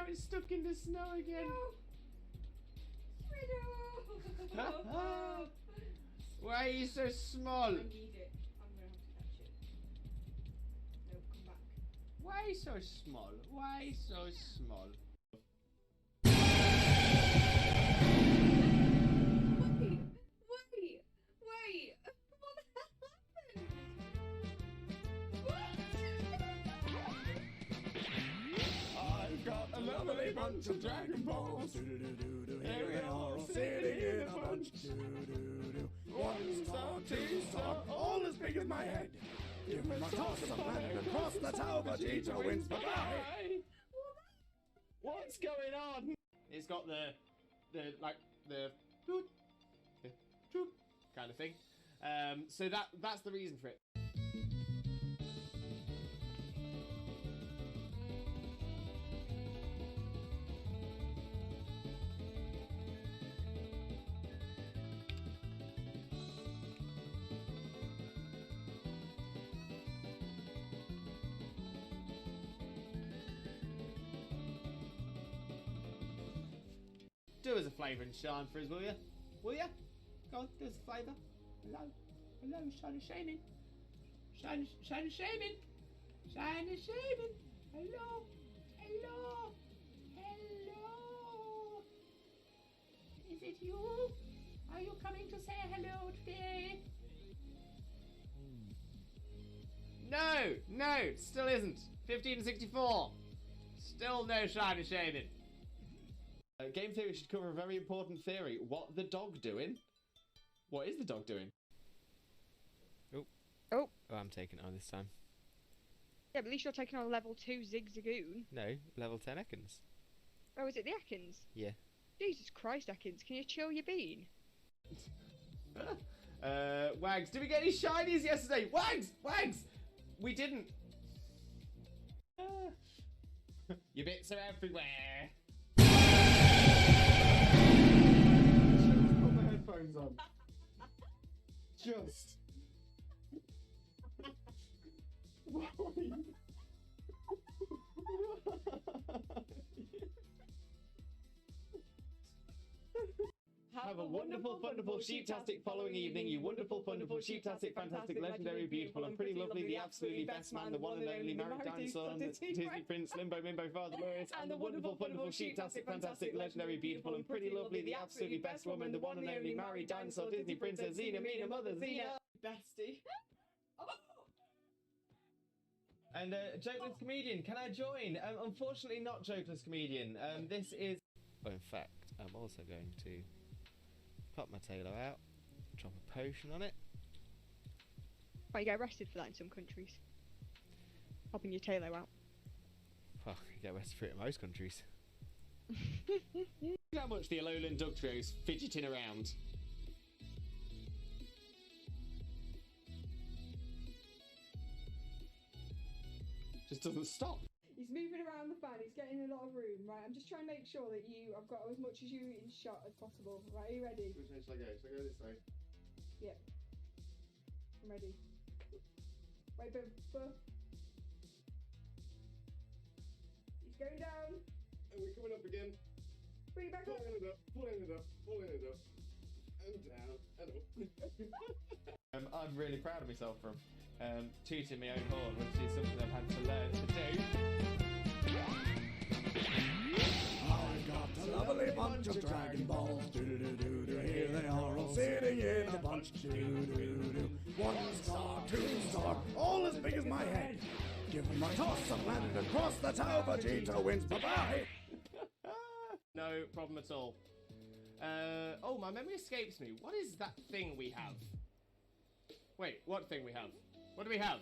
it's stuck in the snow again. No. Why are you so small? I need it. I'm gonna have to catch it. No, come back. Why so small? Why so small? Wait. What the hell happened? I've got a lovely bunch of Dragon Balls. Here we are all sitting in a bunch. 1 star, 2 star, all as big as my head. Give me my toss of land and cross the tower, Vegeta wins. Bye-bye. What's going on? It's got the toot kind of thing. So that's the reason for it. Do us a flavour and shine for us, will you? Will you? Go on, do us a flavour. Hello, Shaymin. Shaymin. Shaymin. Hello. Is it you? Are you coming to say hello today? No, still isn't. 1564. Still no Shaymin. Game theory should cover a very important theory. What the dog doing? What is the dog doing? Oh, I'm taking it on this time. yeah, but at least you're taking on level 2 Zigzagoon. No, level 10 Ekans. Oh, is it the Ekans? Yeah. Jesus Christ, Ekans, can you chill your bean? Wags, did we get any shinies yesterday? Wags! We didn't. Your bits are everywhere. Just put my headphones on. Just. Have a wonderful, wonderful, sheep-tastic following evening, you wonderful, wonderful, sheep-tastic, fantastic, legendary, beautiful, and pretty lovely, the absolutely best man, the one and only married dinosaur, Disney Prince, Limbo, Mimbo, Father Glorious, and the wonderful, wonderful, sheep-tastic, fantastic, legendary, beautiful, and pretty lovely, the absolutely best woman, the one and only married dinosaur, Disney Princess, Xena, Mina, Mother, Xena. Bestie. And Jokeless Comedian, can I join? Unfortunately not Jokeless Comedian. This is... Oh, in fact, I'm also going to pop my tailor out, drop a potion on it. Well, you get arrested for that in some countries. Popping your tailor out. Well, you get arrested for it in most countries. Look how much the Alolan Dugtrio's fidgeting around. Just doesn't stop. He's moving around the fan, he's getting a lot of room, right? I'm just trying to make sure that I've got as much as you in shot as possible. Right, are you ready? Which way should I go? Should I go this way? Yeah. I'm ready. Wait, but... He's going down. And we're coming up again. Bring it back up. Pulling it up. And down, and up. I'm really proud of myself for tooting my own horn, which is something I've had to learn to do. I've got a lovely bunch of Dragon Balls. Here they are all sitting in a bunch. 1 star, 2 star, all as big as my head. Give them my toss of land and cross the tower, Vegeta wins. Bye-bye. No problem at all. Oh, my memory escapes me. What is that thing we have? Wait, what thing we have? What do we have?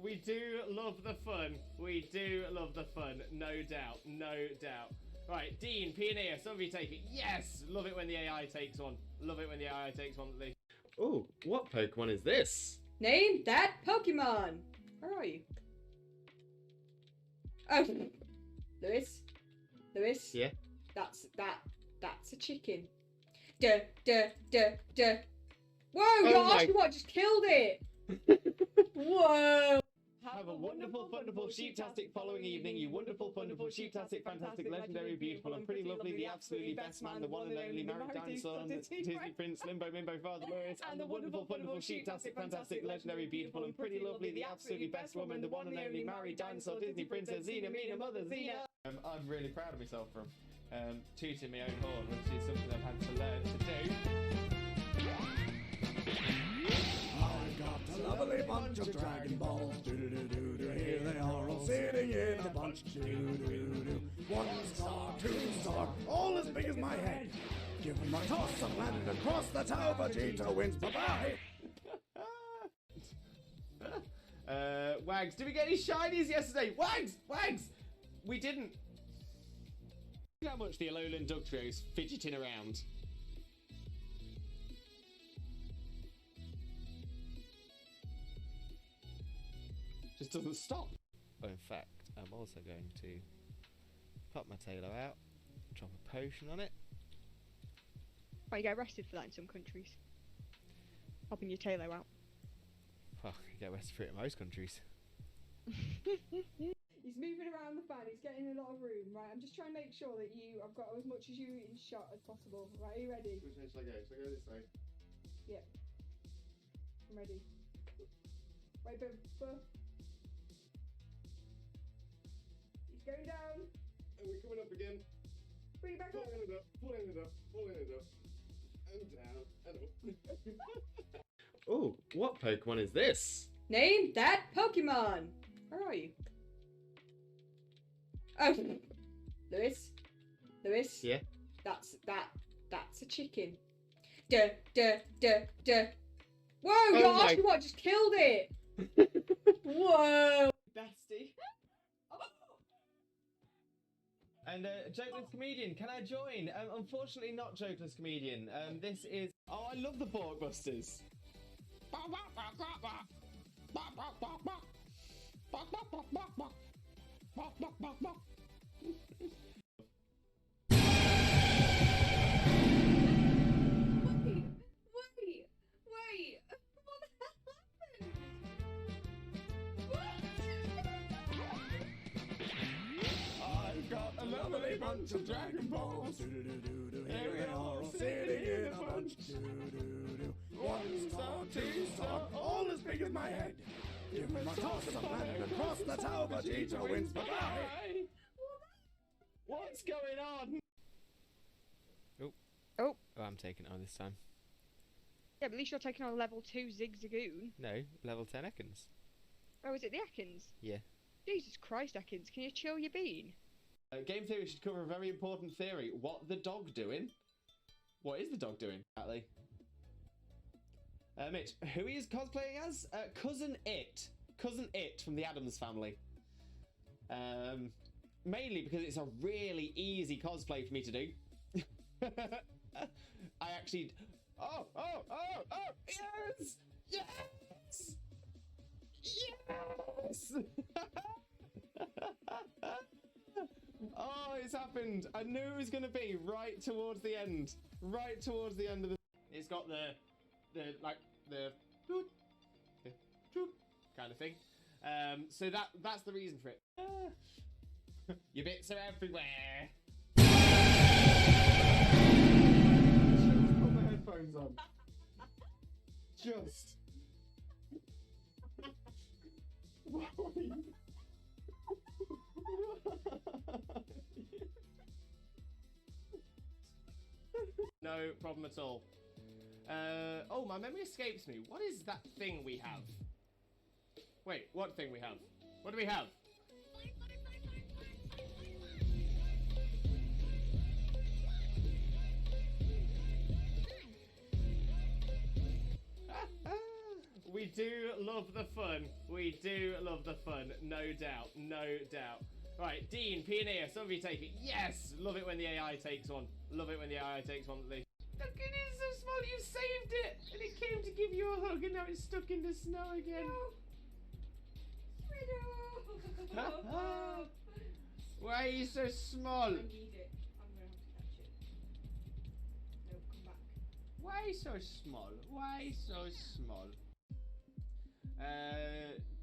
We do love the fun. We do love the fun. No doubt. No doubt. Right, Dean, Pioneer, some of you take it. Yes! Love it when the AI takes one. Love it when the AI takes one. Oh, what Pokemon is this? Name that Pokemon. Where are you? Oh, Lewis. Yeah? That's a chicken. Whoa, you're my- asking what just killed it? Whoa. Have a wonderful, wonderful, sheep-tastic following evening, you wonderful, wonderful, sheep-tastic, fantastic, legendary, beautiful, and pretty lovely, the absolutely best man, the one and only married dinosaur, Disney Prince, Limbo, Mimbo, Father Lewis, and the wonderful, wonderful, sheep-tastic, fantastic, legendary, beautiful, and pretty lovely, the absolutely best woman, the one and only married dinosaur, Disney Princess, Xena, Mina, Mother, Xena. I'm really proud of myself from tooting my own horn, which is something I've had to learn to do. I've got a lovely bunch of Dragon Balls. Do-do-do-do-do. Here they are all sitting in a bunch. Do-do-do-do. 1 star, 2 star, all as big as my head. Give them a toss and land across the tower. Vegeta wins. Bye-bye. Wags, did we get any shinies yesterday? Wags! We didn't. Look how much the Alolan Dugtrio's fidgeting around. Just doesn't stop. Oh, in fact, I'm also going to pop my tailor out, drop a potion on it. Well, you get arrested for that in some countries. Popping your tailor out. Well, you get arrested for it in most countries. He's moving around the fan, he's getting a lot of room, right? I'm just trying to make sure that I've got as much as you in shot as possible. Right, are you ready? Which way should I go? Should I go this way? Yeah. I'm ready. Right, boom. He's going down. And we're coming up again. Bring it back up. Pulling it up. And down. And up. Oh, what Pokemon is this? Name that Pokemon. Where are you? Oh, Lewis. Yeah. That's a chicken. Whoa, you're my- asking what just killed it. Whoa. Bestie. And Jokeless Comedian, can I join? Unfortunately not Jokeless Comedian. This is... Oh, I love the Porkbusters. Wait. What the hell happened? I've got a lovely bunch of Dragon Balls. Do-do-do-do-do. Here they are all sitting in a bunch. Do-do-do-do. 1 star, 2 star, all as big as my head. Give them a toss and land across the tower. Vegeta wins. Bye-bye. What's going on? Oh. Oh, I'm taking it on this time. Yeah, but at least you're taking on level 2 Zigzagoon. No, level 10 Ekans. Oh, is it the Ekans? Yeah. Jesus Christ, Ekans, can you chill your bean? Game theory should cover a very important theory. What the dog doing? What is the dog doing, exactly? Mitch, who he is cosplaying as? Cousin It. Cousin It from the Addams Family. Mainly because it's a really easy cosplay for me to do. I actually... Oh, yes! Yes! Yes! Oh, it's happened. I knew it was going to be right towards the end. Right towards the end of the... It's got the doot, doot kind of thing. So that's the reason for it. Your bits are everywhere. Just put my headphones on. Just. No problem at all. Oh, my memory escapes me. What is that thing we have? Wait, what thing we have? What do we have? We do love the fun. We do love the fun. No doubt. No doubt. Right, Dean, Pioneer, some of you take it. Yes! Love it when the AI takes one. Love it when the AI takes one. Look, it is so small. You saved it! And it came to give you a hug, and now it's stuck in the snow again. Why are you so small? I need it. I'm going to have to catch it. No, come back. Why so small? Why so small?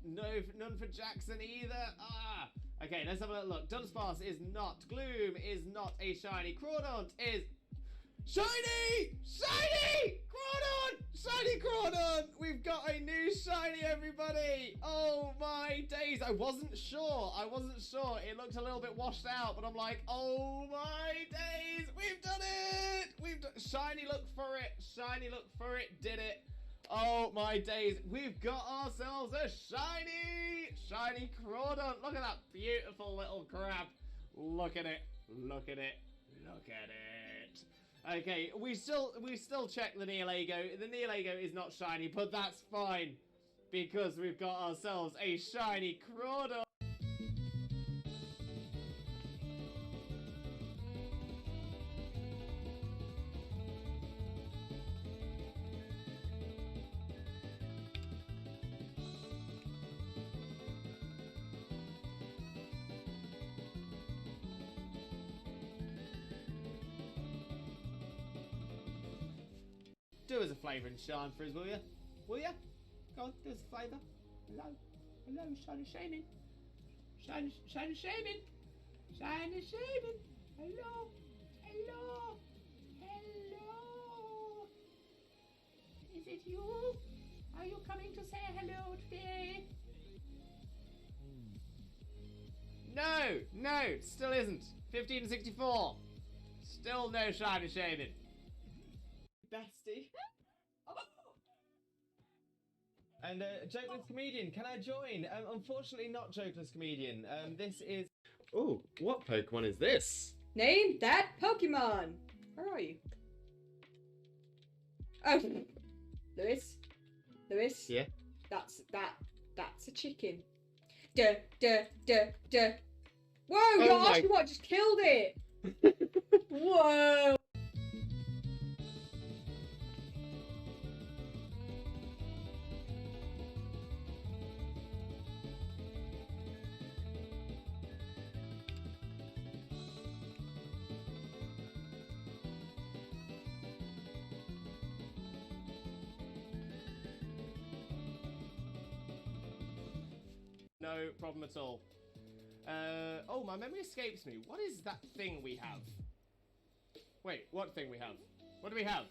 No, none for Jackson either. Ah. Okay, let's have a little look. Dunsparce is not. Gloom is not a shiny. Crawdaunt is shiny! Shiny! Crawdaunt! Shiny Crawdaunt! We've got a new shiny, everybody! Oh my days! I wasn't sure. It looked a little bit washed out, but I'm like, oh my days! We've done it! We've done shiny. Look for it. Shiny. Look for it. Did it? Oh my days! We've got ourselves a shiny Crawdaunt. Look at that beautiful little crab. Look at it. Look at it. Look at it. Okay, we still check the Neolago. The Neolago is not shiny, but that's fine because we've got ourselves a shiny Crawdaunt. Do us a flavour and shine for us, will you? Will you? Go on, do us a flavour. Hello. Hello, Shiny Shaymin. Shiny Shaymin. Shiny Shaymin. Hello. Hello. Hello. Is it you? Are you coming to say hello today? No, still isn't. 1564. Still no Shiny Shaymin. Bestie. And Jokeless Comedian, can I join? Unfortunately not Jokeless Comedian. This is... Oh, what Pokemon is this? Name that Pokemon. Where are you? Oh, Lewis. Yeah? That's a chicken. Duh. Whoa, you're asking what just killed it. Whoa. No problem at all. Oh, my memory escapes me. What is that thing we have? Wait, what thing we have? What do we have?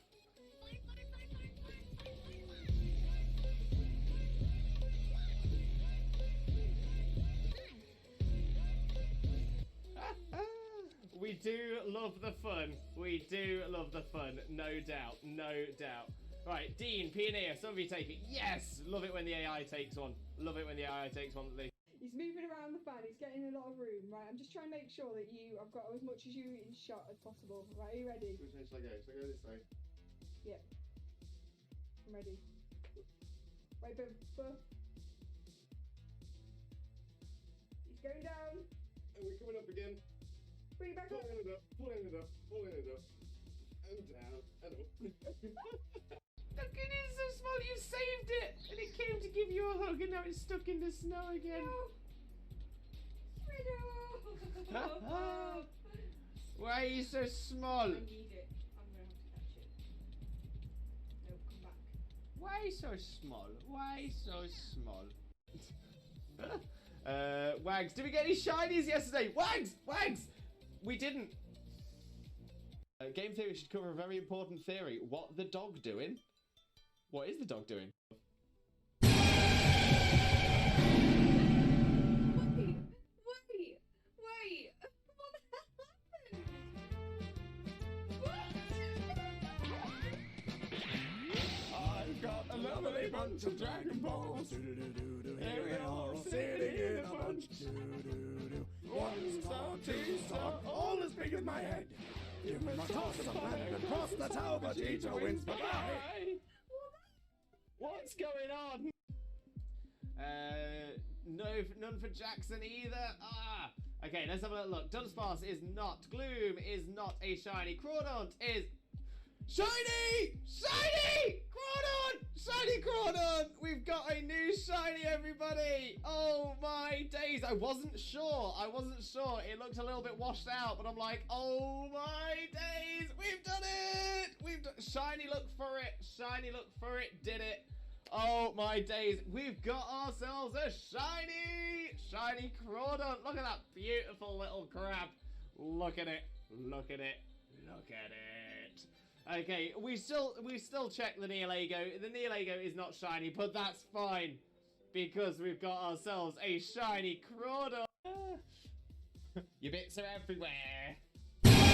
We do love the fun. We do love the fun. No doubt. No doubt. Right, Dean, Pioneer, some of you take it. Yes! Love it when the AI takes one. Love it when the AI takes one. He's moving around the fan, he's getting a lot of room, right? I'm just trying to make sure that I've got as much as you in shot as possible. Right, are you ready? Which way should I go? Should I go this way? Yep. I'm ready. Right, Buff. He's going down. And we're coming up again. Bring it back up. Pulling it up. And down. And up. Look, it is so small. You saved it, and it came to give you a hug, and now it's stuck in the snow again. No. Why are you so small? I need it. I'm gonna have to catch it. No, come back. Why so small? Why so small? Wags, did we get any shinies yesterday? Wags! We didn't. Game theory should cover a very important theory. What the dog doing? What is the dog doing? Wait. What the hell happened? I've got a lovely bunch of Dragon Balls. Here they are all sitting in a bunch. 1 star, 2 star, all as big as my head. You must toss the planet across the tower, but Vegeta wins. Bye-bye. What's going on? No, none for Jackson either. Ah. Okay, let's have a little look. Dunsparce is not. Gloom is not a shiny. Crawdaunt is shiny! Shiny! Crawdaunt! Shiny Crawdaunt! We've got a new shiny, everybody! Oh my days! I wasn't sure. It looked a little bit washed out, but I'm like, oh my days! We've done it! Shiny. Look for it. shiny look for it, did it? Oh my days, we've got ourselves a shiny Crawdon. Look at that beautiful little crab. Look at it, look at it, look at it. Okay, we still check the Neolago. The Neolago is not shiny, but that's fine because we've got ourselves a shiny Crawdon. Your bits are everywhere. Just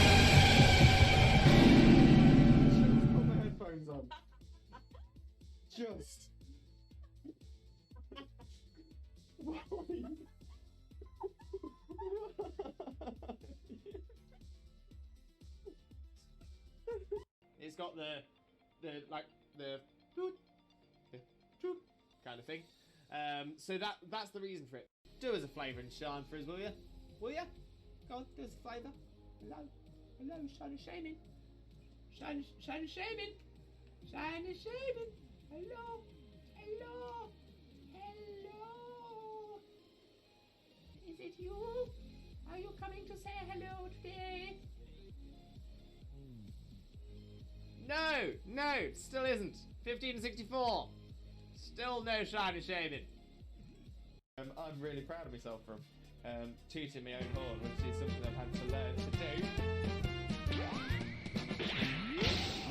put my headphones on. Just. It's got the kind of thing. So that's the reason for it. Do us a flavour and Sean for us, will you? Will you? Go on, do us a flavour. Hello, Shaymin. Shaymin. Hello. Is it you? Are you coming to say hello today? No, still isn't. 1564. Still no shiny Shaymin. I'm really proud of myself from tooting my own horn, which is something I've had to learn to do.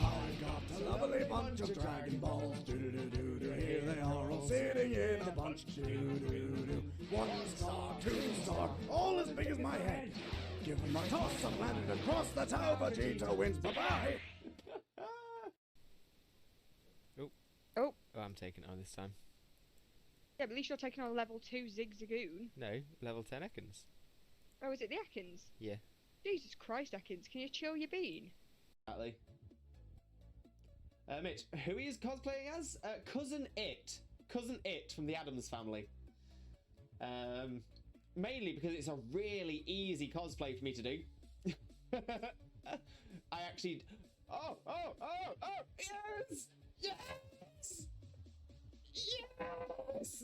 I've got a lovely bunch of Dragon Balls. Do-do-do-do-do. Here they are all sitting in a bunch. Do-do-do-do. 1 star, 2 star, all as big as my head. Give them a toss and land across the tower. Vegeta wins. Bye-bye. Oh, I'm taking it on this time. yeah, but at least you're taking on level 2 Zigzagoon. No, level 10 Ekans. Oh, is it the Ekans? Yeah. Jesus Christ, Ekans, can you chill your bean? Exactly. Mitch, who he is cosplaying as? Cousin It. Cousin It from the Addams Family. Mainly because it's a really easy cosplay for me to do. I actually... Oh! Yes! Yes! Yes!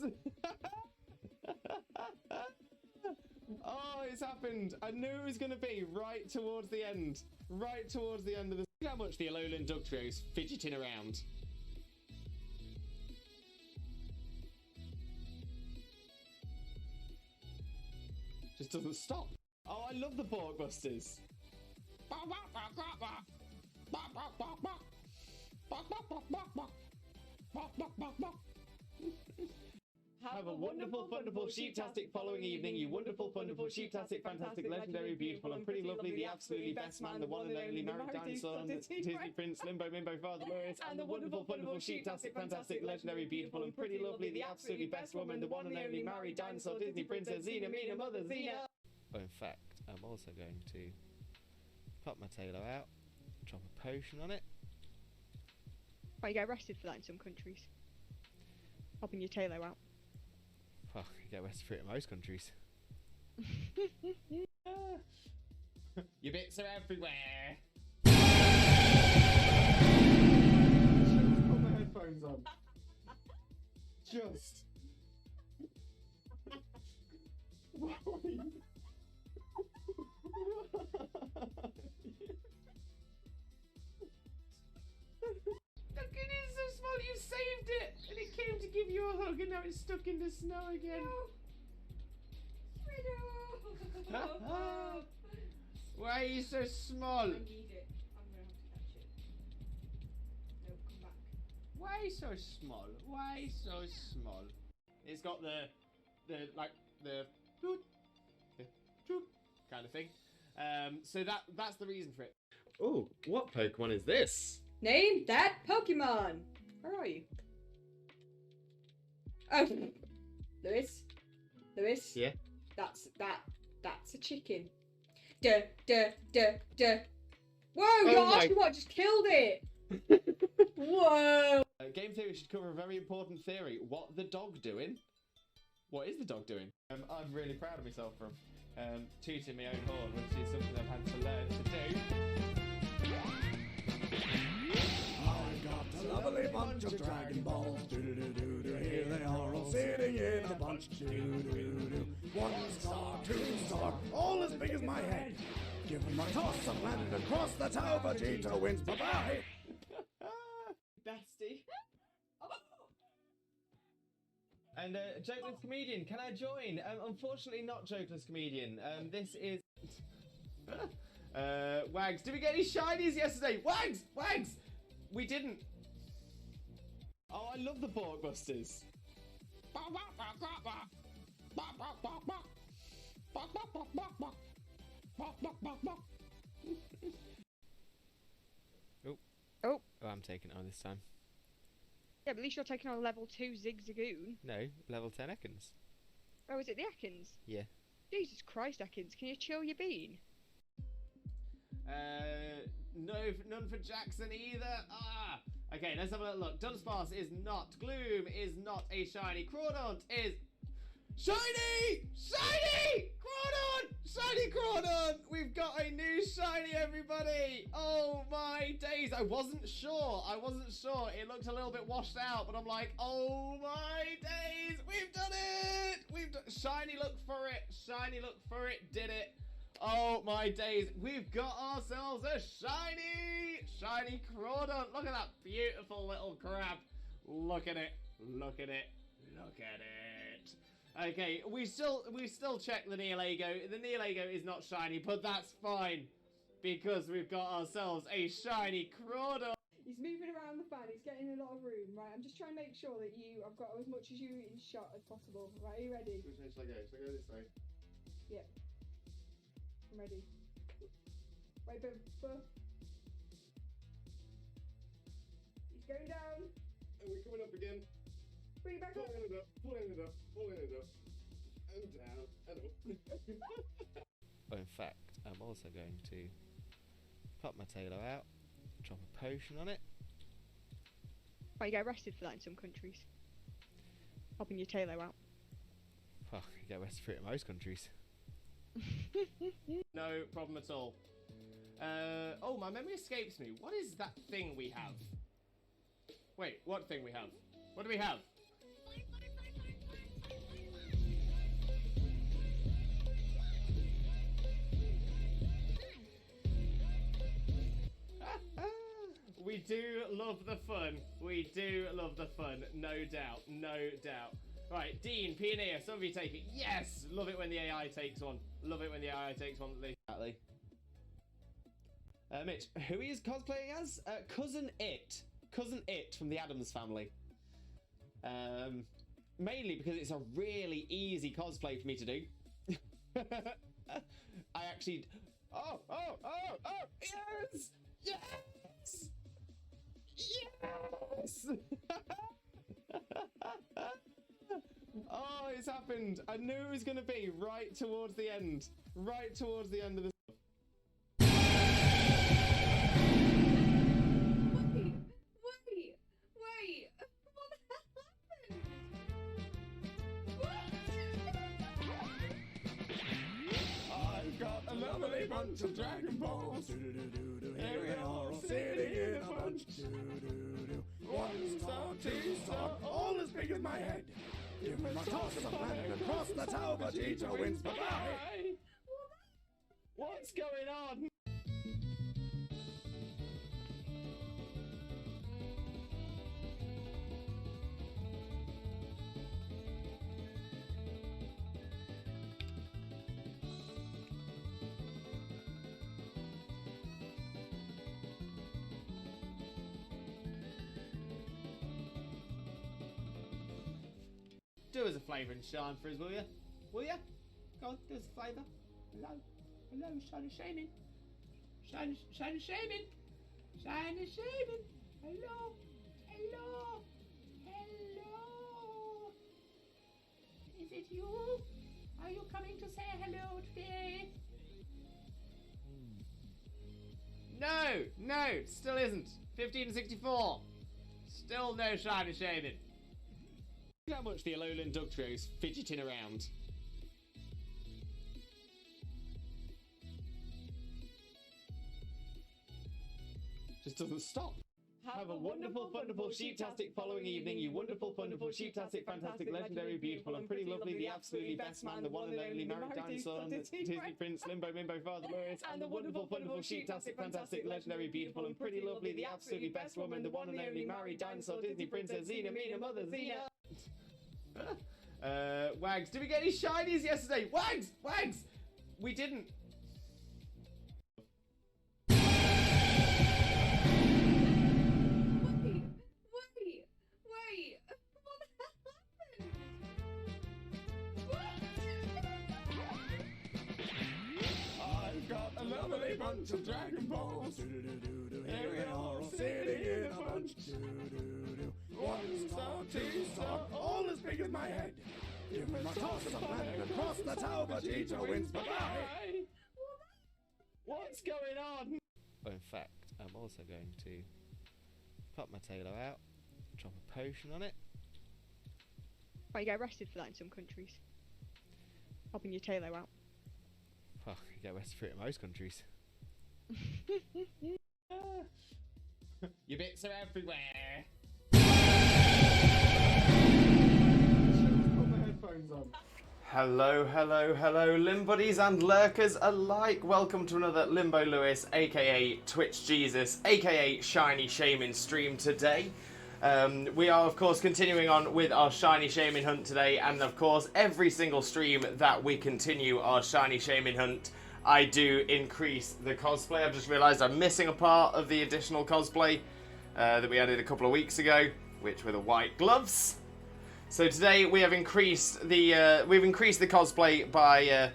Oh, it's happened. I knew it was going to be right towards the end. Right towards the end of the... Look how much the Alolan Duck Trio's fidgeting around. Just doesn't stop. Oh, I love the Borkbusters. Have a wonderful, wonderful, sheep-tastic following evening, you wonderful, wonderful, sheep-tastic, fantastic, legendary, beautiful, and pretty lovely, the absolutely best man, the one and only married dinosaur, Disney Prince, Limbo, Father Lewis, and the wonderful, wonderful, sheep-tastic, fantastic, legendary, beautiful, and pretty lovely, the absolutely best woman, the one and only married dinosaur, Disney Princess, Xena, Mina, Mother, Xena. Oh, in fact, I'm also going to pop my tailor out, drop a potion on it. Oh, you get arrested for that in some countries. Popping your tailo out. Well, you get arrested for it in most countries. Your bits are everywhere. Just put my headphones on. Just. Look, it is so small, you saved it! And it came to give you a hug and now it's stuck in the snow again. No. Why are you so small? I need it. I'm going to have to catch it. No, come back. Why so small? Why so small? It's got the kind of thing. So that's the reason for it. Oh, what Pokemon is this? Name that Pokemon. Where are you? Oh, Lewis. Yeah. That's a chicken. Duh. Whoa! Oh You're my- asking what just killed it. Whoa! Game theory should cover a very important theory. What the dog doing? What is the dog doing? I'm really proud of myself from tooting my own horn, which is something I've had to learn to do. I've got a lovely bunch of Dragon Balls. Do-do-do-do-do. Here they are all sitting in a bunch. Do-do-do-do. 1 star, 2 star, all as big as my head. Give them a toss and land across the tower. Vegeta wins. Bye-bye. bestie. Oh! And Jokeless Comedian, can I join? Unfortunately not Jokeless Comedian. This is... Wags, did we get any shinies yesterday? Wags! Wags! We didn't. Oh, I love the Borkbusters. Oh. Oh. Oh, I'm taking it on this time. Yeah, but at least you're taking on level 2 Zigzagoon. No, level 10 Ekans. Oh, is it the Ekans? Yeah. Jesus Christ, Ekans, can you chill your bean? No, none for Jackson either. Ah! Okay, let's have a little look. Dunsparce is not. Gloom is not a shiny. Crawdaunt is... Shiny! Shiny! Crawdaunt! Shiny Crawdaunt! We've got a new shiny, everybody! Oh my days! I wasn't sure. It looked a little bit washed out, but I'm like, oh my days! We've done it! We've done... Shiny, look for it. Shiny, look for it. Did it. Oh my days. We've got ourselves a shiny Crawdaunt. Look at that beautiful little crab. Look at it. Look at it. Look at it. Okay, we still check the Neolago. The Neolago is not shiny, but that's fine because we've got ourselves a shiny Crawdaunt. He's moving around the fan. He's getting a lot of room, right? I'm just trying to make sure that I've got as much as you in shot as possible. Right, are you ready? Which way shall I go? Shall I go this way? Yep. I'm ready. Wait, but... He's going down. And we're coming up again. Bring it back up. Pulling it up, pulling it up, pulling it up. And down, and up. Oh, in fact, I'm also going to pop my tailor out, drop a potion on it. Oh, you get arrested for that in some countries. Popping your tailo out. Well, you get arrested for it in most countries. No problem at all. Oh, my memory escapes me. What is that thing we have? Wait, what thing we have? What do we have? We do love the fun. We do love the fun. No doubt. No doubt. Right, Dean, Pioneer, some of you take it. Yes! Love it when the AI takes one. Love it when the AI takes one. Exactly. Mitch, who is cosplaying as? Cousin It. Cousin It from the Addams Family. Mainly because it's a really easy cosplay for me to do. I actually... Oh! Yes! Yes! Yes! Oh, it's happened. I knew it was going to be right towards the end. Right towards the end of the... Wait! What happened? I've got a lovely bunch of Dragon Balls. Here we are, all sitting in a bunch. 1 star, 2 star, all as big as my head. Give me my toss of a plan and cross the tower, Vegeta wins. Bye-bye. What's going on? Do us a flavour and shine for us, will you? Will you? Go on, do us a flavour. Hello, Shiny Shaymin. Shiny Shaymin. Shiny Shaymin. Hello. Is it you? Are you coming to say hello today? No, still isn't. 1564. Still no Shiny Shaymin. Look how much the Alolan Dugtrio's fidgeting around. Just doesn't stop. Have a wonderful, wonderful, sheep-tastic following evening, you wonderful, wonderful, sheep-tastic, fantastic, legendary, beautiful, and pretty lovely, the absolutely best man, the one and only married dinosaur, Disney Prince, Limbo, Mimbo, Father Lewis, and the wonderful, wonderful, sheep-tastic, fantastic, legendary, beautiful, and pretty lovely, the absolutely best woman, the one and only married dinosaur, Disney Princess, Xena, Mina, Mother, Xena. Wags, did we get any shinies yesterday? Wags! Wags! We didn't. I've got a lovely bunch of Dragon Balls. Here we are all sitting in a bunch. 1 star, 2 star, all as big as my head. Give me my toss of a planet across the tower, Vegeta wins. Bye-bye. What's going on? Oh, in fact, I'm also going to pop my tailor out, drop a potion on it. Right, you get arrested for that in some countries. Popping your tailor out. Well, you get arrested for it in most countries. Your bits are everywhere. Hello, hello, hello, Limbuddies and lurkers alike. Welcome to another Limbo Lewis, aka Twitch Jesus, aka Shiny Shaymin stream today. We are, of course, continuing on with our Shiny Shaymin hunt today, and of course, every single stream that we continue our Shiny Shaymin hunt, I do increase the cosplay. I've just realised I'm missing a part of the additional cosplay that we added a couple of weeks ago, which were the white gloves. So today we have increased the cosplay by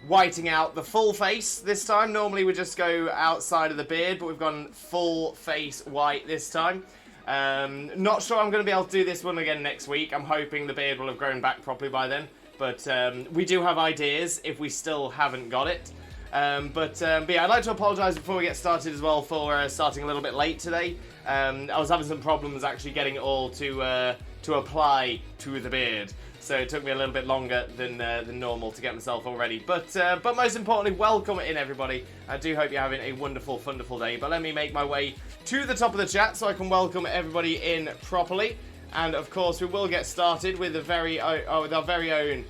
whiting out the full face this time. Normally we just go outside of the beard, but we've gone full face white this time. Not sure I'm going to be able to do this one again next week. I'm hoping the beard will have grown back properly by then. But we do have ideas if we still haven't got it. But yeah, I'd like to apologise before we get started as well for starting a little bit late today. I was having some problems actually getting it all to apply to the beard. So it took me a little bit longer than normal to get myself all ready. But most importantly, welcome in everybody. I do hope you're having a wonderful, wonderful day. But let me make my way to the top of the chat so I can welcome everybody in properly. And of course, we will get started with with our very own,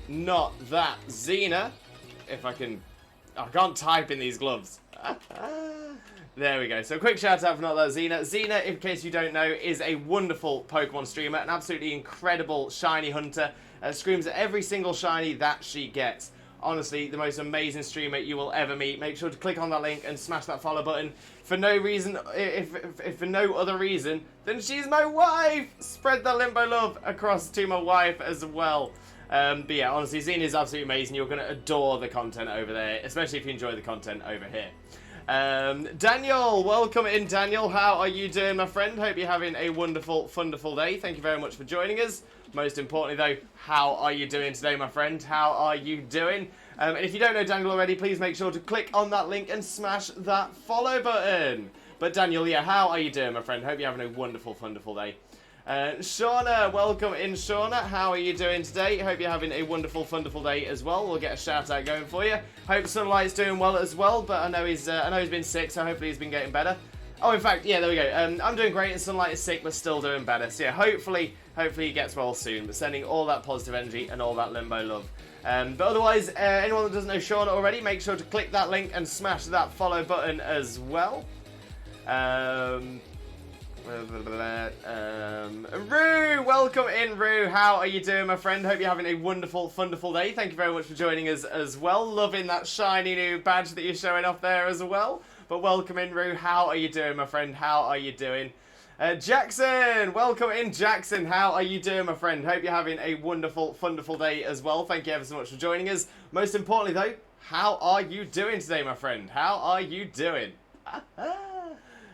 not that Xena. If I can't type in these gloves. There we go. So quick shout out for not that Xena. Xena, in case you don't know, is a wonderful Pokemon streamer, an absolutely incredible shiny hunter. Screams at every single shiny that she gets. Honestly, the most amazing streamer you will ever meet. Make sure to click on that link and smash that follow button. For no reason, if for no other reason, then she's my wife! Spread the Limbo love across to my wife as well. But yeah, honestly, Xena is absolutely amazing. You're going to adore the content over there, especially if you enjoy the content over here. Daniel, welcome in, Daniel. How are you doing, my friend? Hope you're having a wonderful, wonderful day. Thank you very much for joining us. Most importantly, though, how are you doing today, my friend? How are you doing? And if you don't know Daniel already, please make sure to click on that link and smash that follow button. But Daniel, yeah, how are you doing, my friend? Hope you're having a wonderful, wonderful day. Shauna, welcome in, Shauna. How are you doing today? Hope you're having a wonderful, wonderful day as well. We'll get a shout out going for you. Hope Sunlight's doing well as well, but I know he's been sick, so hopefully he's been getting better. Oh, in fact, yeah, there we go. I'm doing great, and Sunlight is sick, but still doing better. So yeah, hopefully he gets well soon. But sending all that positive energy and all that Limbo love. But otherwise, anyone that doesn't know Shauna already, make sure to click that link and smash that follow button as well. Rue, welcome in, Rue. How are you doing, my friend? Hope you're having a wonderful, wonderful day. Thank you very much for joining us as well. Loving that shiny new badge that you're showing off there as well. But welcome in, Rue. How are you doing, my friend? How are you doing? Jackson, welcome in, Jackson. How are you doing, my friend? Hope you're having a wonderful, wonderful day as well. Thank you ever so much for joining us. Most importantly, though, how are you doing today, my friend? How are you doing?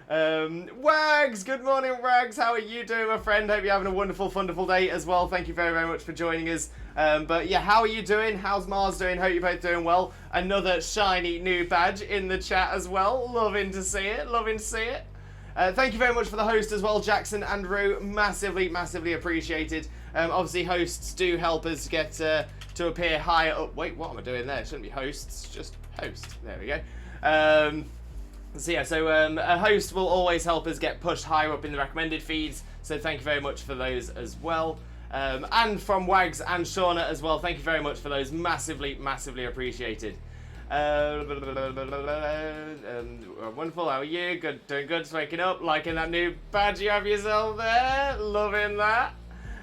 Wags, good morning, Wags. How are you doing, my friend? Hope you're having a wonderful, wonderful day as well. Thank you very, very much for joining us. But yeah, how are you doing? How's Mars doing? Hope you're both doing well. Another shiny new badge in the chat as well. Loving to see it. Loving to see it. Thank you very much for the host as well, Jackson and Rue. Massively, massively appreciated. Obviously, hosts do help us get to appear higher up. Wait, what am I doing there? It shouldn't be hosts, just host. There we go. So yeah, so a host will always help us get pushed higher up in the recommended feeds. So thank you very much for those as well. And from Wags and Shauna as well. Thank you very much for those. Massively, massively appreciated. Wonderful, how are you? Good, doing good, just waking up, liking that new badge you have yourself there, loving that.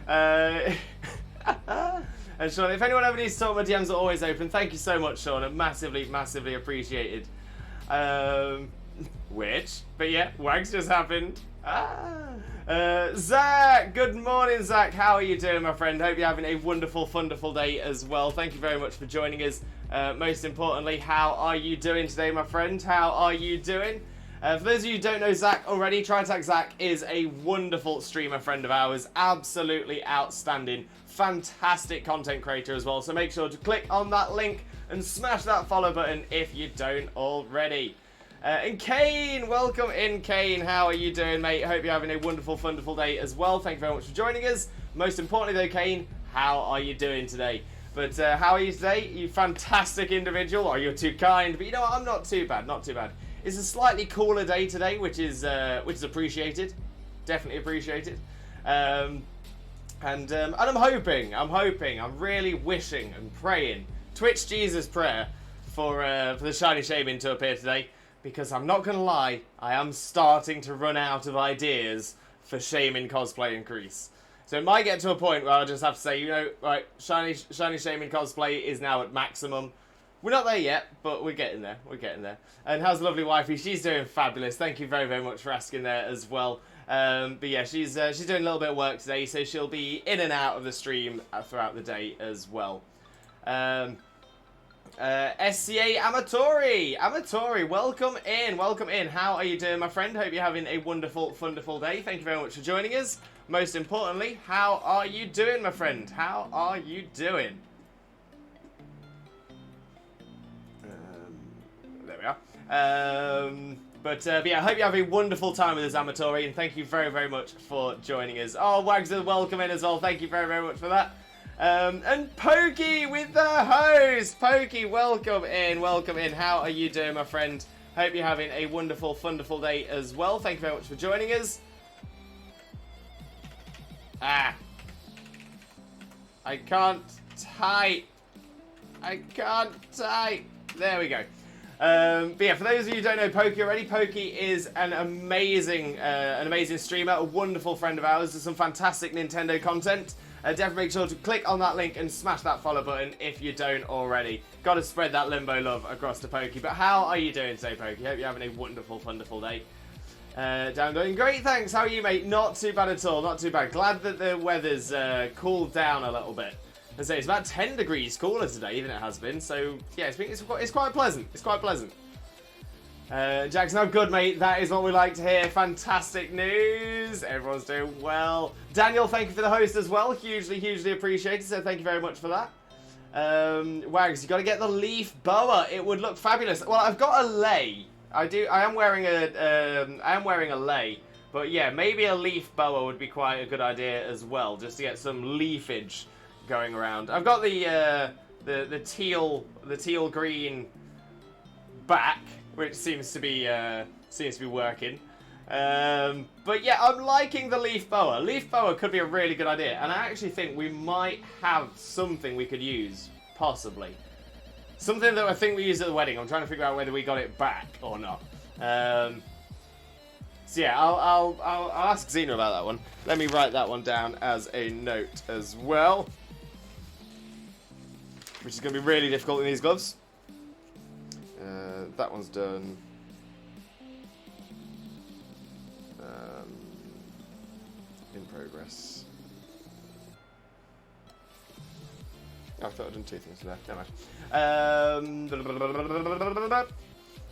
And Shauna, if anyone ever needs to talk, my DMs are always open. Thank you so much, Shauna, massively, massively appreciated. But yeah, Wags just happened. Zach, good morning, Zach. How are you doing, my friend? Hope you're having a wonderful, wonderful day as well. Thank you very much for joining us. Most importantly, how are you doing today, my friend? How are you doing? For those of you who don't know Zach already, Try Attack Zach is a wonderful streamer friend of ours. Absolutely outstanding. Fantastic content creator as well. So make sure to click on that link and smash that follow button if you don't already. And Kane, welcome in, Kane. How are you doing, mate? Hope you're having a wonderful, wonderful day as well. Thank you very much for joining us. Most importantly, though, Kane, how are you doing today? But how are you today? You fantastic individual. Oh, you're too kind. But you know what? I'm not too bad. Not too bad. It's a slightly cooler day today, which is appreciated. Definitely appreciated. And I'm hoping, I'm really wishing and praying, Twitch Jesus prayer for the shiny Shaymin to appear today. Because I'm not going to lie, I am starting to run out of ideas for Shaymin cosplay increase. So it might get to a point where I'll just have to say, you know, right, shiny Shaymin cosplay is now at maximum. We're not there yet, but we're getting there. We're getting there. And how's the lovely wifey? She's doing fabulous. Thank you very, very much for asking there as well. But yeah, she's doing a little bit of work today, so she'll be in and out of the stream throughout the day as well. SCA Amatori, welcome in. How are you doing, my friend? Hope you're having a wonderful, wonderful day. Thank you very much for joining us. Most importantly, how are you doing, my friend? How are you doing? There we are. But yeah, I hope you have a wonderful time with us, Amatori, and thank you very, very much for joining us. Oh, Wags, welcome in as well. Thank you very, very much for that. And Pokey with the host. Pokey, welcome in. How are you doing, my friend? Hope you're having a wonderful, wonderful day as well. Thank you very much for joining us. I can't type. There we go. But yeah, for those of you who don't know Pokey already, Pokey is an amazing streamer, a wonderful friend of ours. Does some fantastic Nintendo content. Definitely make sure to click on that link and smash that follow button if you don't already. Got to spread that Limbo love across to Pokey. But how are you doing today, Pokey? Hope you're having a wonderful, wonderful day. Doing great, thanks. How are you, mate? Not too bad at all. Not too bad. Glad that the weather's cooled down a little bit. As I say, it's about 10 degrees cooler today than it has been. So yeah, it's quite pleasant. It's quite pleasant. Jackson, I'm good, mate. That is what we like to hear. Fantastic news. Everyone's doing well. Daniel, thank you for the host as well. Hugely, hugely appreciated. So thank you very much for that. Wags, you got to get the leaf boa. It would look fabulous. Well, I've got a lei. I am wearing a lei. But yeah, maybe a leaf boa would be quite a good idea as well, just to get some leafage going around. I've got the teal green back, which seems to be working. But yeah, I'm liking the leaf boa. Leaf boa could be a really good idea, and I actually think we might have something we could use, possibly. Something that I think we used at the wedding. I'm trying to figure out whether we got it back or not. So yeah, I'll ask Xena about that one. Let me write that one down as a note as well, which is going to be really difficult in these gloves. That one's done. In progress. Oh, I thought I'd done two things there. Never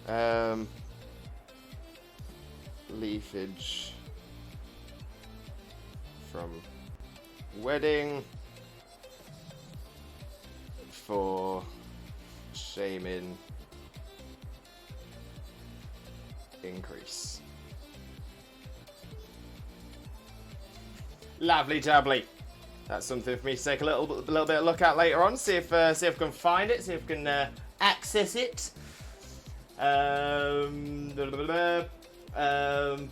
mind. Leafage from wedding for Shaymin increase. Lovely jubbly. That's something for me to take a little bit of look at later on. See if I can find it. See if I can access it.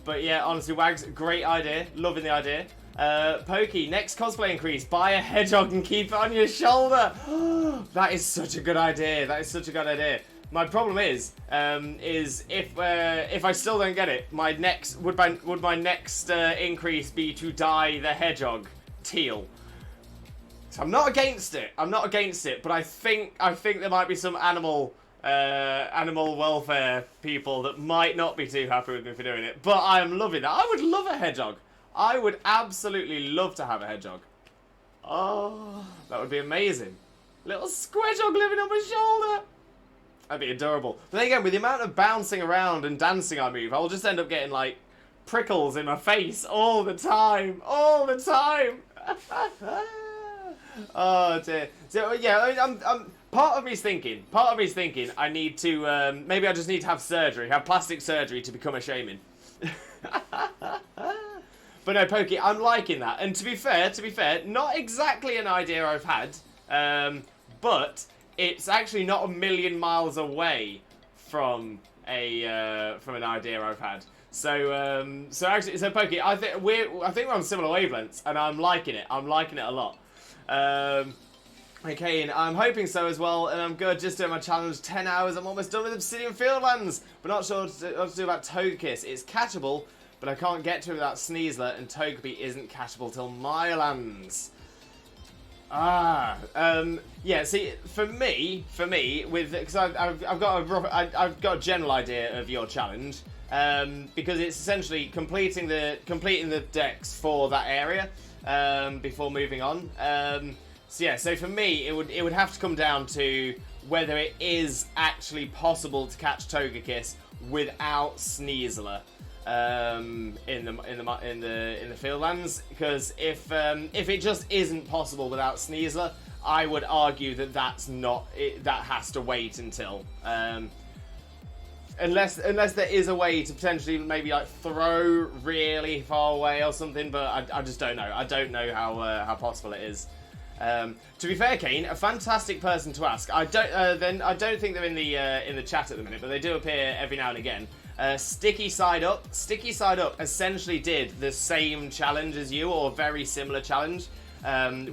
But yeah, honestly, Wags, great idea. Loving the idea. Pokey, next cosplay increase, buy a hedgehog and keep it on your shoulder. That is such a good idea. That is such a good idea. My problem is if I still don't get it, my next would my next increase be to dye the hedgehog teal. So I'm not against it. I'm not against it, but I think there might be some animal welfare people that might not be too happy with me for doing it. But I am loving that. I would love a hedgehog. I would absolutely love to have a hedgehog. Oh, that would be amazing. Little squidgehog living on my shoulder. That'd be adorable. But then again, with the amount of bouncing around and dancing I move, I'll just end up getting, like, prickles in my face all the time. All the time. Oh, dear. So, yeah, I'm part of me's thinking, I need to, maybe I just need to have plastic surgery to become a Shaymin. But no, Pokey, I'm liking that. And to be fair, not exactly an idea I've had, but it's actually not a million miles away from an idea I've had. So Pokey, I think we're on similar wavelengths, and I'm liking it. I'm liking it a lot. Okay, and I'm hoping so as well, and I'm good. Just doing my challenge, 10 hours. I'm almost done with Obsidian Fieldlands, but not sure what to do about Togekiss. It's catchable, but I can't get to it without Sneasler, and Togepi isn't catchable till Mylands. Yeah. See, for me, because I've got a general idea of your challenge, because it's essentially completing the decks for that area, before moving on. So yeah, so for me, it would have to come down to whether it is actually possible to catch Togekiss without Sneasler in the Fieldlands, because if it just isn't possible without Sneasler, I would argue that that has to wait until unless there is a way to potentially maybe like throw really far away or something, but I just don't know. I don't know how possible it is. To be fair, Kane, a fantastic person to ask. I don't think they're in the chat at the minute, but they do appear every now and again. Sticky Side Up essentially did the same challenge as you, or a very similar challenge,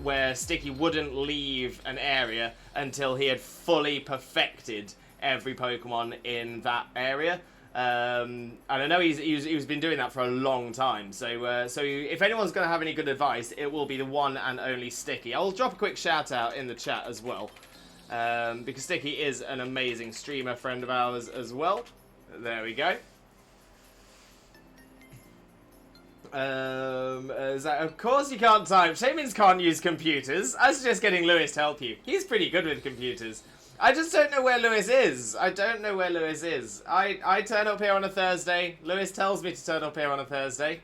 where Sticky wouldn't leave an area until he had fully perfected every Pokemon in that area. And I know he's been doing that for a long time. So if anyone's going to have any good advice, it will be the one and only Sticky. I'll drop a quick shout out in the chat as well, because Sticky is an amazing streamer friend of ours as well. There we go. Of course you can't type. Shaymins can't use computers. I suggest getting Lewis to help you. He's pretty good with computers. I just don't know where Lewis is. I turn up here on a Thursday. Lewis tells me to turn up here on a Thursday.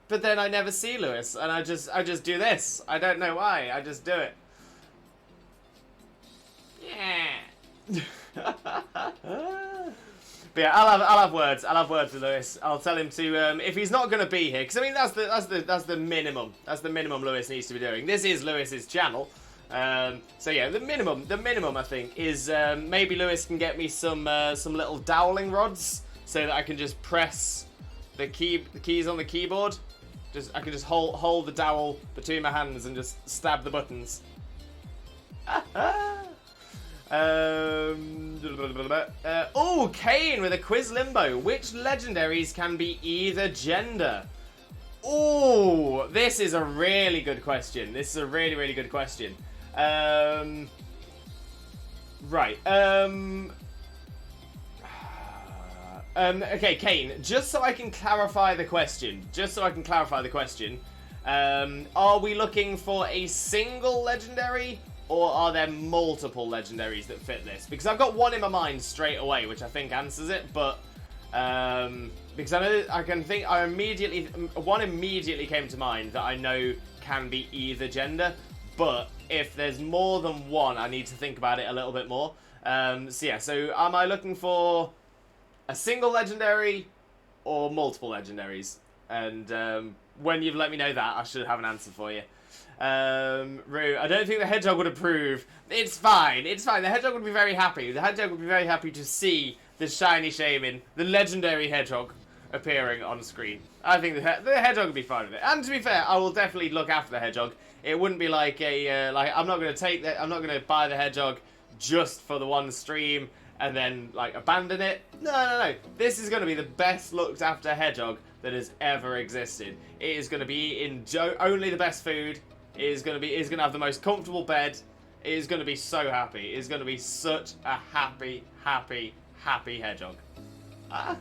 But then I never see Lewis, and I just do this. I don't know why. I just do it. Yeah. But yeah, I'll have words with Lewis. I'll tell him to if he's not going to be here, because I mean that's the minimum. That's the minimum Lewis needs to be doing. This is Lewis's channel. So yeah, the minimum I think is maybe Lewis can get me some little doweling rods so that I can just press the keys on the keyboard. I can just hold the dowel between my hands and just stab the buttons. Oh, Kane with a quiz limbo. Which legendaries can be either gender? Oh, this is a really good question. This is a really, really good question. Right. Okay, Kane, just so I can clarify the question. Are we looking for a single legendary, or are there multiple legendaries that fit this? Because I've got one in my mind straight away, which I think answers it, but because one immediately came to mind that I know can be either gender, but if there's more than one, I need to think about it a little bit more. So am I looking for a single legendary or multiple legendaries? And when you've let me know that, I should have an answer for you. Rue, I don't think the hedgehog would approve. It's fine. The hedgehog would be very happy. The hedgehog would be very happy to see the shiny Shaymin, the legendary hedgehog appearing on screen. I think the hedgehog would be fine with it. And to be fair, I will definitely look after the hedgehog. It wouldn't be like a I'm not going to buy the hedgehog just for the one stream and then like abandon it. No. This is going to be the best looked after hedgehog that has ever existed. It is going to be eating only the best food. It is going to have the most comfortable bed. It is going to be so happy. It is going to be such a happy hedgehog. Right.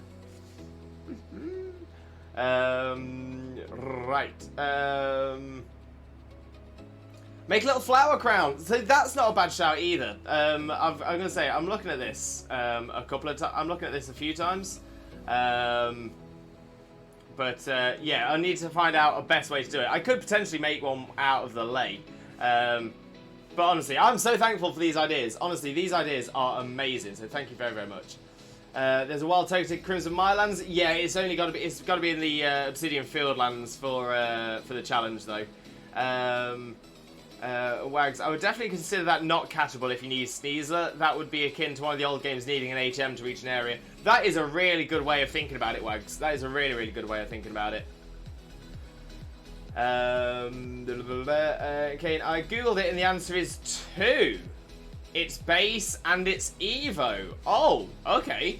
Make a little flower crown. So that's not a bad shout either. I'm gonna say I'm looking at this I'm looking at this a few times. But yeah, I need to find out a best way to do it. I could potentially make one out of the lei. But honestly, I'm so thankful for these ideas. Honestly, these ideas are amazing. So thank you very, very much. There's a wild token Crimson Mylands. Yeah, it's only got to be. It's got to be in the Obsidian Fieldlands for the challenge though. Wags, I would definitely consider that not catchable if you need Sneasler. That would be akin to one of the old games needing an HM to reach an area. That is a really good way of thinking about it, Wags. That is a really, really good way of thinking about it. Okay, I googled it and the answer is 2. It's base and it's Evo. Oh, okay.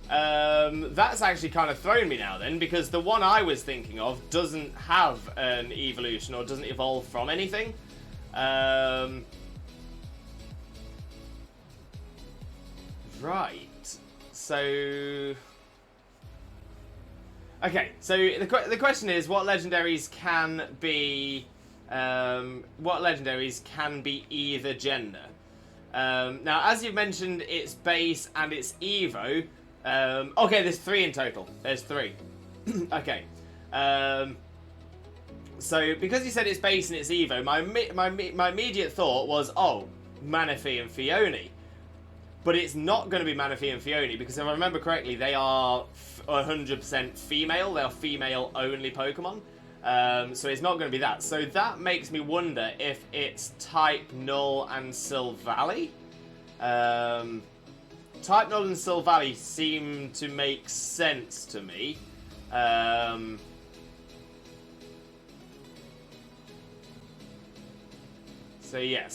That's actually kind of thrown me now then, because the one I was thinking of doesn't have an evolution or doesn't evolve from anything. Right. So... Okay, so the question is, what legendaries can be either gender? Now, as you've mentioned, it's base and it's Evo. Okay, there's 3 in total. There's 3. Okay. So, because you said it's base and it's Evo, my immediate thought was, oh, Manaphy and Fione. But it's not going to be Manaphy and Fione, because if I remember correctly, they are 100% female. They are female-only Pokemon. So it's not going to be that. So that makes me wonder if it's Type Null and Silvally. Type Null and Silvally seem to make sense to me. So yeah,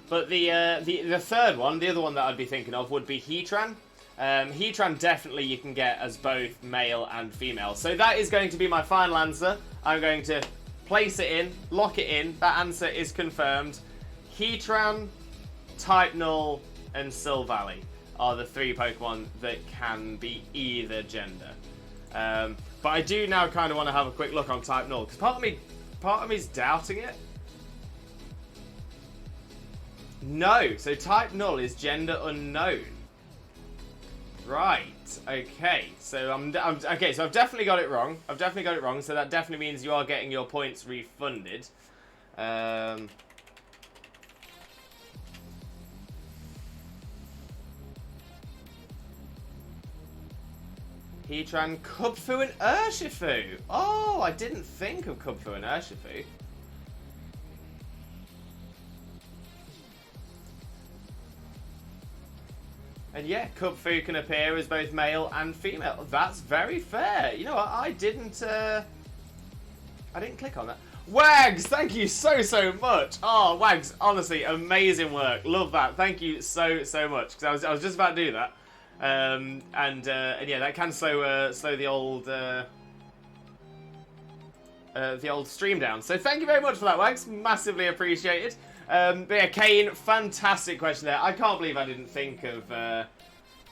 but the third one, the other one that I'd be thinking of would be Heatran. Heatran definitely you can get as both male and female. So that is going to be my final answer. I'm going to place it in, lock it in. That answer is confirmed. Heatran, Type Null, and Silvally are the 3 Pokemon that can be either gender. But I do now kind of want to have a quick look on Type Null, because part of me's doubting it. No, so Type Null is gender unknown. Right. Okay. So okay. So I've definitely got it wrong. So that definitely means you are getting your points refunded. Heatran, Kubfu, and Urshifu. Oh, I didn't think of Kubfu and Urshifu. And yeah, Kubfu can appear as both male and female. That's very fair. You know what? I didn't click on that. Wags, thank you so much. Oh, Wags, honestly, amazing work. Love that. Thank you so much. Because I was just about to do that. And yeah, that can slow the old stream down. So thank you very much for that, Wags. Massively appreciated. But yeah, Kane, fantastic question there. I can't believe I didn't think of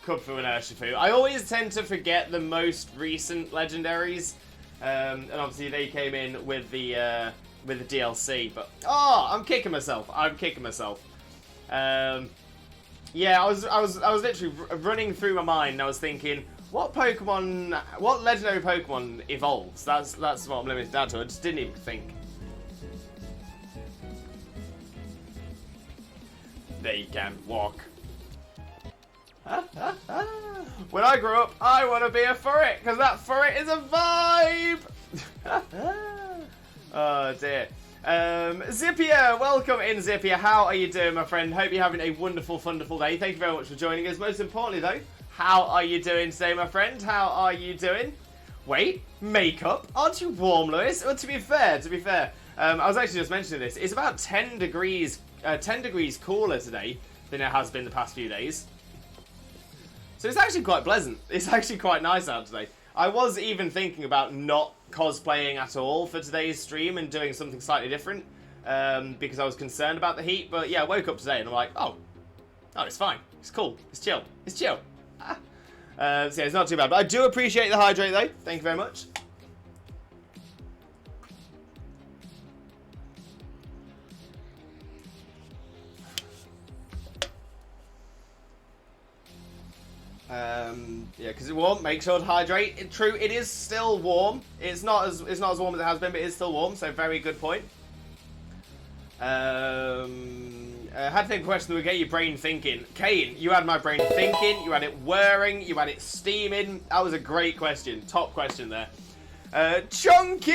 Kubfu and Urshifu. I always tend to forget the most recent legendaries, and obviously they came in with the DLC. But I'm kicking myself. Yeah, I was literally running through my mind, and I was thinking, what legendary Pokemon evolves? That's what I'm limited down to. I just didn't even think. They can walk. When I grow up, I want to be a furret, because that furret is a vibe! Oh dear. Zippia, welcome in, Zippia. How are you doing, my friend? Hope you're having a wonderful, wonderful day. Thank you very much for joining us. Most importantly, though, how are you doing today, my friend? How are you doing? Wait, makeup? Aren't you warm, Lewis? Well, to be fair, I was actually just mentioning this. It's about 10 degrees cooler today than it has been the past few days. So it's actually quite pleasant. It's actually quite nice out today. I was even thinking about not cosplaying at all for today's stream and doing something slightly different because I was concerned about the heat. But yeah, I woke up today and I'm like, oh, it's fine. It's cool. It's chill. It's chill. So yeah, it's not too bad. But I do appreciate the hydrate, though. Thank you very much. Yeah, because it's warm. Make sure to hydrate. True, it is still warm. It's not as warm as it has been, but it is still warm. So very good point. Had to think of a question that would get your brain thinking. Kane, you had my brain thinking. You had it whirring. You had it steaming. That was a great question. Top question there. Chunky!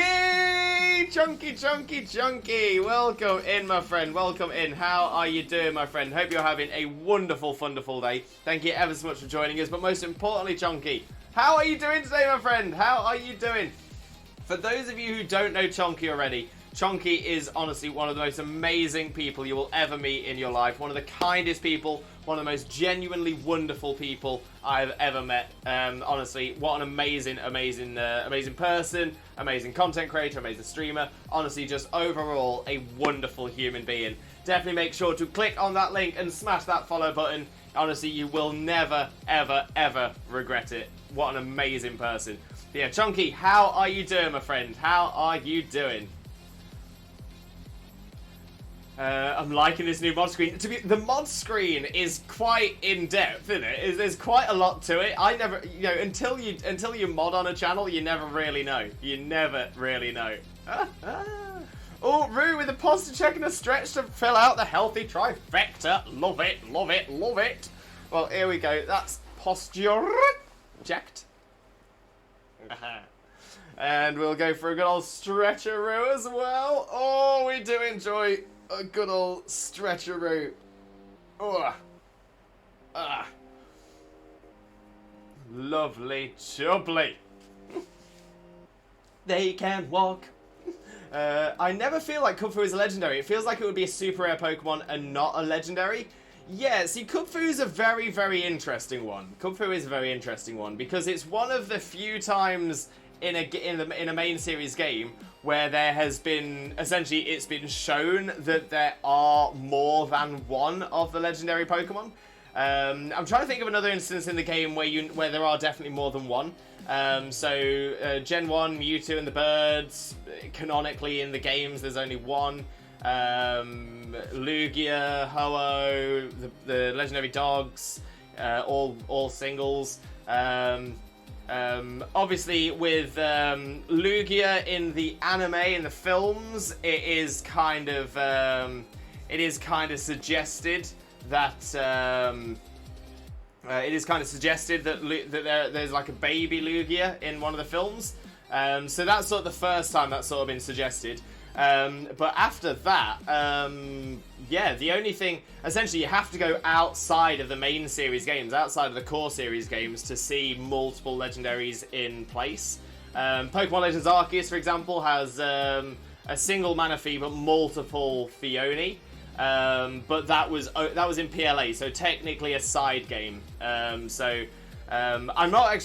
Welcome in, my friend. Welcome in. How are you doing, my friend? Hope you're having a wonderful day. Thank you ever so much for joining us. But most importantly, Chunky, how are you doing today, my friend? How are you doing? For those of you who don't know Chunky already, Chunky is honestly one of the most amazing people you will ever meet in your life. One of the kindest people, one of the most genuinely wonderful people I've ever met. Honestly, what an amazing person, amazing content creator, amazing streamer. Honestly, just overall a wonderful human being. Definitely make sure to click on that link and smash that follow button. Honestly, you will never, ever, ever regret it. What an amazing person. But yeah, Chunky, how are you doing, my friend? How are you doing? I'm liking this new mod screen. The mod screen is quite in depth, isn't it? There's quite a lot to it. I never, until you mod on a channel, you never really know. You never really know. Oh, Rue with a posture check and a stretch to fill out the healthy trifecta. Love it, love it, love it. Well, here we go. That's posture checked. And we'll go for a good old stretcheroo as well. Oh, we do enjoy a good old stretcheroo. Lovely chubbly. They can walk. I never feel like Kubfu is a legendary. It feels like it would be a super rare Pokemon and not a legendary. Yeah, see, Kubfu is a very, very interesting one. Kubfu is a very interesting one because it's one of the few times in a main series game where there has been, essentially, it's been shown that there are more than one of the legendary Pokemon. I'm trying to think of another instance in the game where there are definitely more than one. Gen 1, Mewtwo and the birds, canonically in the games there's only one. Lugia, Ho-Oh, the legendary dogs, all singles. Obviously with Lugia in the anime, in the films, it is kind of suggested that there's like a baby Lugia in one of the films. So that's sort of the first time that's sort of been suggested. But after that, yeah, the only thing, essentially you have to go outside of the main series games, outside of the core series games to see multiple legendaries in place. Pokemon Legends Arceus, for example, has a single Manaphy but multiple Phione. But that was in PLA, so technically a side game. I'm not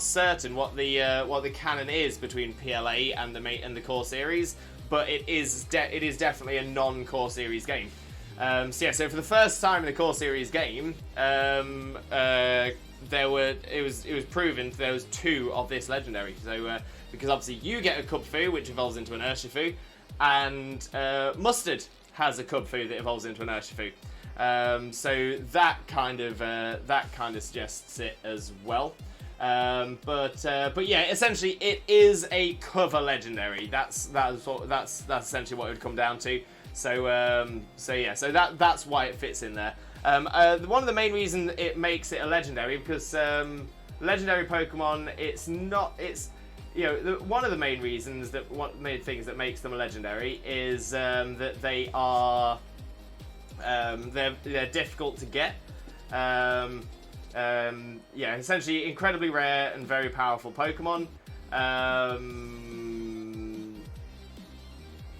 certain what the canon is between PLA and the core series, but it is definitely a non-core series game. So for the first time in the core series game, it was proven there was two of this legendary. So because obviously you get a Kubfu, which evolves into an Urshifu, and Mustard has a Kubfu that evolves into an Urshifu. So that kind of suggests it as well. But yeah, essentially it is a cover legendary. That's essentially what it would come down to. So that's why it fits in there. One of the main reasons it makes it a legendary because legendary Pokemon, one of the main reasons things that makes them a legendary is that they are they're difficult to get. Yeah, essentially incredibly rare and very powerful Pokemon.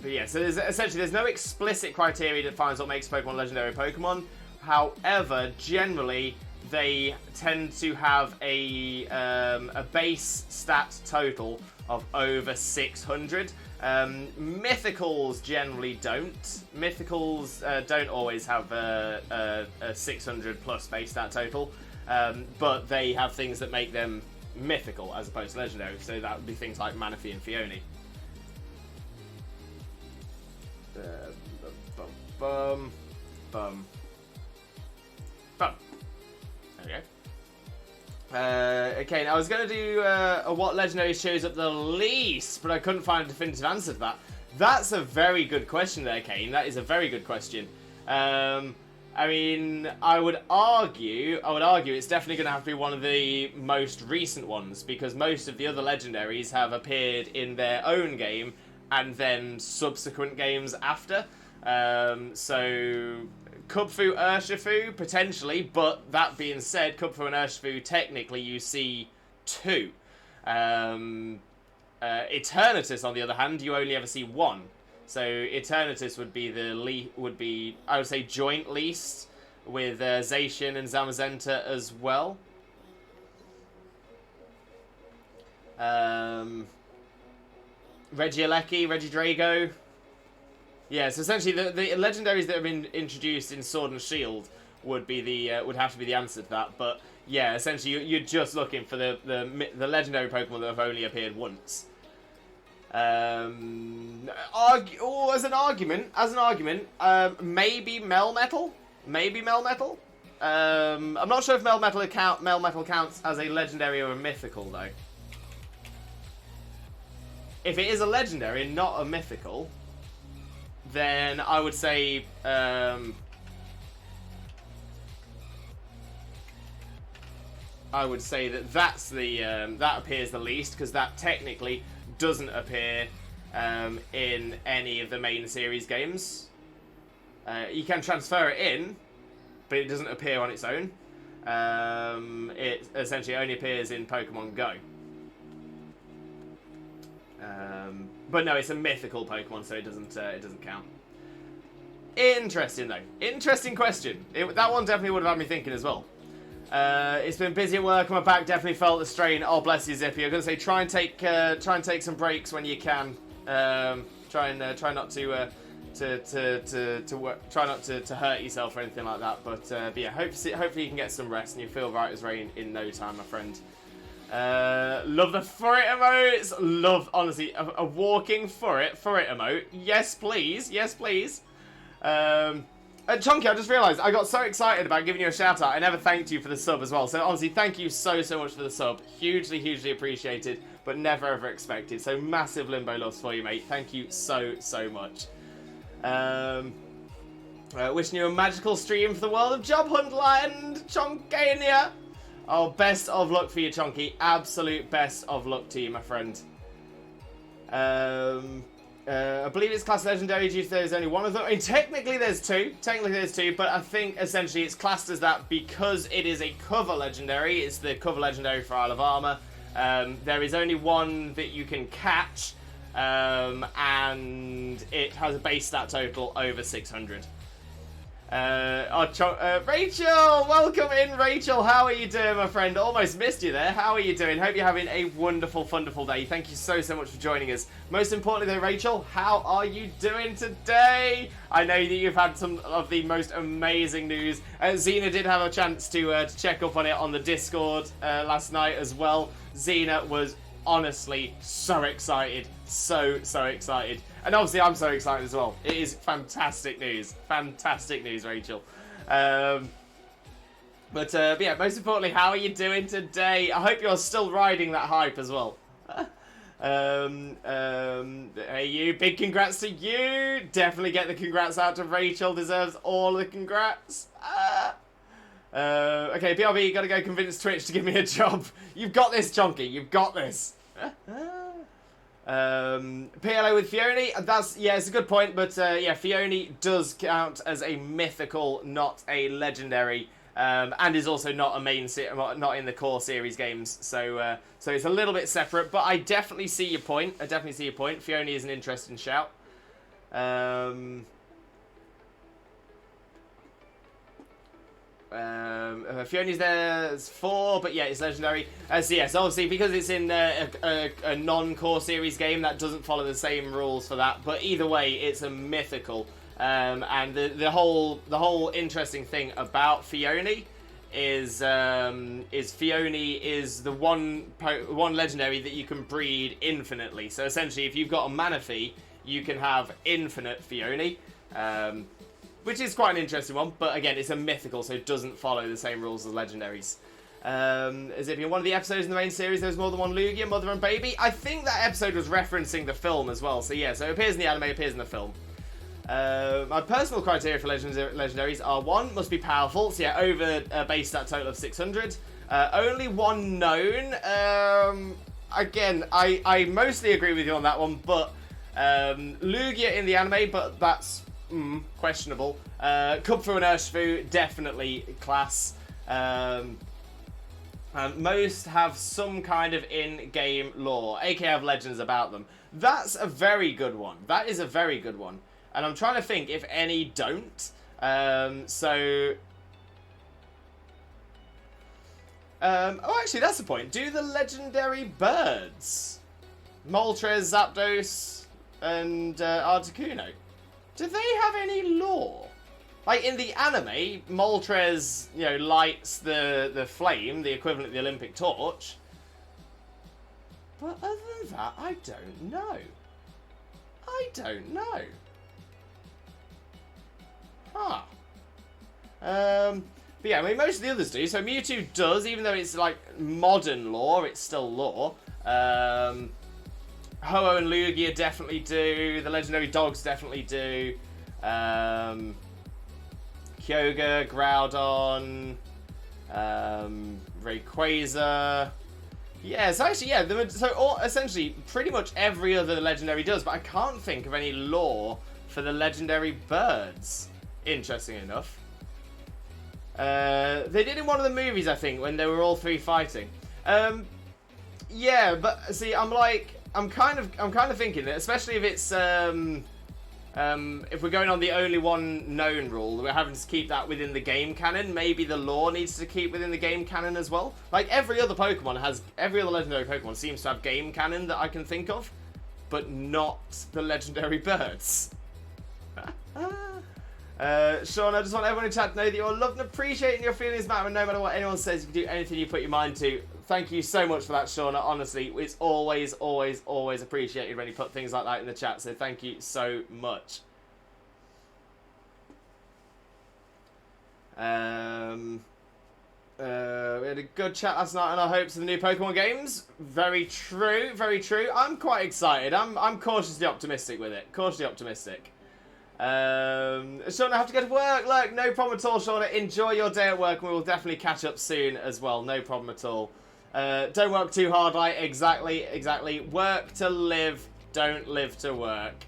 But yeah, so there's no explicit criteria that defines what makes Pokemon legendary Pokemon. However, generally, they tend to have a base stat total of over 600. Mythicals generally don't. Mythicals don't always have a 600 plus base stat total, but they have things that make them mythical as opposed to legendary. So that would be things like Manaphy and Phione. Bum. There we go. Okay, now I was going to do what legendary shows up the least, but I couldn't find a definitive answer to that. That's a very good question there, Kane. That is a very good question. I mean, I would argue it's definitely going to have to be one of the most recent ones, because most of the other legendaries have appeared in their own game and then subsequent games after. So Kubfu, Urshifu, potentially, but that being said, Kubfu and Urshifu, technically you see 2. Eternatus, on the other hand, you only ever see 1. So Eternatus would be I would say joint least with Zacian and Zamazenta as well. Regieleki, Regidrago. Yeah, so essentially the legendaries that have been introduced in Sword and Shield would be would have to be the answer to that. But yeah, essentially you're just looking for the legendary Pokemon that have only appeared once. As an argument, maybe Melmetal. I'm not sure if Melmetal counts as a legendary or a mythical though. If it is a legendary and not a mythical, then I would say that that's the that appears the least, because that technically doesn't appear in any of the main series games. You can transfer it in, but it doesn't appear on its own. It essentially only appears in Pokemon Go. But no, it's a mythical Pokemon, so it doesn't count. Interesting though. Interesting question. That one definitely would have had me thinking as well. It's been busy at work. My back definitely felt the strain. Oh, bless you, Zippy. I'm gonna say try and take some breaks when you can. Try not to hurt yourself or anything like that. But yeah, hopefully you can get some rest and you feel right as rain in no time, my friend. Love the furret emotes. Love, honestly, a walking furret emote. Yes, please. Chunky, I just realised I got so excited about giving you a shout out. I never thanked you for the sub as well. So honestly, thank you so much for the sub. Hugely appreciated, but never ever expected. So massive Limbo loves for you, mate. Thank you so much. Wishing you a magical stream for the world of Job Hunt Land, Chonkania. Oh, best of luck for you, Chonky. Absolute best of luck to you, my friend. I believe it's classed legendary due to there's only one of them. I mean, technically there's two, but I think essentially it's classed as that because it is a cover legendary. It's the cover legendary for Isle of Armor. There is only one that you can catch, and it has a base stat total over 600. Rachel! Welcome in, Rachel. How are you doing, my friend? Almost missed you there. How are you doing? Hope you're having a wonderful day. Thank you so much for joining us. Most importantly though, Rachel, how are you doing today? I know that you've had some of the most amazing news. Xena did have a chance to check up on it on the Discord last night as well. Xena was honestly so excited. So excited. And obviously I'm so excited as well. It is fantastic news. Rachel. But yeah, most importantly, how are you doing today? I hope you're still riding that hype as well. Hey, you, big congrats to you. Definitely get the congrats out to Rachel. Deserves all the congrats. Okay, BRB, you gotta go convince Twitch to give me a job. You've got this, Chonky. You've got this. PLO with Phione, it's a good point, but yeah, Phione does count as a mythical, not a legendary. and is also not a not in the core series games. So it's a little bit separate. But I definitely see your point. Fiona is an interesting shout. Fiona's there's 4, but yeah, it's legendary. So yes, obviously because it's in a non-core series game, that doesn't follow the same rules for that. But either way, it's a mythical. And the whole interesting thing about Fiona is Fiona is the one legendary that you can breed infinitely. So essentially, if you've got a Manaphy, you can have infinite Fiona. Which is quite an interesting one, but again, it's a mythical, so it doesn't follow the same rules as legendaries. As if in one of the episodes in the main series, there was more than one Lugia, mother and baby. I think that episode was referencing the film as well. So yeah, so it appears in the anime, it appears in the film. My personal criteria for legendaries are 1, must be powerful. So yeah, over a base stat total of 600. Only one known. Again, I mostly agree with you on that one, but Lugia in the anime, but that's questionable. Kupfu and Urshifu, definitely class. Most have some kind of in-game lore, aka have legends about them. That's a very good one. That is a very good one. And I'm trying to think if any don't. Oh, actually, that's the point. Do the legendary birds, Moltres, Zapdos, and Articuno, do they have any lore? Like, in the anime, Moltres, lights the flame, the equivalent of the Olympic torch. But other than that, I don't know. Huh. But yeah, I mean, most of the others do. So Mewtwo does, even though it's, like, modern lore, it's still lore. Ho-Oh and Lugia definitely do. The legendary dogs definitely do. Kyogre, Groudon, Rayquaza. Yeah, so actually, yeah. Essentially, pretty much every other legendary does, but I can't think of any lore for the legendary birds. Interesting enough. They did in one of the movies, I think, when they were all 3 fighting. Yeah, but see, I'm kind of thinking that, especially if it's if we're going on the only one known rule, we're having to keep that within the game canon. Maybe the lore needs to keep within the game canon as well. Like every other legendary Pokemon seems to have game canon that I can think of, but not the legendary birds. Sean, I just want everyone in chat to know that you're loved and appreciating your feelings matter, and no matter what anyone says, you can do anything you put your mind to. Thank you so much for that, Shauna. Honestly, it's always, always, always appreciated when you put things like that in the chat, so thank you so much. We had a good chat last night on our hopes of the new Pokemon games. Very true, very true. I'm quite excited. I'm cautiously optimistic with it. Cautiously optimistic. Shauna, I have to go to work. Look, no problem at all, Shauna. Enjoy your day at work, and we will definitely catch up soon as well. No problem at all. Don't work too hard, right? Exactly. Work to live, don't live to work.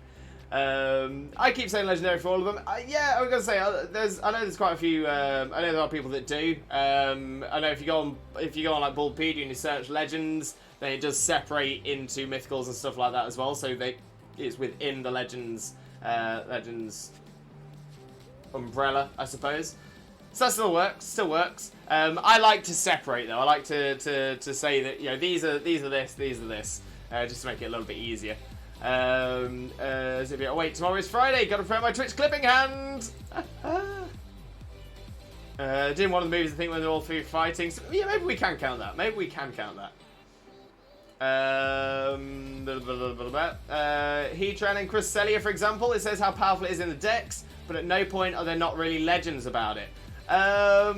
I keep saying legendary for all of them. Yeah, I was gonna say I know there's quite a few. I know there are people that do. I know if you go on like Bulbapedia and you search legends, then it does separate into mythicals and stuff like that as well. So it's within the legends umbrella, I suppose. So that still works. I like to separate though. I like to say that these are this, just to make it a little bit easier. Wait, tomorrow is Friday. Got to prepare my Twitch clipping hand. Did one of the movies, I think, when they're all 3 fighting. So, yeah, maybe we can count that. Heatran and Cresselia, for example, it says how powerful it is in the decks, but at no point are there not really legends about it. There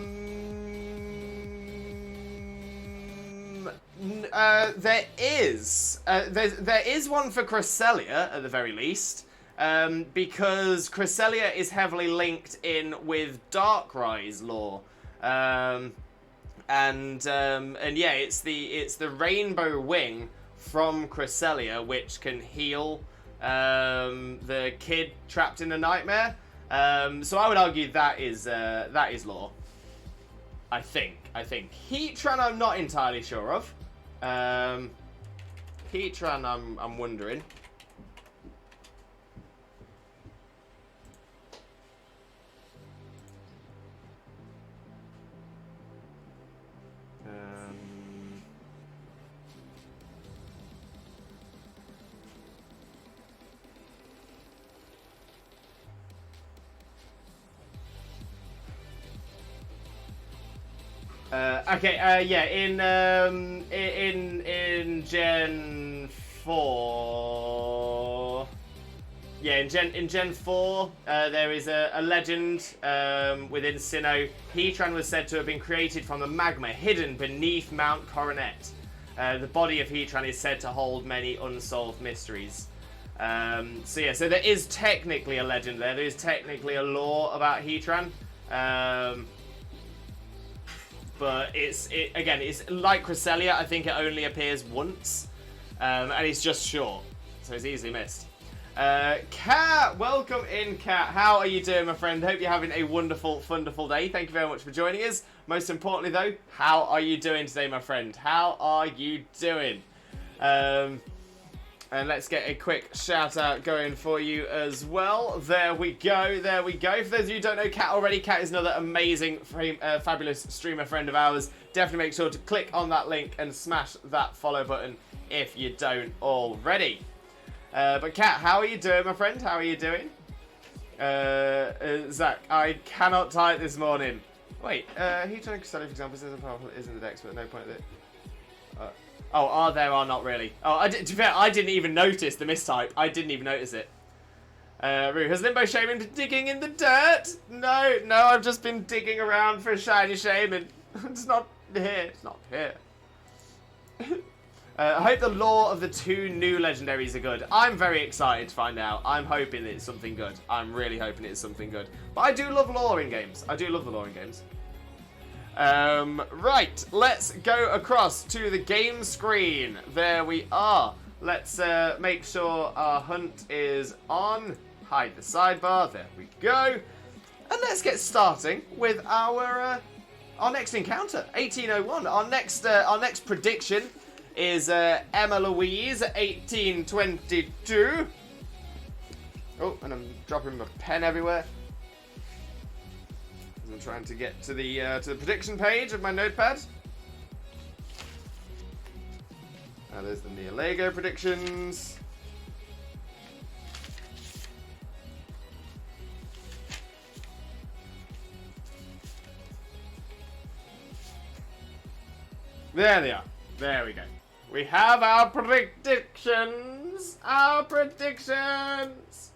is one for Cresselia at the very least, because Cresselia is heavily linked in with Darkrai's lore. And yeah, it's the Rainbow Wing from Cresselia which can heal the kid trapped in a nightmare. So I would argue that is lore. I think. Heatran I'm not entirely sure of. Heatran I'm wondering. Yeah, in Gen 4. Yeah, in Gen 4, there is a legend within Sinnoh. Heatran was said to have been created from the magma hidden beneath Mount Coronet. The body of Heatran is said to hold many unsolved mysteries. So there is technically a legend there. There is technically a lore about Heatran. But it's like Cresselia. I think it only appears once, and it's just short, so it's easily missed. Kat, welcome in, Kat. How are you doing, my friend? Hope you're having a wonderful, wonderful day. Thank you very much for joining us. Most importantly, though, how are you doing today, my friend? How are you doing? And let's get a quick shout out going for you as well. There we go, there we go. For those of you who don't know Kat already, Kat is another amazing, fabulous streamer friend of ours. Definitely make sure to click on that link and smash that follow button if you don't already. But Kat, how are you doing, my friend? How are you doing? Zach, I cannot type this morning. Wait, Heatran and Cresselia, for example, is in the decks, but no point at it. Oh, are there or not really? Oh, to be fair, I didn't even notice the mistype. I didn't even notice it. Rue, has Limbo Shaymin been digging in the dirt? No, I've just been digging around for a shiny Shaymin. It's not here. It's not here. I hope the lore of the 2 new legendaries are good. I'm very excited to find out. I'm hoping it's something good. I'm really hoping it's something good. But I do love lore in games. I do love the lore in games. Right, let's go across to the game screen. There we are. Let's make sure our hunt is on. Hide the sidebar. There we go. And let's get starting with our next encounter, 1801. Our next prediction is Emma Louise, 1822. Oh, and I'm dropping my pen everywhere. I'm trying to get to the prediction page of my notepad. There's the Neolego predictions. There they are. There we go. We have our predictions. Our predictions.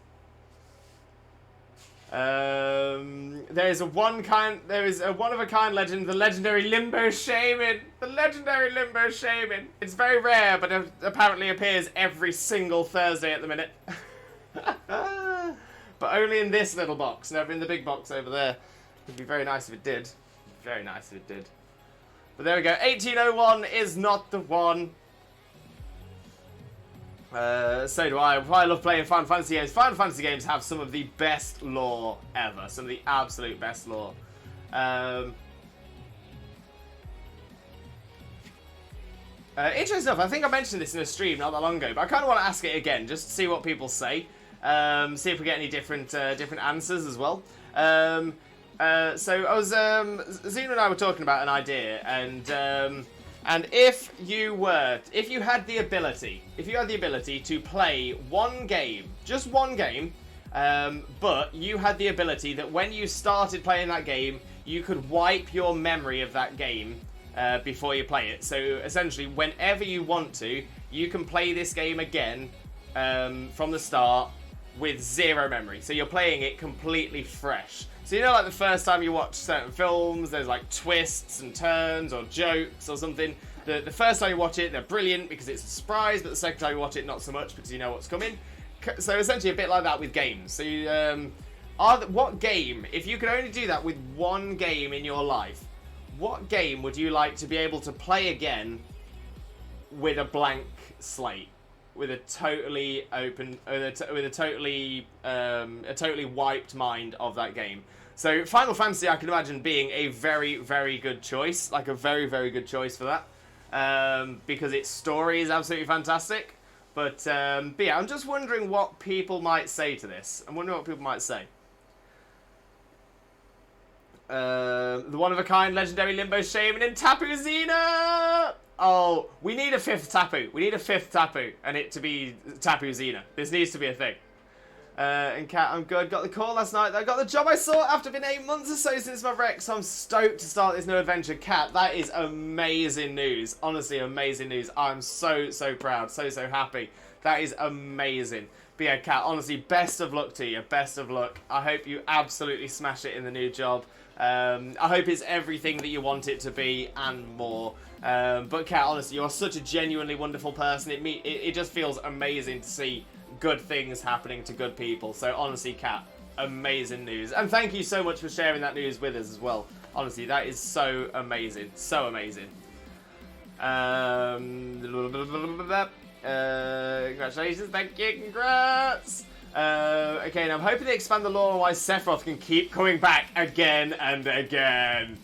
There is a one-of-a-kind legend, the legendary Limbo Shaymin. The legendary Limbo Shaymin. It's very rare, but it apparently appears every single Thursday at the minute. But only in this little box, never in the big box over there. It'd be very nice if it did. Very nice if it did. But there we go. 1801 is not the one. So do I. I love playing Final Fantasy games. Final Fantasy games have some of the best lore ever. Some of the absolute best lore. Interesting enough, I think I mentioned this in a stream not that long ago, but I kind of want to ask it again, just to see what people say. See if we get any different answers as well. So I was, Zena and I were talking about an idea, and if you had the ability to play one game, just one game, but you had the ability that when you started playing that game, you could wipe your memory of that game before you play it. So essentially, whenever you want to, you can play this game again from the start with zero memory. So you're playing it completely fresh. So you know, like the first time you watch certain films, there's like twists and turns or jokes or something. The first time you watch it, they're brilliant because it's a surprise, but the second time you watch it, not so much because you know what's coming. So essentially a bit like that with games. So you, what game, if you could only do that with one game in your life, what game would you like to be able to play again with a blank slate? With a totally open, with a totally wiped mind of that game. So Final Fantasy, I can imagine being a very, very good choice, like a very, very good choice for that, because its story is absolutely fantastic. But yeah, I'm just wondering what people might say to this. I'm wondering what people might say. The one-of-a-kind legendary Limbo Shaymin and Tapu Xena! Oh, we need a 5th Tapu. We need a 5th Tapu, and it to be Tapu Xena. This needs to be a thing. And Kat, I'm good. Got the call last night. I got the job I sought after been 8 months or so since my wreck, so I'm stoked to start this new adventure. Kat, that is amazing news. Honestly, amazing news. I'm so, so proud. So, so happy. That is amazing. But yeah, Kat, honestly, best of luck to you. Best of luck. I hope you absolutely smash it in the new job. I hope it's everything that you want it to be and more. But Kat, honestly, you're such a genuinely wonderful person. It just feels amazing to see good things happening to good people. So honestly, Kat, amazing news. And thank you so much for sharing that news with us as well. Honestly, that is so amazing. So amazing. Congratulations, thank you, congrats. Okay, now I'm hoping they expand the lore on why Sephiroth can keep coming back again and again.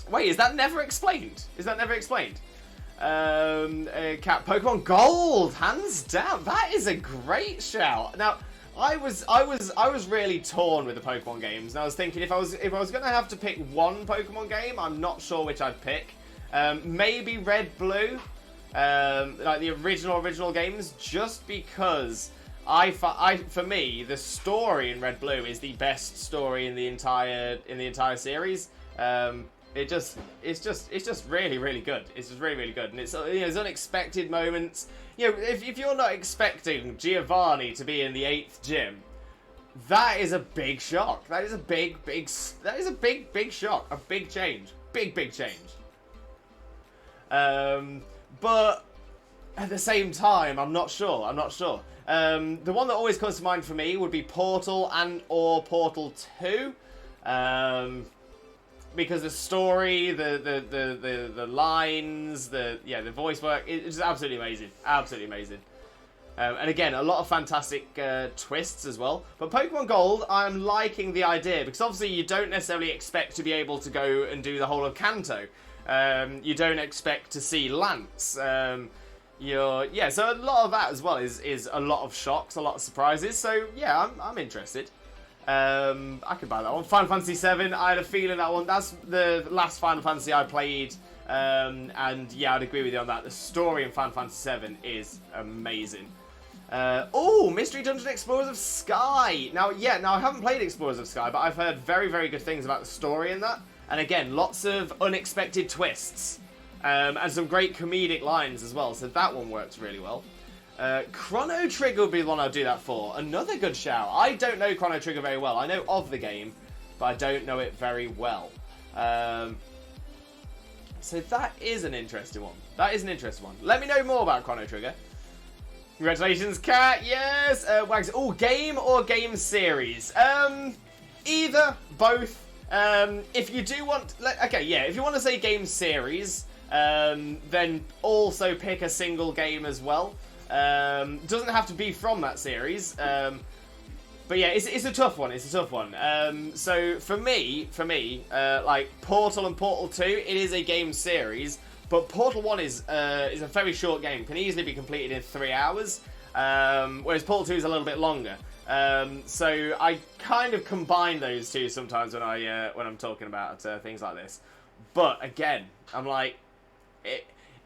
Wait, is that never explained? Is that never explained? Cat Pokemon Gold, hands down. That is a great shout. Now, I was really torn with the Pokemon games, and I was thinking if I was gonna have to pick one Pokemon game, I'm not sure which I'd pick. Maybe Red Blue, like the original games, just because for me the story in Red Blue is the best story in the entire series. It's just really, really good. It's just really, really good, and it's there's unexpected moments. You know, if you're not expecting Giovanni to be in the 8th gym, that is a big shock. That is a big shock. A big change. Big change. But at the same time, I'm not sure. The one that always comes to mind for me would be Portal or Portal 2. Because the story, the lines, the voice work, it's absolutely amazing. Absolutely amazing. And again, a lot of fantastic twists as well. But Pokemon Gold, I'm liking the idea, because obviously you don't necessarily expect to be able to go and do the whole of Kanto. You don't expect to see Lance. So a lot of that as well is a lot of shocks, a lot of surprises. So yeah, I'm interested. I could buy that one. Final Fantasy VII, I had a feeling that one. That's the last Final Fantasy I played. And yeah, I'd agree with you on that. The story in Final Fantasy VII is amazing. Mystery Dungeon Explorers of Sky. Now I haven't played Explorers of Sky, but I've heard very, very good things about the story in that. And again, lots of unexpected twists. And some great comedic lines as well. So that one works really well. Chrono Trigger would be the one I'd do that for. Another good shout. I don't know Chrono Trigger very well. I know of the game, but I don't know it very well. So that is an interesting one. Let me know more about Chrono Trigger. Congratulations, Kat. Yes. Wags. Oh, game or game series? Either, both. If you do want... if you want to say game series, then also pick a single game as well. Doesn't have to be from that series. But yeah, it's a tough one. So for me, like Portal and Portal 2, it is a game series. But Portal 1 is a very short game. Can easily be completed in 3 hours. Whereas Portal 2 is a little bit longer. So I kind of combine those two sometimes when I'm talking about things like this. But again, I'm like,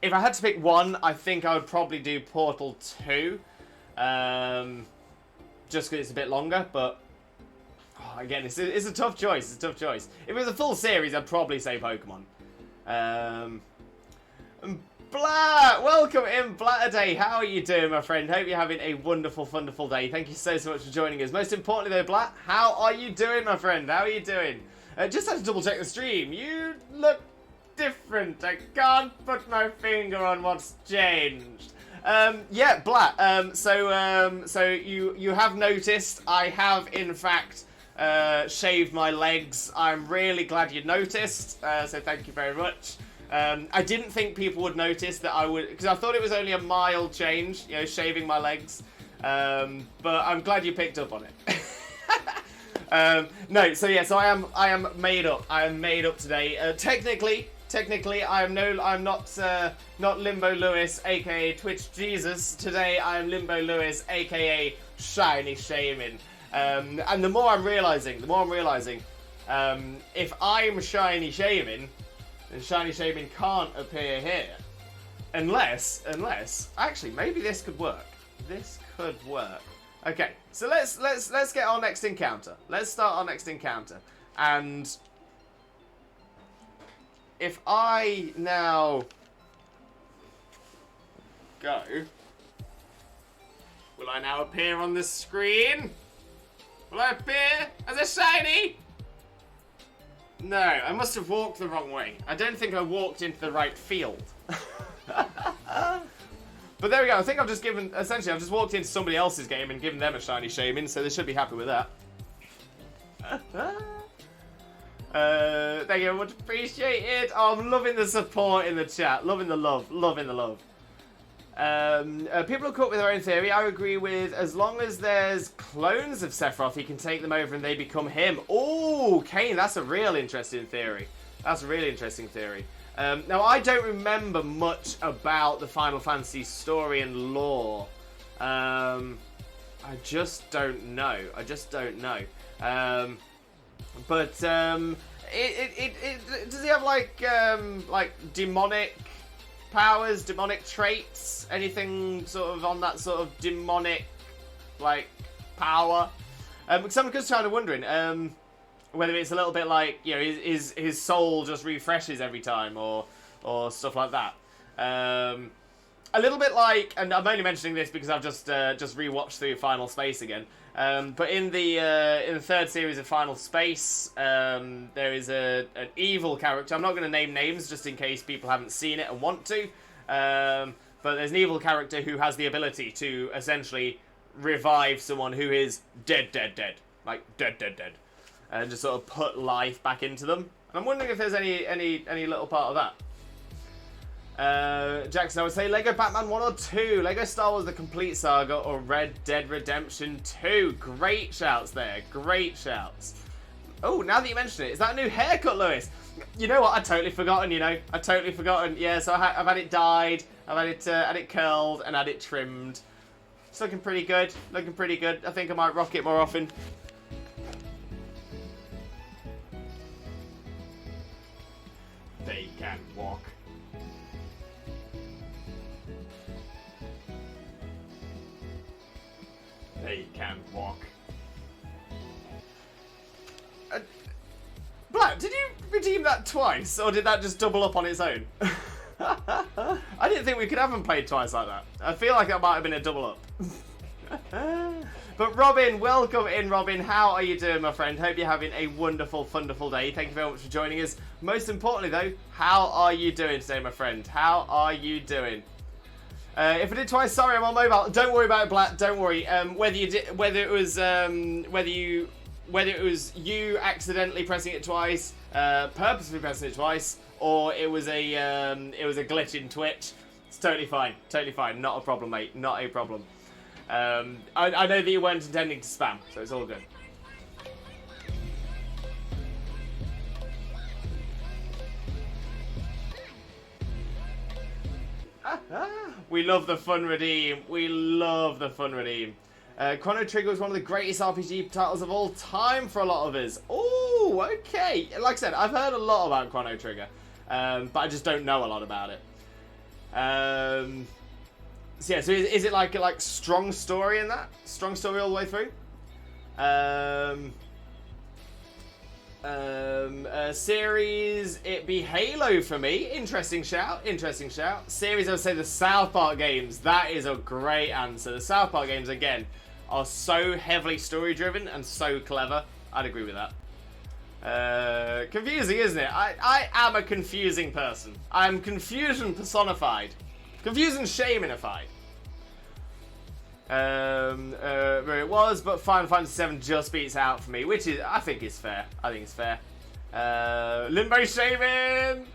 if I had to pick one, I think I would probably do Portal 2. Just because it's a bit longer, but again, it's a tough choice. If it was a full series, I'd probably say Pokemon. Blatt, welcome in, Blatterday. How are you doing, my friend? Hope you're having a wonderful, wonderful day. Thank you so much for joining us. Most importantly, though, Blatt, how are you doing, my friend? How are you doing? Just had to double check the stream. You look different. I can't put my finger on what's changed. Yeah, Blatt. So you have noticed I have in fact shaved my legs. I'm really glad you noticed. So thank you very much. I didn't think people would notice that I would, because I thought it was only a mild change, shaving my legs. But I'm glad you picked up on it. No, so yeah, so I am made up. I am made up today. Technically, I'm not Limbo Lewis, aka Twitch Jesus. Today I am Limbo Lewis, aka Shiny Shaymin. And the more I'm realizing, if I'm Shiny Shaymin, then Shiny Shaymin can't appear here, unless actually maybe this could work. This could work. Okay, so let's get our next encounter. Let's start our next encounter. And if I now go, will I now appear on the screen? Will I appear as a shiny? No, I must have walked the wrong way. I don't think I walked into the right field. But there we go. I think I've just walked into somebody else's game and given them a shiny Shaymin, so they should be happy with that. Thank you, much appreciated. Oh, I'm loving the support in the chat. Loving the love. People have come up with their own theory. I agree with, as long as there's clones of Sephiroth, he can take them over and they become him. Oh, Kane, that's a real interesting theory. Now, I don't remember much about the Final Fantasy story and lore. I just don't know. But does he have like demonic powers, demonic traits, anything sort of on that sort of demonic like power? Because I'm just kind of wondering whether it's a little bit like, you know, his soul just refreshes every time, or stuff like that. A little bit like, and I'm only mentioning this because I've just rewatched through Final Space again. But in the third series of Final Space, there is an evil character. I'm not going to name names just in case people haven't seen it and want to. But there's an evil character who has the ability to essentially revive someone who is dead. Like dead. And just sort of put life back into them. And I'm wondering if there's any little part of that. Jackson, I would say Lego Batman 1 or 2, Lego Star Wars The Complete Saga, or Red Dead Redemption 2. Great shouts there, great shouts. Oh, now that you mention it, is that a new haircut, Lewis? You know what, I'd totally forgotten, Yeah, so I've had it dyed, I've had it curled, and had it trimmed. It's looking pretty good, I think I might rock it more often. They can walk. They can walk. Black, did you redeem that twice, or did that just double up on its own? I didn't think we could have them played twice like that. I feel like that might have been a double up. But Robin, welcome in, Robin. How are you doing, my friend? Hope you're having a wonderful, wonderful day. Thank you very much for joining us. Most importantly, though, how are you doing today, my friend? How are you doing? If I did twice, sorry, I'm on mobile. Don't worry about it, Black. Don't worry. Whether it was you accidentally pressing it twice, purposely pressing it twice, or it was a glitch in Twitch, it's totally fine. Not a problem, mate. Not a problem. I know that you weren't intending to spam, so it's all good. We love the fun redeem. Chrono Trigger is one of the greatest RPG titles of all time for a lot of us. Oh, okay. Like I said, I've heard a lot about Chrono Trigger, but I just don't know a lot about it. So yeah, so is it like strong story in that? Strong story all the way through? Series, it'd be Halo for me. Interesting shout. Series, I would say the South Park games. That is a great answer. The South Park games, again, are so heavily story-driven and so clever. I'd agree with that. Confusing, isn't it? I am a confusing person. I'm confusion personified. Confusion Shayminified. Where it was, but Final Fantasy VII just beats out for me, which is, I think it's fair. Limbo Shaymin!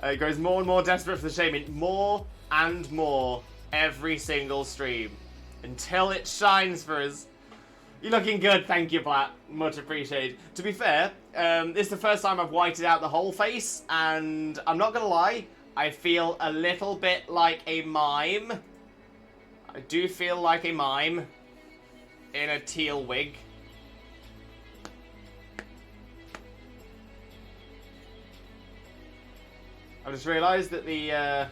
It grows more and more desperate for the Shaymin. More and more every single stream. Until it shines for us. You're looking good, thank you, Blatt. Much appreciated. To be fair, this is the first time I've whited out the whole face, and I'm not gonna lie, I feel a little bit like a mime. I do feel like a mime in a teal wig. I just realised that the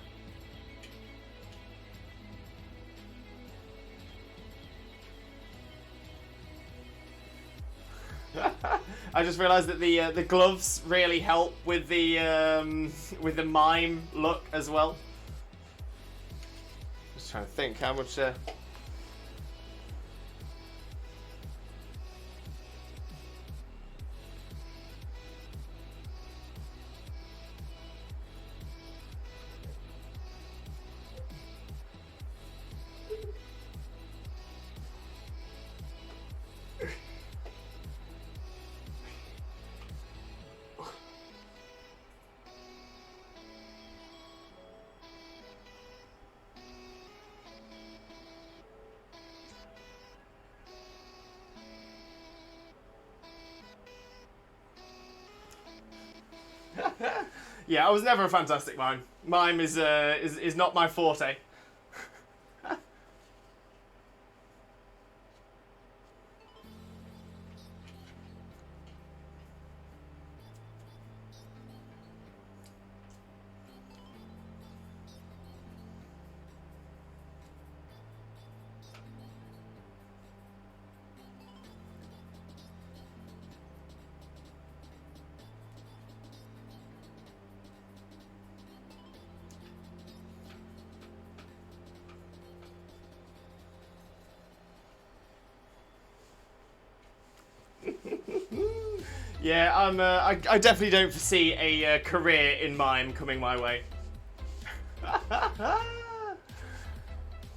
I just realised that the gloves really help with the mime look as well. Just trying to think how much. Yeah, I was never a fantastic mime. Mime is not my forte. Yeah, I definitely don't foresee a career in mime coming my way.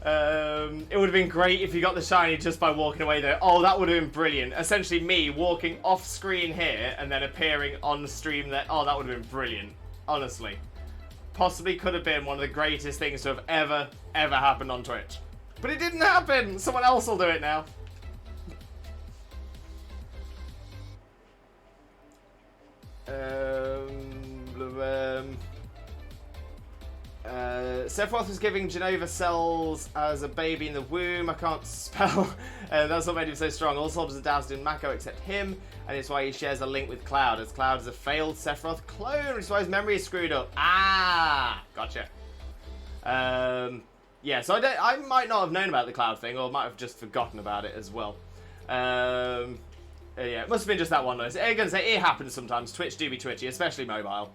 It would have been great if you got the shiny just by walking away though. Oh, that would have been brilliant. Essentially me walking off screen here and then appearing on stream there. Oh, that would have been brilliant. Honestly. Possibly could have been one of the greatest things to have ever happened on Twitch. But it didn't happen! Someone else will do it now. Sephiroth was giving Genova cells as a baby in the womb. I can't spell. That's what made him so strong. All soldiers are doused in Mako except him, and it's why he shares a link with Cloud, as Cloud is a failed Sephiroth clone, which is why his memory is screwed up. Ah, gotcha. Yeah, so I might not have known about the Cloud thing, or might have just forgotten about it as well. Yeah, it must have been just that one though. So I'm gonna say it happens sometimes. Twitch do be twitchy, especially mobile.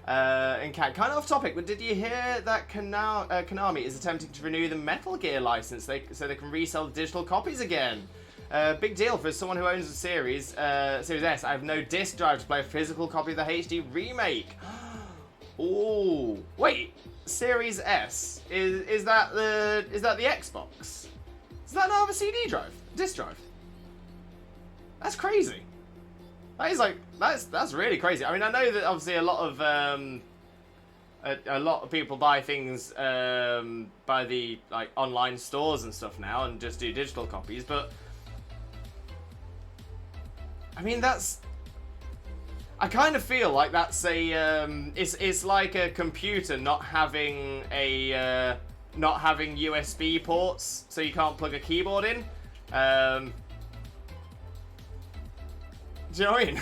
And kind of off topic, but did you hear that Konami is attempting to renew the Metal Gear license so they can resell digital copies again? Big deal for someone who owns a Series S. I have no disc drive to play a physical copy of the HD remake. Oh, wait, Series S is that the Xbox? Does that not have a CD drive, disc drive? That's crazy. That is that's really crazy. I mean, I know that obviously a lot of people buy things by the online stores and stuff now and just do digital copies, but I mean I kind of feel like that's it's like a computer not having USB ports, so you can't plug a keyboard in. Do you know what I mean?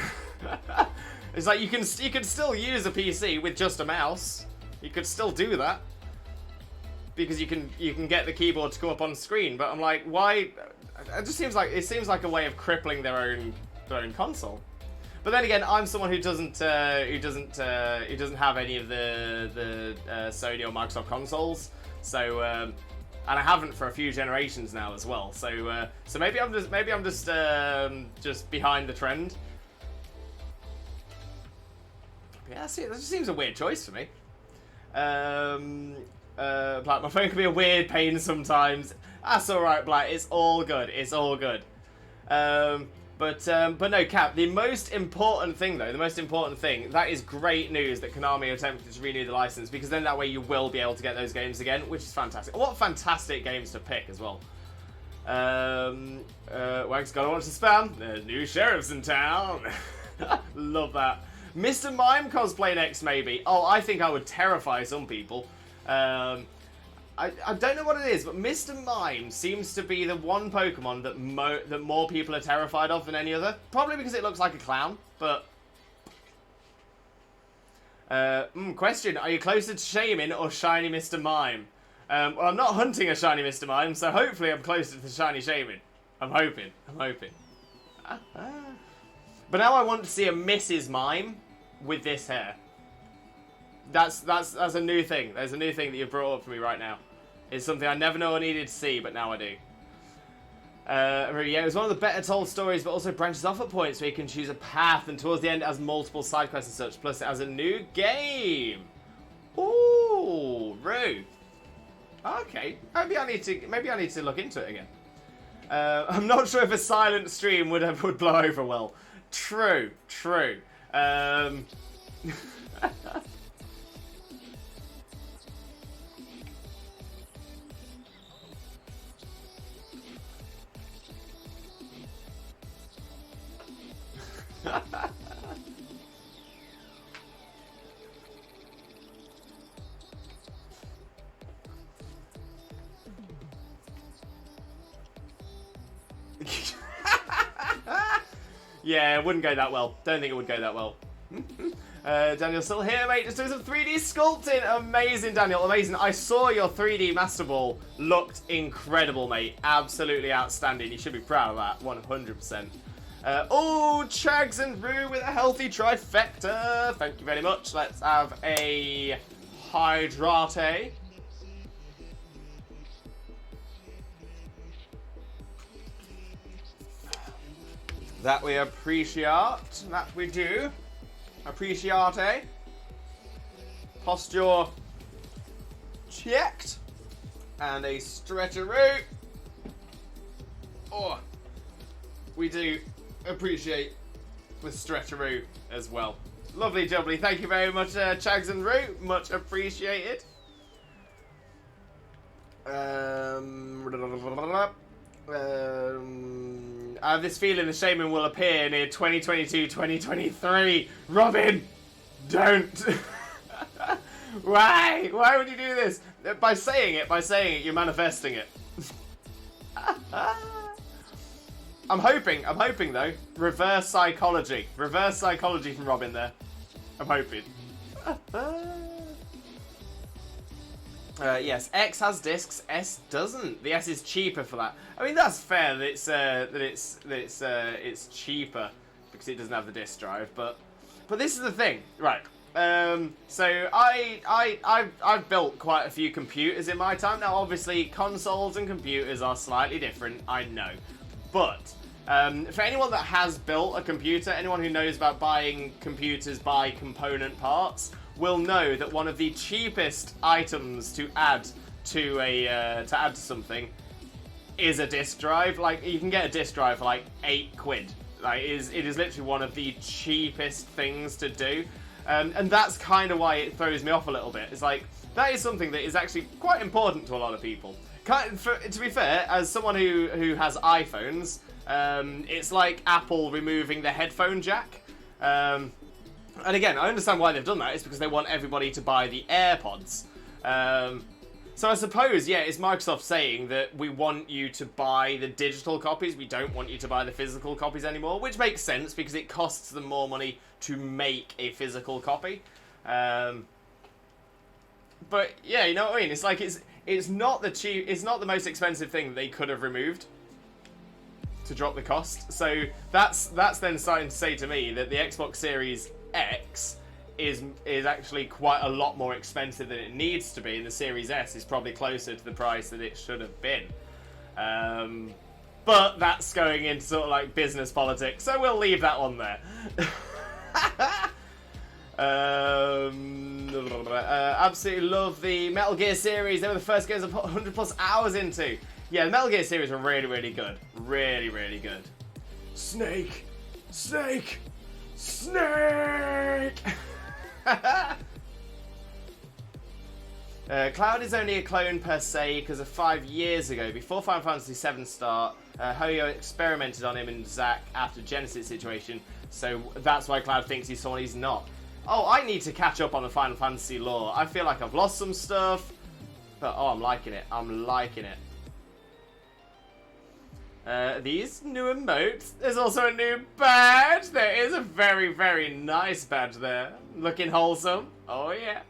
It's like you can still use a PC with just a mouse. You could still do that because you can get the keyboard to come up on screen. But I'm like, why? It seems like a way of crippling their own console. But then again, I'm someone who doesn't have any of the Sony or Microsoft consoles. So and I haven't for a few generations now as well. So maybe I'm just behind the trend. Yeah, see, that just seems a weird choice for me. Black, my phone can be a weird pain sometimes. That's all right, Black. It's all good. It's all good. But no, Cap. The most important thing, though, that is great news that Konami attempted to renew the license, because then that way you will be able to get those games again, which is fantastic. What fantastic games to pick as well. Wank's gotta watch the spam. There's new sheriffs in town. Love that. Mr. Mime cosplay next, maybe. Oh, I think I would terrify some people. I don't know what it is, but Mr. Mime seems to be the one Pokemon that more people are terrified of than any other. Probably because it looks like a clown, but... question, are you closer to Shaymin or Shiny Mr. Mime? Well, I'm not hunting a Shiny Mr. Mime, so hopefully I'm closer to Shiny Shaymin. I'm hoping. But now I want to see a Mrs. Mime with this hair. That's a new thing. There's a new thing that you've brought up for me right now. It's something I never know I needed to see, but now I do. Yeah, it was one of the better told stories, but also branches off at points where you can choose a path, and towards the end it has multiple side quests and such, plus it has a new game. Ooh, Roo. Okay, maybe I need to look into it again. I'm not sure if a silent stream would blow over well. True. Yeah, it wouldn't go that well. Don't think it would go that well. Daniel's still here, mate. Just doing some 3D sculpting. Amazing, Daniel. Amazing. I saw your 3D Master Ball. Looked incredible, mate. Absolutely outstanding. You should be proud of that. 100%. Oh, Chags and Roo with a healthy trifecta. Thank you very much. Let's have a Hydrate. That we appreciate. That we do. Appreciate. Posture checked. And a stretcheroo. Oh, we do appreciate the stretcheroo as well. Lovely jubbly. Thank you very much, Chags and Roo. Much appreciated. I have this feeling the Shaymin will appear near 2022-2023. Robin, don't. Why? Why would you do this? By saying it, you're manifesting it. I'm hoping though. Reverse psychology from Robin there. I'm hoping. Yes, X has discs, S doesn't. The S is cheaper for that. I mean, that's fair that it's cheaper because it doesn't have the disc drive. But this is the thing, right? So I've built quite a few computers in my time. Now, obviously, consoles and computers are slightly different. I know, but for anyone that has built a computer, anyone who knows about buying computers by component parts, will know that one of the cheapest items to add to something is a disk drive. Like, you can get a disk drive for like £8. Like, it is literally one of the cheapest things to do, and that's kind of why it throws me off a little bit. It's like, that is something that is actually quite important to a lot of people. To be fair, as someone who has iPhones, it's like Apple removing the headphone jack. And again, I understand why they've done that. It's because they want everybody to buy the AirPods. So I suppose, yeah, it's Microsoft saying that we want you to buy the digital copies. We don't want you to buy the physical copies anymore, which makes sense because it costs them more money to make a physical copy. But yeah, you know what I mean? It's like it's not the most expensive thing that they could have removed to drop the cost. So that's then starting to say to me that the Xbox Series X is actually quite a lot more expensive than it needs to be, and the Series S is probably closer to the price that it should have been. But that's going into sort of like business politics, so we'll leave that on there. Absolutely love the Metal Gear series. They were the first games I put 100 plus hours into. Yeah, the Metal Gear series were really, really good. Really, really good. Snake! Snake! Snake! Cloud is only a clone per se because of 5 years ago, before Final Fantasy VII start, Hoyo experimented on him and Zack after Genesis situation, so that's why Cloud thinks he's someone he's not. Oh, I need to catch up on the Final Fantasy lore. I feel like I've lost some stuff, but oh, I'm liking it. I'm liking it. These new emotes. There's also a new badge. There is a very, very nice badge there. Looking wholesome. Oh, yeah.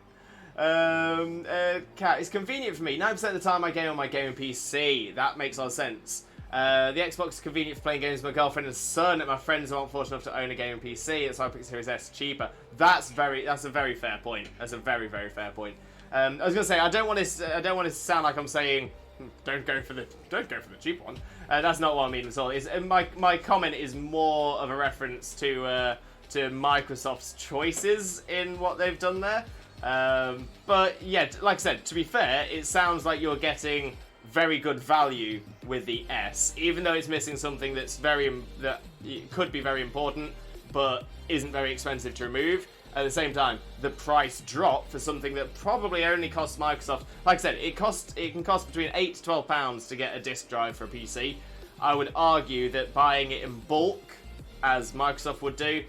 Cat, it's convenient for me. 9% of the time I game on my gaming PC. That makes a lot of sense. The Xbox is convenient for playing games with my girlfriend and son. My friends aren't fortunate enough to own a gaming PC. That's why I picked Series S cheaper. That's a very fair point. That's a very, very fair point. I was gonna say I don't want to sound like I'm saying don't go for the cheap one. That's not what I mean at all. My comment is more of a reference to Microsoft's choices in what they've done there. But yeah, like I said, to be fair, it sounds like you're getting very good value with the S, even though it's missing something that could be very important, but isn't very expensive to remove. At the same time, the price drop for something that probably only costs Microsoft. Like I said, it can cost between £8 to £12 to get a disk drive for a PC. I would argue that buying it in bulk, as Microsoft would do,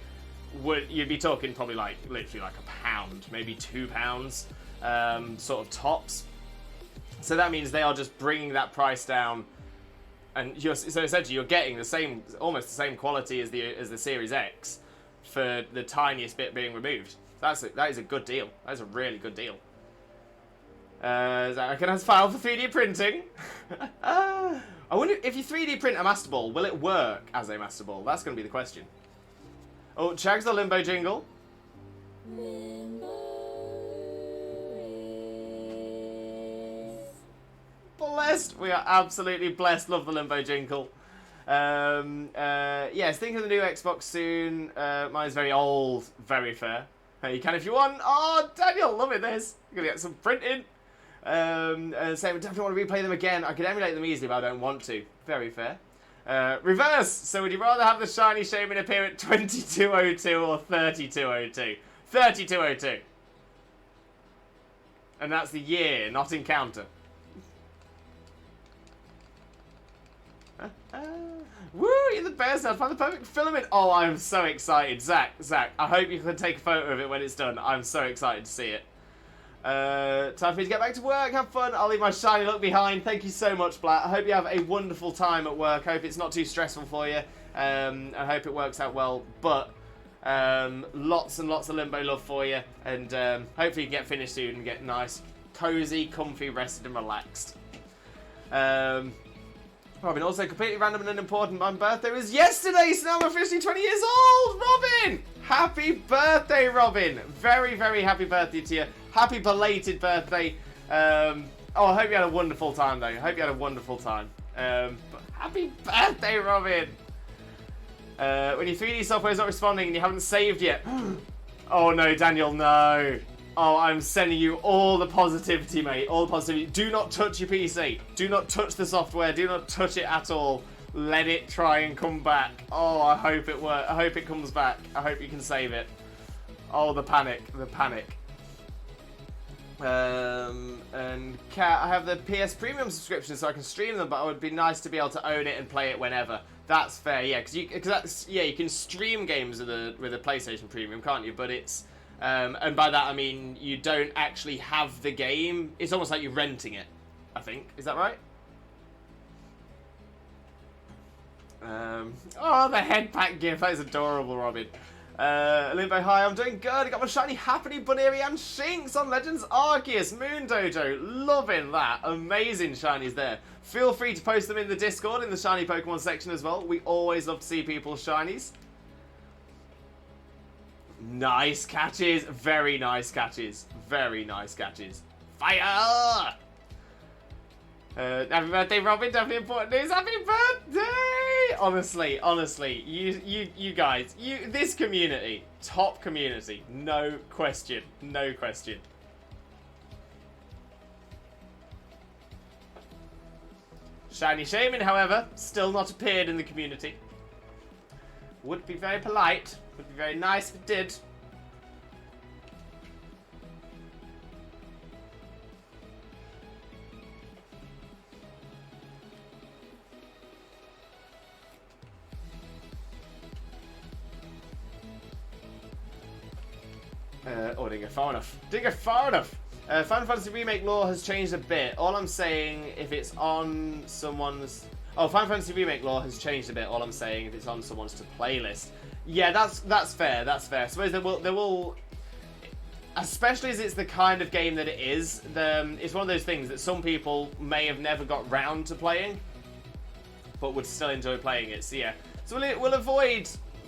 you'd be talking probably literally like £1, maybe £2, sort of tops. So that means they are just bringing that price down, and so essentially you're getting almost the same quality as the Series X for the tiniest bit being removed. That is a good deal. That is a really good deal. I can file for 3D printing. I wonder if you 3D print a Master Ball, will it work as a Master Ball? That's going to be the question. Oh, Chag's the Limbo jingle. Blessed. We are absolutely blessed. Love the Limbo jingle. Yes, think of the new Xbox soon. Mine's very old. Very fair. You can if you want. Oh, Daniel, loving this. You're going to get some printing. Saying I definitely want to replay them again. I could emulate them easily, but I don't want to. Very fair. Reverse. So would you rather have the shiny Shaymin appear at 2202 or 3202? 3202. And that's the year, not encounter. Woo, you're the best. I'd find the perfect filament. Oh, I'm so excited. Zach, I hope you can take a photo of it when it's done. I'm so excited to see it. Time for me to get back to work. Have fun. I'll leave my shiny look behind. Thank you so much, Blatt. I hope you have a wonderful time at work. I hope it's not too stressful for you. I hope it works out well. But lots and lots of Limbo love for you. And hopefully you can get finished soon and get nice, cozy, comfy, rested and relaxed. Robin, also completely random and unimportant. My birthday was yesterday, so now I'm officially 20 years old! Robin! Happy birthday, Robin! Very, very happy birthday to you. Happy belated birthday. I hope you had a wonderful time, though. I hope you had a wonderful time. But happy birthday, Robin! When your 3D software is not responding and you haven't saved yet. Oh, no, Daniel, no. Oh, I'm sending you all the positivity, mate. All the positivity. Do not touch your PC. Do not touch the software. Do not touch it at all. Let it try and come back. Oh, I hope it works. I hope it comes back. I hope you can save it. Oh, the panic. The panic. And Kat, I have the PS Premium subscription so I can stream them, but it would be nice to be able to own it and play it whenever. That's fair, yeah. Because you can stream games with a PlayStation Premium, can't you? But it's... and by that I mean you don't actually have the game. It's almost like you're renting it, I think. Is that right? Oh, the head pack gif. That is adorable, Robin. Limbo, hi, I'm doing good. I got my shiny Happily Bunnery and Shinx on Legends Arceus Moon Dojo. Loving that. Amazing shinies there. Feel free to post them in the Discord in the shiny Pokemon section as well. We always love to see people's shinies. Nice catches. Very nice catches. Very nice catches. Fire! Happy birthday, Robin. Definitely important news. Happy birthday! Honestly, you guys, this community, top community, no question. Shiny Shaymin, however, still not appeared in the community. Would be very polite. Would be very nice if it did. Oh, didn't go far enough. Didn't go far enough. Final Fantasy Remake lore has changed a bit. All I'm saying, if it's on someone's... Oh, Final Fantasy Remake lore has changed a bit. All I'm saying, if it's on someone's to playlist. Yeah, that's fair. That's fair. I suppose there will, especially as it's the kind of game that it is. It's one of those things that some people may have never got round to playing, but would still enjoy playing it. So yeah, so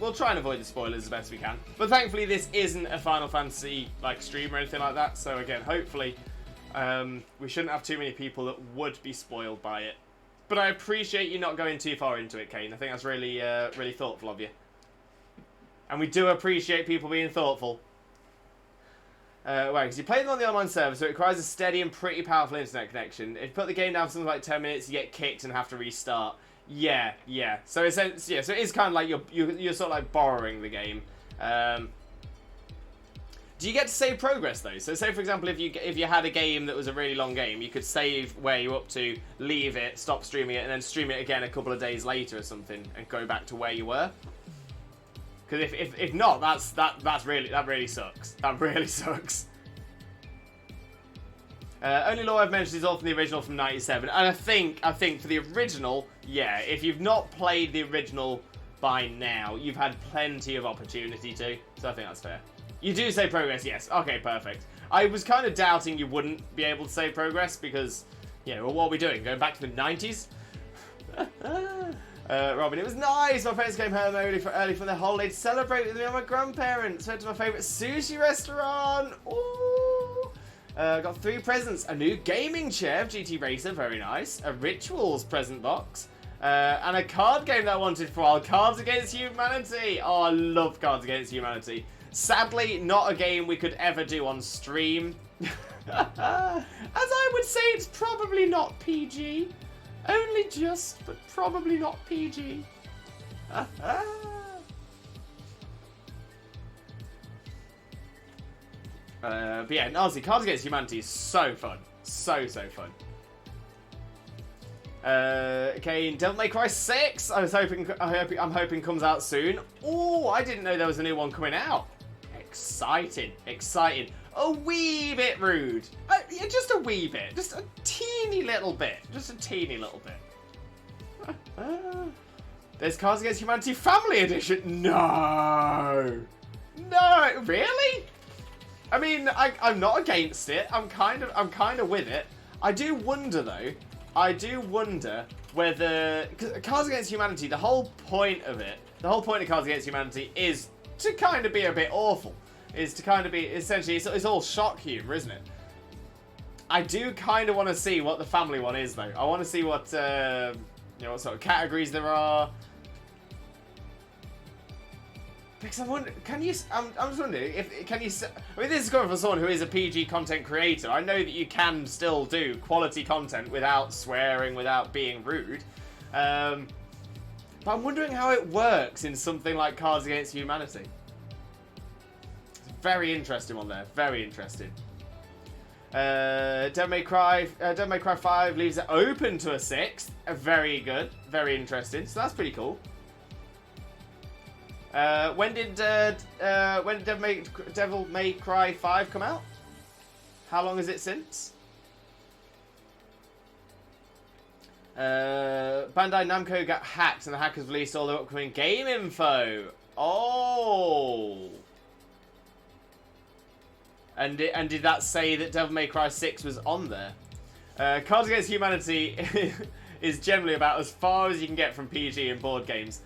we'll try and avoid the spoilers as best we can. But thankfully, this isn't a Final Fantasy like stream or anything like that. So again, hopefully, we shouldn't have too many people that would be spoiled by it. But I appreciate you not going too far into it, Kane. I think that's really, really thoughtful of you. And we do appreciate people being thoughtful. Well, because you play them on the online server, so it requires a steady and pretty powerful internet connection. If you put the game down for something like 10 minutes, you get kicked and have to restart. Yeah. So it is kind of like you're sort of like borrowing the game. Do you get to save progress though? So say for example, if you had a game that was a really long game, you could save where you're up to, leave it, stop streaming it, and then stream it again a couple of days later or something, and go back to where you were. Because if not, that really sucks. That really sucks. Only lore I've mentioned is all from the original from '97, and I think for the original, yeah, if you've not played the original by now, you've had plenty of opportunity to. So I think that's fair. You do save progress, yes. Okay, perfect. I was kind of doubting you wouldn't be able to save progress because, yeah, well, what are we doing? Going back to the 90s? Robin, it was nice. My parents came home early from their holiday to celebrate with me and my grandparents. Went to my favourite sushi restaurant. Ooh. Got 3 presents. A new gaming chair of GT Racer, very nice. A Rituals present box. And a card game that I wanted for a while. Cards Against Humanity. Oh, I love Cards Against Humanity. Sadly, not a game we could ever do on stream. As I would say, it's probably not PG. Only just, but probably not PG. But yeah, honestly, Cards Against Humanity is so fun. So fun. Okay, Devil May Cry 6. I'm hoping comes out soon. Oh, I didn't know there was a new one coming out. Excited. A wee bit rude. Yeah, just a wee bit. Just a teeny little bit. There's Cards Against Humanity Family Edition. No, really? I mean, I'm not against it. I'm kind of with it. I do wonder though. Whether, because Cards Against Humanity, the whole point of Cards Against Humanity is to kind of be a bit awful. Is to kind of be, essentially, it's all shock humor, isn't it? I do kind of want to see what the family one is, though. I want to see what, what sort of categories there are. Because I'm wondering, I'm just wondering, I mean, this is coming from someone who is a PG content creator. I know that you can still do quality content without swearing, without being rude. But I'm wondering how it works in something like Cards Against Humanity. It's a very interesting one there. Very interesting. Devil May Cry 5 leaves it open to a 6th. Very good. Very interesting. So that's pretty cool. When did Devil May Cry 5 come out? How long is it since? Bandai Namco got hacked and the hackers released all their upcoming game info. Oh. And did that say that Devil May Cry 6 was on there? Cards Against Humanity is generally about as far as you can get from PG in board games.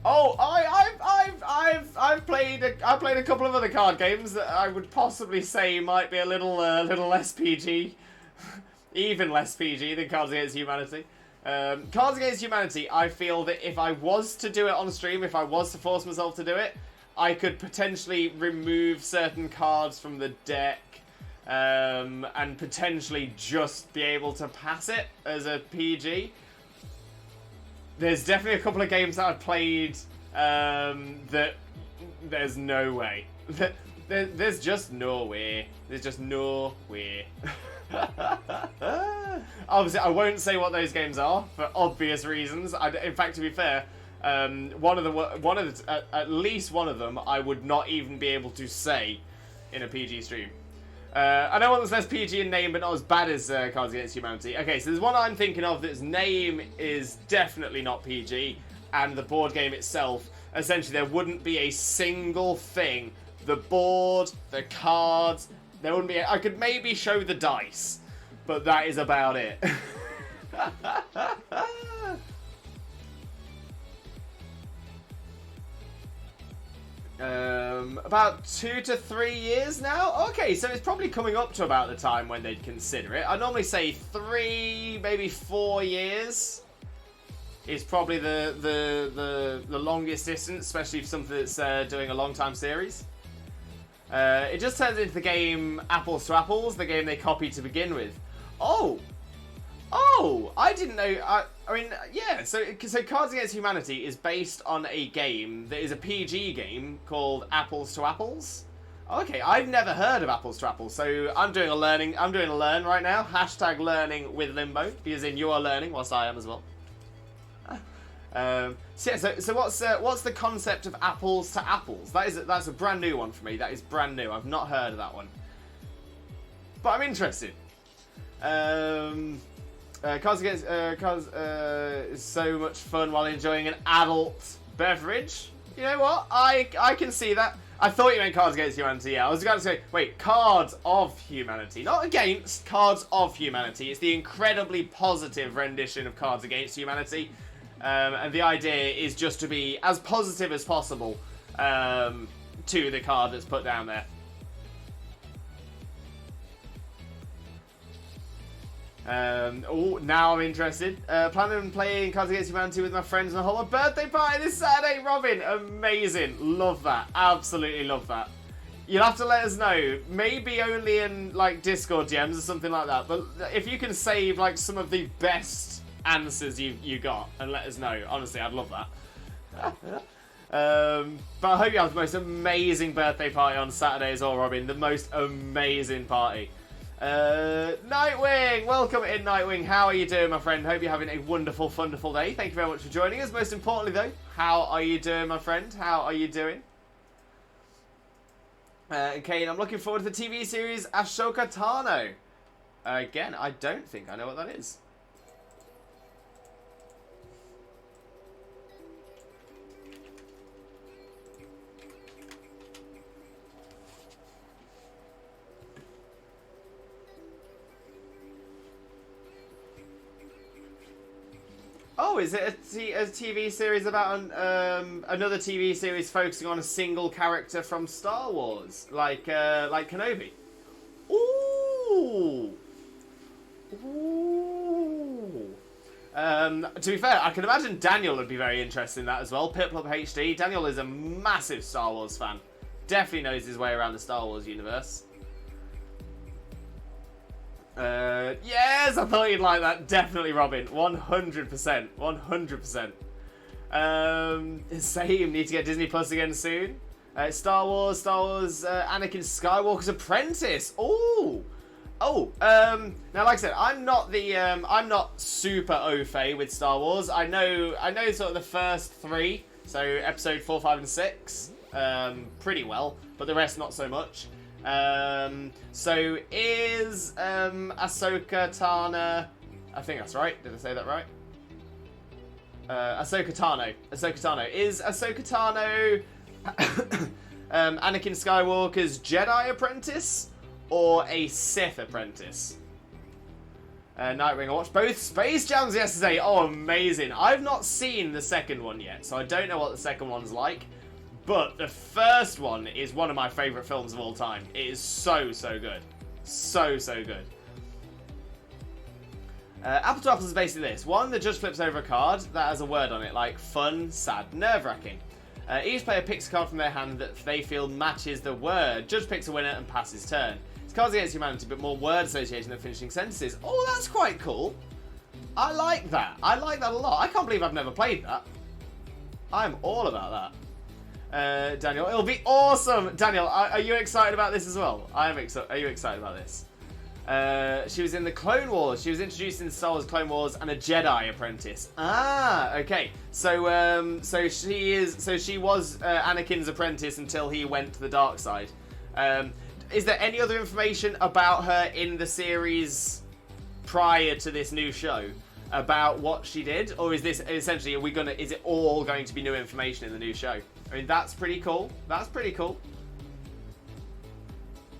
Oh, I've played a couple of other card games that I would possibly say might be a little less PG, even less PG than Cards Against Humanity. Cards Against Humanity, I feel that if I was to do it on stream, if I was to force myself to do it, I could potentially remove certain cards from the deck, and potentially just be able to pass it as a PG. There's definitely a couple of games that I've played that there's no way. There's just no way. There's just no way. Obviously, I won't say what those games are for obvious reasons. In fact, to be fair, at least one of them, I would not even be able to say in a PG stream. I know one that's less PG in name, but not as bad as Cards Against Humanity. Okay, so there's one I'm thinking of that's name is definitely not PG, and the board game itself, essentially there wouldn't be a single thing. The board, the cards, there wouldn't be... I could maybe show the dice, but that is about it. About 2 to 3 years now? Okay, so it's probably coming up to about the time when they'd consider it. I normally say 3, maybe 4 years is probably the longest distance, especially for something that's doing a long time series. It just turns into the game Apples to Apples, the game they copied to begin with. Oh, I didn't know. I mean, yeah. So Cards Against Humanity is based on a game that is a PG game called Apples to Apples. Okay, I've never heard of Apples to Apples, so I'm doing a learn right now. Hashtag learning with Limbo, because in you are learning whilst I am as well. So what's the concept of Apples to Apples? That's a brand new one for me. That is brand new. I've not heard of that one, but I'm interested. Cards Against is so much fun while enjoying an adult beverage. You know what? I can see that. I thought you meant Cards Against Humanity. Yeah, I was going to say, wait, Cards of Humanity, not against. Cards of Humanity. It's the incredibly positive rendition of Cards Against Humanity, and the idea is just to be as positive as possible to the card that's put down there. Now I'm interested. Planning on playing Cards Against Humanity with my friends and hold a birthday party this Saturday, Robin. Amazing. Love that. Absolutely love that. You'll have to let us know. Maybe only in, like, Discord gems or something like that. But if you can save, like, some of the best answers you got and let us know. Honestly, I'd love that. But I hope you have the most amazing birthday party on Saturday as well, Robin. The most amazing party. Nightwing! Welcome in, Nightwing. How are you doing, my friend? Hope you're having a wonderful, wonderful day. Thank you very much for joining us. Most importantly, though, how are you doing, my friend? How are you doing? Okay, and I'm looking forward to the TV series Ashoka Tano. Again, I don't think I know what that is. Oh, is it a TV series about another TV series focusing on a single character from Star Wars, like Kenobi? Ooh. Ooh. To be fair, I can imagine Daniel would be very interested in that as well. Piplup HD. Daniel is a massive Star Wars fan. Definitely knows his way around the Star Wars universe. Yes, I thought you'd like that. Definitely, Robin. 100%. 100%. Same. Need to get Disney Plus again soon. Star Wars, Anakin Skywalker's Apprentice. Ooh. Oh, now like I said, I'm not super au fait with Star Wars. I know sort of the first 3, so episode 4, 5, and 6, pretty well, but the rest not so much. So is Ahsoka Tano? I think that's right. Did I say that right? Ahsoka Tano. Is Ahsoka Tano Anakin Skywalker's Jedi apprentice or a Sith apprentice? Nightwing, I watched both Space Jams yesterday. Oh, amazing. I've not seen the second one yet, so I don't know what the second one's like. But the first one is one of my favourite films of all time. It is so, so good. So, so good. Apple to Apples is basically this. One, the judge flips over a card that has a word on it, like fun, sad, nerve-wracking. Each player picks a card from their hand that they feel matches the word. Judge picks a winner and passes turn. It's Cards Against Humanity, but more word association than finishing sentences. Oh, that's quite cool. I like that. I like that a lot. I can't believe I've never played that. I'm all about that. Daniel, it'll be awesome. Daniel, are you excited about this as well? I am excited. Are you excited about this? She was in the Clone Wars. She was introduced in Star Wars Clone Wars and a Jedi apprentice. Ah, okay. So she was Anakin's apprentice until he went to the dark side. is there any other information about her in the series prior to this new show about what she did, or is this essentially is it all going to be new information in the new show? I mean, that's pretty cool. That's pretty cool.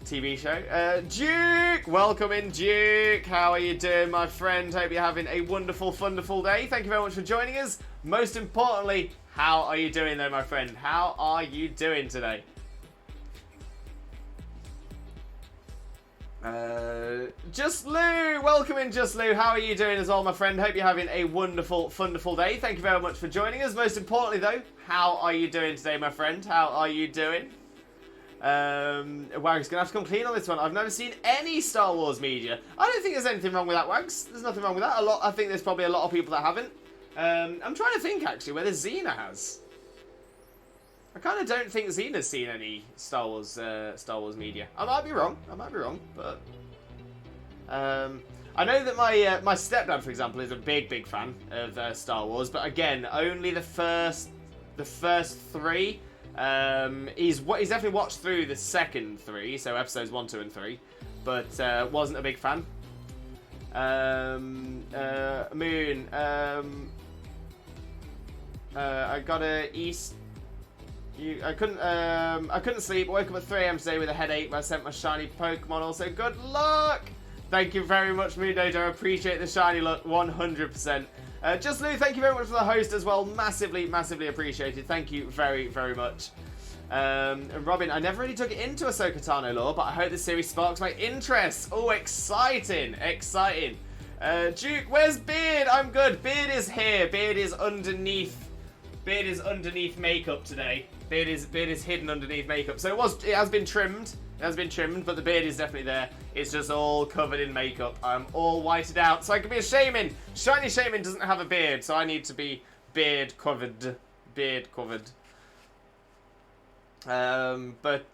TV show. Duke! Welcome in, Duke. How are you doing, my friend? Hope you're having a wonderful, wonderful day. Thank you very much for joining us. Most importantly, how are you doing, though, my friend? How are you doing today? Just Lou! Welcome in, Just Lou. How are you doing as well, my friend? Hope you're having a wonderful, wonderful day. Thank you very much for joining us. Most importantly, though, how are you doing today, my friend? How are you doing? Wags gonna have to come clean on this one. I've never seen any Star Wars media. I don't think there's anything wrong with that, Wags. There's nothing wrong with that. I think there's probably a lot of people that haven't. I'm trying to think actually whether Xena has. I kind of don't think Xena's seen any Star Wars media. I might be wrong, but I know that my stepdad, for example, is a big fan of Star Wars. But again, only the first three. He's definitely watched through the second three, so episodes 1, 2, and 3, but wasn't a big fan. Moon. I got a East. I couldn't sleep. Woke up at 3 AM today with a headache, but I sent my shiny Pokemon. Also, good luck. Thank you very much, Moon Dojo. I appreciate the shiny look 100%. Just Lou, thank you very much for the host as well. Massively, massively appreciated. Thank you very, very much. And Robin, I never really took it into Ahsoka Tano lore, but I hope this series sparks my interest. Oh, exciting, exciting. Duke, where's Beard? I'm good. Beard is here. Beard is underneath makeup today. Beard is hidden underneath makeup. So it has been trimmed. It has been trimmed, but the beard is definitely there. It's just all covered in makeup. I'm all whited out, so I can be a Shaymin. Shiny Shaymin doesn't have a beard, so I need to be beard covered. Beard covered. But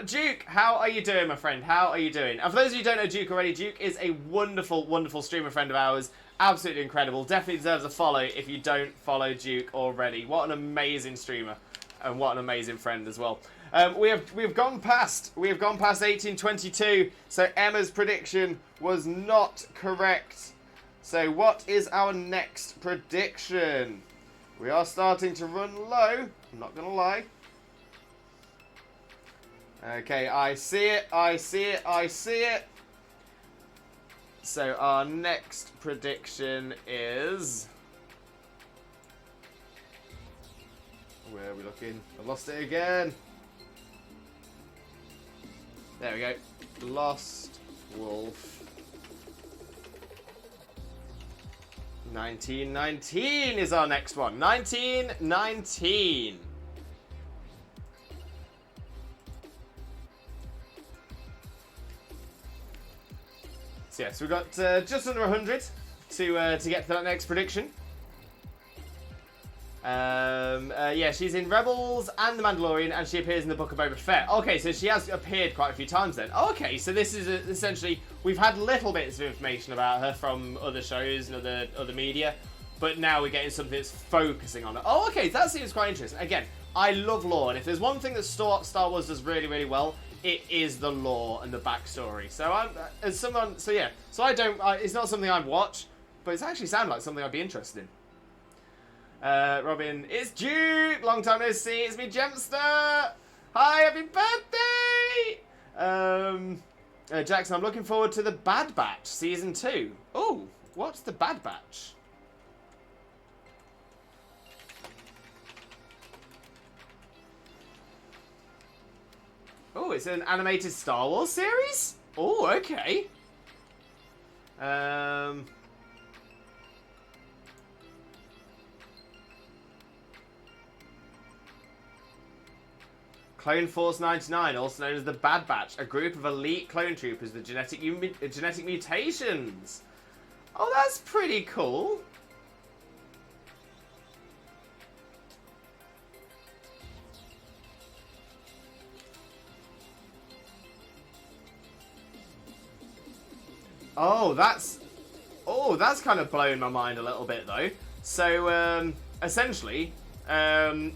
Duke, how are you doing, my friend? How are you doing? And for those of you who don't know Duke already, Duke is a wonderful, wonderful streamer friend of ours. Absolutely incredible. Definitely deserves a follow if you don't follow Duke already. What an amazing streamer. And what an amazing friend as well. We've gone past 1822, so Emma's prediction was not correct. So what is our next prediction? We are starting to run low, I'm not gonna lie. Okay, I see it. So our next prediction is... Where are we looking? I lost it again. There we go. Lost Wolf. 1919 is our next one. 1919. So yes, we've got just under 100 to get to that next prediction. Yeah, she's in Rebels and The Mandalorian, and she appears in the Book of Boba Fett. Okay, so she has appeared quite a few times then. Okay, so this is essentially, we've had little bits of information about her from other shows and other media, but now we're getting something that's focusing on her. Oh, okay, that seems quite interesting. Again, I love lore, and if there's one thing that Star Wars does really, really well, it is the lore and the backstory. So it's not something I'd watch, but it's actually sounded like something I'd be interested in. Robin, it's Duke! Long time no see, it's me, Gemster! Hi, happy birthday! Jackson, I'm looking forward to the Bad Batch Season 2. Oh, what's the Bad Batch? Oh, it's an animated Star Wars series? Oh, okay. Clone Force 99, also known as the Bad Batch, a group of elite clone troopers with genetic mutations. Oh, that's pretty cool. Oh, that's kind of blowing my mind a little bit though. So, essentially, a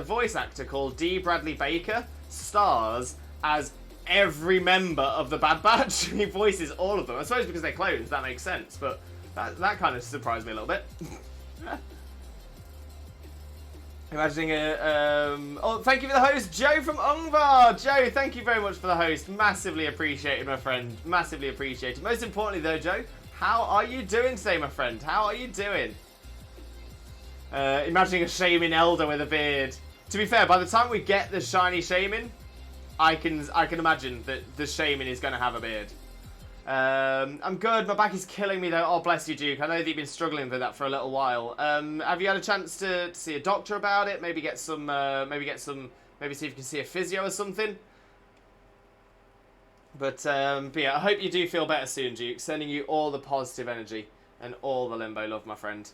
voice actor called D. Bradley Baker stars as every member of the Bad Batch. He voices all of them. I suppose because they're clones, that makes sense, but that kind of surprised me a little bit. Imagining oh, thank you for the host, Joe from Ungvar. Joe, thank you very much for the host. Massively appreciated, my friend. Massively appreciated. Most importantly, though, Joe, how are you doing today, my friend? How are you doing? Imagining a Shaymin elder with a beard. To be fair, by the time we get the shiny Shaymin, I can imagine that the Shaymin is going to have a beard. I'm good. My back is killing me though. Oh, bless you, Duke. I know that you've been struggling with that for a little while. Have you had a chance to see a doctor about it? Maybe get some. Maybe see if you can see a physio or something. But yeah, I hope you do feel better soon, Duke. Sending you all the positive energy and all the Limbo love, my friend.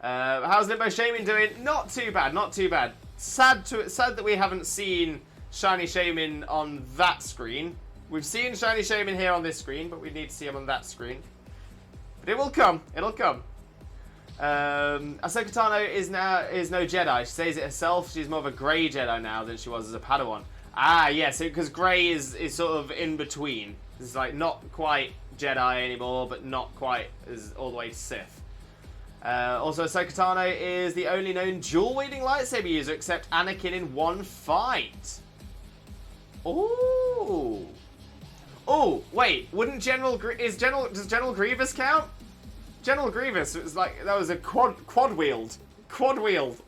How's Limbo Shaymin doing? Not too bad. Not too bad. Sad that we haven't seen shiny Shaymin on that screen. We've seen shiny Shaymin here on this screen, but we need to see him on that screen. But it will come. It'll come. Ahsoka Tano is no Jedi. She says it herself. She's more of a grey Jedi now than she was as a Padawan. Ah, yes, because grey is sort of in between. It's like not quite Jedi anymore, but not quite as all the way Sith. Also, Ahsoka Tano is the only known dual-wielding lightsaber user except Anakin in one fight. Ooh. Oh, wait, does General Grievous count? General Grievous was like, that was a quad wield. Quad wield.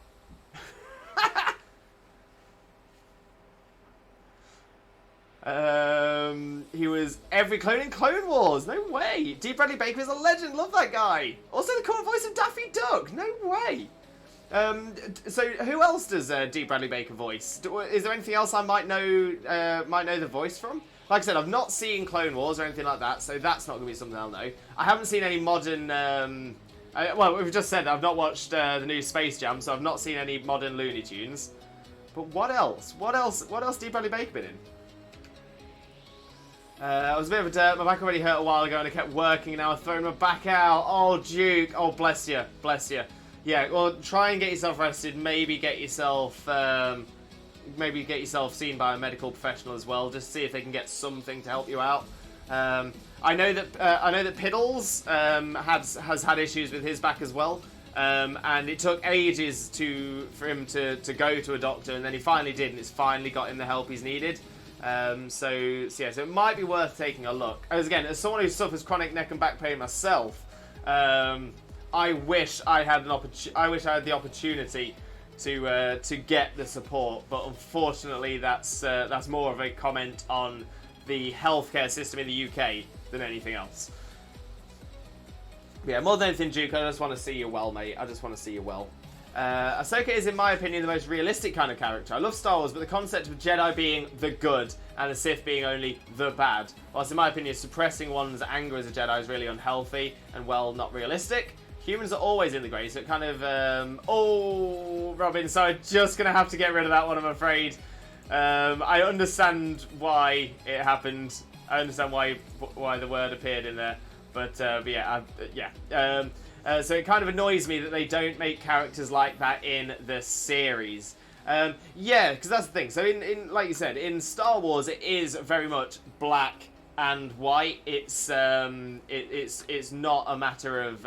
He was every clone in Clone Wars. No way. D. Bradley Baker is a legend. Love that guy. Also the current voice of Daffy Duck. No way. So who else does D. Bradley Baker voice? Is there anything else I might know the voice from? Like I said, I've not seen Clone Wars or anything like that, so that's not going to be something I'll know. I haven't seen any modern... well, we've just said I've not watched the new Space Jam, so I've not seen any modern Looney Tunes. But what else? What else D. Bradley Baker been in? I was a bit of a dirt. My back already hurt a while ago, and I kept working, and now I'm throwing my back out. Oh, Duke. Oh, bless you. Bless you. Yeah, well, try and get yourself rested. Maybe get yourself seen by a medical professional as well, just see if they can get something to help you out. I know that Piddles has had issues with his back as well, and it took ages for him to go to a doctor, and then he finally did, and it's finally got him the help he's needed. So it might be worth taking a look. As someone who suffers chronic neck and back pain myself, I wish I had the opportunity to get the support, but unfortunately that's more of a comment on the healthcare system in the UK than anything else. Yeah, more than anything, Duke, I just want to see you well, mate. I just want to see you well. Ahsoka is, in my opinion, the most realistic kind of character. I love Star Wars, but the concept of Jedi being the good and the Sith being only the bad, whilst in my opinion suppressing one's anger as a Jedi is really unhealthy and, well, not realistic. Humans are always in the grey, so it kind of... oh, Robin, so I'm just going to have to get rid of that one, I'm afraid. I understand why it happened. I understand why the word appeared in there. But yeah. So it kind of annoys me that they don't make characters like that in the series. Yeah, because that's the thing. So in like you said, in Star Wars, it is very much black and white. It's not a matter of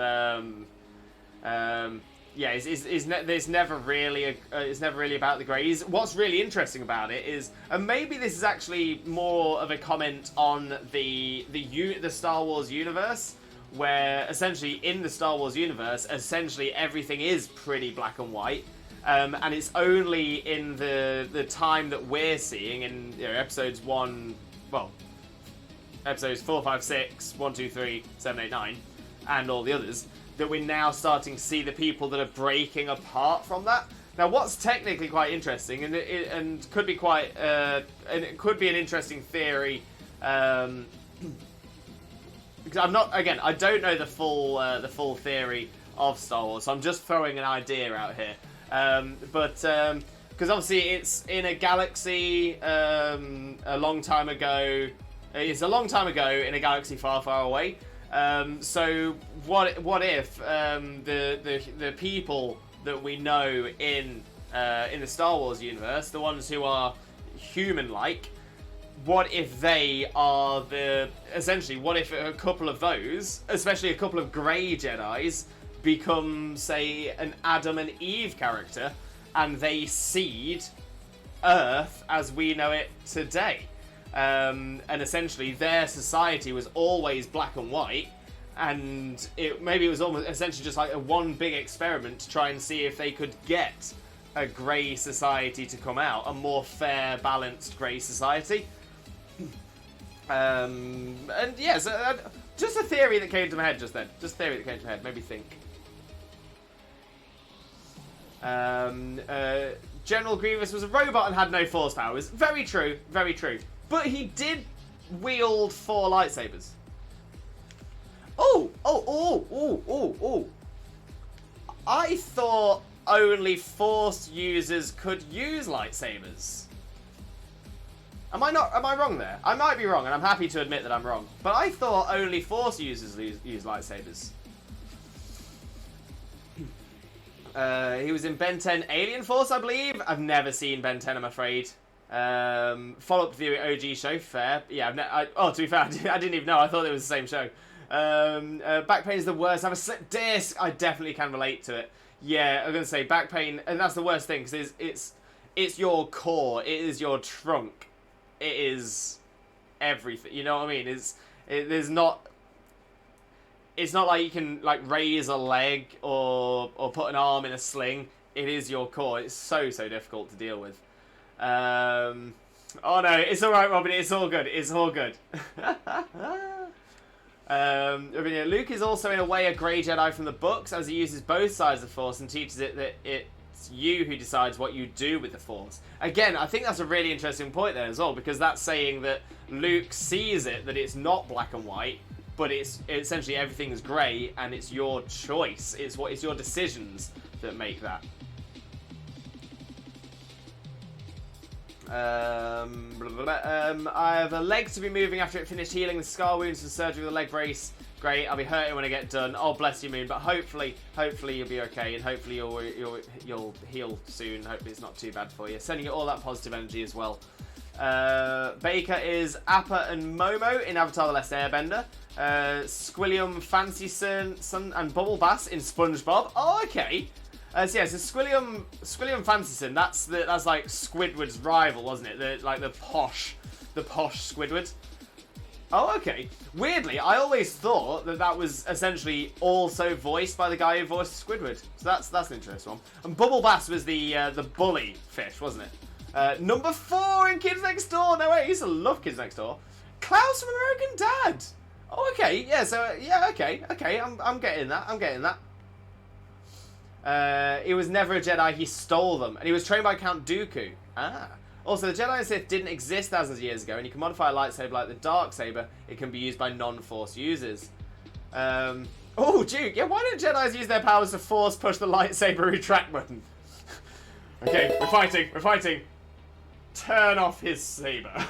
it's never really about the greys. What's really interesting about it is, and maybe this is actually more of a comment on the Star Wars universe, where essentially in the Star Wars universe, essentially everything is pretty black and white. And it's only in the time that we're seeing in episodes 4, 5, 6, 1, 2, 3, 7, 8, 9, and all the others, that we're now starting to see the people that are breaking apart from that. Now, what's technically quite interesting, and could be quite, and it could be an interesting theory, because I don't know the full theory of Star Wars, so I'm just throwing an idea out here. Because obviously it's in a galaxy a long time ago. It's a long time ago in a galaxy far, far away. So what if the people that we know in the Star Wars universe, the ones who are human-like, what if they are essentially, what if a couple of those, especially a couple of grey Jedis, become, say, an Adam and Eve character, and they seed Earth as we know it today? And essentially their society was always black and white, and maybe it was almost essentially just like a one big experiment to try and see if they could get a grey society to come out, a more fair, balanced grey society. And yeah, so just a theory that came to my head just then. Just a theory that came to my head, made me think. General Grievous was a robot and had no force powers. Very true, very true. But he did wield 4 lightsabers. Oh! I thought only Force users could use lightsabers. Am I wrong there? I might be wrong, and I'm happy to admit that I'm wrong. But I thought only Force users use lightsabers. He was in Ben 10 Alien Force, I believe. I've never seen Ben 10, I'm afraid. Follow-up to the OG show, fair. Yeah, to be fair, I didn't even know. I thought it was the same show. Back pain is the worst. I have a slipped disc. I definitely can relate to it. Yeah, I'm going to say back pain, and that's the worst thing, because it's your core. It is your trunk. It is everything. You know what I mean? It's not like you can like raise a leg or put an arm in a sling. It is your core. It's so difficult to deal with. Oh no, it's all right, Robin. It's all good. It's all good. Luke is also in a way a grey Jedi from the books, as he uses both sides of the Force and teaches it that it's you who decides what you do with the Force. Again, I think that's a really interesting point there as well, because that's saying that Luke sees it, that it's not black and white, but it's essentially everything's grey, and it's your choice. It's your decisions that make that. I have a leg to be moving after it finished healing the scar wounds from surgery with a leg brace. Great, I'll be hurting when I get done. Oh, bless you, Moon. But hopefully you'll be okay, and hopefully you'll heal soon. Hopefully it's not too bad for you. Sending you all that positive energy as well. Baker is Appa and Momo in Avatar: The Last Airbender. Squilliam, Fancy Sun, and Bubble Bass in SpongeBob. Oh, okay. So Squilliam Fancyson, that's like Squidward's rival, wasn't it? The posh Squidward. Oh, okay. Weirdly, I always thought that was essentially also voiced by the guy who voiced Squidward. So that's an interesting one. And Bubble Bass was the bully fish, wasn't it? Number 4 in Kids Next Door. No way, I used to love Kids Next Door. Klaus from American Dad. Oh, okay. Yeah. So yeah. Okay. I'm getting that. I'm getting that. He was never a Jedi, he stole them. And he was trained by Count Dooku. Ah. Also, the Jedi and Sith didn't exist thousands of years ago, and you can modify a lightsaber like the Darksaber. It can be used by non-Force users. Oh, Duke, yeah, why don't Jedis use their powers to force push the lightsaber retract button? Okay, we're fighting. Turn off his saber.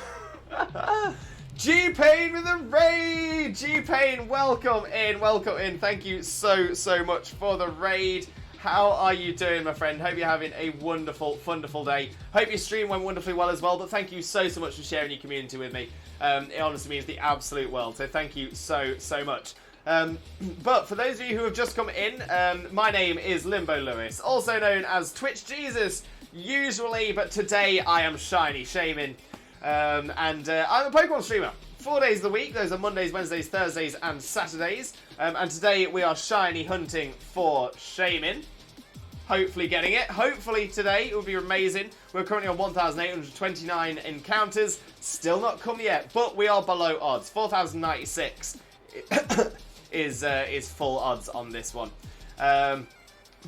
G-Pain with a raid! G-Pain, welcome in. Thank you so much for the raid. How are you doing, my friend? Hope you're having a wonderful day. Hope your stream went wonderfully well as well, but thank you so much for sharing your community with me. It honestly means the absolute world, so thank you so much. But for those of you who have just come in, my name is Limbo Lewis, also known as Twitch Jesus, usually, but today I am Shiny Shaymin, and I'm a Pokemon streamer. 4 days of the week. Those are Mondays, Wednesdays, Thursdays, and Saturdays. And today we are shiny hunting for Shaymin. Hopefully getting it. Hopefully today it will be amazing. We're currently on 1,829 encounters. Still not come yet, but we are below odds. 4,096 is full odds on this one.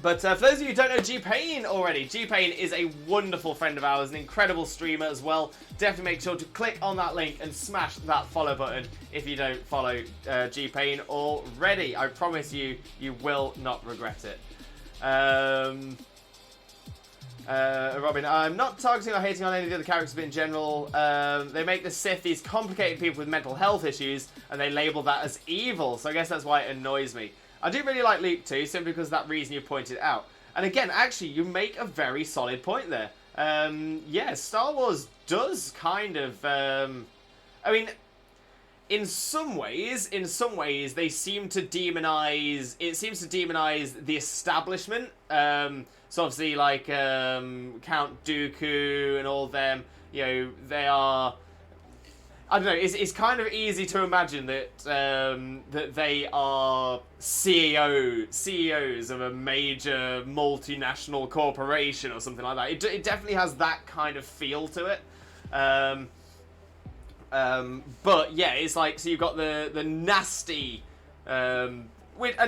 But for those of you who don't know G-Pain already, G-Pain is a wonderful friend of ours, an incredible streamer as well. Definitely make sure to click on that link and smash that follow button if you don't follow G-Pain already. I promise you, you will not regret it. Robin, I'm not targeting or hating on any of the other characters, but in general, they make the Sith these complicated people with mental health issues, and they label that as evil, so I guess that's why it annoys me. I do really like Luke too, simply because of that reason you pointed out. And again, actually, you make a very solid point there. Yeah, Star Wars does kind of, I mean, in some ways, they seem to demonize, it seems to demonize the establishment. So obviously, like, Count Dooku and all them, you know, they are, I don't know, it's kind of easy to imagine that, that they are CEOs of a major multinational corporation or something like that. It definitely has that kind of feel to it. But yeah, it's like, so you've got the nasty, and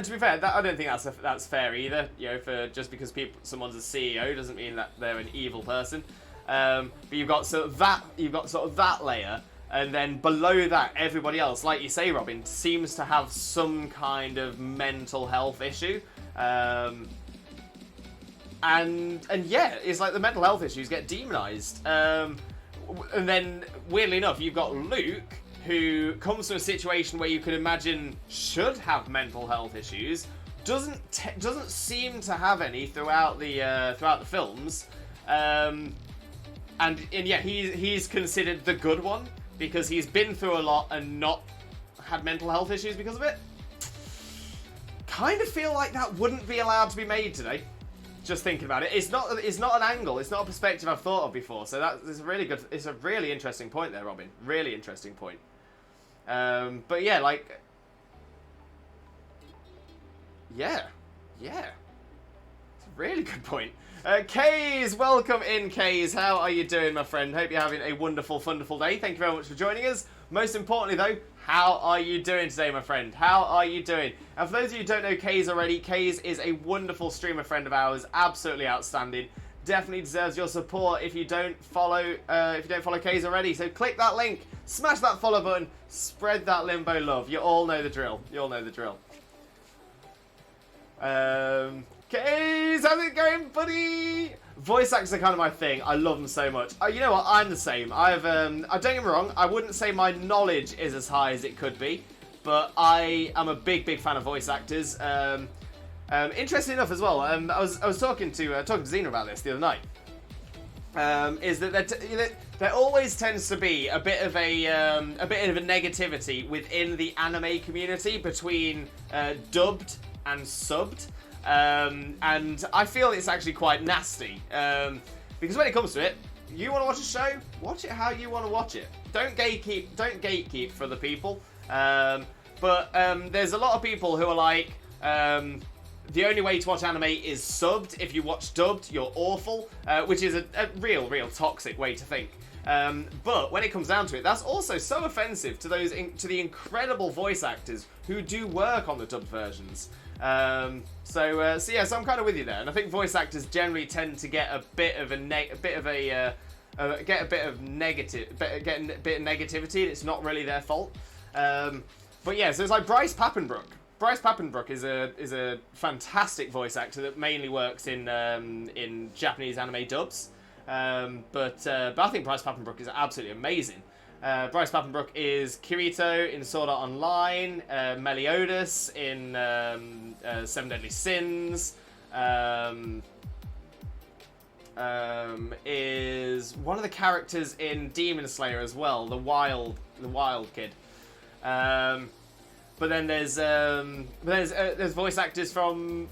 to be fair, I don't think that's fair either. You know, for just because someone's a CEO doesn't mean that they're an evil person. But you've got sort of that layer, and then below that, everybody else, like you say, Robin, seems to have some kind of mental health issue. And yeah, it's like the mental health issues get demonized. And then, weirdly enough, you've got Luke, who comes from a situation where you could imagine should have mental health issues, doesn't seem to have any throughout the films, and yeah, he's considered the good one because he's been through a lot and not had mental health issues because of it. Kind of feel like that wouldn't be allowed to be made today. Just thinking about it, it's not an angle, it's not a perspective I've thought of before. So it's a really good, it's a really interesting point there, Robin. Really interesting point. But yeah, like, yeah, it's a really good point. Kays, welcome in, Kays. How are you doing, my friend? Hope you're having a wonderful, wonderful day. Thank you very much for joining us. Most importantly, though, how are you doing today, my friend? How are you doing? And for those of you who don't know Kays already, Kays is a wonderful streamer friend of ours, absolutely outstanding. Definitely deserves your support if you don't follow Kays already. So click that link, smash that follow button, spread that Limbo love. You all know the drill. You all know the drill. Kays, how's it going, buddy? Voice actors are kind of my thing. I love them so much. You know what? I'm the same. I don't get me wrong. I wouldn't say my knowledge is as high as it could be, but I am a big, big fan of voice actors. Interesting enough as well. I was talking to Xena about this the other night. Is that there always tends to be a bit of a negativity within the anime community between dubbed and subbed. And I feel it's actually quite nasty, because when it comes to it, you want to watch a show, watch it how you want to watch it. Don't gatekeep for the people. But there's a lot of people who are like, the only way to watch anime is subbed. If you watch dubbed, you're awful, which is a real toxic way to think. But when it comes down to it, that's also so offensive to to the incredible voice actors who do work on the dubbed versions. So I'm kind of with you there, and I think voice actors generally tend to get a bit of negativity, and it's not really their fault. But yeah, so it's like Bryce Papenbrook. Bryce Papenbrook is a fantastic voice actor that mainly works in Japanese anime dubs. But I think Bryce Papenbrook is absolutely amazing. Bryce Papenbrook is Kirito in Sword Art Online, Meliodas in Seven Deadly Sins, is one of the characters in Demon Slayer as well, the wild kid. But then there's voice actors from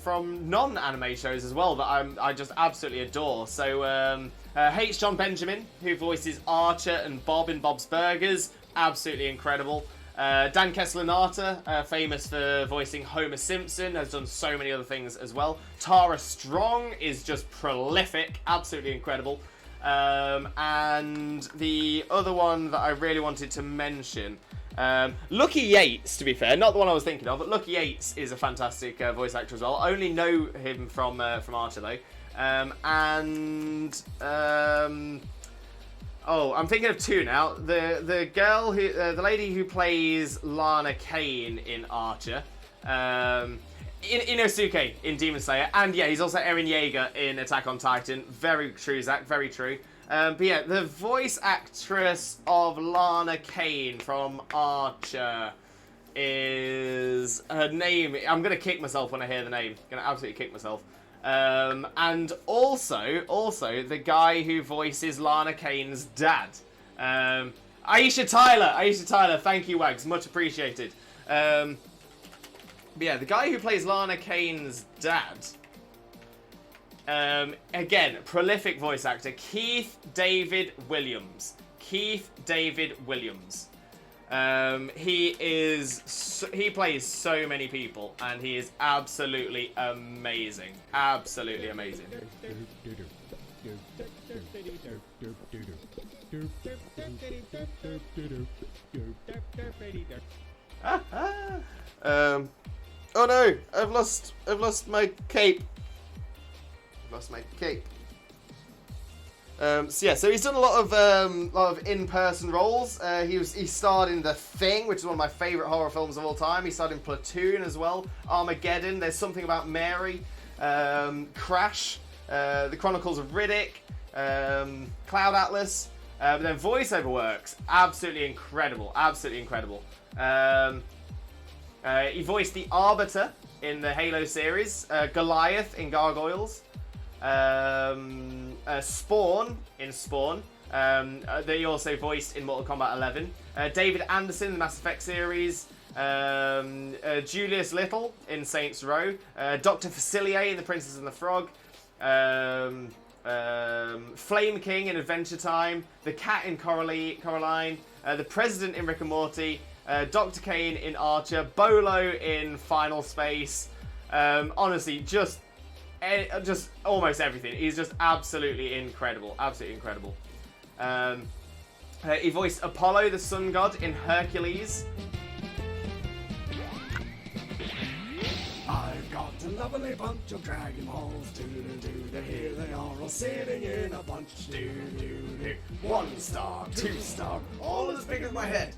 non-anime shows as well that I just absolutely adore. So H. John Benjamin, who voices Archer and Bob in Bob's Burgers, absolutely incredible. Dan Castellaneta, famous for voicing Homer Simpson, has done so many other things as well. Tara Strong is just prolific, absolutely incredible. And the other one that I really wanted to mention, Lucky Yates, to be fair, not the one I was thinking of, but Lucky Yates is a fantastic voice actor as well. I only know him from Archer though. I'm thinking of two now. The girl who, the lady who plays Lana Kane in Archer. Inosuke in Demon Slayer, and yeah, he's also Eren Yeager in Attack on Titan. Very true, Zach, very true. But yeah, the voice actress of Lana Kane from Archer is... her name... I'm going to kick myself when I hear the name. Going to absolutely kick myself. And also, the guy who voices Lana Kane's dad. Aisha Tyler, thank you, Wags, much appreciated. But yeah, the guy who plays Lana Kane's dad... again, prolific voice actor, Keith David Williams. He plays so many people, and he is absolutely amazing. Absolutely amazing. Oh no, I've lost my cape. So he's done a lot of in-person roles. He starred in The Thing, which is one of my favourite horror films of all time. He starred in Platoon as well, Armageddon, There's Something About Mary, Crash, The Chronicles of Riddick, Cloud Atlas. But then voiceover works, absolutely incredible. He voiced the Arbiter in the Halo series, Goliath in Gargoyles. Spawn in Spawn, that he also voiced in Mortal Kombat 11. David Anderson in the Mass Effect series. Julius Little in Saints Row. Dr. Facilier in The Princess and the Frog. Flame King in Adventure Time. The Cat in Coraline. The President in Rick and Morty. Dr. Kane in Archer. Bolo in Final Space. Honestly, just almost everything. He's just absolutely incredible. He voiced Apollo, the sun god, in Hercules. I've got a lovely bunch of Dragon Balls. Here they are all sitting in a bunch. 1 star, 2 star, all as big as my head.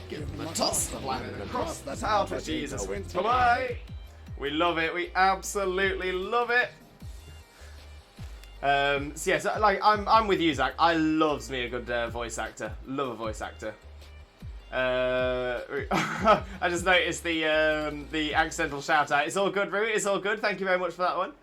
Give them a toss, the planet across. That's how to Jesus wins. Bye-bye. We love it. We absolutely love it. So I'm with you, Zach. I loves me a good voice actor. Love a voice actor. I just noticed the accidental shout out. It's all good, Roo. It's all good. Thank you very much for that one.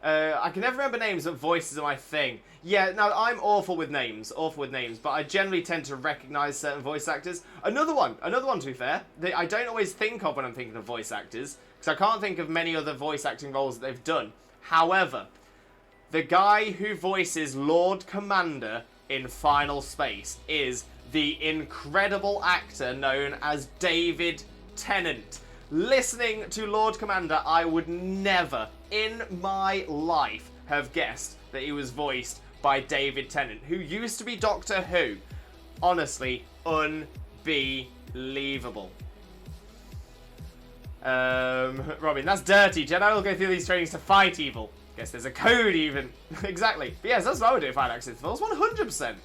I can never remember names, but voices are my thing. Yeah, no, I'm awful with names, but I generally tend to recognise certain voice actors. Another one to be fair, that I don't always think of when I'm thinking of voice actors, because I can't think of many other voice acting roles that they've done. However, the guy who voices Lord Commander in Final Space is the incredible actor known as David Tennant. Listening to Lord Commander, I would never in my life have guessed that he was voiced by David Tennant, who used to be Doctor Who. Honestly, unbelievable. Robin, that's dirty. Jedi will go through these trainings to fight evil. Guess there's a code even. Exactly. But yes, that's what I would do if I had access to Force. 100%.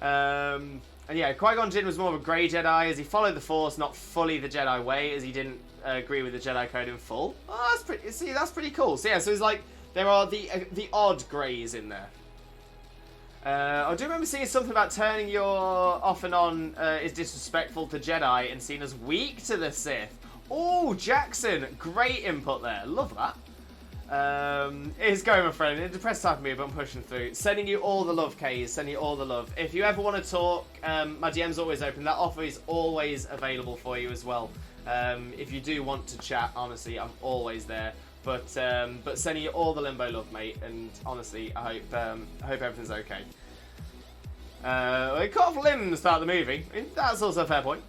And yeah, Qui-Gon Jinn was more of a grey Jedi, as he followed the Force, not fully the Jedi way, as he didn't agree with the Jedi code in full. Oh, that's pretty. See, that's pretty cool. So yeah, so it's like there are the odd greys in there. I do remember seeing something about turning your off and on is disrespectful to Jedi and seen as weak to the Sith. Oh, Jackson, great input there. Love that. It's going, my friend. It's a depressed type of me, but I'm pushing through. Sending you all the love, Kays. Sending you all the love. If you ever want to talk, my DM's always open. That offer is always available for you as well. If you do want to chat, honestly, I'm always there. But sending you all the Limbo love, mate. And honestly, I hope everything's okay. We cut off limbs to start the movie. I mean, that's also a fair point.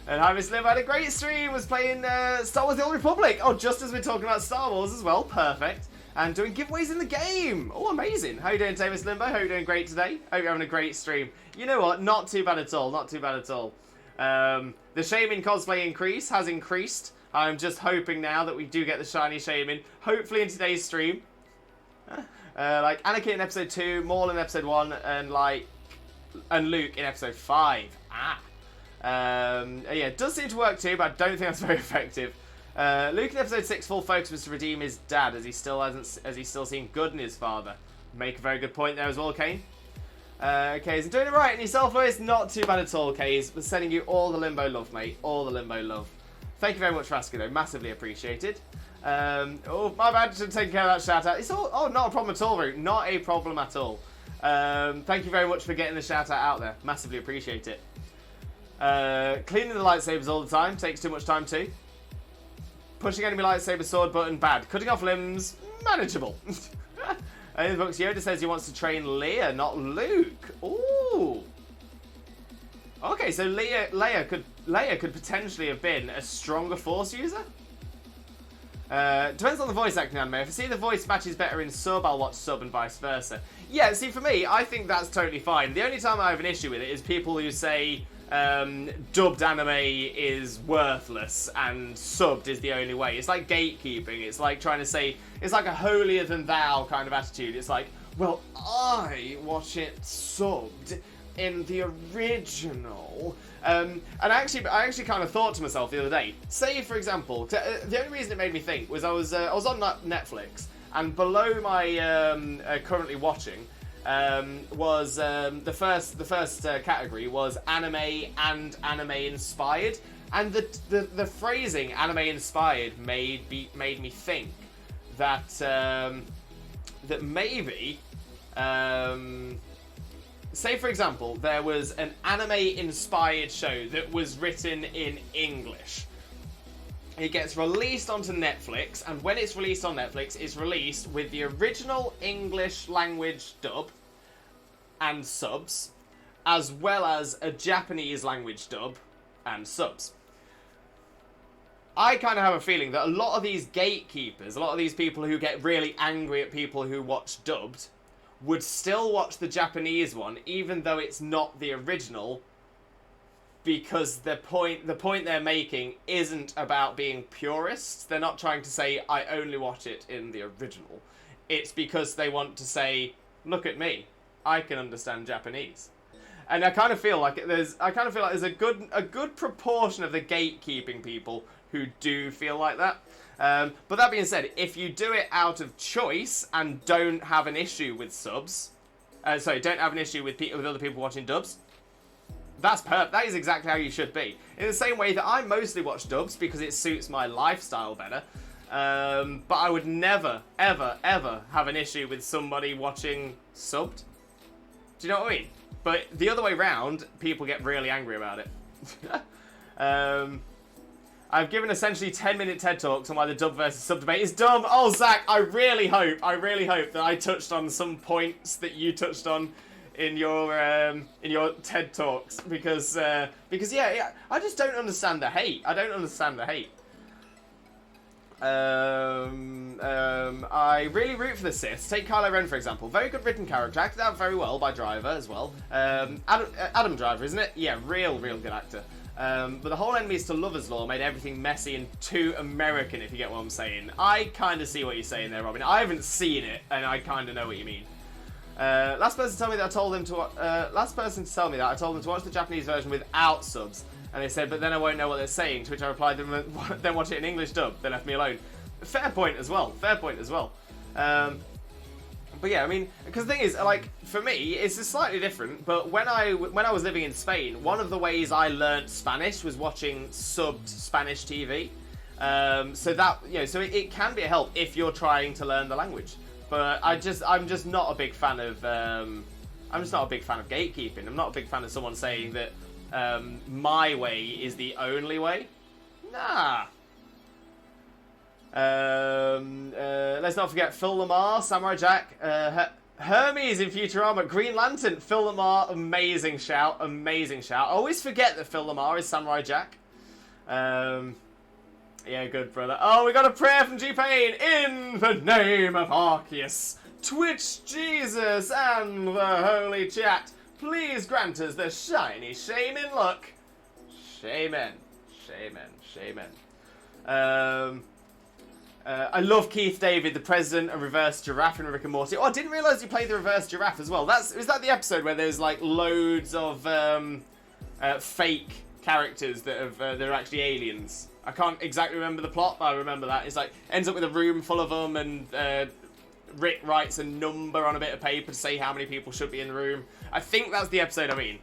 And hi, Miss Liv, had a great stream, was playing Star Wars The Old Republic. Oh, just as we're talking about Star Wars as well, perfect. And doing giveaways in the game. Oh, amazing. How you doing today, Miss Limbo? Hope you're doing great today. Hope you're having a great stream. You know what? Not too bad at all. Not too bad at all. The Shaymin cosplay increase has increased. I'm just hoping now that we do get the shiny Shaymin. Hopefully in today's stream. Like Anakin in episode 2, Maul in episode 1, and Luke in episode 5. Yeah, it does seem to work too, but I don't think that's very effective. Luke in episode 6 full focus was to redeem his dad as he still seen good in his father. Make a very good point there as well, Kane. Kays, doing it right in yourself, boys. Not too bad at all, Kays. We're sending you all the Limbo love, mate. All the Limbo love. Thank you very much for asking, though. Massively appreciated. Oh, my bad. Should have taken care of that shout out. It's all. Oh, not a problem at all, Root. Not a problem at all. Thank you very much for getting the shout out there. Massively appreciate it. Cleaning the lightsabers all the time takes too much time too. Pushing enemy lightsaber sword button bad. Cutting off limbs manageable. In the books, Yoda says he wants to train Leia, not Luke. Ooh. Okay, so Leia could potentially have been a stronger Force user. Depends on the voice acting anime. If I see the voice matches better in sub, I'll watch sub and vice versa. Yeah, see, for me, I think that's totally fine. The only time I have an issue with it is people who say dubbed anime is worthless and subbed is the only way. It's like gatekeeping. It's like trying to say, it's like a holier than thou kind of attitude. It's like, well, I watch it subbed in the original. And I actually kind of thought to myself the other day, say for example, the only reason it made me think was I was on Netflix, and below my currently watching was the first category was anime and anime inspired, and the phrasing anime inspired made me think that that maybe say for example there was an anime inspired show that was written in English. It gets released onto Netflix, and when it's released on Netflix, it's released with the original English language dub and subs, as well as a Japanese language dub and subs. I kind of have a feeling that a lot of these gatekeepers, a lot of these people who get really angry at people who watch dubbed, would still watch the Japanese one, even though it's not the original, because the point they're making isn't about being purists. They're not trying to say, I only watch it in the original. It's because they want to say, look at me, I can understand Japanese. And I kind of feel like there's a good proportion of the gatekeeping people who do feel like that. But that being said, if you do it out of choice and don't have an issue with subs, don't have an issue with other people watching dubs, that is exactly how you should be. In the same way that I mostly watch dubs because it suits my lifestyle better. But I would never, ever, ever have an issue with somebody watching subbed. Do you know what I mean? But the other way round, people get really angry about it. I've given essentially 10-minute TED Talks on why the dub versus sub debate is dumb. Oh, Zach, I really hope that I touched on some points that you touched on in your TED Talks, because yeah, I just don't understand the hate. I don't understand the hate. I really root for the Sith. Take Kylo Ren, for example. Very good written character. Acted out very well by Driver as well. Adam Driver, isn't it? Yeah, real good actor. But the whole enemies to lovers law made everything messy and too American, if you get what I'm saying. I kind of see what you're saying there, Robin. I haven't seen it, and I kind of know what you mean. Last person to tell me that I told them to watch the Japanese version without subs. And they said, but then I won't know what they're saying, to which I replied, then watch it in English dub. They left me alone. Fair point as well. But yeah, I mean, because the thing is, like, for me, it's slightly different, but when I was living in Spain, one of the ways I learnt Spanish was watching subbed Spanish TV. So that, so it can be a help if you're trying to learn the language. But I'm just not a big fan of, gatekeeping. I'm not a big fan of someone saying that my way is the only way. Nah. Let's not forget Phil Lamar, Samurai Jack, Hermes in Futurama, Green Lantern, Phil Lamar, amazing shout. I always forget that Phil Lamar is Samurai Jack. Yeah, good, brother. Oh, we got a prayer from G-Pain. In the name of Arceus, Twitch Jesus, and the Holy Chat, please grant us the shiny Shaymin luck. Shaymin. I love Keith David, the president, and reverse giraffe in Rick and Morty. Oh, I didn't realise you played the reverse giraffe as well. Is that the episode where there's like loads of fake characters that have that are actually aliens. I can't exactly remember the plot, but I remember that. It's like, ends up with a room full of them, and Rick writes a number on a bit of paper to say how many people should be in the room. I think that's the episode I mean.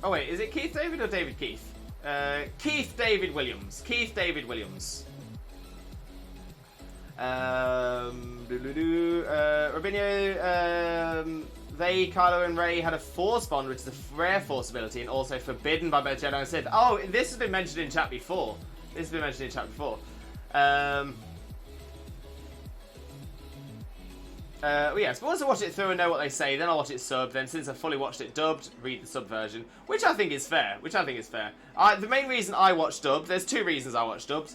Oh wait, is it Keith David or David Keith? Keith David Williams. Keith David Williams. Robinho, they, Kylo and Rey had a Force bond, which is a rare Force ability and also forbidden by both Jedi and Sith. Oh, this has been mentioned in chat before. Well, yes, but once I watch it through and know what they say, then I'll watch it subbed. Then, since I've fully watched it dubbed, read the sub version, which I think is fair. The main reason I watch dubbed, there's two reasons I watch dubbed.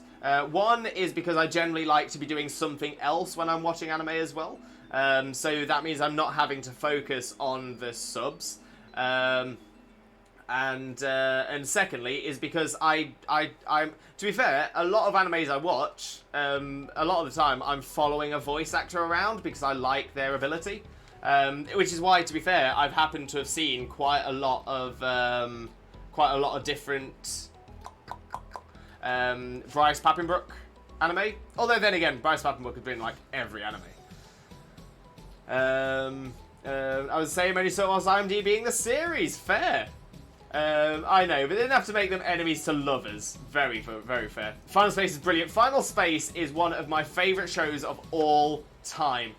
One is because I generally like to be doing something else when I'm watching anime as well. So that means I'm not having to focus on the subs. And secondly is because I'm to be fair, a lot of animes I watch, a lot of the time I'm following a voice actor around because I like their ability, which is why, to be fair, I've happened to have seen quite a lot of different Bryce Papenbrook anime. Although then again, Bryce Papenbrook has been in like every anime. I was saying only so was IMDb being the series. Fair. I know, but they didn't have to make them enemies to lovers. Very, very fair. Final Space is brilliant. Final Space is one of my favourite shows of all time.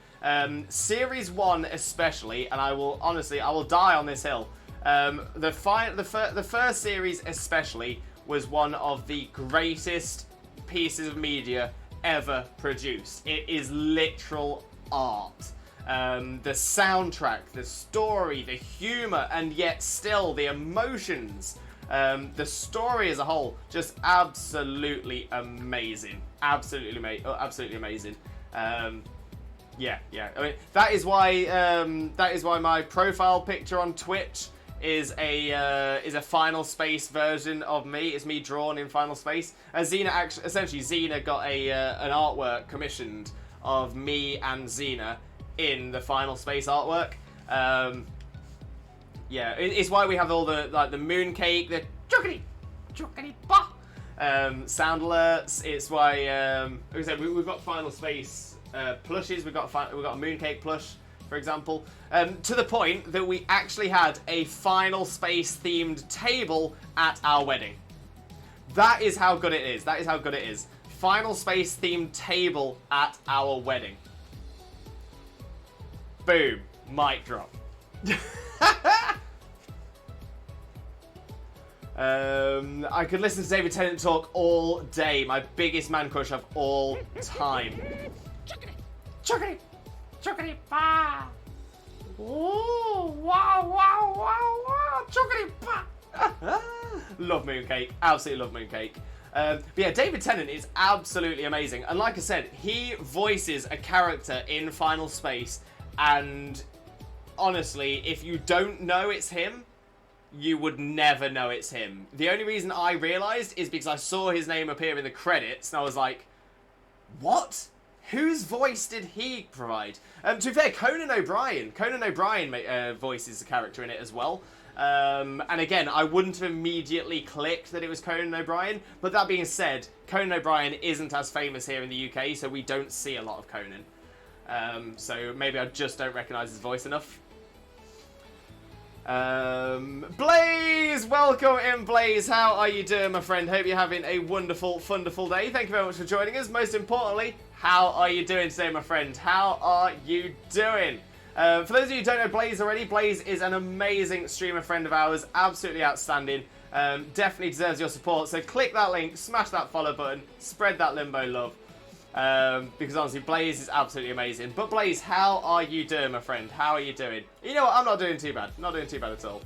Series 1 especially, and I will die on this hill. The first series especially was one of the greatest pieces of media ever produced. It is literal art. The soundtrack, the story, the humour, and yet still the emotions. The story as a whole, just absolutely amazing. Absolutely amazing. Yeah. I mean, that is why my profile picture on Twitch is a Final Space version of me. It's me drawn in Final Space. Xena got an artwork commissioned of me and Xena in the Final Space artwork. Yeah, it's why we have all the the mooncake, the chockity ba sound alerts. It's why like I said, we've got Final Space plushes. We've got a mooncake plush, for example, to the point that we actually had a Final Space themed table at our wedding. That is how good it is. Final Space themed table at our wedding. Boom. Mic drop. I could listen to David Tennant talk all day. My biggest man crush of all time. Chockity pa. Ooh, wow. Chockity pa. Love mooncake. Absolutely love mooncake. But yeah, David Tennant is absolutely amazing. And like I said, he voices a character in Final Space. And honestly, if you don't know it's him, you would never know it's him. The only reason I realised is because I saw his name appear in the credits, and I was like, what? Whose voice did he provide? To be fair, Conan O'Brien voices a character in it as well. And again, I wouldn't have immediately clicked that it was Conan O'Brien. But that being said, Conan O'Brien isn't as famous here in the UK, so we don't see a lot of Conan. So maybe I just don't recognise his voice enough. Blaze! Welcome in, Blaze. How are you doing, my friend? Hope you're having a wonderful, wonderful day. Thank you very much for joining us. Most importantly, how are you doing today, my friend? How are you doing? For those of you who don't know Blaze already, Blaze is an amazing streamer friend of ours. Absolutely outstanding. Definitely deserves your support. So click that link, smash that follow button, spread that Limbo love. Because honestly, Blaze is absolutely amazing. But Blaze, how are you doing, my friend? How are you doing? You know what? I'm not doing too bad. Not doing too bad at all.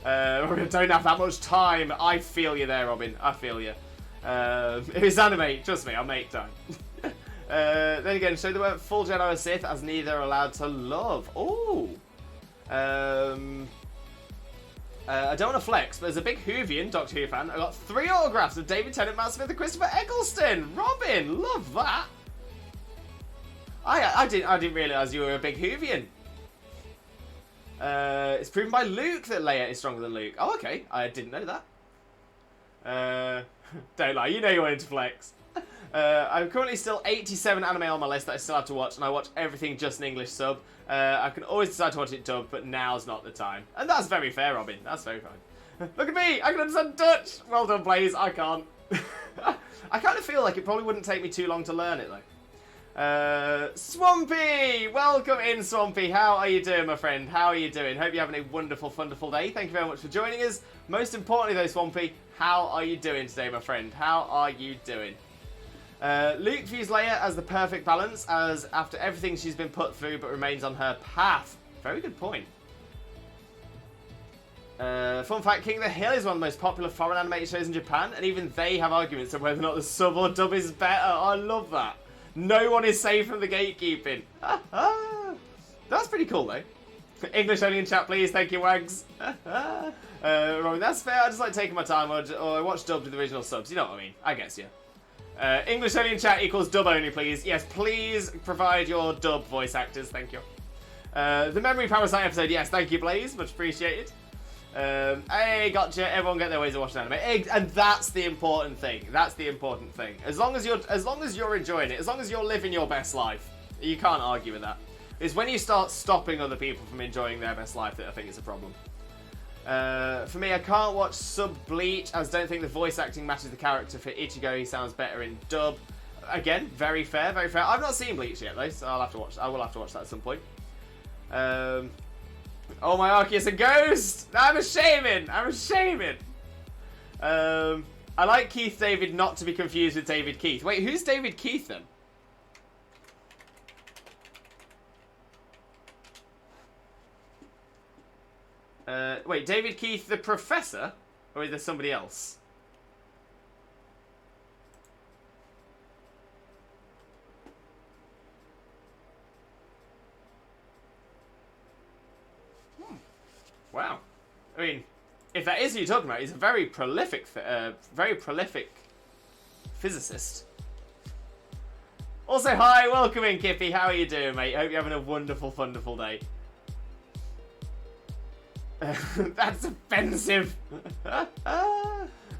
We don't have that much time. I feel you there, Robin. I feel you. If it's anime, trust me, I'll make time. Then again, so they weren't full Jedi or Sith, as neither are allowed to love. Ooh. I don't want to flex, but there's a big Whovian Doctor Who fan. I got 3 autographs of David Tennant, Matt Smith, and Christopher Eccleston. Robin, love that. I didn't realise you were a big Whovian. It's proven by Luke that Leia is stronger than Luke. Oh, okay. I didn't know that. Don't lie. You know you wanted to flex. I'm currently still 87 anime on my list that I still have to watch, and I watch everything just in English sub. I can always decide to watch it dubbed, but now's not the time. And that's very fair, Robin. That's very fine. Look at me! I can understand Dutch! Well done, Blaze. I can't. I kind of feel like it probably wouldn't take me too long to learn it, though. Swampy! Welcome in, Swampy. How are you doing, my friend? How are you doing? Hope you're having a wonderful, wonderful day. Thank you very much for joining us. Most importantly, though, Swampy, how are you doing today, my friend? How are you doing? Luke views Leia as the perfect balance, as after everything she's been put through but remains on her path. Very good point. Fun fact, King of the Hill is one of the most popular foreign animated shows in Japan, and even they have arguments of whether or not the sub or dub is better. I love that. No one is safe from the gatekeeping. That's pretty cool, though. English only in chat, please. Thank you, Wags. Robin, that's fair. I just like taking my time, or I watch dubbed with original subs. You know what I mean? I guess, yeah. English only in chat equals dub only, please. Yes, please provide your dub voice actors. Thank you. The Memory Parasite episode, yes, thank you, Blaze. Much appreciated. Hey, gotcha. Everyone get their ways of watching anime, and that's the important thing. That's the important thing. As long as you're enjoying it, as long as you're living your best life, you can't argue with that. It's when you start stopping other people from enjoying their best life that I think it's a problem. For me, I can't watch sub Bleach, as I don't think the voice acting matches the character for Ichigo. He sounds better in dub. Again, very fair, very fair. I've not seen Bleach yet, though, so I will have to watch that at some point. Oh, my Arceus a ghost! I'm a Shaymin! I'm a Shaymin! I like Keith David not to be confused with David Keith. Wait, who's David Keith, then? Wait, David Keith the Professor? Or is there somebody else? Wow. I mean, if that is who you're talking about, he's a very prolific physicist. Also, hi, welcome in, Kippy. How are you doing, mate? Hope you're having a wonderful, wonderful day. That's offensive. So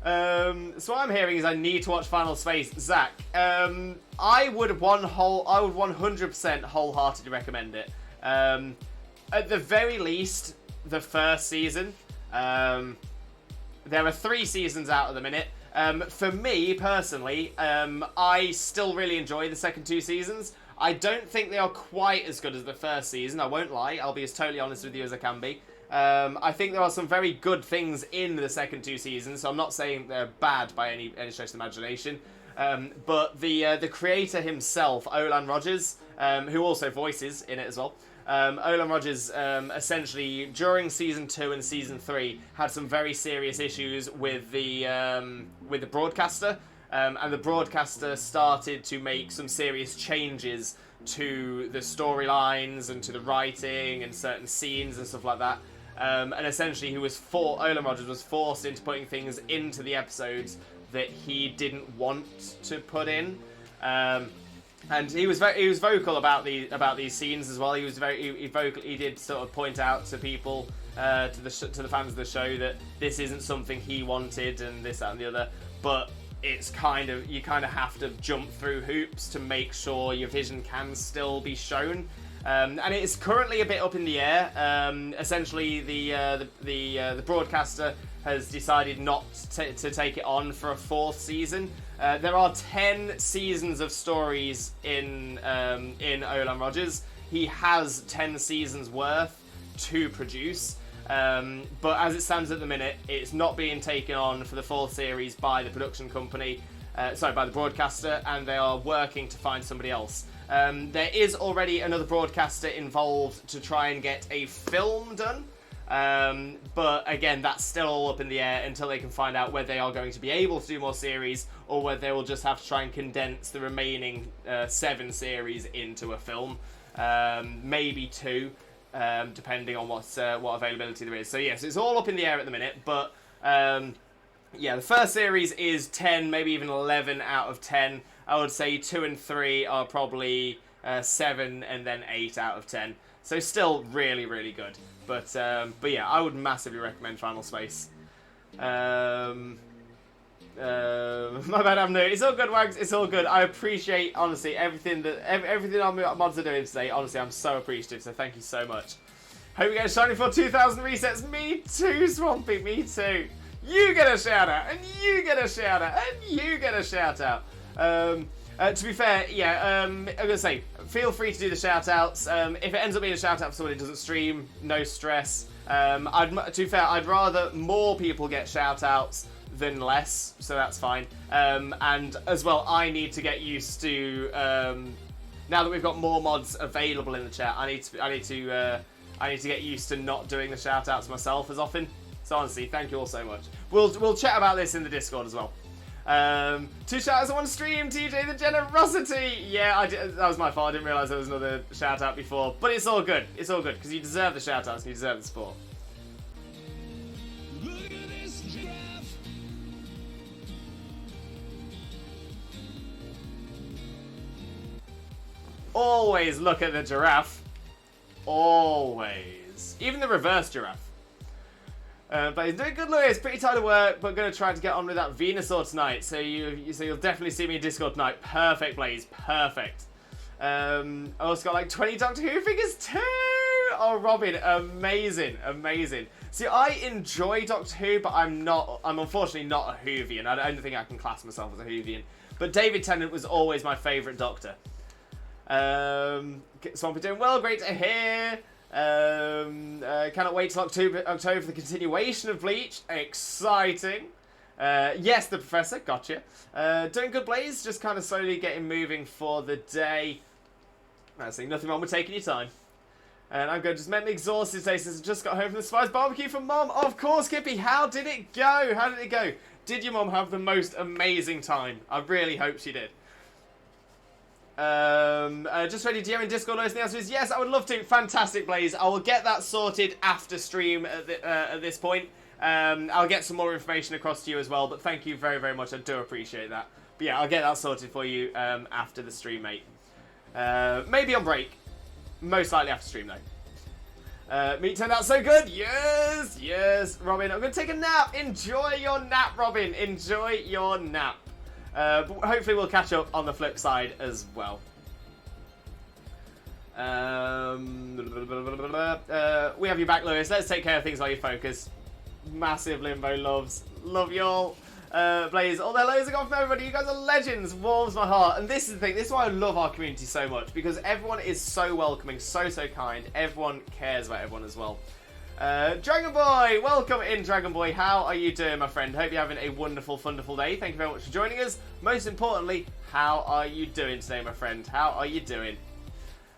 what I'm hearing is I need to watch Final Space. Zach, I would 100% wholeheartedly recommend it. At the very least, the first season. There are 3 seasons out at the minute. For me personally, I still really enjoy the second 2 seasons. I don't think they are quite as good as the first season. I won't lie. I'll be as totally honest with you as I can be. I think there are some very good things in the second 2 seasons, so I'm not saying they're bad by any stretch of the imagination. But the creator himself, Olan Rogers, who also voices in it as well, Olan Rogers essentially during season 2 and season 3 had some very serious issues with the broadcaster, and the broadcaster started to make some serious changes to the storylines and to the writing and certain scenes and stuff like that. And essentially, Olan Rogers was forced into putting things into the episodes that he didn't want to put in. And he was vocal about these scenes as well. He did sort of point out to people, to the fans of the show, that this isn't something he wanted and this, that, and the other. But it's you kind of have to jump through hoops to make sure your vision can still be shown. And it's currently a bit up in the air. Essentially, the broadcaster has decided not to take it on for a 4th season. There are 10 seasons of stories in Olan Rogers. He has 10 seasons worth to produce. But as it stands at the minute, it's not being taken on for the 4th series by the production company. By the broadcaster, and they are working to find somebody else. There is already another broadcaster involved to try and get a film done. But again, that's still all up in the air until they can find out whether they are going to be able to do more series or whether they will just have to try and condense the remaining 7 series into a film. Maybe 2, depending on what availability there is. So yes, it's all up in the air at the minute, but yeah, the first series is 10, maybe even 11 out of 10. I would say 2 and 3 are probably 7 and then 8 out of 10. So still really, really good. But yeah, I would massively recommend Final Space. My bad, I'm new. It's all good, Wags. It's all good. I appreciate, honestly, everything our mods are doing today. Honestly, I'm so appreciative, so thank you so much. Hope you get a shiny for 2,000 resets. Me too, Swampy, me too. You get a shout out, and you get a shout out, and you get a shout out. To be fair, yeah, I'm going to say, feel free to do the shout outs. If it ends up being a shout out for someone who doesn't stream, no stress. To be fair, I'd rather more people get shout outs than less, so that's fine. And as well, I need to get used to, now that we've got more mods available in the chat, I need to get used to not doing the shout outs myself as often. So honestly, thank you all so much. We'll chat about this in the Discord as well. 2 shout-outs on one stream, TJ the generosity! Yeah, that was my fault, I didn't realise there was another shout-out before. But it's all good, because you deserve the shout-outs and you deserve the support. Look at this giraffe. Always look at the giraffe. Always. Even the reverse giraffe. But he's doing good, Louis. Pretty tired of work, but going to try to get on with that Venusaur tonight. So you'll definitely see me in Discord tonight. Perfect, Blaze. Perfect. I also got like 20 Doctor Who figures too. Oh, Robin, amazing, amazing. See, I enjoy Doctor Who, but I'm unfortunately not a Whovian. I don't think I can class myself as a Whovian. But David Tennant was always my favourite Doctor. Swampy doing well. Great to hear. Cannot wait till October for the continuation of Bleach. Exciting. Yes, the Professor. Gotcha. Doing good, Blaze. Just kind of slowly getting moving for the day. I see nothing wrong with taking your time. And I'm going just mentally exhausted today since I just got home from the Spice Barbecue from Mom. Of course, Kippy. How did it go? How did it go? Did your mom have the most amazing time? I really hope she did. Just ready to DM in Discord, Lois. The answer is yes, I would love to. Fantastic, Blaze. I will get that sorted after stream at this point. I'll get some more information across to you as well, but thank you very, very much. I do appreciate that. But yeah, I'll get that sorted for you after the stream, mate. Maybe on break. Most likely after stream, though. Meat turned out so good. Yes, yes. Robin, I'm going to take a nap. Enjoy your nap, Robin. Enjoy your nap. But hopefully we'll catch up on the flip side as well. We have you back, Lewis. Let's take care of things while you focus. Massive Limbo loves. Love y'all. Blaze, all their loads are gone from everybody. You guys are legends. Warms my heart. And this is the thing. This is why I love our community so much. Because everyone is so welcoming, so kind. Everyone cares about everyone as well. Dragon Boy, welcome in, Dragon Boy. How are you doing, my friend? Hope you're having a wonderful, wonderful day. Thank you very much for joining us. Most importantly, how are you doing today, my friend? How are you doing?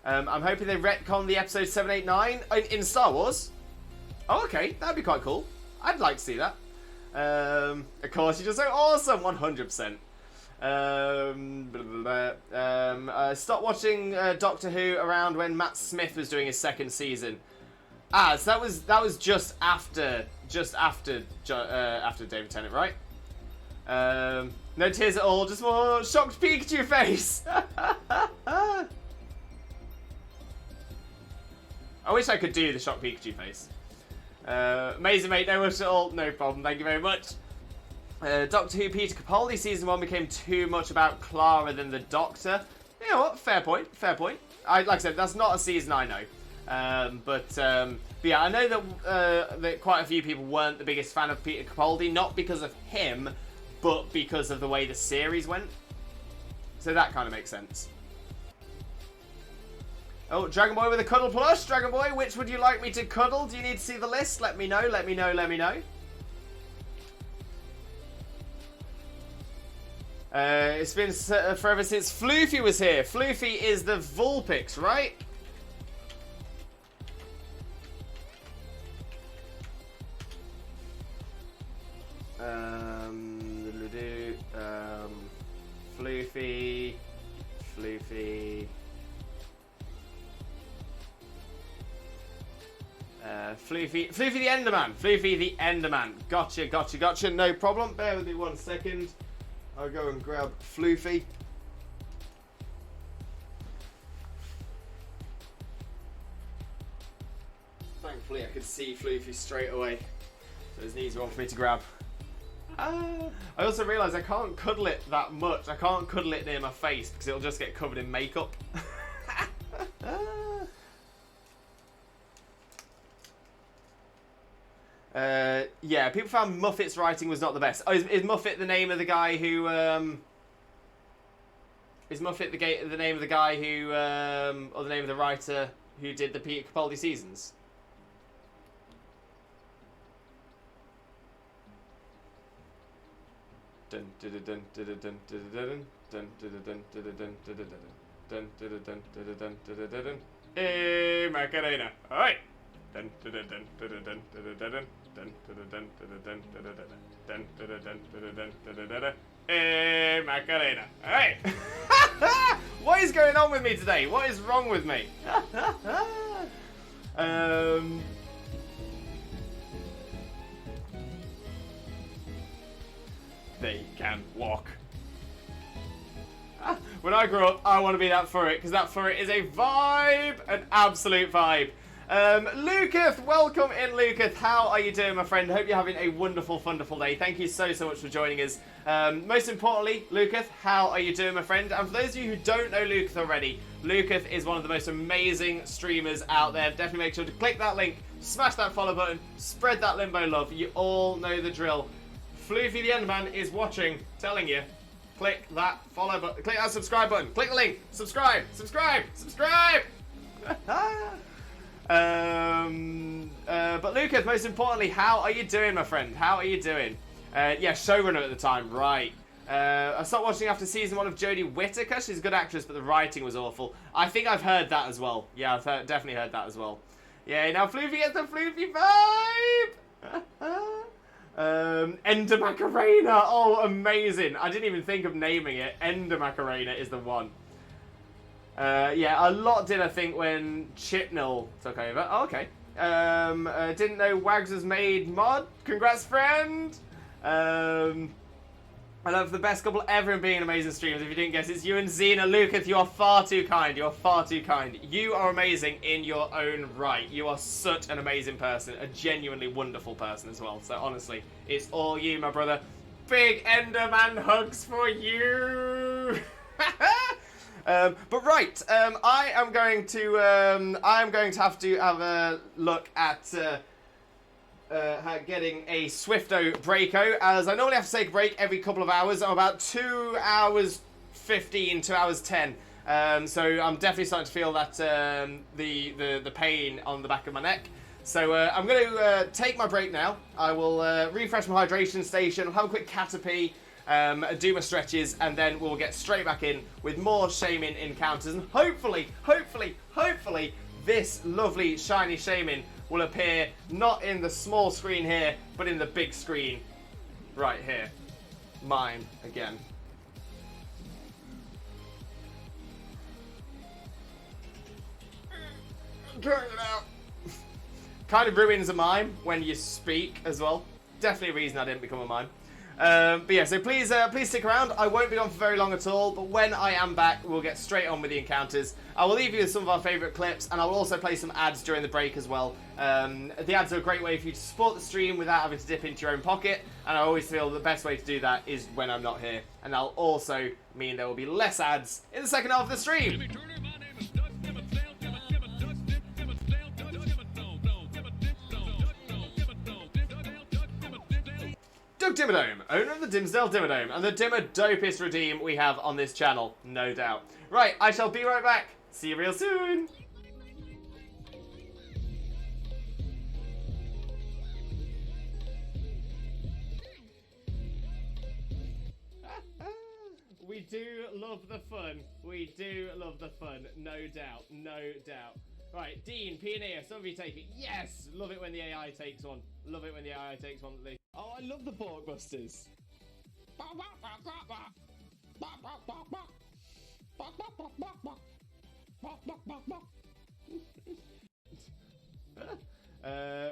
I'm hoping they retcon the episode 7, 8, 9 in Star Wars. Oh, okay. That'd be quite cool. I'd like to see that. Of course, you're just so awesome. 100%. Stop watching Doctor Who around when Matt Smith was doing his 2nd season. Ah, so that was just after David Tennant, right? No tears at all, just more shocked Pikachu face. I wish I could do the shocked Pikachu face. Amazing, mate. No rush at all. No problem. Thank you very much. Doctor Who Peter Capaldi season 1 became too much about Clara than the Doctor. You know what? Fair point. Fair point. Like I said, that's not a season I know. But yeah, I know that quite a few people weren't the biggest fan of Peter Capaldi, not because of him, but because of the way the series went. So that kind of makes sense. Oh, Dragon Boy with a cuddle plush. Dragon Boy, which would you like me to cuddle? Do you need to see the list? Let me know, let me know, let me know. It's been forever since Floofy was here. Floofy is the Vulpix, right? Floofy. Floofy the Enderman. Floofy the Enderman. Gotcha. No problem. Bear with me 1 second. I'll go and grab Floofy. Thankfully, I could see Floofy straight away. So his knees are on for me to grab. I also realised I can't cuddle it that much. I can't cuddle it near my face because it'll just get covered in makeup. Yeah, people found Muffet's writing was not the best. Oh, is Muffet the name of the guy who? Is Muffet the name of the guy who, or the name of the writer who did the Peter Capaldi seasons? Dun dun dun dun dun dun dun dun dun dun dun dun dun dun. Hey, Macarena! All right. Dun dun dun dun dun dun dun dun dun. Hey, Macarena. Alright. What is going on with me today? What is wrong with me? They can walk. When I grow up, I want to be that furret, because that furret is a vibe, an absolute vibe. Lucas, welcome in, Lucas. How are you doing, my friend? Hope you're having a wonderful, wonderful day. Thank you so much for joining us. Most importantly, Lucas, how are you doing, my friend? And for those of you who don't know Lucas already, Lucas is one of the most amazing streamers out there. Definitely make sure to click that link, smash that follow button, spread that Limbo love. You all know the drill. Floofy the Enderman is watching, telling you. Click that follow button, click that subscribe button, click the link, subscribe. But Lucas, most importantly, how are you doing, my friend? How are you doing? Yeah, showrunner at the time, right. I stopped watching after season 1 of Jodie Whittaker. She's a good actress, but the writing was awful. I think I've heard that as well. Yeah, I've definitely heard that as well. Yeah, now Floofy gets the Floofy vibe! Ender Macarena! Oh, amazing. I didn't even think of naming it. Ender Macarena is the one. Yeah, a lot did I think when Chipnell took over. Oh, okay. Didn't know Wags was made mod. Congrats, friend! I love the best couple ever in being amazing streamers. If you didn't guess, it's you and Xena. Lucas, you are far too kind. You are far too kind. You are amazing in your own right. You are such an amazing person. A genuinely wonderful person as well. So honestly, it's all you, my brother. Big Enderman hugs for you! But right, I am going to have to have a look at getting a Swifto breako, as I normally have to take a break every couple of hours. I'm about 2 hours 15, 2 hours 10. So I'm definitely starting to feel that the pain on the back of my neck. So I'm going to take my break now. I will refresh my hydration station, have a quick caterpie, do my stretches, and then we'll get straight back in with more Shaymin encounters, and hopefully this lovely shiny Shaymin will appear not in the small screen here, but in the big screen right here. Mine again. Turn it out. Kind of ruins a mime when you speak as well. Definitely a reason I didn't become a mime. But yeah, so please stick around. I won't be on for very long at all, but when I am back, we'll get straight on with the encounters. I will leave you with some of our favourite clips, and I will also play some ads during the break as well. The ads are a great way for you to support the stream without having to dip into your own pocket, and I always feel the best way to do that is when I'm not here. And that'll also mean there will be less ads in the second half of the stream. Doug Dimmadome, owner of the Dimsdale Dimmadome, and the Dimmer dopest redeem we have on this channel, no doubt. Right, I shall be right back. See you real soon. We do love the fun. We do love the fun, no doubt, no doubt. Right, Dean, Pioneer, some of you take it. Yes! Love it when the AI takes one. Love it when the AI takes one. Oh, I love the pork busters.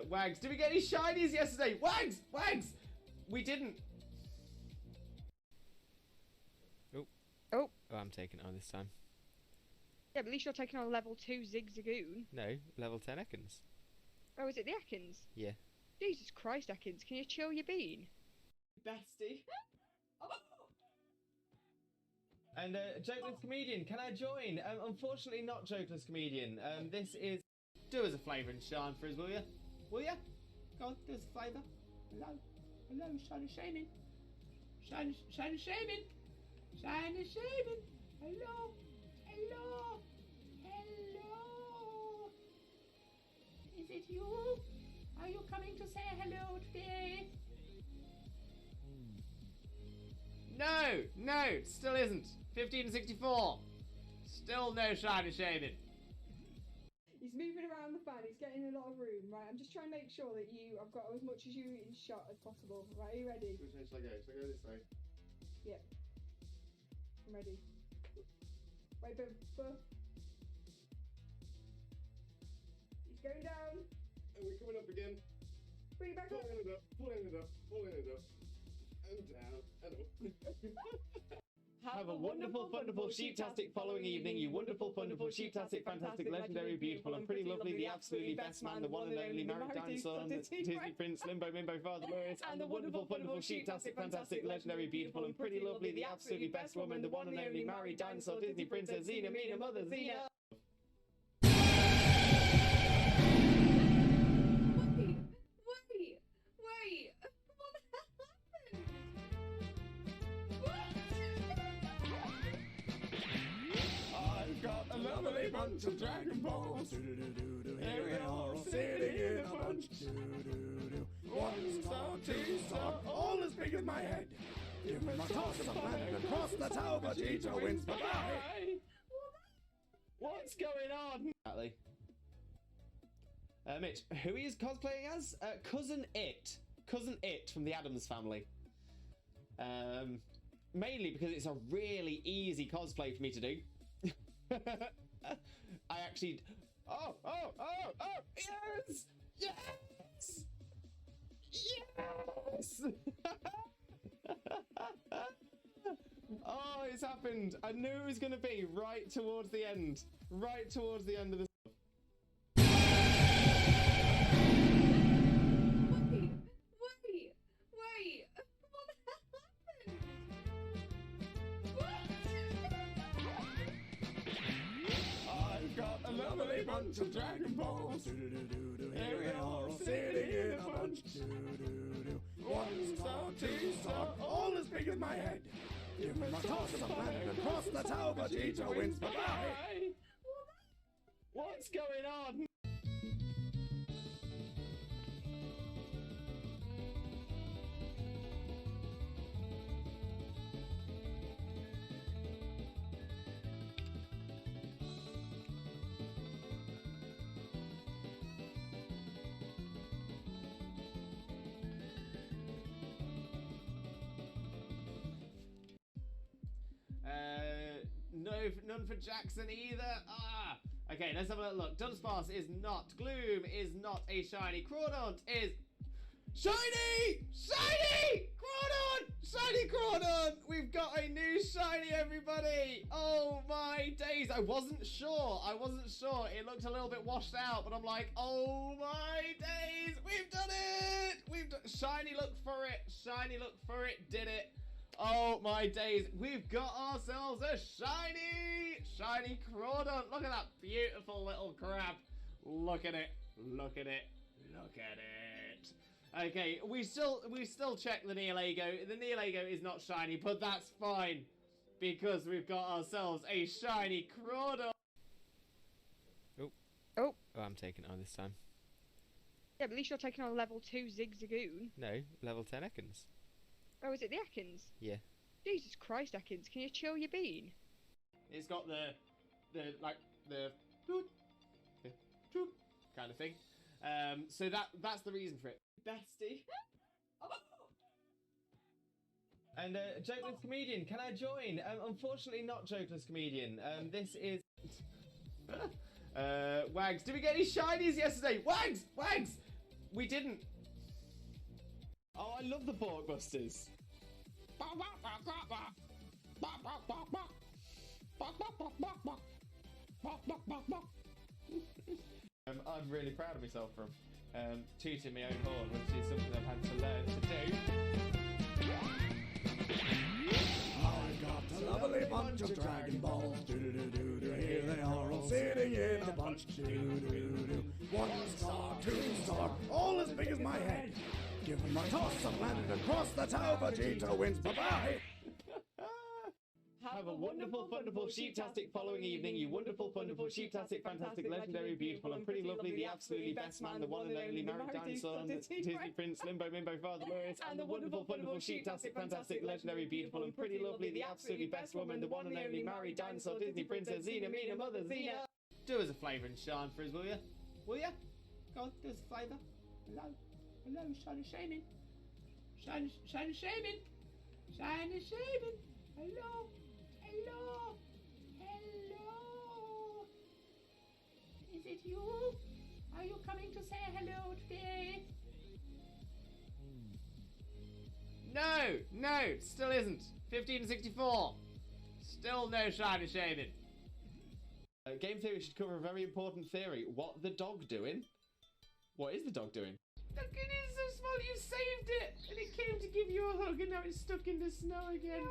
Wags, did we get any shinies yesterday? Wags! Wags! We didn't. Oh. Oh, I'm taking it on this time. Yeah, but at least you're taking on level 2 Zigzagoon. No, level 10 Ekans. Oh, is it the Ekans? Yeah. Jesus Christ, Ekans, can you chill your bean? Bestie. And Jokeless Comedian, can I join? Unfortunately not Jokeless Comedian. This is... Do us a flavour and shine for us, will ya? Will ya? Go on, do us a flavour. Hello. Hello, Shiny Shaymin. Shiny Shaymin. Shiny Shaymin. Hello. Hello. Hello. Is it you? Are you coming to say hello today? No, no, still isn't. 1564. Still no Shiny Shaymin. He's moving around the fan, he's getting a lot of room, right? I'm just trying to make sure that I've got as much as you in shot as possible. Right, are you ready? Which way should I go? Should I go this way? Yep. I'm ready. Wait, but... He's going down. And we're coming up again. Bring it back up. Pulling it up, pulling it up, pulling it up. And down, and up. Have a wonderful, wonderful, sheeptastic following evening, you wonderful, wonderful, sheeptastic, fantastic, legendary, beautiful, and pretty lovely, the absolutely best man, the one and only married dinosaur, Disney Prince, Limbo, Mimbo, Father Lewis, and the wonderful, wonderful, sheeptastic, fantastic, legendary, beautiful, and pretty lovely, the absolutely best woman, the one and only married dinosaur, Disney Princess, Xena, Mina, Mother, Xena. Wait! I've got a lovely bunch of Dragon Balls. Here we are all sitting in a bunch. 1 star, 2 star, all as big as my head. Give me my toss of a planet and cross the tower, Vegeta wins. Bye-bye. What's going on? Exactly. Mitch, who he is cosplaying as? Cousin It. Cousin It from the Addams Family. Mainly because it's a really easy cosplay for me to do. I actually... Oh! Yes! Yes! Yes! Oh, it's happened. I knew it was going to be right towards the end. Right towards the end of the... Wait! I've got a lovely bunch of Dragon Balls. Here we are all sitting in a bunch. 1 star, 2 star, all as big as my head. Give me my toss of a planet and cross the tower, Vegeta wins. Bye-bye. What's going on? No, none for Jackson either. Ah. Okay, let's have a little look. Dunsparce is not. Gloom is not a shiny. Crawdaunt is shiny! Shiny! Crawdaunt! Shiny Crawdaunt! We've got a new shiny, everybody! Oh my days! I wasn't sure. It looked a little bit washed out, but I'm like, oh my days! We've done it! Shiny, look for it. Shiny, look for it. Did it. Oh my days, we've got ourselves a shiny Crawdaunt. Look at that beautiful little crab. Look at it. Okay, we still check the Neolago. The Neolago is not shiny, but that's fine because we've got ourselves a shiny Crawdaunt. Oh, I'm taking it on this time. yeah, but at least you're taking on level 2 Zigzagoon. No, level 10 Ekans. Oh, is it the Ekans? Yeah. Jesus Christ, Ekans, can you chill your bean? It's got the Troop kind of thing. So that's the reason for it. Bestie. And Jokeless Comedian, can I join? Unfortunately not Jokeless Comedian. This is... Wags, did we get any shinies yesterday? Wags! Wags! We didn't. Oh, I love the Porkbusters. I'm really proud of myself for tooting my own horn, which is something I've had to learn to do. I've got a lovely bunch of Dragon Balls. Do-do-do-do. Here they are all sitting in a bunch. Do-do-do-do. 1 star, 2 star, all as big as my head. Give them a toss and landed across the tower. Vegeta wins. Bye-bye. Have a wonderful, wonderful, sheeptastic following evening, you wonderful, wonderful, sheeptastic, fantastic, legendary, beautiful, and pretty lovely, the absolutely best man, the one and only married dinosaur, Disney Prince, Limbo, Mimbo, Father Lewis, and the wonderful, wonderful, sheeptastic, fantastic, legendary, beautiful, and pretty lovely, the absolutely best woman, the one and only married dinosaur, Disney Princess, Xena, Mina, Mother, Xena. Do us a flavour and shine for us, will you? Will you? Go on, do us a flavour. Hello, hello, shiny Shaymin. Shiny Shaymin. Shiny Shaymin. Hello. Hello! Hello! Is it you? Are you coming to say hello today? No! No! Still isn't. 1564. Still no shiny Shaymin. Game theory should cover a very important theory. What the dog doing? What is the dog doing? Look, it is so small. You saved it! And it came to give you a hug and now it's stuck in the snow again.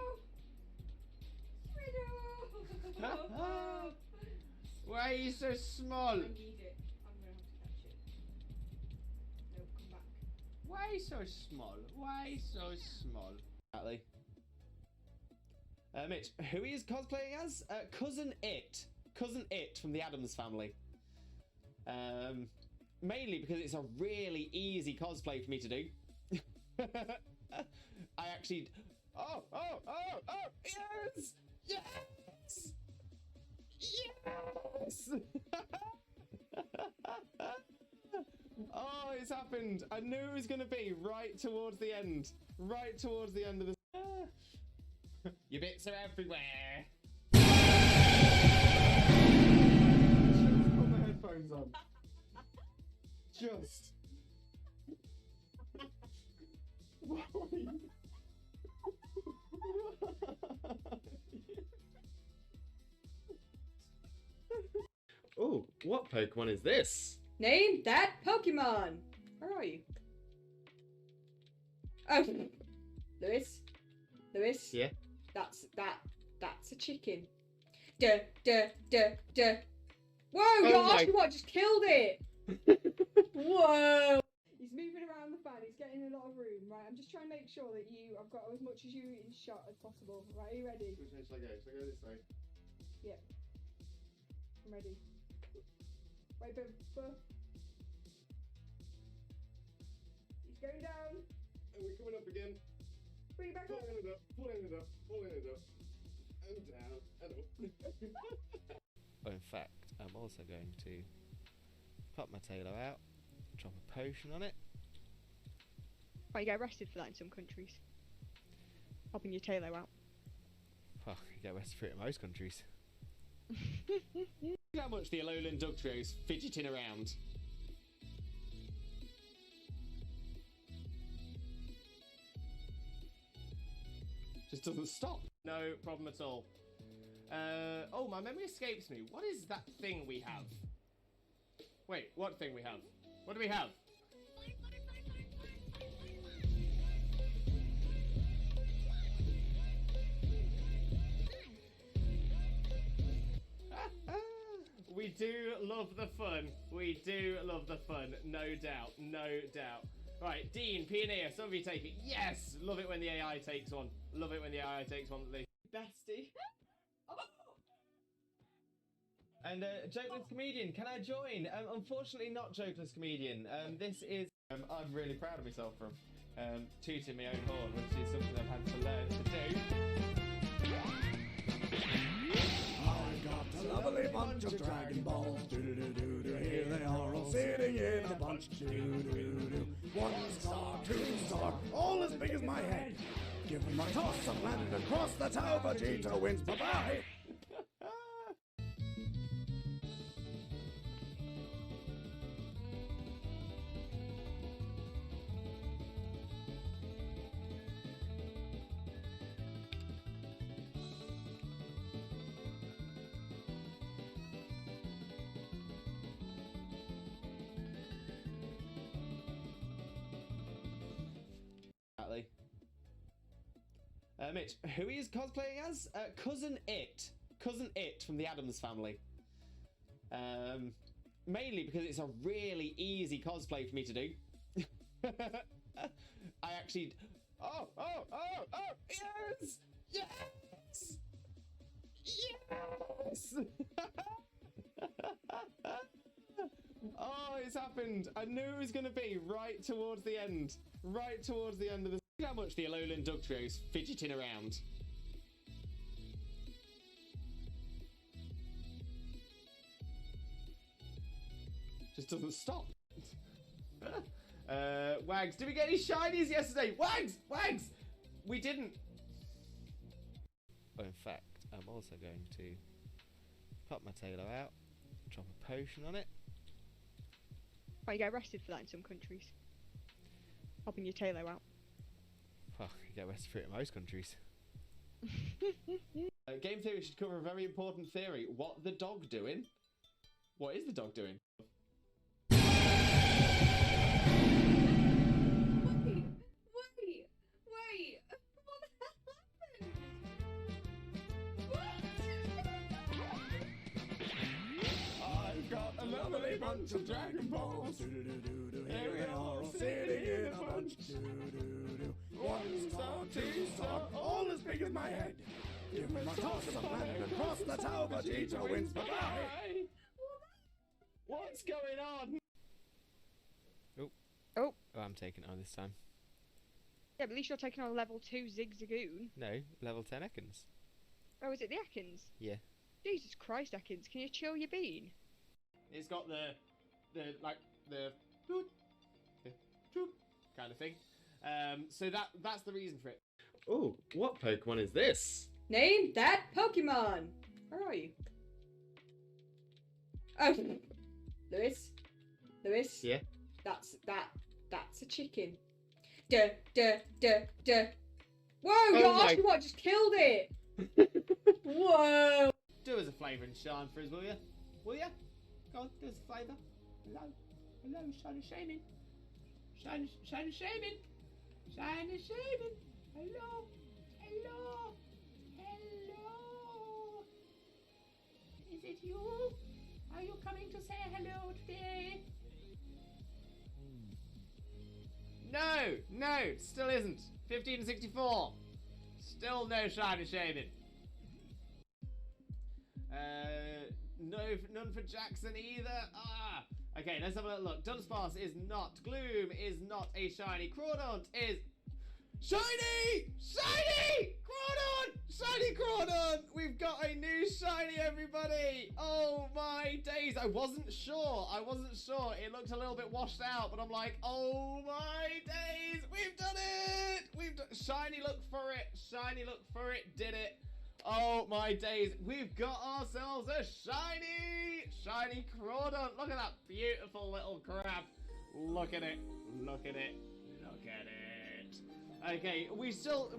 No. Why are you so small? I need it. I'm gonna have to catch it. No, come back. Why so small? Why so small? Exactly. Mitch, who he is cosplaying as? Cousin It. Cousin It from the Addams Family. Mainly because it's a really easy cosplay for me to do. I actually... Oh! Yes! Yes! Yes! Oh, it's happened. I knew it was going to be right towards the end. Right towards the end of the... Your bits are everywhere. Just put my headphones on. Just. Why? Oh, what Pokemon is this? Name that Pokemon. Where are you? Oh, Lewis. Yeah. That's a chicken. Duh. Whoa! You're asking what just killed it. Whoa! He's moving around the fan. He's getting a lot of room. Right. I'm just trying to make sure that I've got as much as you in shot as possible. Right. Are you ready? Which way should I go? Should I go this way? Yep. I'm ready. Wait, but he's going down. And we're coming up again. Bring it back up. Pulling it up. And down. And up. Oh, in fact, I'm also going to pop my tailor out, drop a potion on it. Well, you get arrested for that in some countries. Popping your tailor out. Well, you get arrested for it in most countries. Look how much the Alolan Dugtrio is fidgeting around. Just doesn't stop. No problem at all. Oh, my memory escapes me. What is that thing we have? Wait, what thing we have? What do we have? We do love the fun. We do love the fun. No doubt. No doubt. Right, Dean, Pioneer, some of you take it. Yes! Love it when the AI takes one. Love it when the AI takes one. Bestie. And Jokeless Comedian, can I join? Unfortunately not Jokeless Comedian. This is... I'm really proud of myself for tooting my own horn, which is something I've had to learn to do. I've got a lovely bunch bunch of Dragon Balls. Do-do-do-do-do. Here they are all sitting in a bunch. Do-do-do-do. 1 star, 2 star, all as big as my head. Give them a toss and land across the tower. Vegeta wins. Bye-bye. Mitch, who he is cosplaying as? Cousin It. Cousin It from the Addams Family. Mainly because it's a really easy cosplay for me to do. I actually... Oh! Yes! Yes! Yes! Oh, it's happened. I knew it was going to be right towards the end. Right towards the end of the... Look how much the Alolan Duck Trio's fidgeting around. Just doesn't stop. Wags, did we get any shinies yesterday? Wags! Wags! We didn't. Oh, in fact, I'm also going to pop my tailor out, drop a potion on it. Oh, you get arrested for that in some countries. Popping your tailor out. Well, you get arrested for it in most countries. Game theory should cover a very important theory. What the dog doing? What is the dog doing? Wait! What the hell happened? I've got a lovely bunch of Dragon Balls. Do-do-do-do-do. Here they are all sitting in a bunch. Do-do-do-do. 1 star, 2 star, all as big as my head. Give them a toss and land across the tower. Vegeta wins. Bye-bye. What's going on? Oh, I'm taking it on this time. yeah, but at least you're taking on level 2 Zigzagoon. No, level 10 Ekans. Oh, is it the Ekans? Yeah. Jesus Christ, Ekans, can you chill your bean? It's got the kind of thing. So that's the reason for it. Oh, what Pokemon is this? Name that Pokemon. Where are you? Oh, Lewis. Yeah. That's a chicken. Duh. Whoa, your Oshawott just killed it. Whoa. Do us a flavour and shine for us, will you? Will you? Go on, do us a flavour. Hello, shiny Shaymin. Shiny Shaymin. Shiny Shaymin. Hello. Is it you? Are you coming to say hello today? No, still isn't. 1564. Still no shiny Shaymin. None for Jackson either. Okay, let's have a look. Dunsparce is not. Gloom is not a shiny. Crawdaunt is shiny! Crawdaunt! Shiny Crawdaunt! We've got a new shiny, everybody! Oh my days! I wasn't sure. It looked a little bit washed out, but I'm like, oh my days! We've done it! Shiny, look for it. Did it. Oh my days, we've got ourselves a shiny Crawdaunt. Look at that beautiful little crab. Look at it. Okay, we still...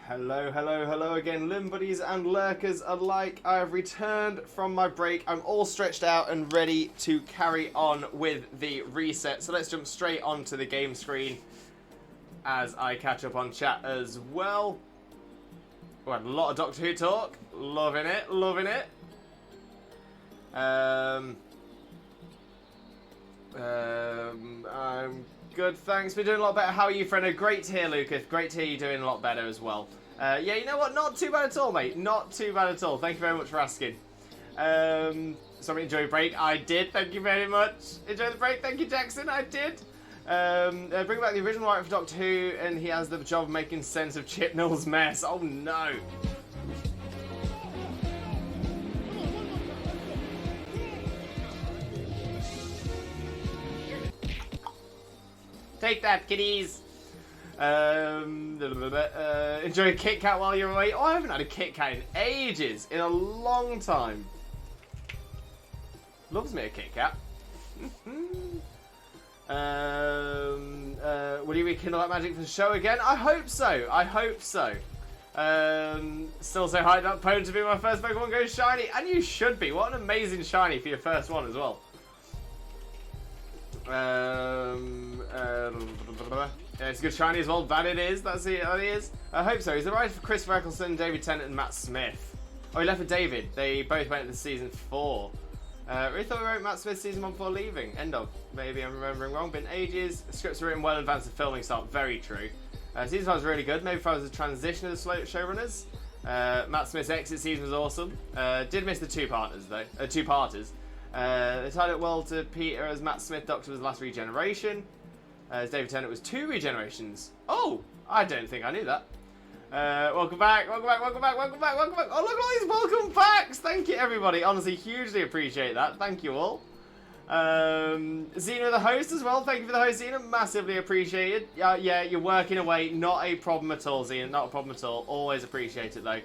Hello again, Limb Buddies and Lurkers alike. I have returned from my break. I'm all stretched out and ready to carry on with the reset. So let's jump straight onto the game screen as I catch up on chat as well. We had a lot of Doctor Who talk. Loving it. I'm good, thanks. We're doing a lot better. How are you, friend? Great to hear, Lucas. Great to hear you doing a lot better as well. Yeah, you know what? Not too bad at all, mate. Not too bad at all. Thank you very much for asking. Sorry, enjoy your break. I did. Thank you very much. Enjoy the break. Thank you, Jackson. I did. Bring back the original writer for Doctor Who, and he has the job of making sense of Chibnall's mess. Oh no. Take that, kiddies. Enjoy a Kit Kat while you're away. Oh, I haven't had a Kit Kat in ages. In a long time. Loves me a Kit Kat. Will you rekindle that magic for the show again? I hope so. I hope so. Still so hyped up. Pwn to be my first Pokemon Go shiny. And you should be. What an amazing shiny for your first one as well. Yeah, it's a good shiny as well. That it is. That it is. I hope so. He's the writer for Chris Eccleston, David Tennant, and Matt Smith. Oh, he left for David. They both went to season 4. Really thought we wrote Matt Smith season 1 before leaving. End of. Maybe I'm remembering wrong. Been ages. The scripts were written well in advance of filming start. Very true. Season 5 was really good. Maybe if I was a transition of the showrunners. Matt Smith's exit season was awesome. Did miss the two-parters though. Two-parters. They tied it well to Peter as Matt Smith Doctor was the last regeneration. As David Tennant was 2 regenerations. Oh! I don't think I knew that. Welcome back, welcome back, welcome back, welcome back, welcome back. Oh, look at all these welcome backs! Thank you, everybody. Honestly, hugely appreciate that. Thank you all. Xena, the host, as well. Thank you for the host, Xena. Massively appreciated. Yeah, you're working away. Not a problem at all, Xena. Not a problem at all. Always appreciate it, though.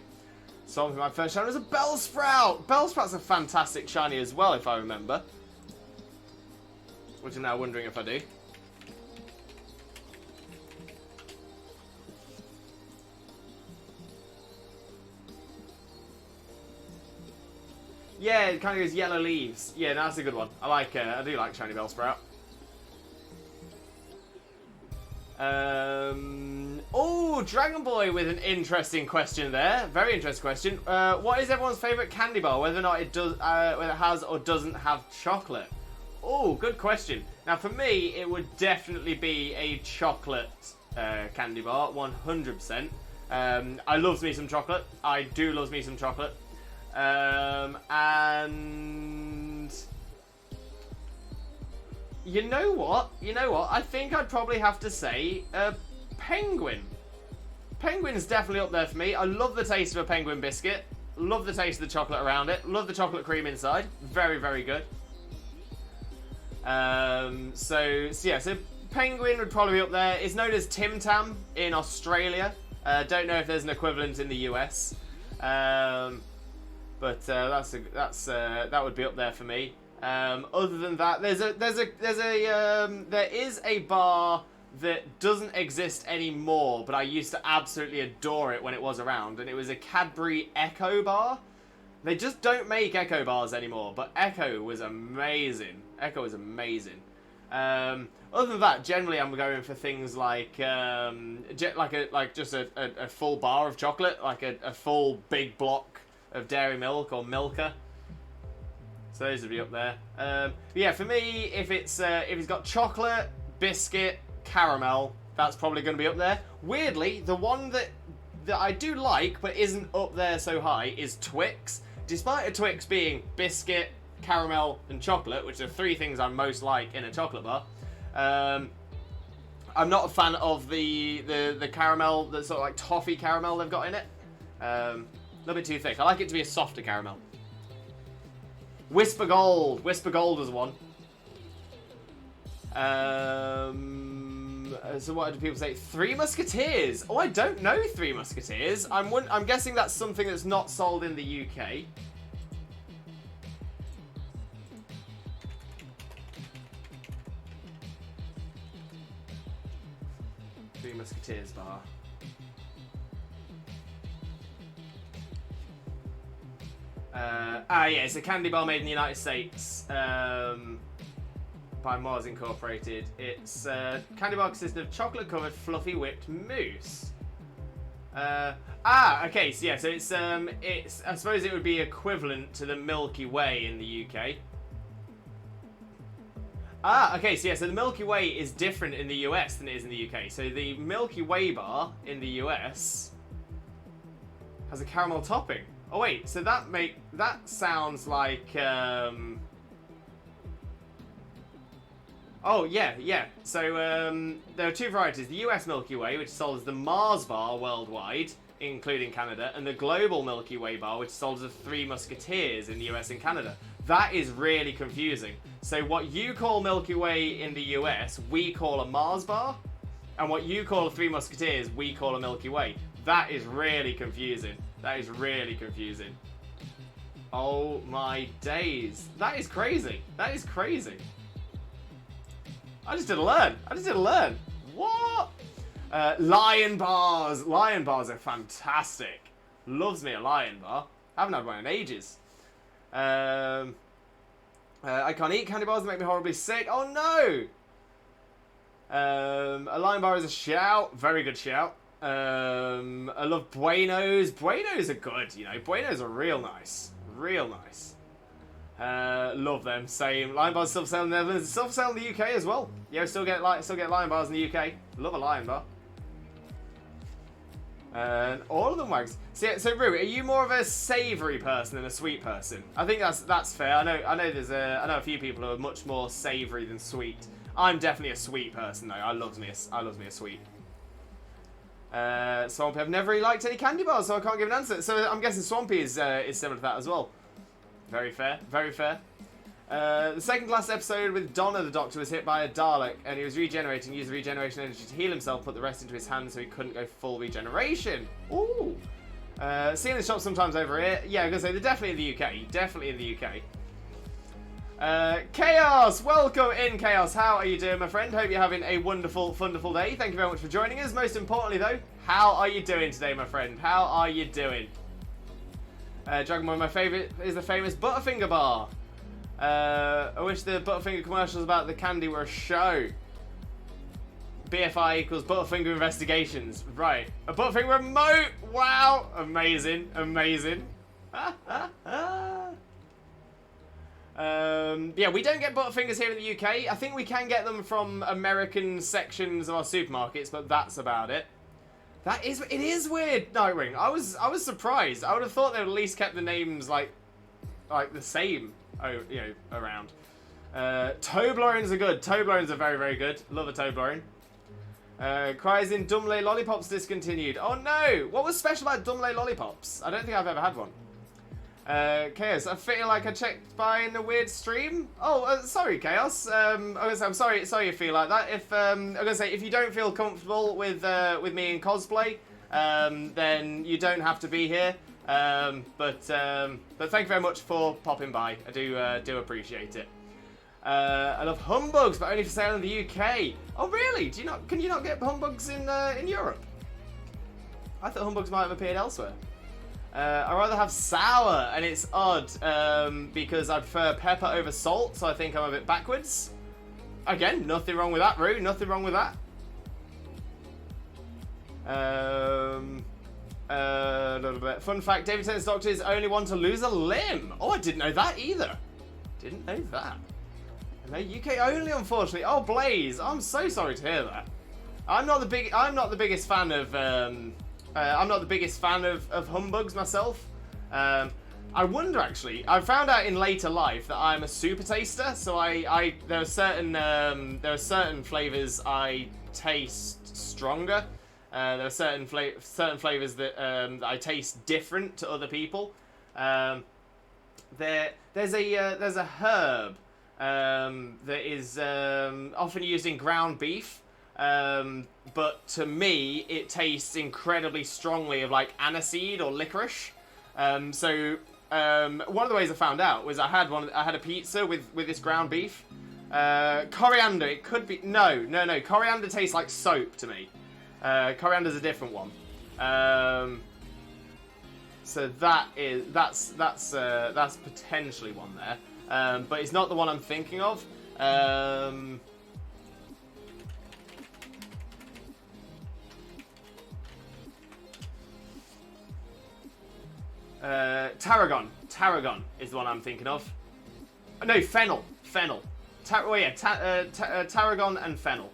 So, my first shiny was a Bellsprout. Bellsprout's a fantastic shiny as well, if I remember. Which I'm now wondering if I do. Yeah, it kind of goes yellow leaves. Yeah, no, that's a good one. I do like shiny Bellsprout. Oh, Dragon Boy with an interesting question there. Very interesting question. What is everyone's favourite candy bar? Whether or not it does, whether it has or doesn't have chocolate. Oh, good question. Now, for me, it would definitely be a chocolate candy bar, 100%. I love me some chocolate. I do love me some chocolate. And you know what? I think I'd probably have to say penguin. Penguin's definitely up there for me. I love the taste of a penguin biscuit. Love the taste of the chocolate around it. Love the chocolate cream inside. Very, very good. So penguin would probably be up there. It's known as Tim Tam in Australia. Don't know if there's an equivalent in the US. But that would be up there for me. Other than that, there is a bar that doesn't exist anymore, but I used to absolutely adore it when it was around, and it was a Cadbury Echo bar. They just don't make Echo bars anymore, but Echo was amazing. Echo was amazing. Other than that, generally I'm going for things like just a full bar of chocolate, like a full big block of Dairy Milk or Milka. So those would be up there. Yeah, for me, if it's got chocolate, biscuit, caramel, that's probably going to be up there. Weirdly, the one that I do like but isn't up there so high is Twix. Despite a Twix being biscuit, caramel, and chocolate, which are 3 things I most like in a chocolate bar, I'm not a fan of the caramel, the sort of like toffee caramel they've got in it. A little bit too thick. I like it to be a softer caramel. Whisper Gold. Whisper Gold was one. So what do people say? Three Musketeers. Oh, I don't know Three Musketeers. I'm guessing that's something that's not sold in the UK. Three Musketeers bar. Yeah, it's a candy bar made in the United States by Mars Incorporated. It's candy bar consisting of chocolate-covered, fluffy whipped mousse. Okay, so yeah, so it's I suppose it would be equivalent to the Milky Way in the UK. Okay, so yeah, so the Milky Way is different in the US than it is in the UK. So the Milky Way bar in the US has a caramel topping. Oh wait, so that sounds like oh yeah. So there are 2 varieties: the US Milky Way, which is sold as the Mars bar worldwide, including Canada, and the global Milky Way bar, which is sold as the Three Musketeers in the US and Canada. That is really confusing. So what you call Milky Way in the US, we call a Mars bar. And what you call a Three Musketeers, we call a Milky Way. That is really confusing. That is really confusing. Oh my days. That is crazy. That is crazy. I just didn't learn. I just didn't learn. What? Lion bars. Lion bars are fantastic. Loves me a lion bar. Haven't had one in ages. I can't eat candy bars. They make me horribly sick. Oh no! A lion bar is a shout. Very good shout. I love Buenos. Buenos are good, you know. Buenos are real nice. Real nice. Love them. Same. Lion bars still for sale in the Netherlands. Still for sale in the UK as well. Yeah, still get lion bars in the UK. Love a lion bar. And all of them wags. So Rue, are you more of a savoury person than a sweet person? I think that's fair. I know a few people who are much more savoury than sweet. I'm definitely a sweet person though. I loves me a sweet. Swampy, I've never really liked any candy bars, so I can't give an answer. So I'm guessing Swampy is similar to that as well. Very fair, very fair. The second class episode with Donna the Doctor was hit by a Dalek, and he was regenerating, used the regeneration energy to heal himself, put the rest into his hands so he couldn't go full regeneration. Ooh. Seeing the shop sometimes over here. Yeah, I'm going to say they're definitely in the UK. Definitely in the UK. Chaos! Welcome in, Chaos. How are you doing, my friend? Hope you're having a wonderful, wonderful day. Thank you very much for joining us. Most importantly, though, how are you doing today, my friend? How are you doing? Dragon Boy, my favourite is the famous Butterfinger bar. I wish the Butterfinger commercials about the candy were a show. BFI equals Butterfinger Investigations. Right. A Butterfinger remote! Wow! Amazing. Amazing. Yeah, we don't get Butterfingers here in the UK. I think we can get them from American sections of our supermarkets, but that's about it. It is weird, Nightwing. I was surprised. I would have thought they would at least kept the names like the same, you know, around. Toblerones are good. Toblerones are very, very good. Love a Toblerone. Cries in Dumley Lollipops discontinued. Oh no! What was special about Dumley Lollipops? I don't think I've ever had one. Chaos, I feel like I checked by in a weird stream. Oh, sorry, Chaos. I'm sorry you feel like that. If I'm gonna say if you don't feel comfortable with me in cosplay, then you don't have to be here. But thank you very much for popping by. I do appreciate it. I love humbugs, but only for sale in the UK. Oh really? Can you not get humbugs in Europe? I thought humbugs might have appeared elsewhere. I'd rather have sour, and it's odd because I prefer pepper over salt, so I think I'm a bit backwards. Again, nothing wrong with that, Rue. Nothing wrong with that. A little bit. Fun fact, David Tennant's Doctor is the only one to lose a limb. Oh, I didn't know that either. Didn't know that. No, UK only, unfortunately. Oh, Blaze, I'm so sorry to hear that. I'm not the biggest fan of I'm not the biggest fan of humbugs myself. I wonder actually. I found out in later life that I'm a super taster. So there are certain flavors I taste stronger. There are certain flavors that I taste different to other people. There's a herb that is often used in ground beef. But to me, it tastes incredibly strongly of like aniseed or licorice. So one of the ways I found out was I had a pizza with this ground beef. Coriander, it could be no. Coriander tastes like soap to me. Coriander's a different one. So that's potentially one there. But it's not the one I'm thinking of. Tarragon is the one I'm thinking of. No, fennel. Tarragon and fennel.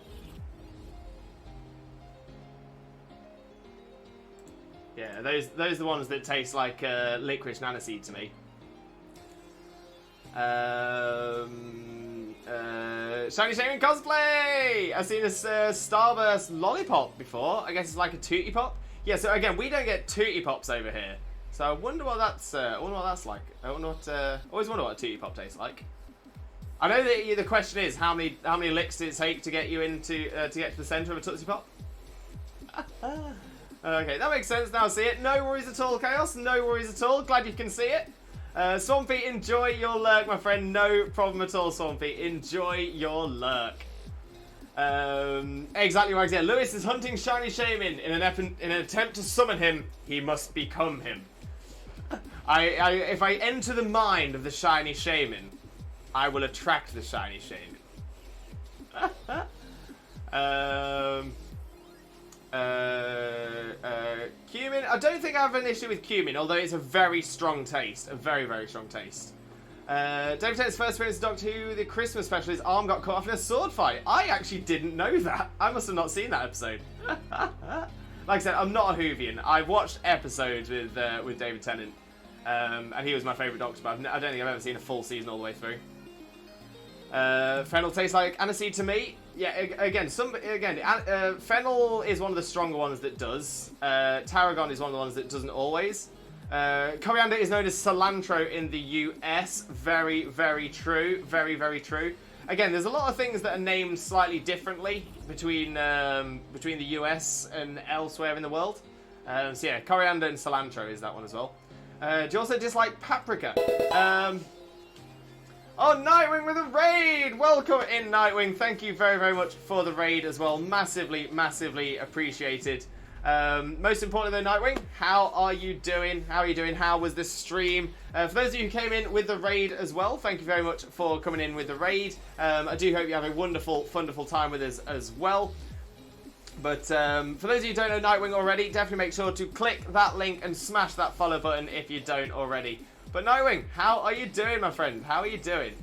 Yeah, those are the ones that taste like licorice and aniseed to me. Shiny Shaymin cosplay! I've seen this Starburst lollipop before. I guess it's like a Tootie Pop. Yeah, so again, we don't get Tootie Pops over here. So I wonder what that's like. I wonder what. Always wonder what a Tootie Pop tastes like. I know that the question is how many licks did it take to get you into to get to the centre of a Tootsie Pop. Okay, that makes sense. Now I see it. No worries at all, Chaos. No worries at all. Glad you can see it. Swampy, enjoy your lurk, my friend. No problem at all, Swampy. Enjoy your lurk. Exactly right. Yeah, Lewis is hunting shiny Shaymin in an attempt to summon him. He must become him. If I enter the mind of the shiny Shaymin, I will attract the shiny Shaymin. Cumin. I don't think I have an issue with cumin, although it's a very strong taste. A very, very strong taste. David Tennant's first appearance of Doctor Who, the Christmas special, his arm got cut off in a sword fight. I actually didn't know that. I must have not seen that episode. Like I said, I'm not a Whovian. I've watched episodes with David Tennant, and he was my favourite Doctor, but I don't think I've ever seen a full season all the way through. Fennel tastes like aniseed to me. Yeah, again, fennel is one of the stronger ones that does. Tarragon is one of the ones that doesn't always. Coriander is known as cilantro in the US. Very, very true. Very, very true. Again, there's a lot of things that are named slightly differently between the US and elsewhere in the world. So yeah, coriander and cilantro is that one as well. Do you also dislike paprika? Oh, Nightwing with a raid! Welcome in, Nightwing. Thank you very, very much for the raid as well. Massively, massively appreciated. Most importantly though, Nightwing, how are you doing? How are you doing? How was the stream? For those of you who came in with the raid as well, thank you very much for coming in with the raid. I do hope you have a wonderful, wonderful time with us as well. But for those of you who don't know Nightwing already, definitely make sure to click that link and smash that follow button if you don't already. But Nightwing, how are you doing, my friend? How are you doing?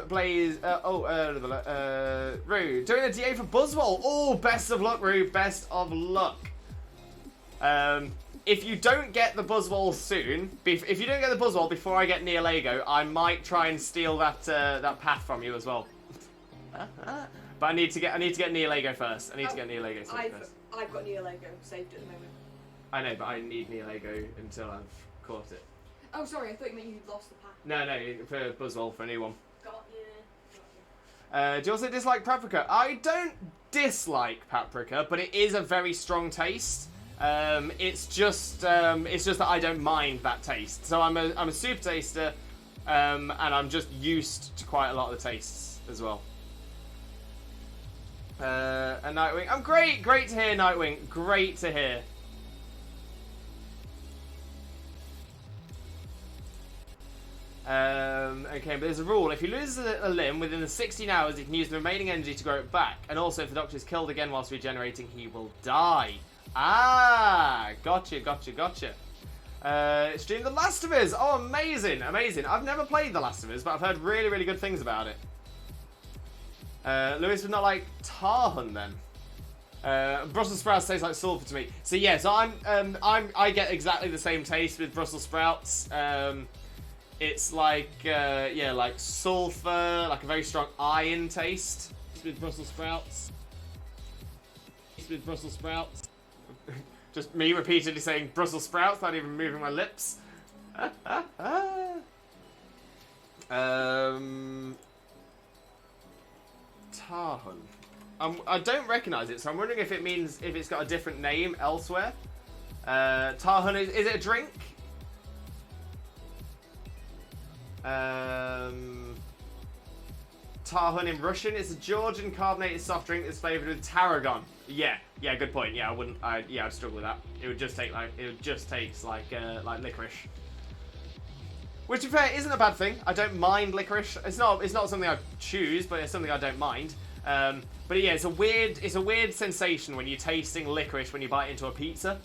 Blaze, Rue, doing a DA for Buzzwole. Oh, best of luck, Rue, best of luck. If you don't get the Buzzwole soon, if you don't get the Buzzwole before I get Neolego, I might try and steal that path from you as well. But I need to get Neolego first. I need to get Neolego first. I've got Neolego saved at the moment. I know, but I need Neolego until I've caught it. Oh, sorry, I thought you meant you lost the pack. No, for Buzzwole, for a new one. Got you. Do you also dislike paprika? I don't dislike paprika, but it is a very strong taste. It's just that I don't mind that taste. So I'm a super taster, and I'm just used to quite a lot of the tastes as well. And Nightwing, I'm great to hear, Nightwing, great to hear. Okay, but there's a rule. If you lose a limb within the 16 hours, you can use the remaining energy to grow it back. And also, if the Doctor is killed again whilst regenerating, he will die. Ah, gotcha. Stream The Last of Us. Oh, amazing. I've never played The Last of Us, but I've heard really, really good things about it. Lewis would not like Tarhun then. Brussels sprouts taste like sulfur to me. So yeah, so I get exactly the same taste with Brussels sprouts. It's like like sulfur, like a very strong iron taste with Brussels sprouts. Just me repeatedly saying Brussels sprouts, not even moving my lips. Tarhun. I don't recognise it, so I'm wondering if it means if it's got a different name elsewhere. Tarhun, is it a drink? Tarhun in Russian is a Georgian carbonated soft drink that's flavoured with tarragon. Yeah, good point. Yeah, I'd struggle with that. It would just taste like licorice. Which, to be fair, isn't a bad thing. I don't mind licorice. It's not something I choose, but it's something I don't mind. But yeah, it's a weird sensation when you're tasting licorice when you bite into a pizza.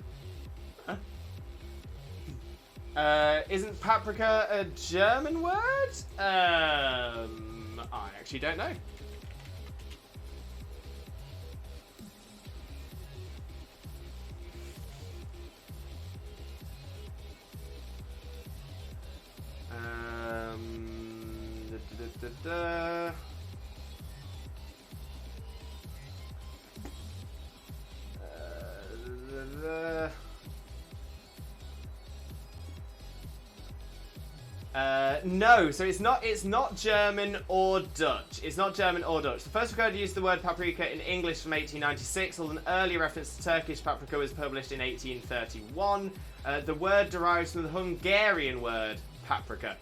Isn't paprika a German word? I actually don't know. No, so it's not German or Dutch. It's not German or Dutch. The first recorded use of the word paprika in English from 1896, although an earlier reference to Turkish paprika was published in 1831. The word derives from the Hungarian word paprika,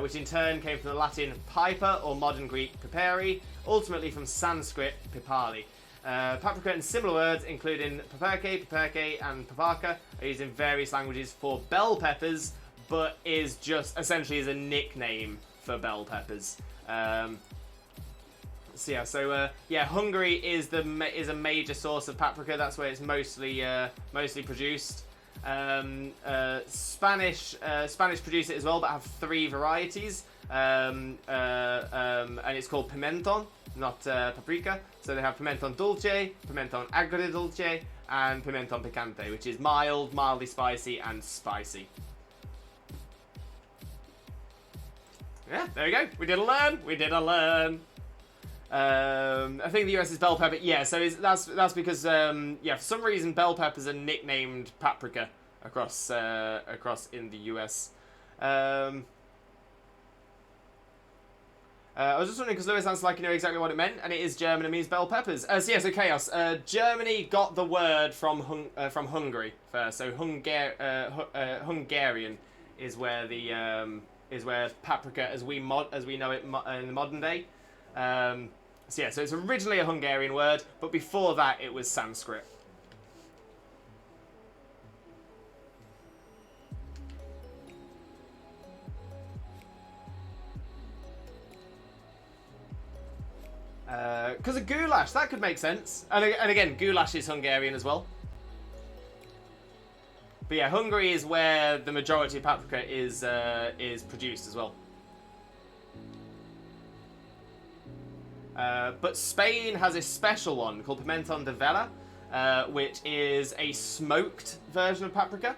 which in turn came from the Latin piper or modern Greek piperi, ultimately from Sanskrit pipali. Paprika and similar words, including paprike, and paprika, are used in various languages for bell peppers, but is just essentially is a nickname for bell peppers. Hungary is a major source of paprika. That's where it's mostly produced. Spanish produce it as well, but have 3 varieties, and it's called pimenton, not paprika. So they have pimenton dulce, pimenton agridulce, and pimenton picante, which is mild, mildly spicy, and spicy. Yeah, there we go. We did a learn. I think the US is bell pepper. Yeah, so that's because for some reason bell peppers are nicknamed paprika across in the US. I was just wondering because Lewis sounds like you know exactly what it meant, and it is German. It means bell peppers. So chaos. Germany got the word from Hungary first. So Hungarian is where the is where paprika as we know it in the modern day. So it's originally a Hungarian word, but before that it was Sanskrit. Because of goulash, that could make sense. And again, goulash is Hungarian as well. But yeah, Hungary is where the majority of paprika is produced as well. But Spain has a special one called pimenton de vela, which is a smoked version of paprika,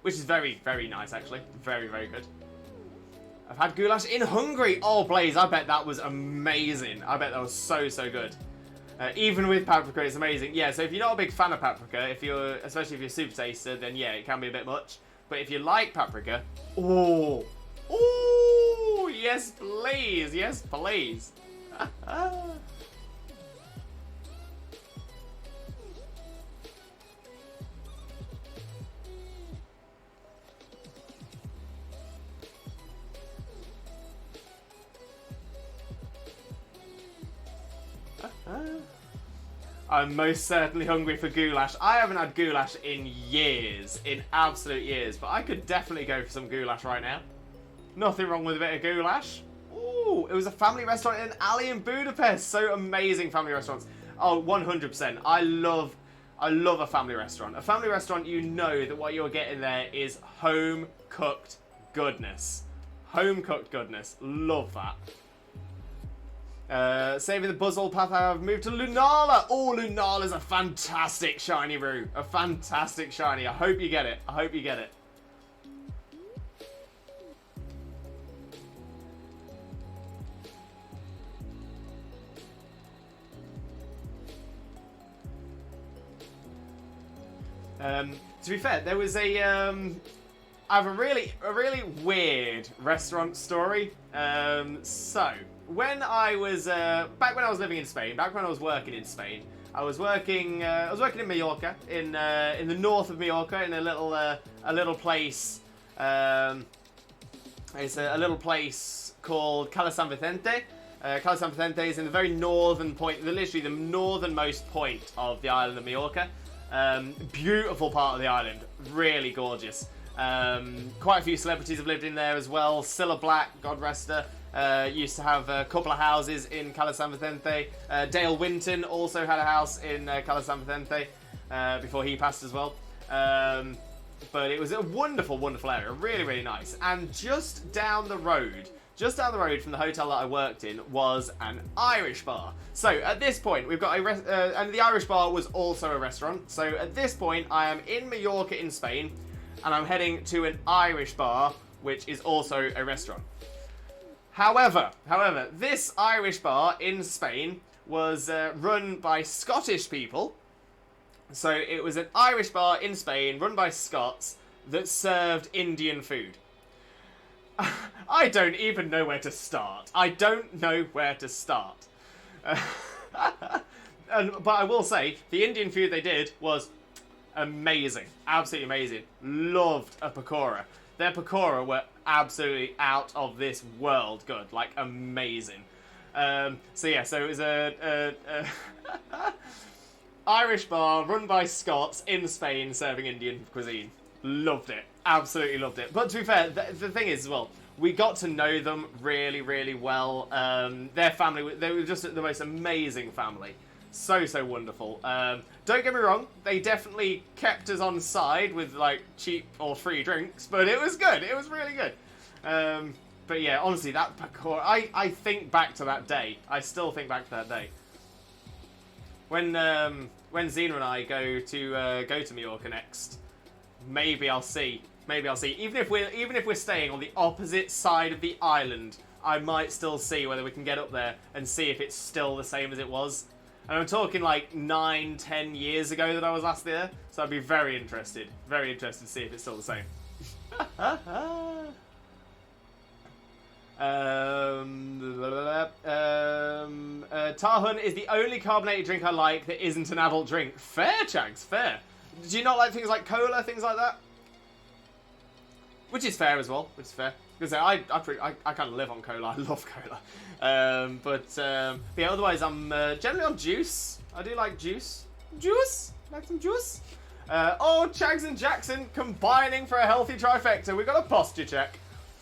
which is very, very nice actually. Very, very good. I've had goulash in Hungary. Oh, Blaze, I bet that was amazing. I bet that was so, so good. Even with paprika, it's amazing. Yeah, so if you're not a big fan of paprika, especially if you're super taster, then yeah, it can be a bit much. But if you like paprika, oh, yes, please, yes, please. I'm most certainly hungry for goulash. I haven't had goulash in years, in absolute years, but I could definitely go for some goulash right now. Nothing wrong with a bit of goulash. Ooh, it was a family restaurant in an alley in Budapest. So amazing family restaurants. Oh, 100%. I love a family restaurant. A family restaurant, you know that what you're getting there is home-cooked goodness. Home-cooked goodness. Love that. Saving the Buzzle path, I've moved to Lunala. Oh, Lunala's a fantastic shiny brew. A fantastic shiny. I hope you get it. I hope you get it. To be fair, there was I have a really weird restaurant story. So when I was back when I was living in Spain, back when I was working in Spain, I was working in Mallorca, in the north of Mallorca, in a little place. It's a little place called Cala San Vicente. Cala San Vicente is in the very northern point, literally the northernmost point of the island of Mallorca. Beautiful part of the island, really gorgeous. Quite a few celebrities have lived in there as well. Cilla Black, God rest her, used to have a couple of houses in Cala San Vicente. Dale Winton also had a house in Cala San Vicente before he passed as well. But it was a wonderful, wonderful area, really, really nice. And just down the road from the hotel that I worked in was an Irish bar. So at this point, we've got and the Irish bar was also a restaurant. So at this point, I am in Mallorca in Spain, and I'm heading to an Irish bar, which is also a restaurant. However, this Irish bar in Spain was run by Scottish people. So it was an Irish bar in Spain run by Scots that served Indian food. I don't even know where to start. I don't know where to start. But I will say, the Indian food they did was amazing. Absolutely amazing. Loved a pakora. Their pakora were absolutely out of this world good. Like, amazing. So it was a Irish bar run by Scots in Spain serving Indian cuisine. Loved it. Absolutely loved it. But to be fair, the thing is as well, we got to know them really, really well. Their family, they were just the most amazing family. So, so wonderful. Don't get me wrong, they definitely kept us on side with, like, cheap or free drinks, but it was good. It was really good. But yeah, honestly, that pakora, I think back to that day. I still think back to that day. When Xena and I go to Mallorca next, maybe I'll see. Maybe I'll see. Even if we're staying on the opposite side of the island, I might still see whether we can get up there and see if it's still the same as it was. And I'm talking like 9-10 years ago that I was last there, so I'd be very interested to see if it's still the same. Tahun is the only carbonated drink I like that isn't an adult drink. Fair, Chags, fair. Do you not like things like cola, things like that? Which is fair as well, which is fair. Because I kind of live on cola, I love cola. But yeah, otherwise I'm generally on juice. I do like juice. Juice? Like some juice? Oh, Chags and Jackson combining for a healthy trifecta. We got a posture check.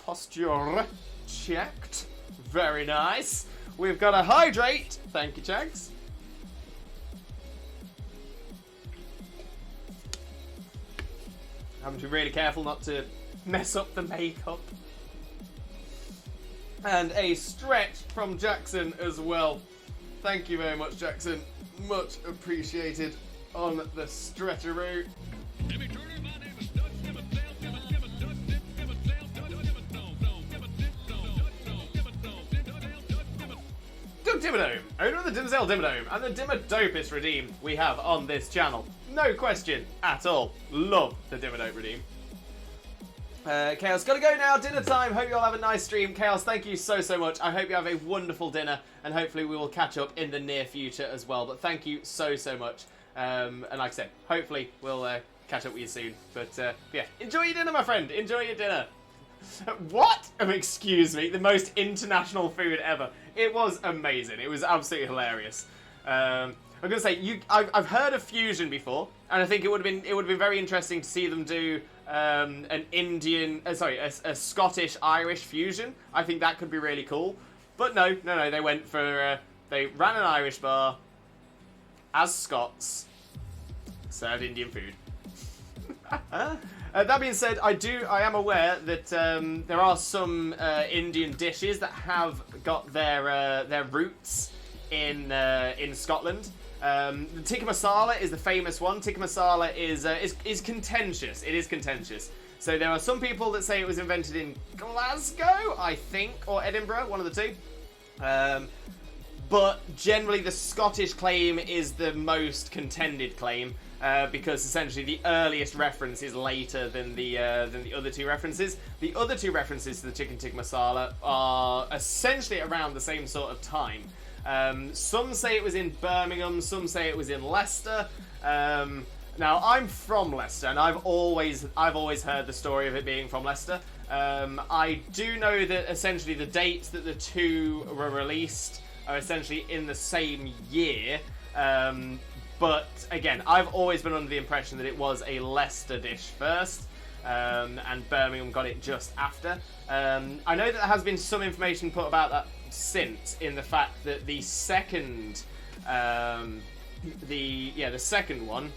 Posture checked. Very nice. We've got a hydrate. Thank you, Chags. Having to be really careful not to mess up the makeup. And a stretch from Jackson as well. Thank you very much, Jackson. Much appreciated on the stretcheroo. Doug Dimmadome, owner of the Dimsdale Dimmadome and the Dimmadopest redeem we have on this channel. No question at all. Love the Dimmadope redeem. Chaos, gotta go now. Dinner time. Hope you all have a nice stream. Chaos, thank you so, so much. I hope you have a wonderful dinner, and hopefully we will catch up in the near future as well. But thank you so, so much. And like I said, hopefully we'll catch up with you soon. But yeah, enjoy your dinner, my friend. Enjoy your dinner. What? Excuse me. The most international food ever. It was amazing. It was absolutely hilarious. I'm gonna say I've heard of fusion before, and I think it would have been very interesting to see them do an Indian, a Scottish Irish fusion. I think that could be really cool. But no, they went for they ran an Irish bar as Scots, served Indian food. That being said, I am aware that there are some Indian dishes that have got their roots in Scotland. The tikka masala is the famous one. Tikka masala is contentious. It is contentious. So there are some people that say it was invented in Glasgow, I think, or Edinburgh, one of the two. But generally, the Scottish claim is the most contended claim. Because essentially the earliest reference is later than the other two references. The other two references to the chicken tikka masala are essentially around the same sort of time. Some say it was in Birmingham, some say it was in Leicester. Now I'm from Leicester, and I've always heard the story of it being from Leicester. I do know that essentially the dates that the two were released are essentially in the same year. But again, I've always been under the impression that it was a Leicester dish first, and Birmingham got it just after. I know that there has been some information put about that since, in the fact that the second, the second one,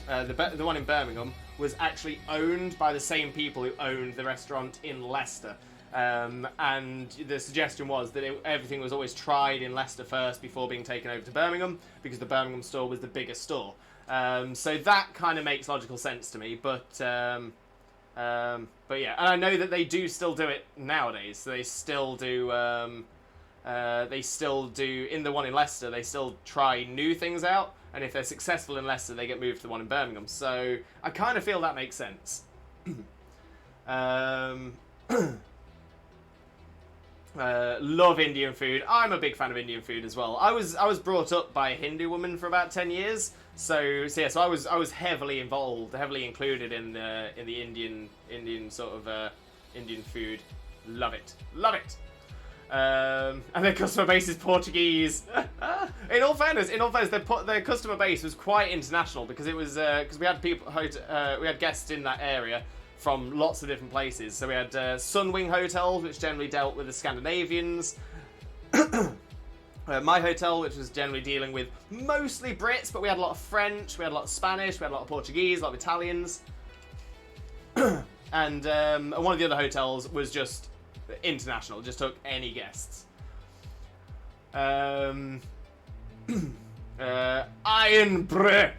the one in Birmingham, was actually owned by the same people who owned the restaurant in Leicester. And the suggestion was that everything was always tried in Leicester first before being taken over to Birmingham, because the Birmingham store was the bigger store. So that kind of makes logical sense to me. But yeah, and I know that they do still do it nowadays. So they still do. In the one in Leicester, they still try new things out, and if they're successful in Leicester, they get moved to the one in Birmingham. So I kind of feel that makes sense. Love Indian food. I'm a big fan of Indian food as well. I was brought up by a Hindu woman for about 10 years. So I was heavily involved, heavily included in the Indian sort of Indian food. Love it. And their customer base is Portuguese. In all fairness, their customer base was quite international because it was because we had we had guests in that area from lots of different places. So we had Sunwing Hotels, which generally dealt with the Scandinavians. My hotel, which was generally dealing with mostly Brits, but we had a lot of French, we had a lot of Spanish, we had a lot of Portuguese, a lot of Italians. And one of the other hotels was just international, just took any guests. Iron Brew.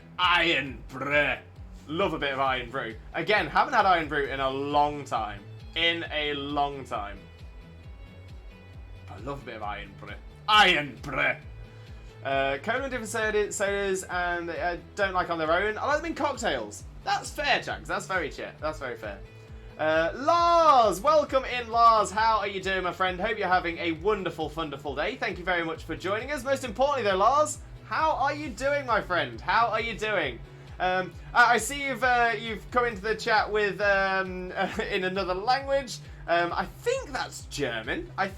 Love a bit of Iron Brew. Again, haven't had Iron Brew in a long time. But I love a bit of Iron Brew. Cola different sodas and don't like on their own. I like them in cocktails. That's fair, Jags. That's very fair. Lars! Welcome in, Lars. How are you doing, my friend? Hope you're having a wonderful day. Thank you very much for joining us. Most importantly, though, Lars, how are you doing, my friend? How are you doing? I see you've come into the chat with in another language. I think that's German. My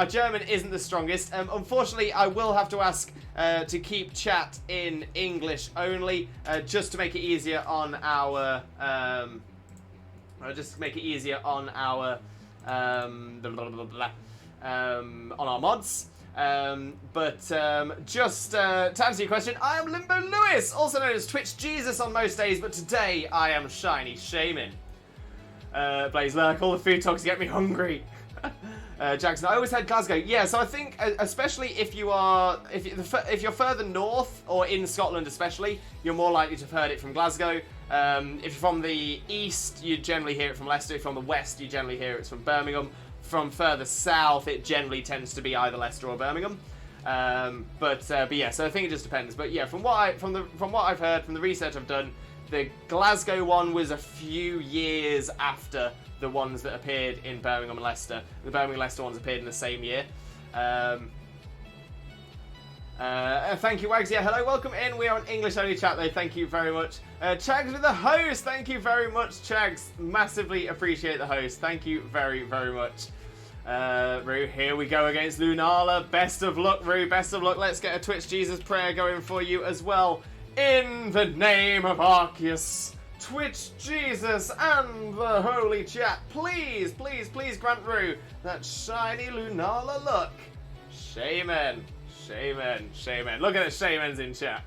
German isn't the strongest. Unfortunately, I will have to ask to keep chat in English only, just to make it easier on our on our mods. Just to answer your question, I am Limbo Lewis, also known as Twitch Jesus on most days, but today I am Shiny Shaymin. Blaze Lurk, all the food talks get me hungry. Jackson, I always had Glasgow. Yeah, so I think, especially if you're further north or in Scotland, especially, you're more likely to have heard it from Glasgow. If you're from the east, you generally hear it from Leicester. If you're from the west, you generally hear it from Birmingham. From further south, it generally tends to be either Leicester or Birmingham. But yeah, so I think it just depends. But yeah, from what I've heard, from the research I've done, the Glasgow one was a few years after the ones that appeared in Birmingham and Leicester. The Birmingham and Leicester ones appeared in the same year. Thank you, Wags. Yeah, hello, welcome in. We are an English-only chat, though. Thank you very much. Chags with the host. Thank you very much, Chags. Massively appreciate the host. Thank you very, very much. Rue, here we go against Lunala. Best of luck, Rue. Best of luck. Let's get a Twitch Jesus prayer going for you as well. In the name of Arceus, Twitch Jesus, and the Holy Chat, please, please, please grant Rue that shiny Lunala look. Shaymin. Look at it, Shaymin's in chat.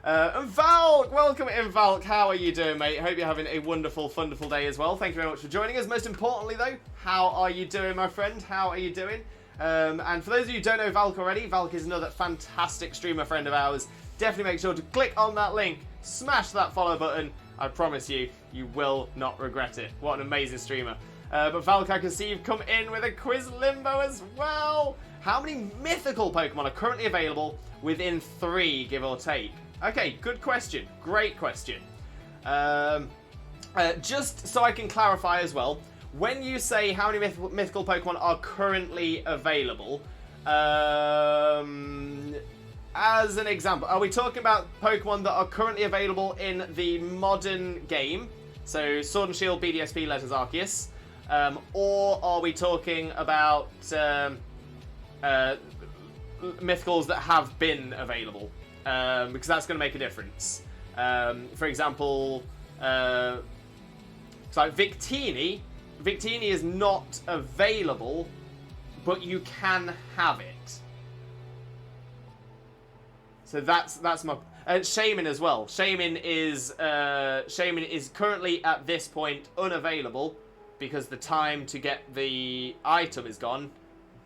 And Valk, welcome in, Valk. How are you doing, mate? Hope you're having a wonderful day as well. Thank you very much for joining us. Most importantly, though, how are you doing, my friend? How are you doing? And for those of you who don't know Valk already, Valk is another fantastic streamer friend of ours. Definitely make sure to click on that link, smash that follow button. I promise you, you will not regret it. What an amazing streamer. But Valk, I can see you've come in with a quiz limbo as well. How many mythical Pokemon are currently available within 3, give or take? Okay, good question. Great question. Just so I can clarify as well, when you say how many mythical Pokemon are currently available, as an example, are we talking about Pokemon that are currently available in the modern game? So Sword and Shield, BDSP, Legends Arceus. Or are we talking about mythicals that have been available? Because that's going to make a difference. For example, so Victini is not available, but you can have it. So that's my Shaymin as well. Shaymin is currently at this point unavailable because the time to get the item is gone.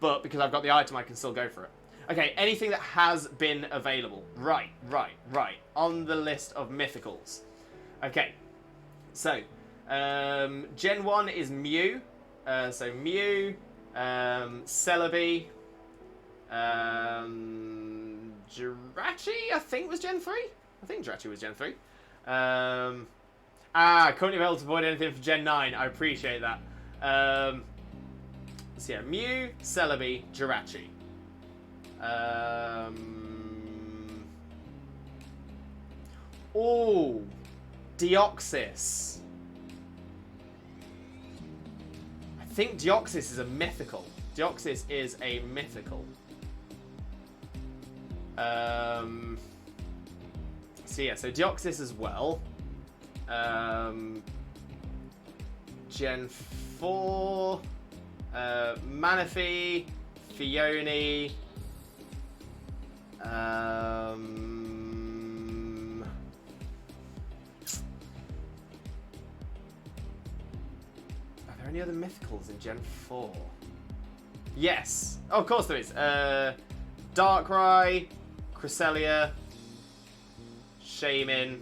But because I've got the item, I can still go for it. Okay, anything that has been available. Right. On the list of mythicals. Okay, so Gen 1 is Mew. So Mew, Celebi, Jirachi, I think was Gen 3. I think Jirachi was Gen 3. Couldn't be able to avoid anything for Gen 9. I appreciate that. So yeah, Mew, Celebi, Jirachi. Oh, Deoxys. I think Deoxys is a mythical. Deoxys is a mythical. So yeah, so Deoxys as well. Gen 4, Manaphy, Fione, are there any other mythicals in Gen 4? Yes! Oh, of course there is. Darkrai, Cresselia, Shaymin.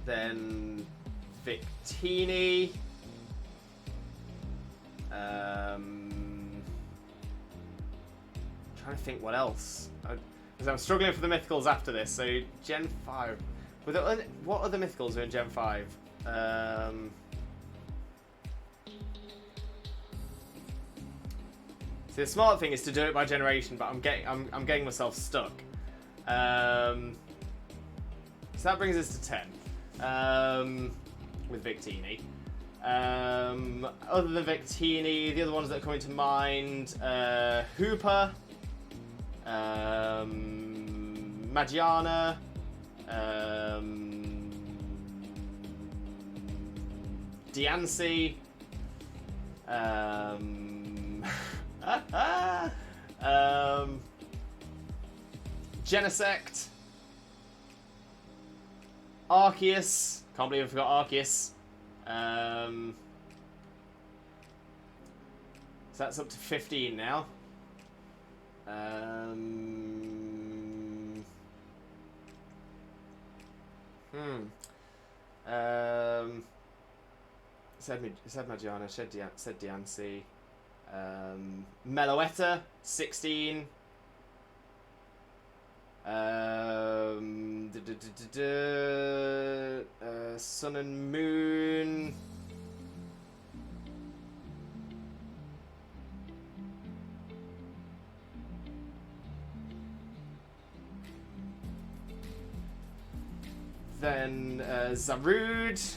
Then Victini. Trying to think what else. Because I'm struggling for the mythicals after this. So Gen 5. What other mythicals are in Gen 5? See, the smart thing is to do it by generation, but I'm getting myself stuck. So that brings us to 10 with Victini. Other than Victini, the other ones that are coming to mind: Hooper, Magiana, Diancie, Genesect, Arceus. Can't believe I forgot Arceus. So that's up to 15 now. Said Magiana, said Diancie. Meloetta, 16. Sun and Moon. Then Zarude.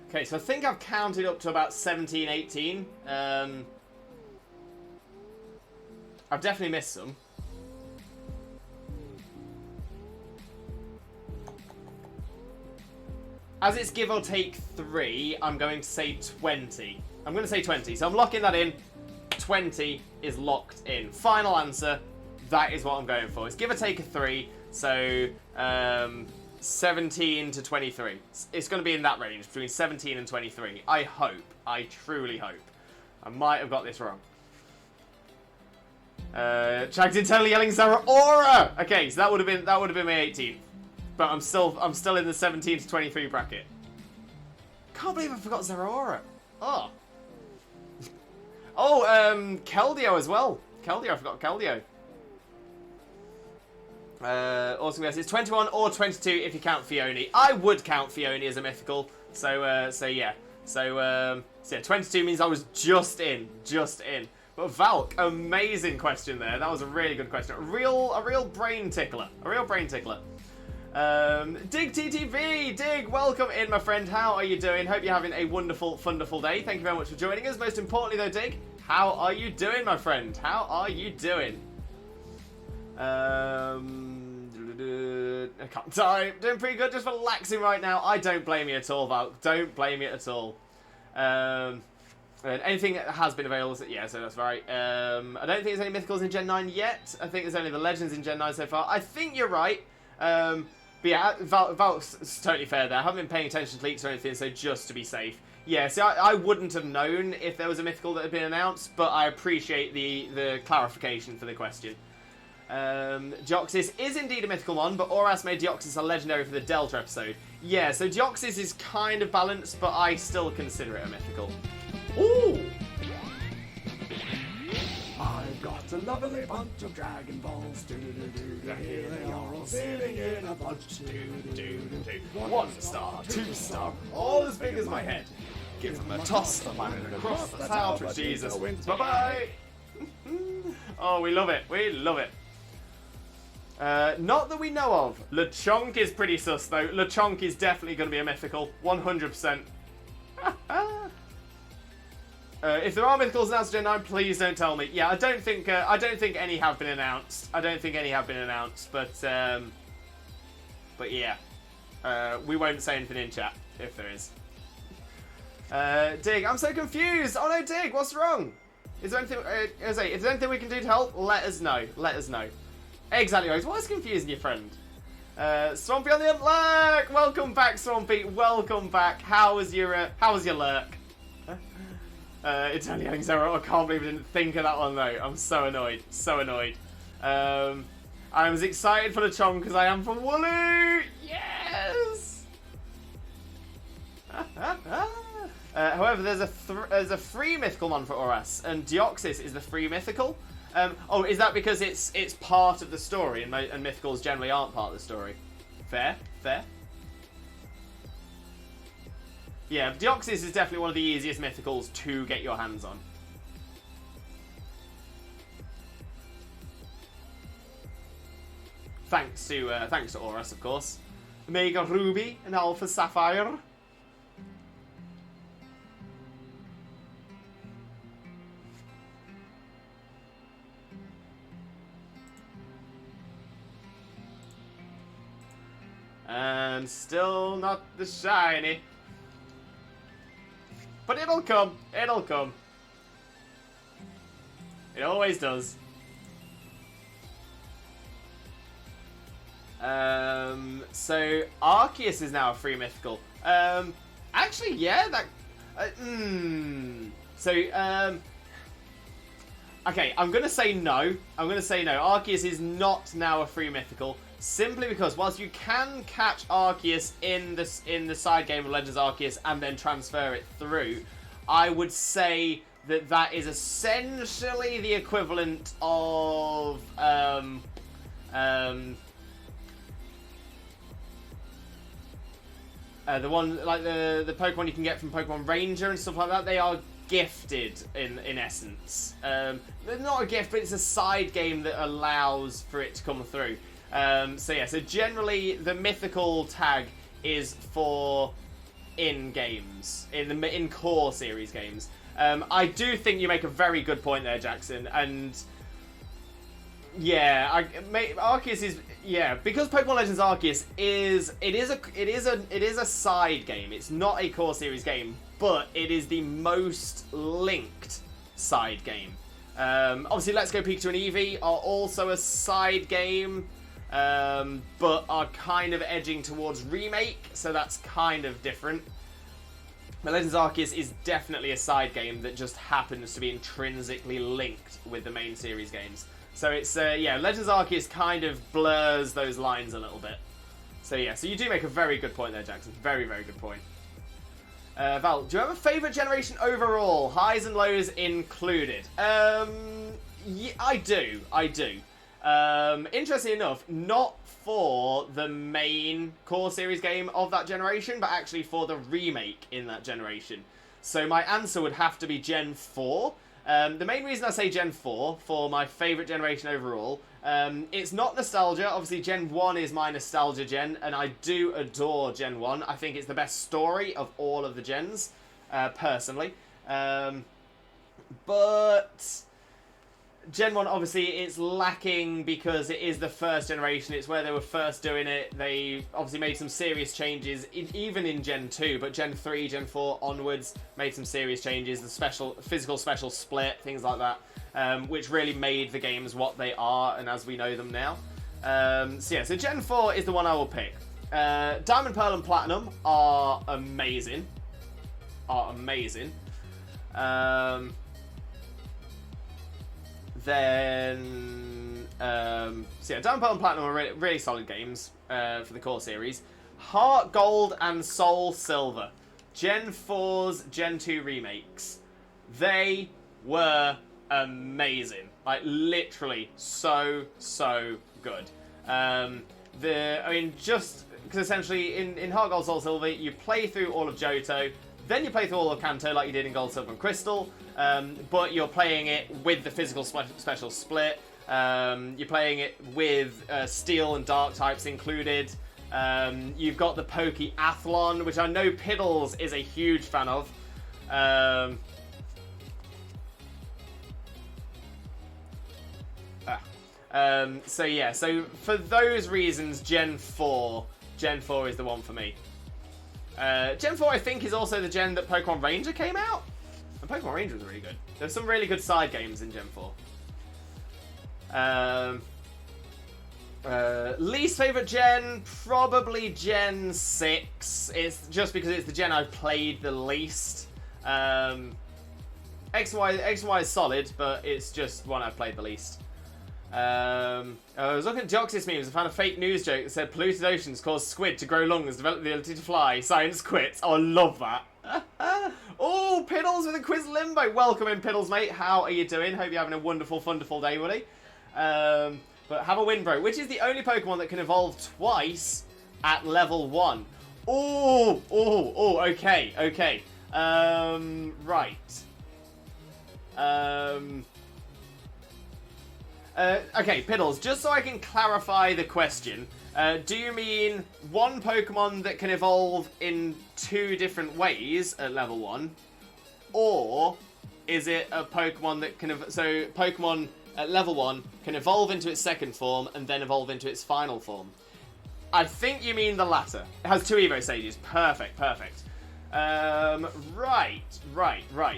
Okay, so I think I've counted up to about 17, 18. I've definitely missed some. As it's give or take 3, I'm going to say 20. I'm going to say 20, so I'm locking that in. 20 is locked in. Final answer, that is what I'm going for. It's give or take a 3, so 17 to 23. It's going to be in that range, between 17 and 23. I hope. I truly hope. I might have got this wrong. Chag's internally yelling Zeraora! Okay, so that would have been my 18. But I'm still in the 17 to 23 bracket. Can't believe I forgot Zeraora. Oh. Oh, Keldeo as well. I forgot Keldeo. Also, yes, it's 21 or 22 if you count Fione. I would count Fione as a mythical. So yeah. So yeah, 22 means I was just in. But Valk, amazing question there. That was a really good question. A real brain tickler. Dig TTV, Dig, welcome in, my friend. How are you doing? Hope you're having a wonderful day. Thank you very much for joining us. Most importantly, though, Dig, how are you doing, my friend? How are you doing? Sorry, doing pretty good. Just relaxing right now. I don't blame you at all, Valk. Don't blame you at all. Anything that has been available, yeah, so that's right. I don't think there's any mythicals in Gen 9 yet. I think there's only the legends in Gen 9 so far. I think you're right. But yeah, Val's totally fair there. I haven't been paying attention to leaks or anything, so just to be safe. Yeah, see, I wouldn't have known if there was a mythical that had been announced, but I appreciate the clarification for the question. Deoxys is indeed a mythical one, but Auras made Deoxys a legendary for the Delta episode. Yeah, so Deoxys is kind of balanced, but I still consider it a mythical. Ooh! I've got a lovely bunch of Dragon Balls. Here they are all sitting in a bunch. 1 star, 2 star, all as big as my head. Give them a toss, a man across the tower for Jesus. Bye-bye! Oh, we love it. We love it. Not that we know of. Lechonk is pretty sus, though. Lechonk is definitely going to be a mythical. 100%. If there are mythicals announced Gen 9, please don't tell me. Yeah, I don't think any have been announced. But yeah. We won't say anything in chat if there is. Dig, I'm so confused. Oh no, Dig, what's wrong? Is there anything? If there's anything we can do to help, let us know. Let us know. Exactly, Rose. What's confusing your friend? Swampy on the lurk. Welcome back, Swampy. Welcome back. How was your lurk? Italian Zero. I can't believe I didn't think of that one though. I'm so annoyed. So annoyed. I'm as excited for the Chong because I am for Wooloo. Yes. However, there's a free mythical one for Auras, and Deoxys is the free mythical. Oh, is that because it's part of the story, and mythicals generally aren't part of the story? Fair, fair. Yeah, Deoxys is definitely one of the easiest mythicals to get your hands on. Thanks to Auras, of course. Omega Ruby and Alpha Sapphire. And still not the shiny. But it'll come. It'll come. It always does. So Arceus is now a free mythical. Actually, yeah, that. Okay, I'm gonna say no. Arceus is not now a free mythical. Simply because whilst you can catch Arceus in the side game of Legends Arceus and then transfer it through, I would say that is essentially the equivalent of the one like the Pokemon you can get from Pokemon Ranger and stuff like that. They are gifted in essence. They're not a gift, but it's a side game that allows for it to come through. So generally the mythical tag is for in games, in core series games. I do think you make a very good point there, Jackson, and yeah, Arceus is because Pokemon Legends Arceus is a side game. It's not a core series game, but it is the most linked side game. Obviously, Let's Go Pikachu and Eevee are also a side game. But are kind of edging towards remake, so that's kind of different. But Legends Arceus is definitely a side game that just happens to be intrinsically linked with the main series games. So it's, Legends Arceus kind of blurs those lines a little bit. So yeah, so you do make a very good point there, Jackson. Very, very good point. Val, do you have a favourite generation overall? Highs and lows included. Yeah, I do. Interestingly enough, not for the main core series game of that generation, but actually for the remake in that generation. So my answer would have to be Gen 4. The main reason I say Gen 4 for my favourite generation overall, it's not nostalgia. Obviously, Gen 1 is my nostalgia gen, and I do adore Gen 1. I think it's the best story of all of the gens, personally. But Gen 1, obviously, it's lacking because it is the first generation. It's where they were first doing it. They obviously made some serious changes, even in Gen 2, but Gen 3, Gen 4 onwards made some serious changes. The physical special split, things like that, which really made the games what they are and as we know them now. So Gen 4 is the one I will pick. Diamond, Pearl, and Platinum are amazing. Then, so yeah, Diamond, Pearl, and Platinum are really, really solid games for the core series. Heart Gold and Soul Silver, Gen 4's Gen 2 remakes. They were amazing. Like, literally so good. Just because essentially in Heart Gold, Soul Silver, you play through all of Johto, then you play through all of Kanto like you did in Gold, Silver, and Crystal, but you're playing it with the physical special split. You're playing it with Steel and Dark types included. You've got the Pokeathlon, which I know Piddles is a huge fan of. So yeah, so for those reasons, Gen 4 is the one for me. Gen 4, I think, is also the gen that Pokemon Ranger came out. And Pokemon Ranger was really good. There's some really good side games in Gen 4. Least favourite gen, probably Gen 6. It's just because it's the gen I've played the least. X and Y is solid, but it's just one I've played the least. I was looking at Deoxys memes and found a fake news joke that said polluted oceans cause squid to grow lungs, develop the ability to fly. Science quits. Oh, I love that. Oh, Piddles with a quiz limbo. Welcome in, Piddles, mate. How are you doing? Hope you're having a wonderful, wonderful day, buddy. But have a win, bro. Which is the only Pokemon that can evolve twice at level 1? Okay. Right. Okay, Piddles, just so I can clarify the question, do you mean one Pokemon that can evolve in 2 different ways at level 1? Or is it a Pokemon that can... So, Pokemon at level 1 can evolve into its second form and then evolve into its final form. I think you mean the latter. It has 2 Evo stages. Perfect. Right.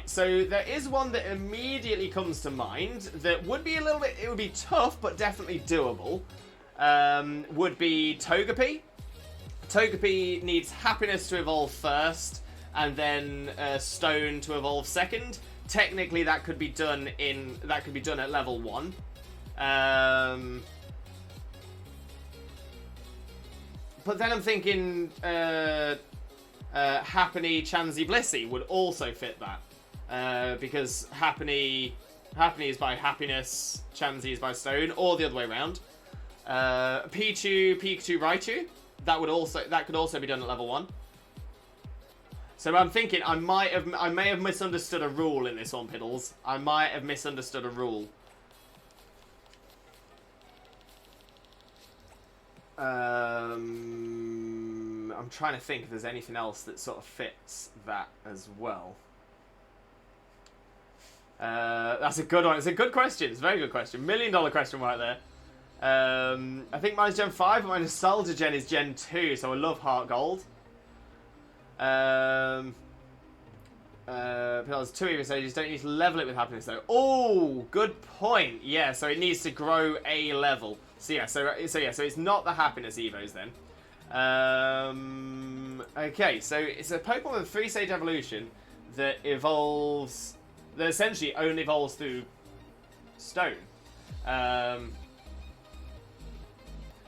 So there is one that immediately comes to mind that would be a little bit... It would be tough, but definitely doable. Would be Togepi. Togepi needs Happiness to evolve first, and then Stone to evolve second. Technically, that could be done at level 1. But then I'm thinking Happiny, Chansey, Blissey would also fit that. Because Happiny is by Happiness, Chansey is by Stone, or the other way around. Pikachu, Raichu, that could also be done at level 1. So I'm thinking I may have misunderstood a rule in this one, Piddles. I might have misunderstood a rule. I'm trying to think if there's anything else that sort of fits that as well. That's a good one. It's a good question. It's a very good question. $1 million question right there. I think mine's Gen 5, but my nostalgia gen is Gen 2, so I love Heart Gold. There's 2 Evo stages, don't need to level it with Happiness though. Oh, good point. Yeah, so it needs to grow a level. So it's not the Happiness Evos then. Okay, so it's a Pokemon with a 3-stage evolution that essentially only evolves through Stone.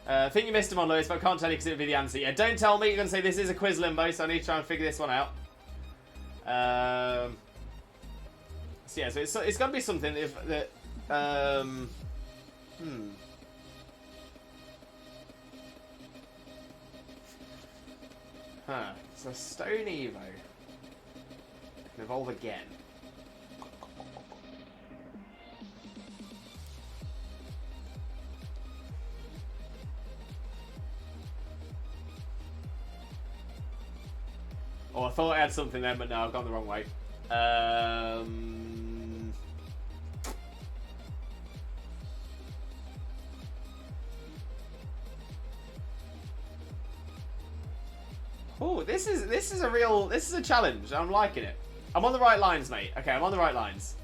I think you missed him on Lewis, but I can't tell you because it would be the answer. Yeah, don't tell me. You're going to say this is a quiz limbo, so I need to try and figure this one out. So it's got to be something that... So Stone Evo can evolve again. Oh, I thought I had something then, but no, I've gone the wrong way. Oh, this is a challenge. I'm liking it. I'm on the right lines, mate. Okay, I'm on the right lines.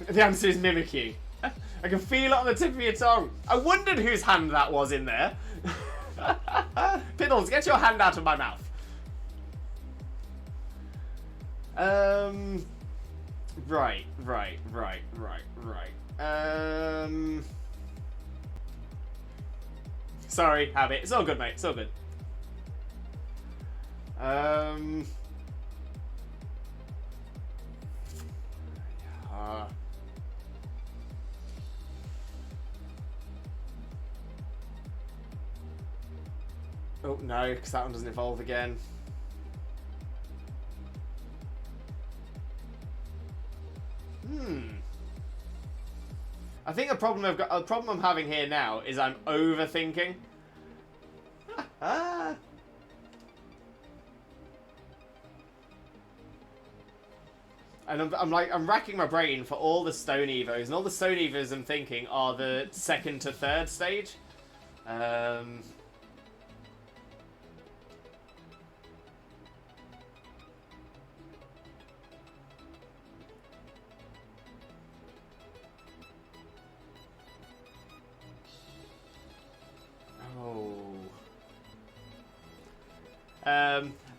The answer is Mimikyu. I can feel it on the tip of your tongue. I wondered whose hand that was in there. Piddles, get your hand out of my mouth. Right. Sorry, Habit. It's all good, mate. It's all good. Oh, no, because that one doesn't evolve again. I think a problem I'm having here now is I'm overthinking. And I'm racking my brain for all the Stone Evos, and all the Stone Evos I'm thinking are the 2nd to 3rd stage.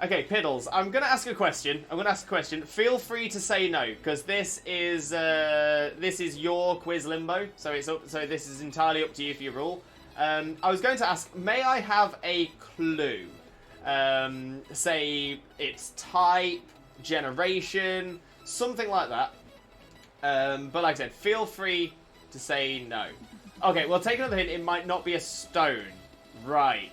Okay, Piddles, I'm going to ask a question. Feel free to say no, because this is your quiz limbo, so this is entirely up to you for your rule. I was going to ask, may I have a clue? Say it's type, generation, something like that. But like I said, feel free to say no. Okay, well, take another hint. It might not be a stone. Right.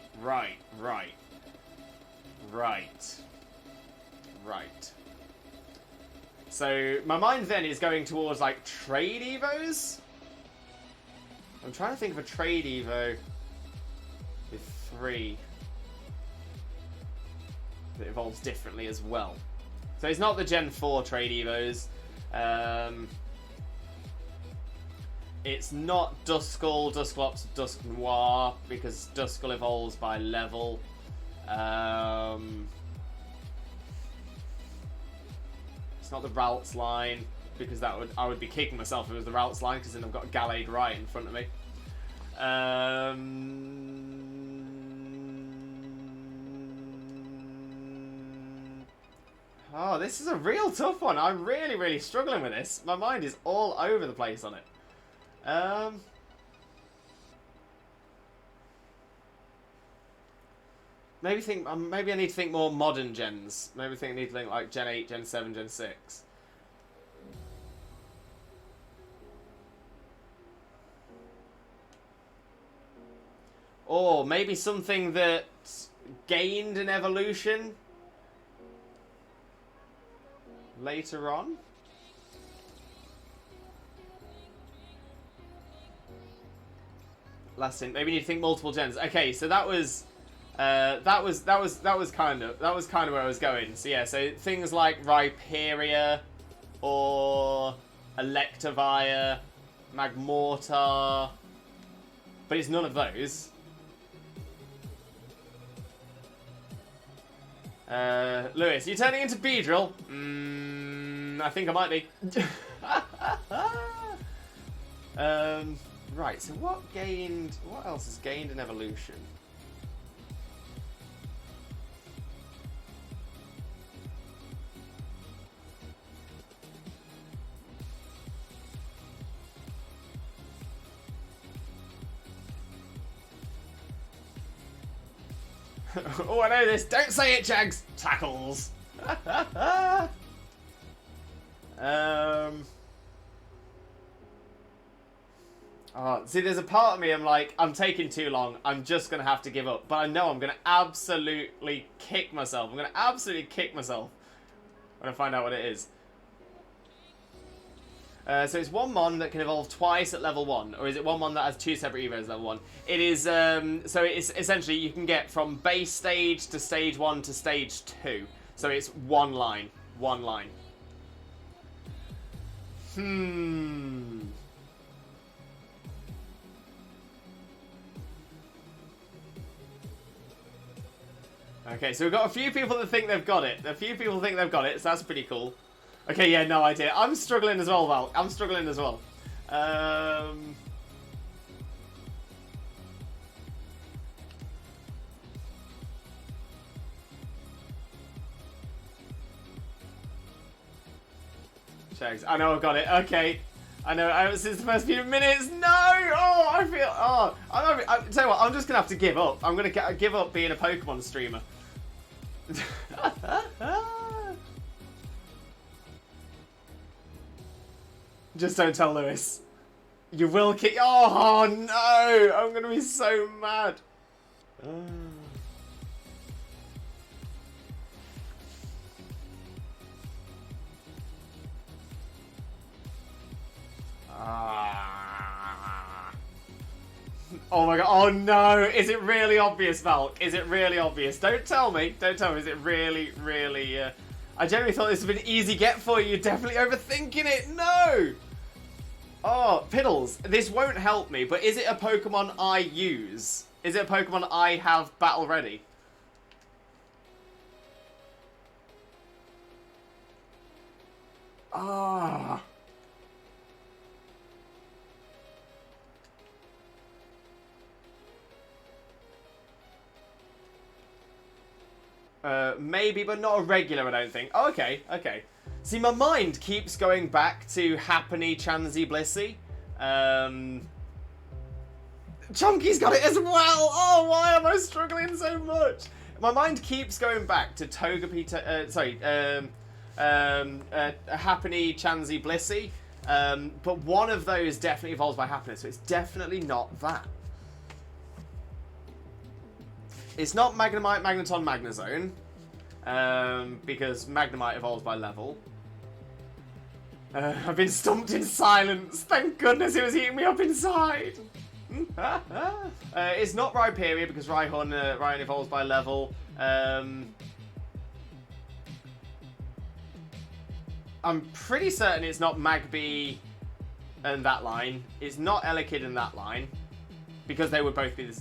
So, my mind then is going towards, like, trade evos? I'm trying to think of a trade evo with 3 that evolves differently as well. So, it's not the Gen 4 trade evos. It's not Duskull, Dusclops, Dusk Noir, because Duskull evolves by level. It's not the Ralts line, because I would be kicking myself if it was the Ralts line, because then I've got a Gallade right in front of me. Oh, this is a real tough one. I'm really, really struggling with this. My mind is all over the place on it. Maybe I need to think more modern gens. Maybe I need to think like Gen 8, Gen 7, Gen 6. Or maybe something that gained an evolution later on. Last thing, maybe you need to think multiple gens. Okay, so that was kind of where I was going. So yeah, so things like Rhyperia or Electivire, Magmortar, but it's none of those. Lewis, you turning into Beedrill? I think I might be. Right, so what else has gained an evolution? Oh, I know this. Don't say it, Jags. Tackles. Oh, see, there's a part of me, I'm taking too long. I'm just going to have to give up. But I know I'm going to absolutely kick myself. I'm going to absolutely kick myself when I find out what it is. So it's one mon that can evolve twice at level 1. Or is it one mon that has 2 separate evos at level 1? It is, so it's essentially you can get from base stage to stage 1 to stage 2. So it's one line. One line. Okay, so we've got a few people that think they've got it. A few people think they've got it, so that's pretty cool. Okay, yeah, no idea. I'm struggling as well, Val. I'm struggling as well. Shags. I know I've got it. Okay. I know. Since the first few minutes. No! Oh, I feel... Oh. I tell you what, I'm just going to have to give up. I'm going to give up being a Pokemon streamer. Just don't tell Lewis. You will kick... Oh, no! I'm going to be so mad. Oh my god, oh no! Is it really obvious, Valk? Is it really obvious? Don't tell me, is it really, really, I generally thought this would be an easy get for you, you're definitely overthinking it, no! Oh, Piddles, this won't help me, but is it a Pokemon I use? Is it a Pokemon I have battle ready? Ah... maybe, but not a regular, I don't think. Oh, okay, okay. See, my mind keeps going back to Happiny, Chansey, Blissey. Chunky's got it as well! Oh, why am I struggling so much? My mind keeps going back to Togepi, Happiny, Chansey, Blissey. But one of those definitely evolves by Happiness, so it's definitely not that. It's not Magnemite, Magneton, Magnezone, because Magnemite evolves by level. I've been stumped in silence. Thank goodness it was eating me up inside. It's not Rhyperior because Rhyhorn evolves by level. I'm pretty certain it's not Magby and that line. It's not Elekid in that line because they would both be the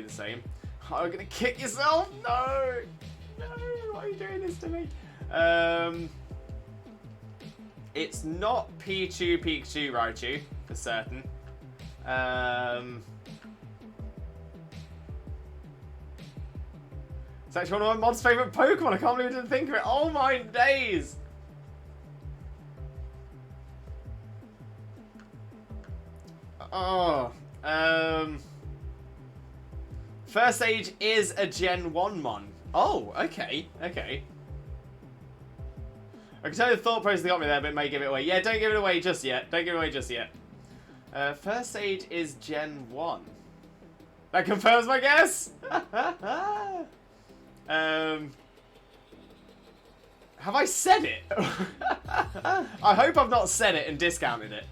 same. Oh, you're gonna kick yourself? No! No! Why are you doing this to me? It's not Pikachu, Raichu, for certain. It's actually one of my mod's favourite Pokemon. I can't believe I didn't think of it. Oh my days! Oh. First Stage is a Gen 1 mon. Oh, okay, okay. I can tell you the thought process that got me there, but it may give it away. Yeah, don't give it away just yet. Don't give it away just yet. First Stage is Gen 1. That confirms my guess? Have I said it? I hope I've not said it and discounted it.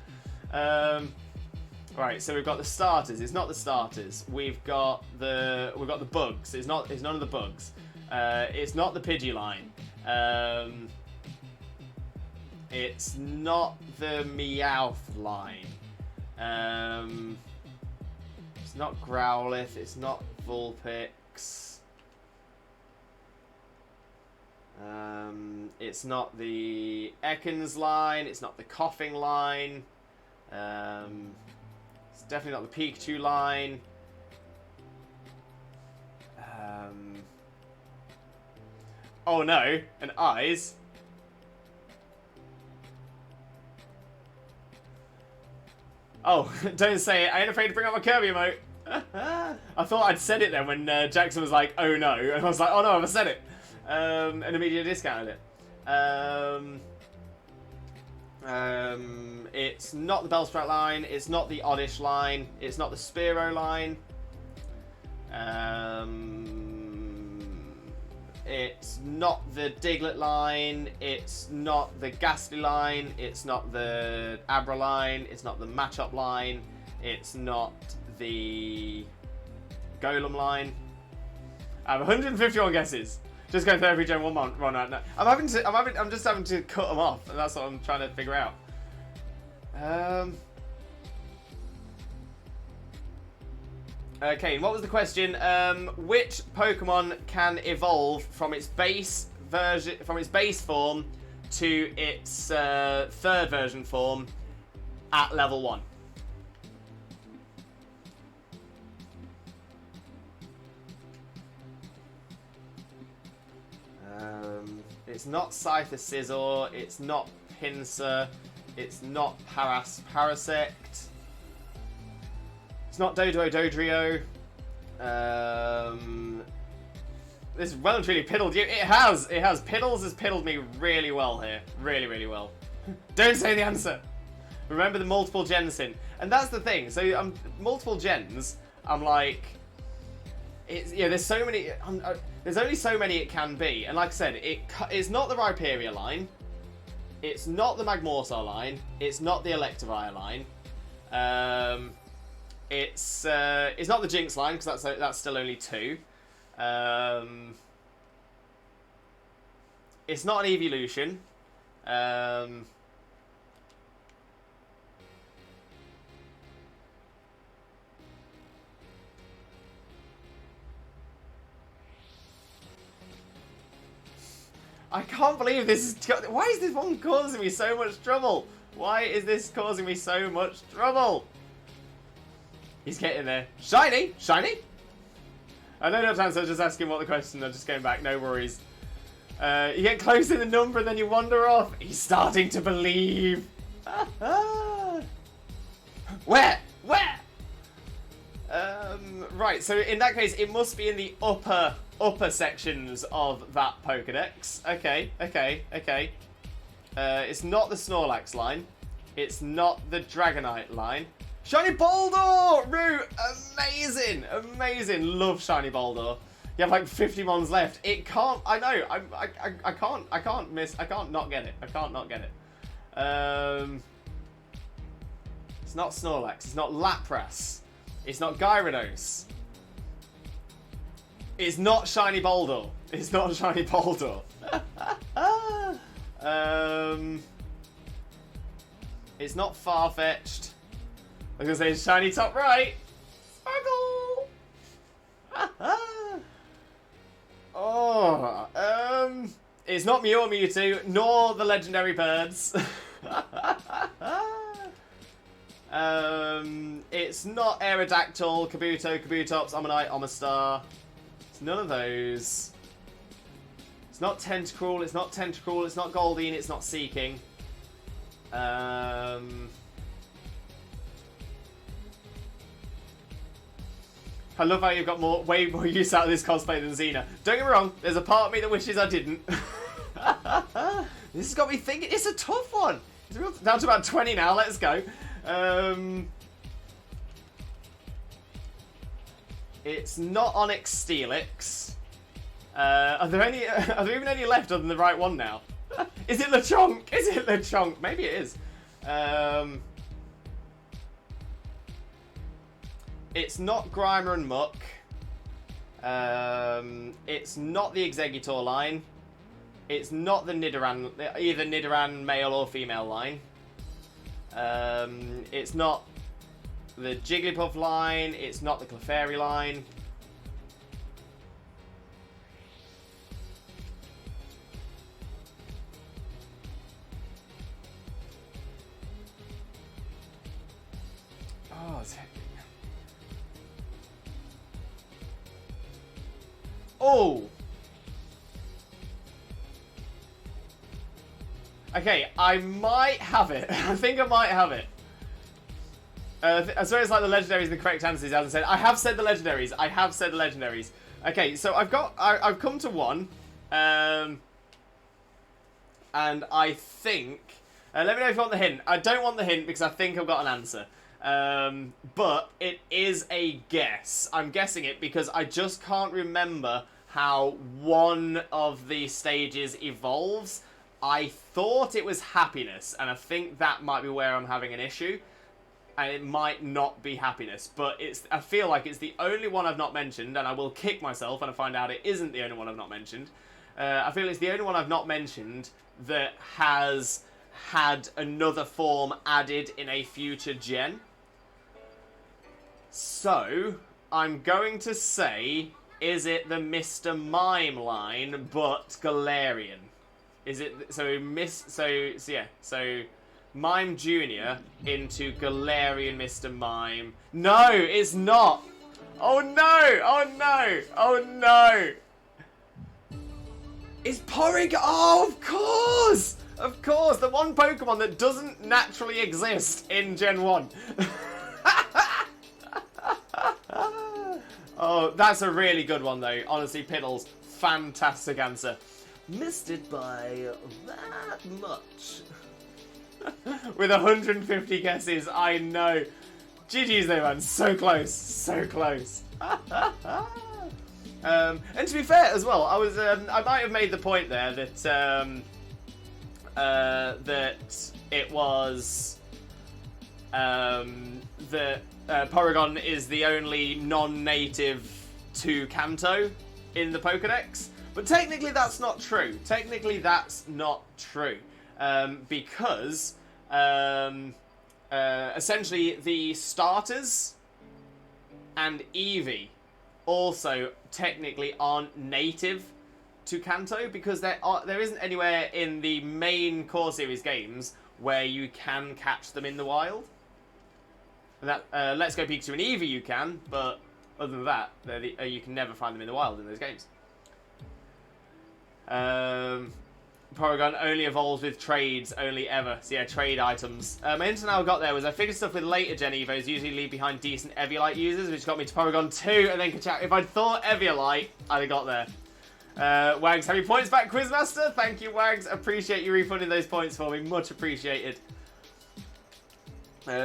Right, so we've got the starters. It's not the starters. We've got the bugs. It's none of the bugs. It's not the Pidgeline. It's not the Meowth line. It's not Growlithe. It's not Vulpix. It's not the Ekans line. It's not the Coughing line. It's definitely not the Pikachu line. Oh no, and eyes. Oh, don't say it. I ain't afraid to bring up my Kirby emote. I thought I'd said it then when Jackson was like, oh no. And I was like, oh no, I've said it. And immediately discounted it. It's not the Bellsprout line. It's not the Oddish line. It's not the Spearow line. It's not the Diglett line. It's not the Ghastly line. It's not the Abra line. It's not the Machop line. It's not the Golem line. I have 151 guesses. Just going through every Gen 1 run right now. I'm just having to cut them off, and that's what I'm trying to figure out. Okay, what was the question? Which Pokemon can evolve from its base form to its third version form at level 1? It's not Scyther Scizor, it's not Pinsir. It's not Parasect. It's not Doduo Dodrio. This is well and truly piddled you. It has. Piddles has piddled me really well here. Really, really well. Don't say the answer. Remember the multiple gens hint. And that's the thing. So multiple gens, I'm like, there's so many. There's only so many it can be. And like I said, it's not the Rhyperior line. It's not the Magmortar line. It's not the Electivire line. It's not the Jinx line because that's still only 2. It's not an Evolution. I can't believe this is... Why is this one causing me so much trouble? Why is this causing me so much trouble? He's getting there. Shiny! Shiny! I don't have time, so I'm just asking what the question. I'm just going back. No worries. You get close in the number and then you wander off. He's starting to believe. Where? Where? Right, so in that case, it must be in the upper sections of that Pokedex. Okay. It's not the Snorlax line. It's not the Dragonite line. Shiny Boldor! Root! Amazing! Amazing! Love Shiny Boldor. You have like 50 mons left. It can't... I know. I can't miss... I can't not get it. I can't not get it. It's not Snorlax. It's not Lapras. It's not Gyarados. It's not Shiny Boldor. It's not Shiny Boldor. It's not Farfetch'd. I was going to say Shiny Top Right. Sparkle. It's not Mew or Mewtwo, nor the legendary birds. It's not Aerodactyl, Kabuto, Kabutops, Ammonite, Omastar. It's none of those. It's not Tentacruel, it's not Tentacruel, it's not Goldeen, it's not Seeking. I love how you've got way more use out of this cosplay than Xena. Don't get me wrong, there's a part of me that wishes I didn't. This has got me thinking. It's a tough one. It's down to about 20 now. Let's go. It's not Onyx Steelix. Are there even any left other than the right one now? Is it Lechonk? Is it Lechonk? Maybe it is. It's not Grimer and Muck. It's not the Exeggutor line. It's not the Nidoran, either Nidoran male or female line. It's not the Jigglypuff line. It's not the Clefairy line. Oh, it's... Oh! Okay, I might have it. I think I might have it. As well as like the legendaries and the correct answers, as I said. I have said the legendaries. I have said the legendaries. Okay, so I've come to one. And I think... let me know if you want the hint. I don't want the hint because I think I've got an answer. But it is a guess. I'm guessing it because I just can't remember how one of the stages evolves. I thought it was happiness, and I think that might be where I'm having an issue. And it might not be happiness, but I feel like it's the only one I've not mentioned, and I will kick myself when I find out it isn't the only one I've not mentioned. I feel it's the only one I've not mentioned that has had another form added in a future gen. So, I'm going to say, is it the Mr. Mime line, but Galarian? Is it, so Mime Jr. into Galarian Mr. Mime. No, it's not! Oh no! Oh no! Oh no! It's Porygon! Oh, of course! Of course, the one Pokemon that doesn't naturally exist in Gen 1. Oh, that's a really good one, though. Honestly, Piddles, fantastic answer. Missed it by that much. With 150 guesses, I know. GG's though, man. So close. So close. And to be fair as well, I might have made the point there that that it was that Porygon is the only non-native to Kanto in the Pokedex, but technically that's not true. Technically that's not true because essentially the starters and Eevee also technically aren't native to Kanto because there isn't anywhere in the main core series games where you can catch them in the wild. And that Let's Go Pikachu and Eevee you can, but other than that, you can never find them in the wild in those games. Porygon only evolves with trades, only ever. So yeah, trade items. My hint I got there was I figured stuff with later Gen Evos usually leave behind decent Eviolite users, which got me to Porygon 2 and then Kachak. If I'd thought Eviolite, I'd have got there. Wags, have your points back, Quizmaster? Thank you, Wags. Appreciate you refunding those points for me. Much appreciated.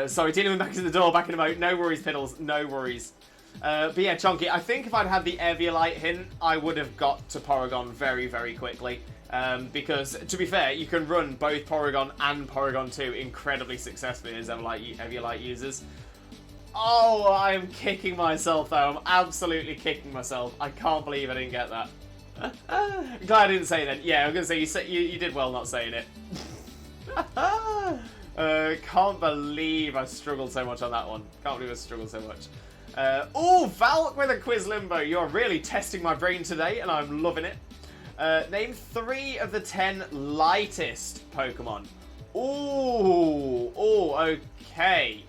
Sorry, Tina went back to the door, back in a moment. No worries, Piddles. No worries. But yeah, Chonky, I think if I'd had the Eviolite hint, I would have got to Porygon very, very quickly. Because, to be fair, you can run both Porygon and Porygon 2 incredibly successfully as Eviolite users. Oh, I'm kicking myself, though. I'm absolutely kicking myself. I can't believe I didn't get that. I'm glad I didn't say that. Yeah, I'm going to say you did well not saying it. Can't believe I struggled so much on that one. Can't believe I struggled so much. Oh, Valk with a quiz limbo. You're really testing my brain today, and I'm loving it. Name 3 of the 10 lightest Pokemon. Ooh, okay.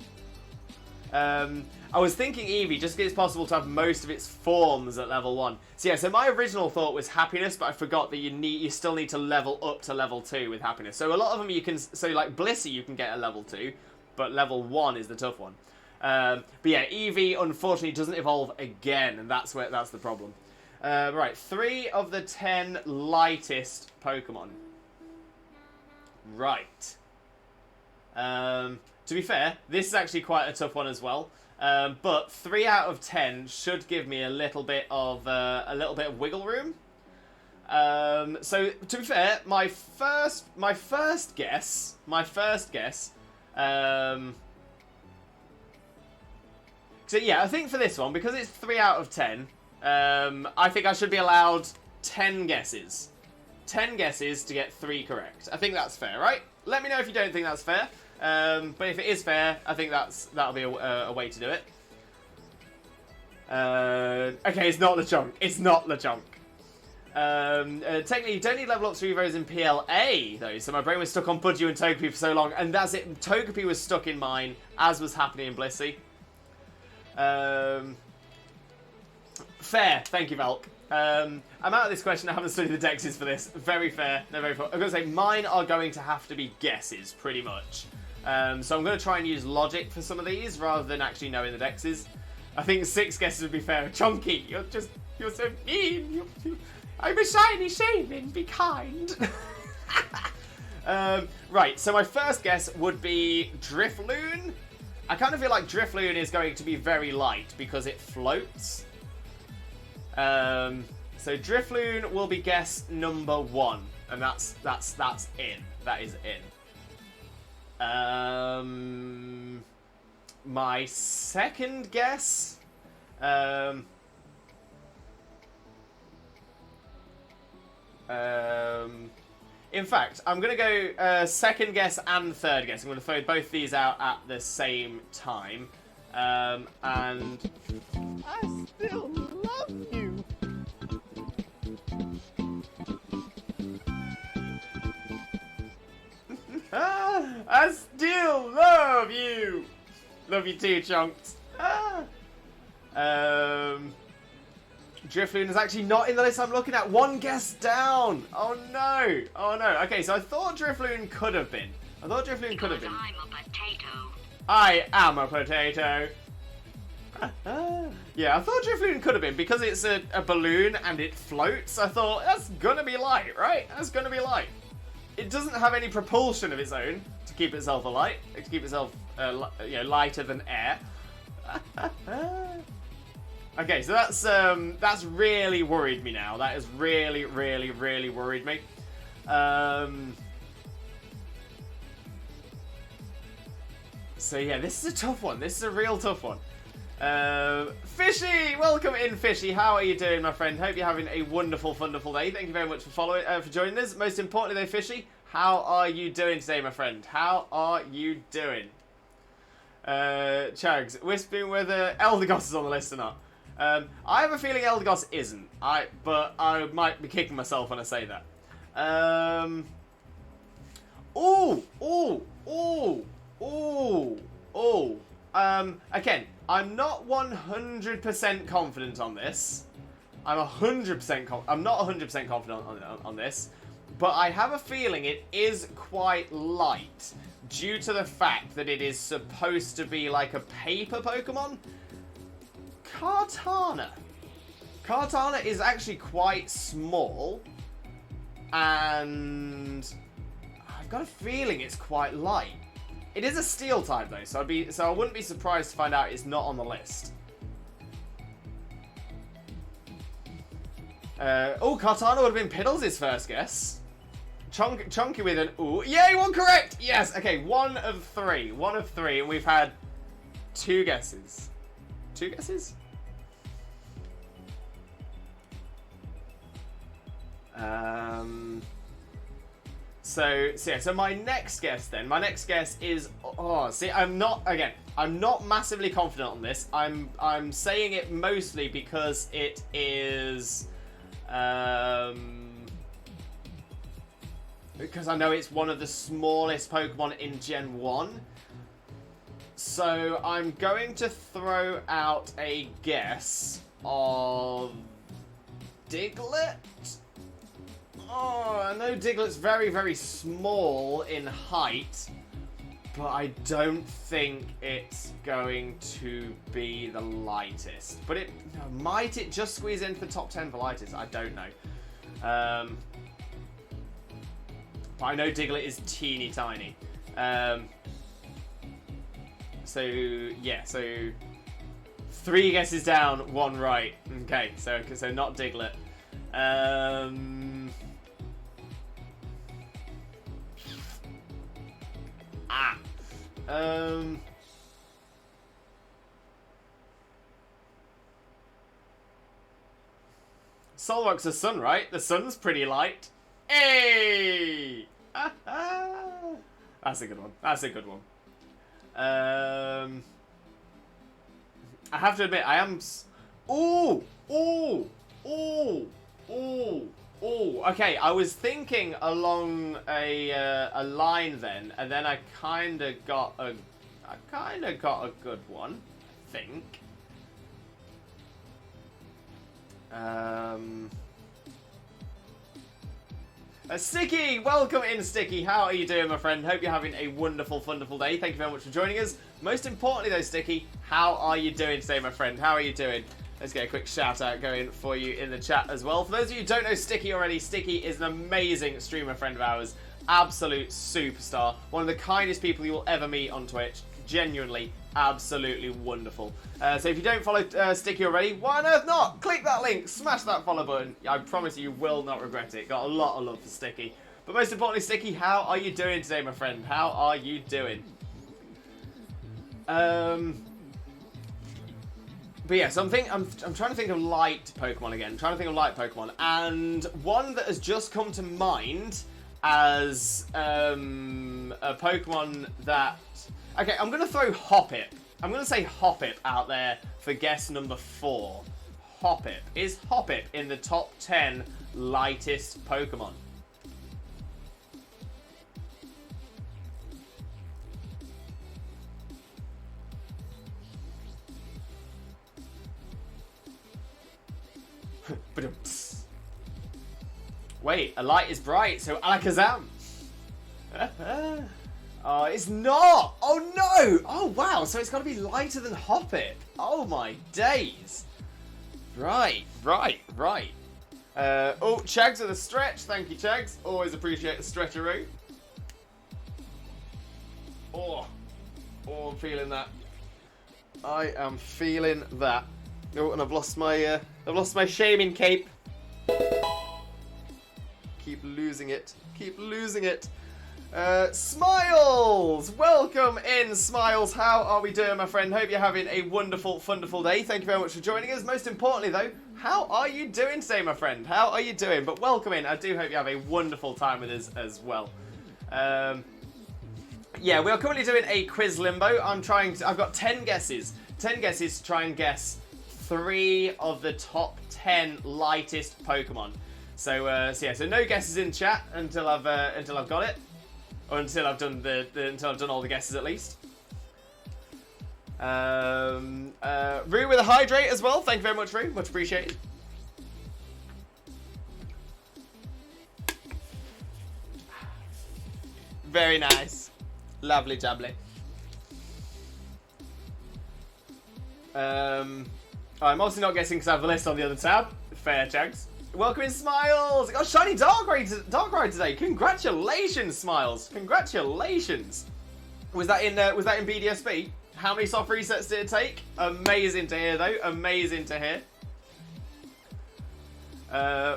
I was thinking Eevee, just because it's possible to have most of its forms at level 1. So yeah, so my original thought was Happiness, but I forgot that you still need to level up to level 2 with Happiness. So a lot of them you can, so like Blissey you can get at level 2, but level 1 is the tough one. But yeah, Eevee unfortunately doesn't evolve again, and that's the problem. Right, 3 of the 10 lightest Pokemon. Right. To be fair, this is actually quite a tough one as well. But 3 out of 10 should give me a little bit of wiggle room. So to be fair, my first guess. So yeah, I think for this one, because it's 3 out of 10, I think I should be allowed 10 guesses. 10 guesses to get 3 correct. I think that's fair, right? Let me know if you don't think that's fair. But if it is fair, I think that'll be a way to do it. Okay, it's not Lechonk. It's not Lechonk. Technically, you don't need level up 3 Evos in PLA, though, so my brain was stuck on Pudgy and Togepi for so long, and that's it. Togepi was stuck in mine, as was happening in Blissey. Fair. Thank you, Valk. I'm out of this question. I haven't studied the dexes for this. Very fair. No, very fair. I'm going to say mine are going to have to be guesses, pretty much. So I'm going to try and use logic for some of these, rather than actually knowing the dexes. I think 6 guesses would be fair. Chonky, you're so mean. I'm a shiny Shaymin, be kind. Right, so my first guess would be Drifloon. I kind of feel like Drifloon is going to be very light because it floats. So Drifloon will be guess number 1, and that's in. That is in. My second guess. In fact, I'm going to go second guess and third guess. I'm going to throw both these out at the same time. And I still love you. I still love you. Love you too, Chunks. Drifloon is actually not in the list I'm looking at. One guest down. Oh no. Oh no. Okay, so I thought Drifloon could have been. I thought Drifloon could have been. I'm a potato. I am a potato. Yeah, I thought Drifloon could have been because it's a balloon and it floats. I thought that's gonna be light, right? That's gonna be light. It doesn't have any propulsion of its own to keep itself alight, to keep itself lighter than air. Okay, so that's really worried me now. That has really, really, really worried me. So yeah, this is a tough one. This is a real tough one. Fishy, welcome in, Fishy. How are you doing, my friend? Hope you're having a wonderful, wonderful day. Thank you very much for joining us. Most importantly, though, Fishy, how are you doing today, my friend? How are you doing? Chags, whispering whether Eldegoss is on the list or not. I have a feeling Eldegoss isn't. But I might be kicking myself when I say that. Again, I'm not 100% confident on this. I'm not 100% confident on this, but I have a feeling it is quite light due to the fact that it is supposed to be like a paper Pokemon. Kartana. Kartana is actually quite small, and I've got a feeling it's quite light. It is a steel type though, so I wouldn't be surprised to find out it's not on the list. Kartana would have been Piddles' first guess. Chunky with an ooh. Yay, one correct! Yes, okay, 1 of 3. 1 of 3, and we've had 2 guesses. 2 guesses? So my next guess then. My next guess is I'm not massively confident on this. I'm saying it mostly because it is because I know it's one of the smallest Pokemon in Gen 1. So I'm going to throw out a guess of Diglett. Oh, I know Diglett's very, very small in height, but I don't think it's going to be the lightest. But might it just squeeze into the top 10 for lightest? I don't know. But I know Diglett is teeny tiny. So 3 guesses down, 1 right. Okay, so not Diglett. Solrock's the sun, right? The sun's pretty light. Hey! That's a good one. That's a good one. I have to admit, I am... Okay, I was thinking along a line then, and then I kind of got a good one, I think. Sticky, welcome in, Sticky. How are you doing, my friend? Hope you're having a wonderful, wonderful day. Thank you very much for joining us. Most importantly, though, Sticky, how are you doing today, my friend? How are you doing? Let's get a quick shout out going for you in the chat as well. For those of you who don't know Sticky already, Sticky is an amazing streamer friend of ours. Absolute superstar. One of the kindest people you will ever meet on Twitch. Genuinely, absolutely wonderful. So if you don't follow Sticky already, why on earth not? Click that link, smash that follow button. I promise you will not regret it. Got a lot of love for Sticky. But most importantly, Sticky, how are you doing today, my friend? How are you doing? But yeah, so I'm trying to think of light Pokemon again. And one that has just come to mind as a Pokemon that... Okay, I'm going to throw Hoppip. I'm going to say Hoppip out there for guess number 4. Hoppip. Is Hoppip in the top 10 lightest Pokemon? Wait, a light is bright, so Alakazam. Oh, it's not! Oh no! Oh wow, so it's got to be lighter than Hoppip. Oh my days. Right. Oh, Chags with a stretch. Thank you, Chags. Always appreciate the stretcheroo. Oh, I'm feeling that. I am feeling that. Oh, and I've lost my Shaymin cape. Keep losing it. Smiles! Welcome in, Smiles. How are we doing, my friend? Hope you're having a wonderful, wonderful day. Thank you very much for joining us. Most importantly, though, how are you doing today, my friend? How are you doing? But welcome in. I do hope you have a wonderful time with us as well. Yeah, we are currently doing a quiz limbo. I've got 10 guesses. 10 guesses to try and guess 3 of the top 10 lightest Pokemon. So no guesses in chat until I've got it. Or until I've done until I've done all the guesses at least. Rue with a hydrate as well. Thank you very much, Rue. Much appreciated. Very nice. Lovely jubbly. I'm also not guessing because I have the list on the other tab. Fair, Chags. Welcome in, Smiles! Got shiny Darkrai today. Congratulations, Smiles. Congratulations. Was that in BDSP? How many soft resets did it take? Amazing to hear, though. Amazing to hear.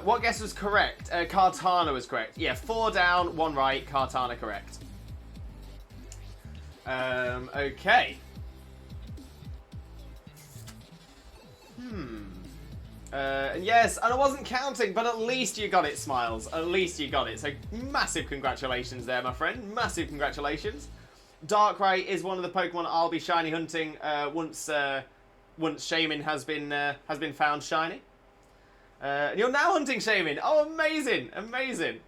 What guess was correct? Kartana was correct. Yeah, 4 down, 1 right. Kartana correct. Okay. And yes, and I wasn't counting, but at least you got it, Smiles. At least you got it. So massive congratulations there, my friend. Massive congratulations. Darkrai is one of the Pokemon I'll be shiny hunting once Shaymin has been found shiny. And you're now hunting Shaymin. Oh, amazing, amazing.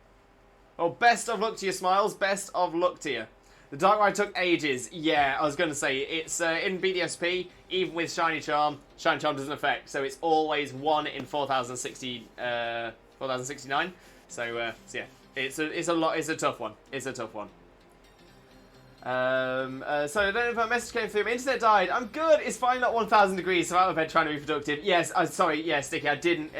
Well, best of luck to you, Smiles. Best of luck to you. The Darkrai took ages. Yeah, I was going to say, it's in BDSP, even with Shiny Charm doesn't affect. So it's always 1 in 4069. So yeah, it's a tough one. It's a tough one. So I don't know if my message came through. My internet died. I'm good. It's fine. Not 1,000 degrees. So I'm out of bed trying to be productive. Yes, I'm sorry. Yeah, Sticky. I don't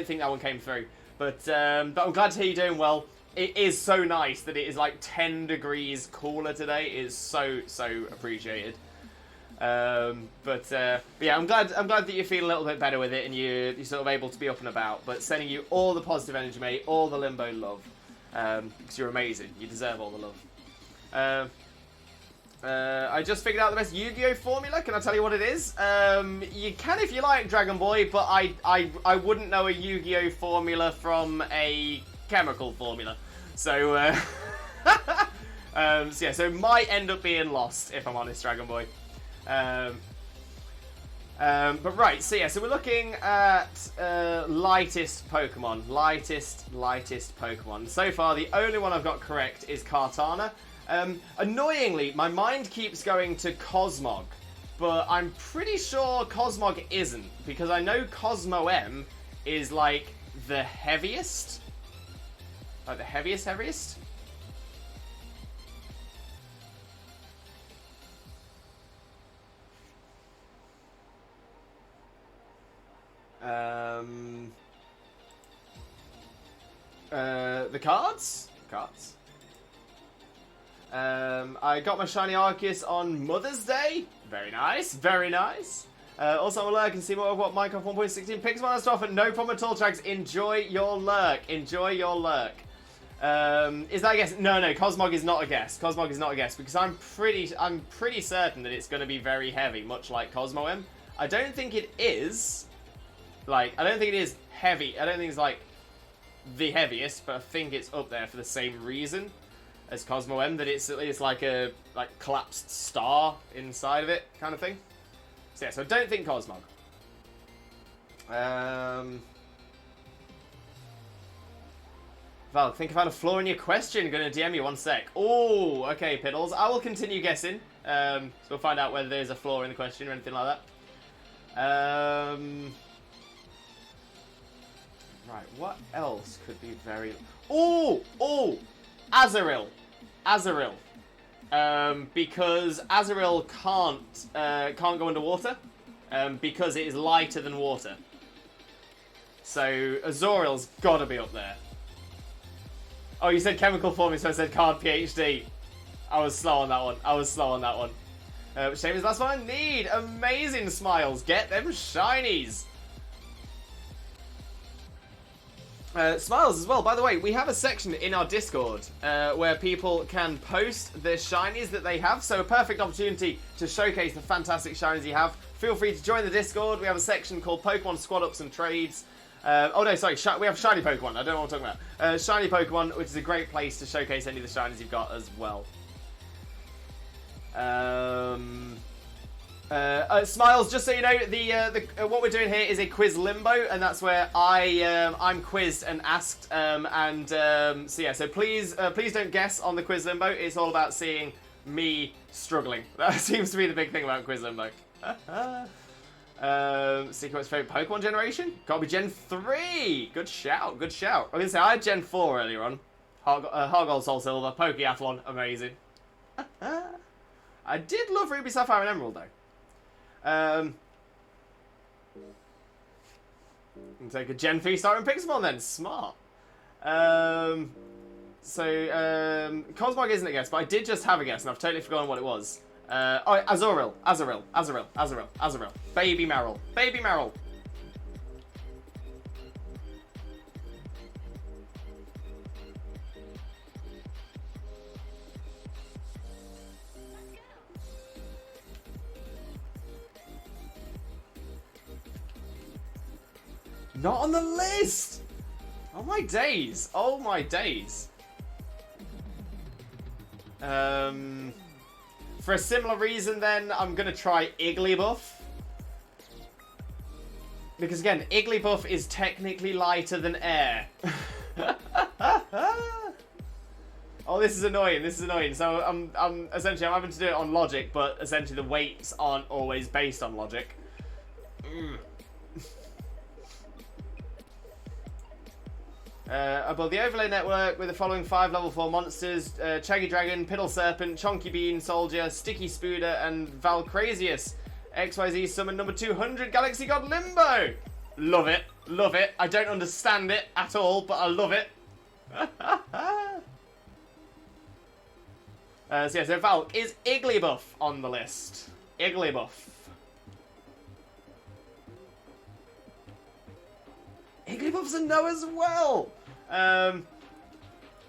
think that one came through. But I'm glad to hear you're doing well. It is so nice that it is like 10 degrees cooler today. It is so appreciated. But yeah, I'm glad that you feel a little bit better with it and you're sort of able to be up and about. But sending you all the positive energy, mate, all the Limbo love, because you're amazing. You deserve all the love. I just figured out the best Yu-Gi-Oh formula. Can I tell you what it is? You can if you like, Dragon Boy, but I wouldn't know a Yu-Gi-Oh formula from a chemical formula. So, so yeah, so it might end up being lost, if I'm honest, Dragon Boy. But right, so yeah, so we're looking at lightest Pokemon. Lightest Pokemon. So far, the only one I've got correct is Kartana. Annoyingly, my mind keeps going to Cosmog, but I'm pretty sure Cosmog isn't, because I know Cosmo M is like the heaviest. Like the heaviest? The cards? I got my shiny Arceus on Mother's Day. Very nice, very nice. Also, I'm a lurk and see more of what Minecraft 1.16 picks my stuff, and no problem at all, Trags. Enjoy your lurk. Enjoy your lurk. Is that a guess? No, Cosmog is not a guess. Cosmog is not a guess because I'm pretty certain that it's going to be very heavy, much like Cosmo M. I don't think it is. Like, I don't think it is heavy. I don't think it's like the heaviest, but I think it's up there for the same reason as Cosmo M, that it's like a collapsed star inside of it kind of thing. So yeah, so I don't think Cosmog. Val, think I found a flaw in your question. Gonna DM you 1 sec. Oh, okay, Piddles. I will continue guessing. So we'll find out whether there's a flaw in the question or anything like that. Right, what else could be very... Oh! Oh! Azaril. Azaril. Because Azaril can't go underwater. Because it is lighter than water. So Azoril's got to be up there. Oh, you said chemical forming, so I said card PhD. I was slow on that one. Shaymin's last one I need. Amazing smiles. Get them shinies. Smiles as well. By the way, we have a section in our Discord where people can post the shinies that they have. So a perfect opportunity to showcase the fantastic shinies you have. Feel free to join the Discord. We have a section called Pokemon Squad Ups and Trades. Oh no, sorry, we have Shiny Pokemon. I don't know what I'm talking about. Shiny Pokemon, which is a great place to showcase any of the shinies you've got as well. Smiles, just so you know, the what we're doing here is a quiz limbo, and that's where I'm quizzed and asked, so yeah, so please don't guess on the quiz limbo. It's all about seeing me struggling. That seems to be the big thing about quiz limbo. Secret's favorite Pokemon generation? Gotta be Gen 3. Good shout, good shout. I was gonna say I had Gen 4 earlier on. Heart Gold, Soul Silver, Pokeathlon, amazing. I did love Ruby, Sapphire, and Emerald though. And take a Gen 3 star in Pixelmon then. Smart. Cosmog isn't a guess, but I did just have a guess, and I've totally forgotten what it was. Oh, Azoril. Baby Meryl. Not on the list! Oh my days. For a similar reason then, I'm going to try Igglybuff. Because again, Igglybuff is technically lighter than air. Oh, this is annoying. So I'm essentially, I'm having to do it on logic, but essentially the weights aren't always based on logic. Above the overlay network with the following 5 level 4 monsters: Chaggy Dragon, Piddle Serpent, Chonky Bean, Soldier, Sticky Spooder, and Valcrazius. XYZ summon number 200, Galaxy God Limbo! Love it. I don't understand it at all, but I love it. So Val, is Igglybuff on the list? Igglybuff. Igglybuff's a no as well.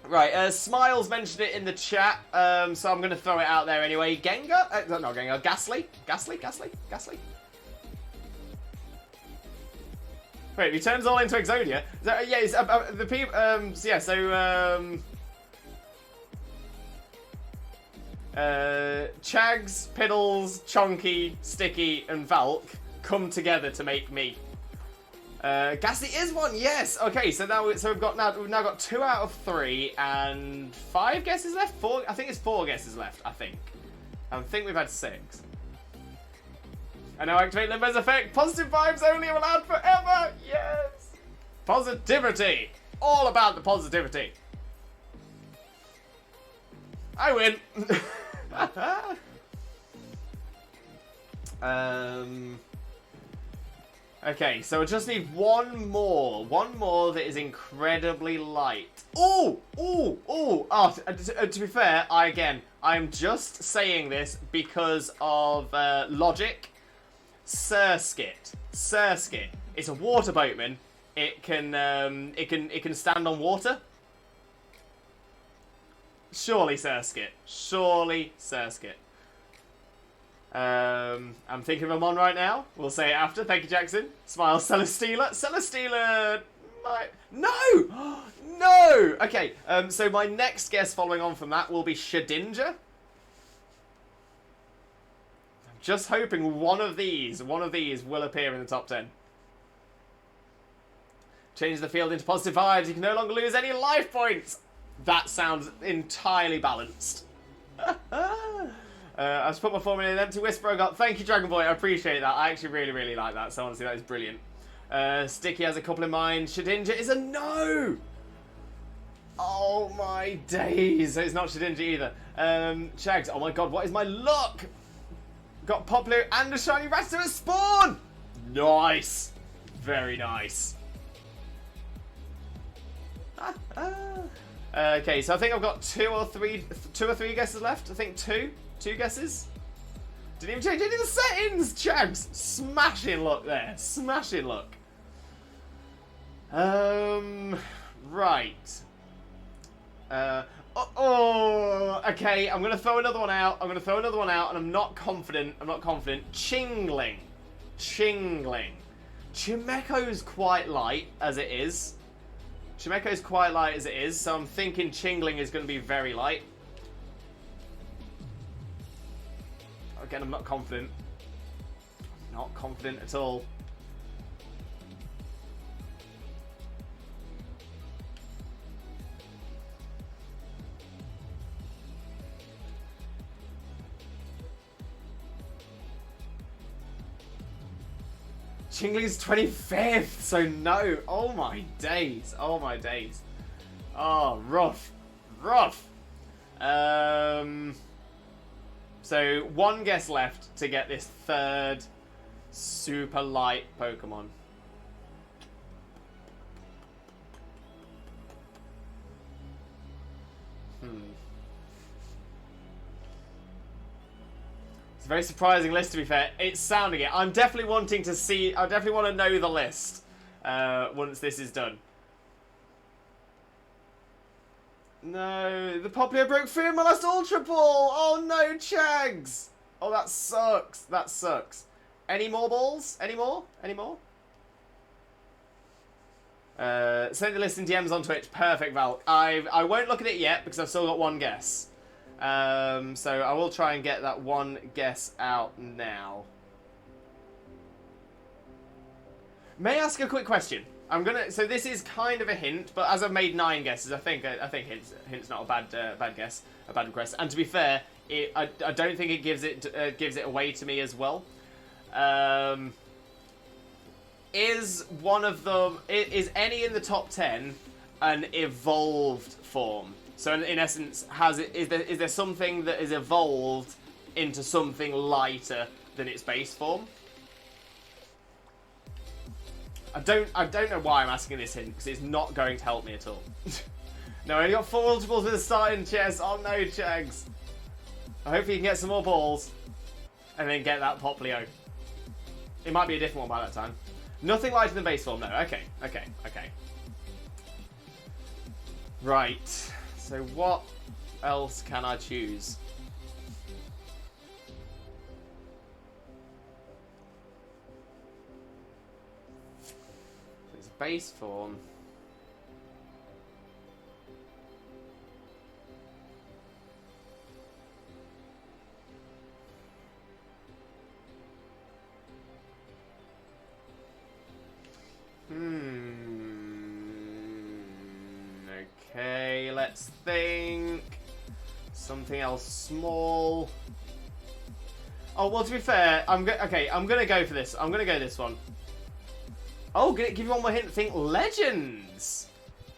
Right, Smiles mentioned it in the chat, so I'm going to throw it out there anyway. Gengar? Not Gengar, Ghastly? Wait, he turns all into Exodia? So, yeah, it's, the people, Chags, Piddles, Chonky, Sticky, and Valk come together to make me. Ghastly is one, yes. Okay, so we've now got 2 out of 3 and 5 guesses left. 4, I think it's 4 guesses left. I think we've had 6. And now activate Limbo's effect. Positive vibes only allowed forever. Yes. Positivity. All about the positivity. I win. Okay, so I just need one more that is incredibly light. To be fair, I'm just saying this because of logic. Surskit. It's a water boatman. It can stand on water. Surely Surskit. I'm thinking of a mon right now. We'll say it after. Thank you, Jackson. Smile. Celesteela. No! Okay, so my next guess following on from that will be Shedinja. I'm just hoping one of these will appear in the top 10. Change the field into positive vibes. You can no longer lose any life points. That sounds entirely balanced. I just put my form in an empty whisper. Thank you, Dragon Boy. I appreciate that. I actually really like that. So honestly, that is brilliant. Sticky has a couple in mind. Shedinja is a no! Oh my days. It's not Shedinja either. Shags, oh my god, what is my luck? Got Poplar and a shiny Rattata at spawn! Nice. Very nice. Okay, so I think I've got two or three guesses left. I think two guesses. Didn't even change any of the settings. Chags, smashing luck there. Smashing luck. Right. Okay, I'm gonna throw another one out. And I'm not confident. Chingling. Chimeko's quite light as it is. So I'm thinking Chingling is going to be very light. Again, I'm not confident. Not confident at all. Chingling's 25th, so no. Oh my days. Oh my days. Oh, rough. So one guess left to get this third super light Pokemon. It's a very surprising list, to be fair. It's sounding it. I'm definitely wanting to see. I definitely want to know the list once this is done. No, the Poplar broke free in my last Ultra Ball. Oh no, Chags. Oh, that sucks. That sucks. Any more balls? Any more? Send the list in DMs on Twitch. Perfect, Val. I won't look at it yet because I've still got one guess. So I will try and get that one guess out now. May I ask a quick question? So this is kind of a hint, but as I've made 9 guesses, I think hint's not a bad guess, a bad request. And to be fair, I don't think it gives it away to me as well. Is one of them, is any in the top 10 an evolved form? So in essence, is there something that is evolved into something lighter than its base form? I don't know why I'm asking this hint, because it's not going to help me at all. No, I only got 4 Ultra Balls with a starting chest. Oh no, Chags. I hope you can get some more balls. And then get that Poplio. It might be a different one by that time. Nothing lighter than base form, no. Okay. Right. So what else can I choose? It's a base form. Okay, let's think. Something else small. Oh, well, to be fair, I'm gonna go for this. I'm gonna go this one. Oh, give you one more hint. Think legends.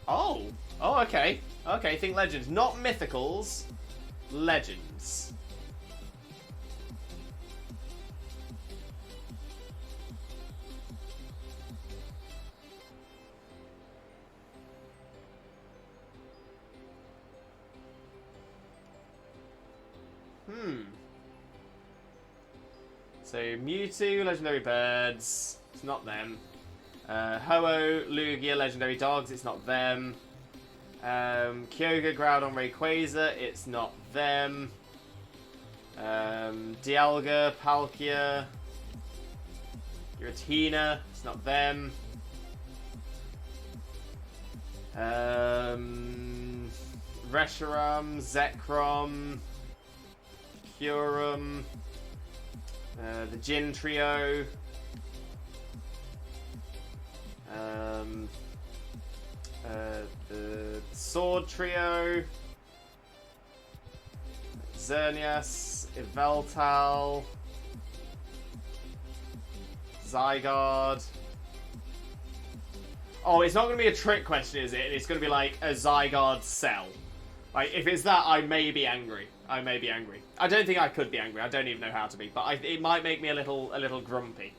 Oh, okay. Okay, think legends. Not mythicals. Legends. So Mewtwo, legendary birds. It's not them. Ho-Oh, Lugia, legendary dogs. It's not them. Kyogre, Groudon, Rayquaza. It's not them. Dialga, Palkia, Giratina. It's not them. Reshiram, Zekrom, Kyurem, the Jin Trio, the Sword Trio, Xerneas, Yveltal, Zygarde, Oh, it's not going to be a trick question, is it? It's going to be like a Zygarde cell. Like, if it's that, I may be angry. I may be angry. I don't think I could be angry. I don't even know how to be. But it might make me a little grumpy.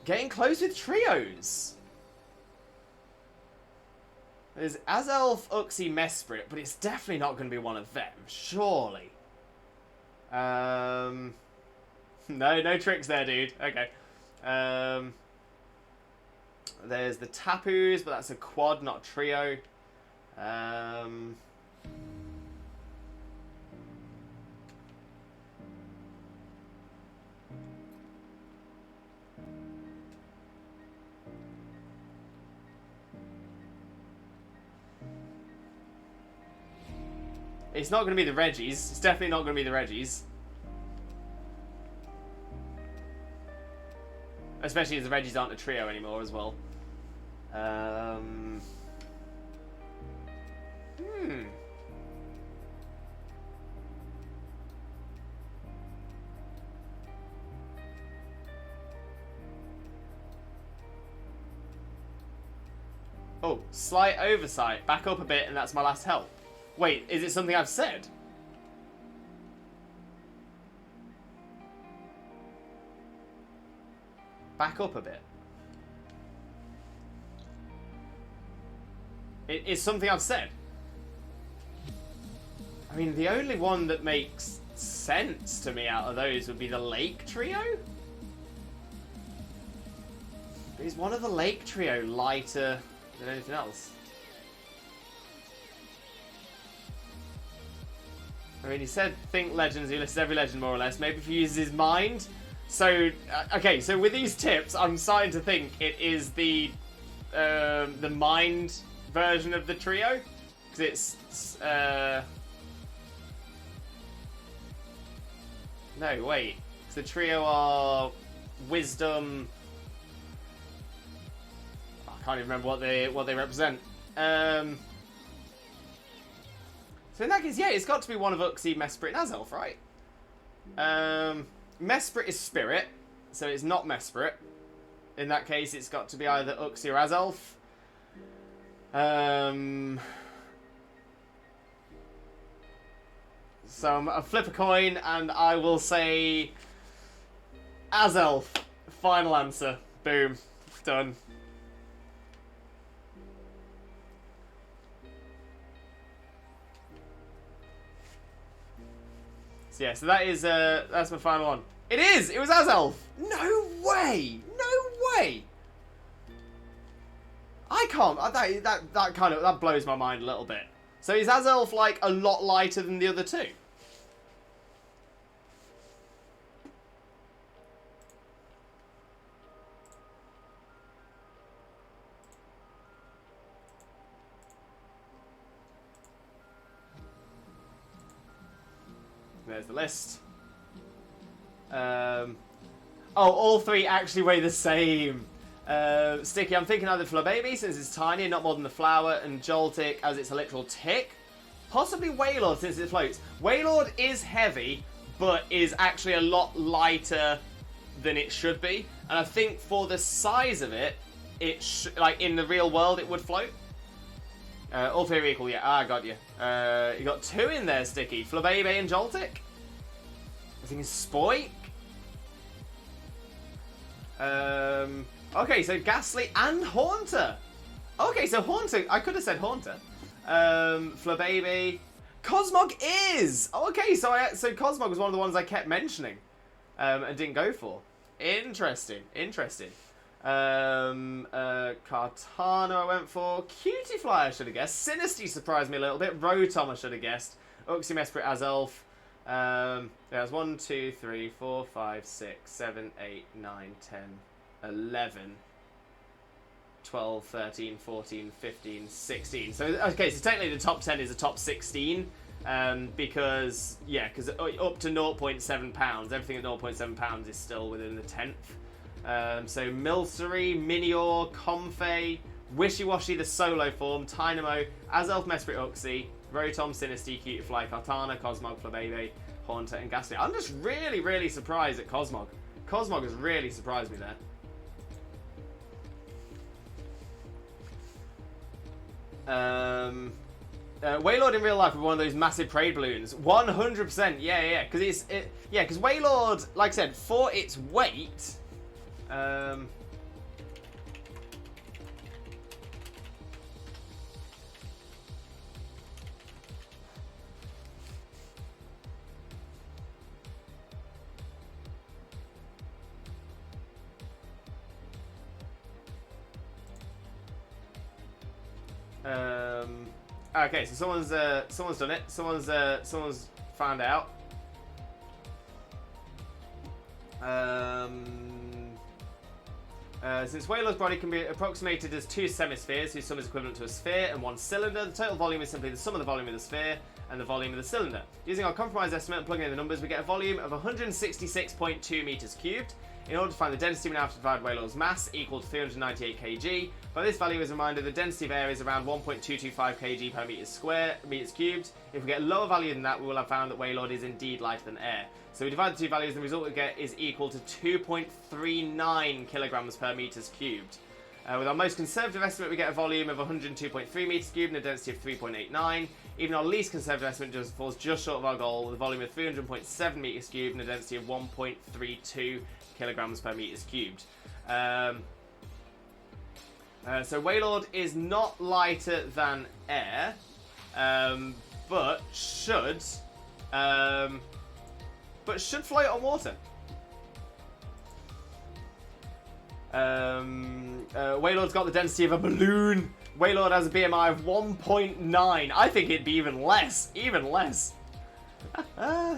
Getting close with trios. There's Azelf, Uxie, Mesprit, but it's definitely not going to be one of them. Surely. No tricks there, dude. Okay. There's the Tapus, but that's a quad, not a trio. It's not going to be the Reggies. It's definitely not going to be the Reggies. Especially as the Reggies aren't a trio anymore as well. Oh, slight oversight. Back up a bit and that's my last help. Wait, is it something I've said? Back up a bit. It is something I've said. I mean, the only one that makes sense to me out of those would be the Lake Trio. But is one of the Lake Trio lighter than anything else? I mean, he said think legends, he listed every legend more or less. Maybe if he uses his mind. So, okay, so with these tips, I'm starting to think it is the mind version of the trio. Because it's, no, wait. Because the trio are wisdom... I can't even remember what they represent. So in that case, yeah, it's got to be one of Uxie, Mesprit, and Azelf, right? Mesprit is Spirit, so it's not Mesprit. In that case, it's got to be either Uxie or Azelf. So I'll flip a coin, and I will say Azelf. Final answer. Boom. Done. So yeah, so that is that's my final one. It is! It was Azelf! No way! No way! I can't. That blows my mind a little bit. So is Azelf like a lot lighter than the other two? There's the list. Oh, all three actually weigh the same. Sticky, I'm thinking either Flabébé, since it's tiny and not more than the flower, and Joltik, as it's a literal tick. Possibly Wailord, since it floats. Wailord is heavy, but is actually a lot lighter than it should be. And I think for the size of it, like in the real world, it would float. All three are equal, yeah. I got you. You got two in there, Sticky. Flabébé and Joltik. I think it's Spoik. Okay, so Ghastly and Haunter. Okay, so Haunter. I could have said Haunter. Flabébé. Cosmog is! Okay, so Cosmog was one of the ones I kept mentioning. And didn't go for. Interesting. Interesting. Kartana I went for. Cutiefly I should have guessed. Sinisty surprised me a little bit. Rotom I should have guessed. Uxie, Mesprit, Azelf. There's 1, 2, 3, 4, 5, 6, 7, 8, 9, 10, 11, 12, 13, 14, 15, 16. So, okay, so technically the top 10 is a top 16. Because up to 0.7 pounds, everything at 0.7 pounds is still within the 10th. So Milcery, Minior, Comfey, Wishy-Washy, the solo form, Tynamo, Azelf, Mesprit, Uxie, Rotom, Sinisty, Cutiefly, Kartana, Cosmog, Flabébé, Haunter, and Ghastly. I'm just really, really surprised at Cosmog. Cosmog has really surprised me there. Waylord in real life with one of those massive parade balloons. 100%. Yeah. Because because Waylord, like I said, for its weight. Okay, so someone's done it. Someone's found out. Since Waylord's body can be approximated as two semispheres, whose sum is equivalent to a sphere and one cylinder, the total volume is simply the sum of the volume of the sphere and the volume of the cylinder. Using our compromise estimate and plugging in the numbers, we get a volume of 166.2 meters cubed. In order to find the density, we now have to divide Waylord's mass, equal to 398 kg. By this value, as a reminder, the density of air is around 1.225 kg per meters cubed. If we get a lower value than that, we will have found that Waylord is indeed lighter than air. So we divide the two values, and the result we get is equal to 2.39 kilograms per meters cubed. With our most conservative estimate, we get a volume of 102.3 meters cubed and a density of 3.89. Even our least conservative estimate falls just short of our goal, with a volume of 300.7 meters cubed and a density of 1.32 kilograms per meters cubed. So Waylord is not lighter than air, but should float on water. Waylord's got the density of a balloon. Waylord has a BMI of 1.9. I think it'd be even less.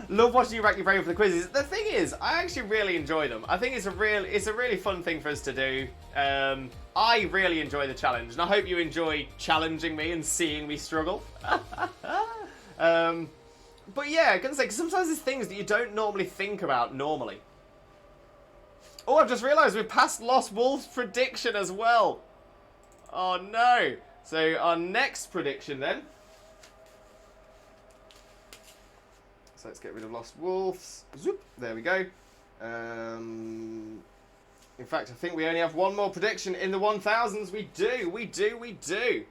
Love watching you rack your brain for the quizzes. The thing is, I actually really enjoy them. I think it's a really fun thing for us to do. I really enjoy the challenge, and I hope you enjoy challenging me and seeing me struggle. But yeah, I can say, because sometimes there's things that you don't normally think about normally. Oh, I've just realised we've passed Lost Wolf's prediction as well. Oh no. So our next prediction then. So let's get rid of Lost Wolves. Zoop. There we go. In fact, I think we only have one more prediction in the 1000s. We do.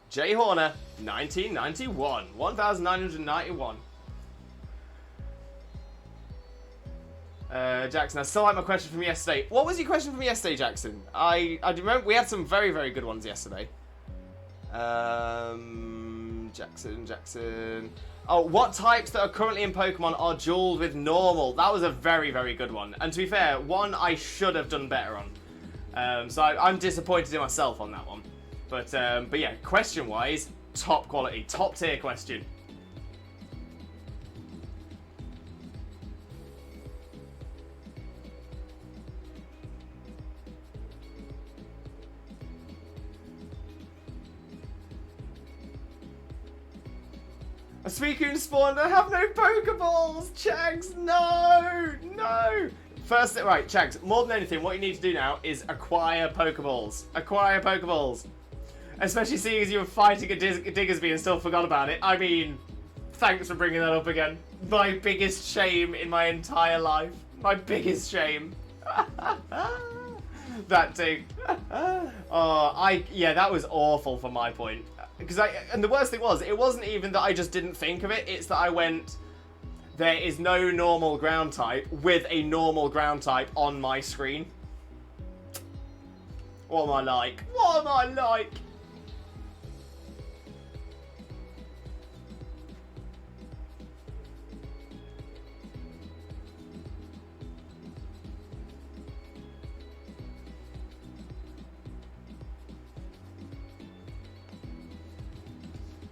Jay Horner, 1991. 1991. Jackson, I still like my question from yesterday. What was your question from yesterday, Jackson? I remember we had some very, very good ones yesterday. Jackson. Oh, what types that are currently in Pokemon are duelled with normal? That was a very, very good one. And to be fair, one I should have done better on. So I'm disappointed in myself on that one. But yeah, question-wise, top quality, top tier question. A Suicune spawned, I have no Pokeballs! Chags, no! First, right, Chags, more than anything, what you need to do now is acquire Pokeballs. Acquire Pokeballs. Especially seeing as you were fighting a Diggersby and still forgot about it. I mean, thanks for bringing that up again. My biggest shame in my entire life. My biggest shame. That too. Yeah, that was awful from my point. And the worst thing was, it wasn't even that I just didn't think of it, it's that I went, there is no normal ground type with a normal ground type on my screen. What am I like? What am I like?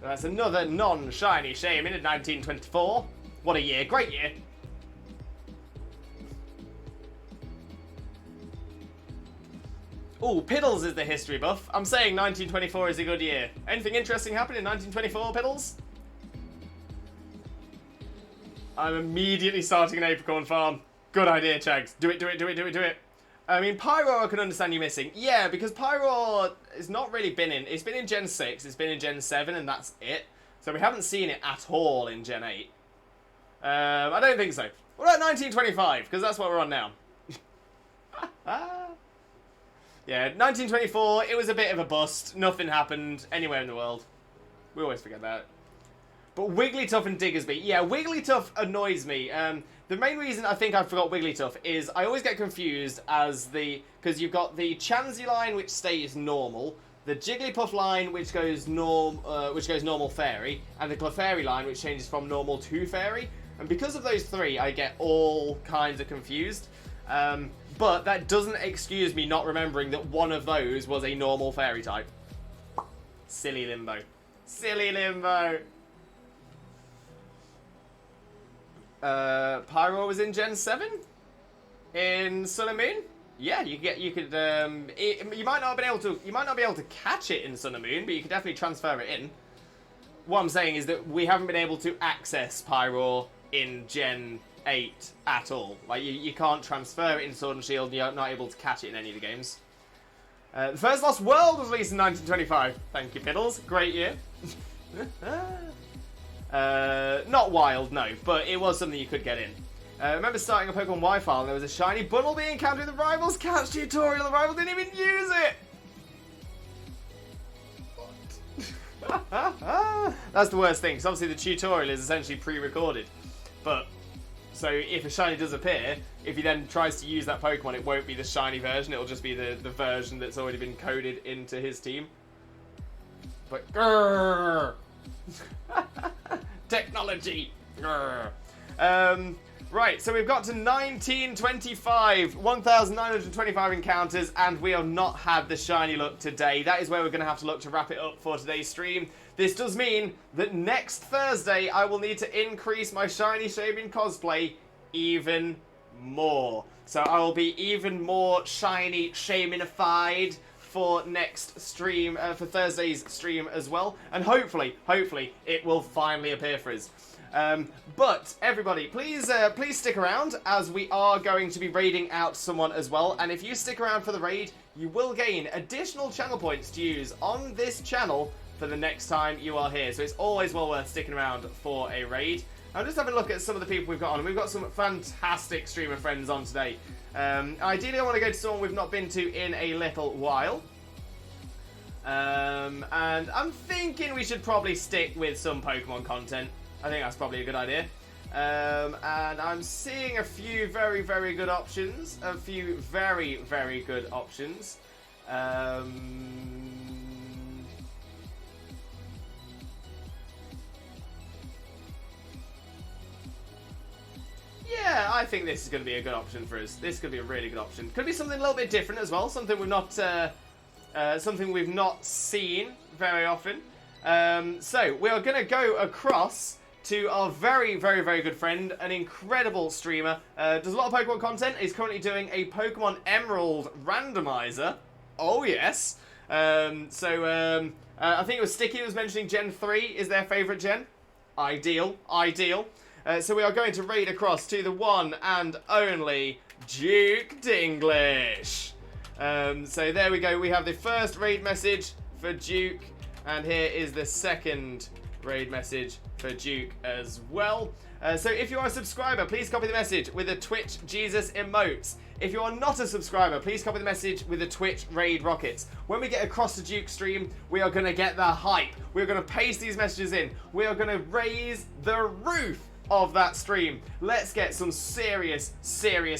That's another non-shiny Shaymin in 1924. What a year, great year. Ooh, Piddles is the history buff. I'm saying 1924 is a good year. Anything interesting happened in 1924, Piddles? I'm immediately starting an apricorn farm. Good idea, Chags. Do it. I mean, Pyro I can understand you missing. Yeah, because Pyro has not really been in... It's been in Gen 6, it's been in Gen 7, and that's it. So we haven't seen it at all in Gen 8. I don't think so. What about 1925? Because that's what we're on now. Yeah, 1924, it was a bit of a bust. Nothing happened anywhere in the world. We always forget that. But Wigglytuff and Diggersby. Yeah, Wigglytuff annoys me. The main reason I think I forgot Wigglytuff is I always get confused as because you've got the Chansey line which stays normal, the Jigglypuff line which goes normal fairy, and the Clefairy line which changes from normal to fairy. And because of those three, I get all kinds of confused. But that doesn't excuse me not remembering that one of those was a normal fairy type. Silly Limbo. Silly Limbo. Pyro was in Gen 7? In Sun and Moon? Yeah, you might not be able to catch it in Sun and Moon, but you could definitely transfer it in. What I'm saying is that we haven't been able to access Pyro in Gen 8 at all. Like, you can't transfer it in Sword and Shield, and you're not able to catch it in any of the games. The first Lost World was released in 1925. Thank you, Piddles. Great year. Not wild, no, but it was something you could get in. I remember starting a Pokemon Y-File and there was a shiny Bunnelby encounter in the Rivals Catch tutorial. The Rival didn't even use it! What? That's the worst thing, because obviously the tutorial is essentially pre-recorded. But, so if a shiny does appear, if he then tries to use that Pokemon, it won't be the shiny version, it'll just be the version that's already been coded into his team. But, grrr! Technology! Grrr. Right, so we've got to 1925, 1,925 encounters, and we have not had the shiny look today. That is where we're going to have to look to wrap it up for today's stream. This does mean that next Thursday I will need to increase my shiny Shaymin cosplay even more. So I will be even more shiny Shayminified for next stream, for Thursday's stream as well. And hopefully it will finally appear for us. But everybody, please stick around, as we are going to be raiding out someone as well. And if you stick around for the raid, you will gain additional channel points to use on this channel for the next time you are here. So it's always well worth sticking around for a raid. I'm just having a look at some of the people we've got on. We've got some fantastic streamer friends on today. Ideally, I want to go to someone we've not been to in a little while. And I'm thinking we should probably stick with some Pokemon content. I think that's probably a good idea. And I'm seeing a few very, very good options. A few very, very good options. Yeah, I think this is going to be a good option for us. This could be a really good option. Could be something a little bit different as well. Something we've not seen very often. So we are going to go across to our very, very, very good friend, an incredible streamer, does a lot of Pokemon content, is currently doing a Pokemon Emerald randomizer. Oh yes. I think it was Sticky who was mentioning Gen 3 is their favourite gen. Ideal. So we are going to raid across to the one and only Duke Dinglish. So there we go, we have the first raid message for Duke, and here is the second raid message for Duke as well. So if you are a subscriber, please copy the message with the Twitch Jesus emotes. If you are not a subscriber, please copy the message with the Twitch raid rockets. When we get across to Duke's stream, we are going to get the hype. We're going to paste these messages in. We are going to raise the roof of that stream. Let's get some serious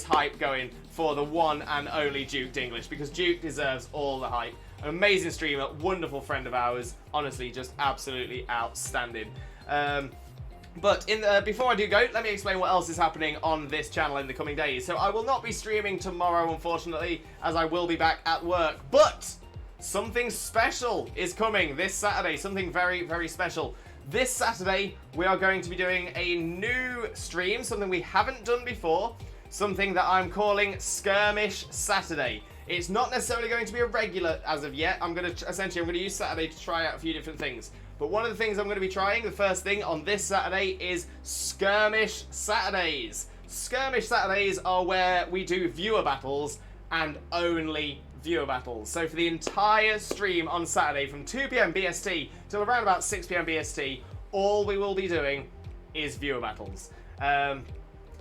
hype going for the one and only Duke Dinglish, because Duke deserves all the hype. An amazing streamer, wonderful friend of ours, honestly just absolutely outstanding. But before I do go, let me explain what else is happening on this channel in the coming days. So I will not be streaming tomorrow, unfortunately, as I will be back at work. But something special is coming this Saturday, something very, very special. This Saturday, we are going to be doing a new stream, something we haven't done before, something that I'm calling Skirmish Saturday. It's not necessarily going to be a regular as of yet. I'm going to use Saturday to try out a few different things. But one of the things I'm going to be trying, the first thing on this Saturday, is Skirmish Saturdays. Skirmish Saturdays are where we do viewer battles, and only viewer battles. So for the entire stream on Saturday from 2 PM BST till around about 6 PM BST, all we will be doing is viewer battles.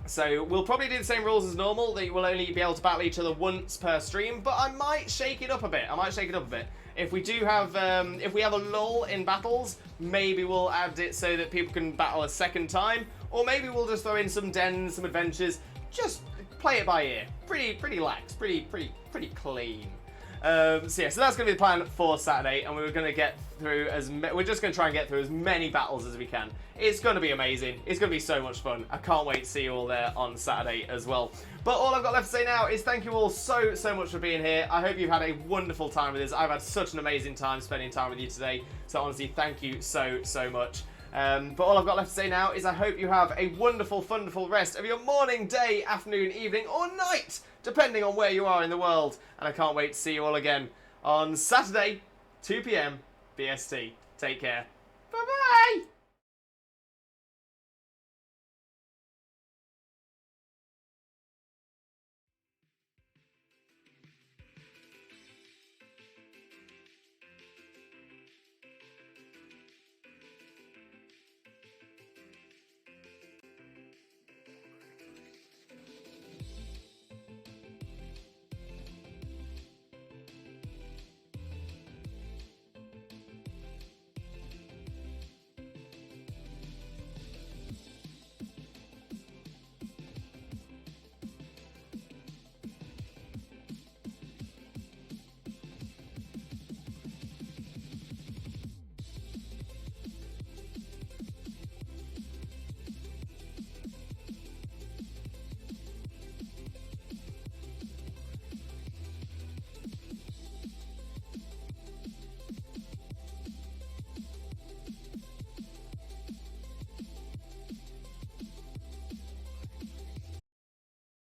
So we'll probably do the same rules as normal, that you will only be able to battle each other once per stream, but I might shake it up a bit. If we do have, if we have a lull in battles, maybe we'll add it so that people can battle a second time, or maybe we'll just throw in some dens, some adventures, just play it by ear. Pretty lax, pretty clean. So yeah, so that's going to be the plan for Saturday, and we're going to get through we're just going to try and get through as many battles as we can. It's going to be amazing. It's going to be so much fun. I can't wait to see you all there on Saturday as well. But all I've got left to say now is thank you all so much for being here. I hope you've had a wonderful time with us. I've had such an amazing time spending time with you today. So honestly, thank you so much. But all I've got left to say now is I hope you have a wonderful rest of your morning, day, afternoon, evening, or night, depending on where you are in the world. And I can't wait to see you all again on Saturday, 2 PM BST. Take care. Bye-bye!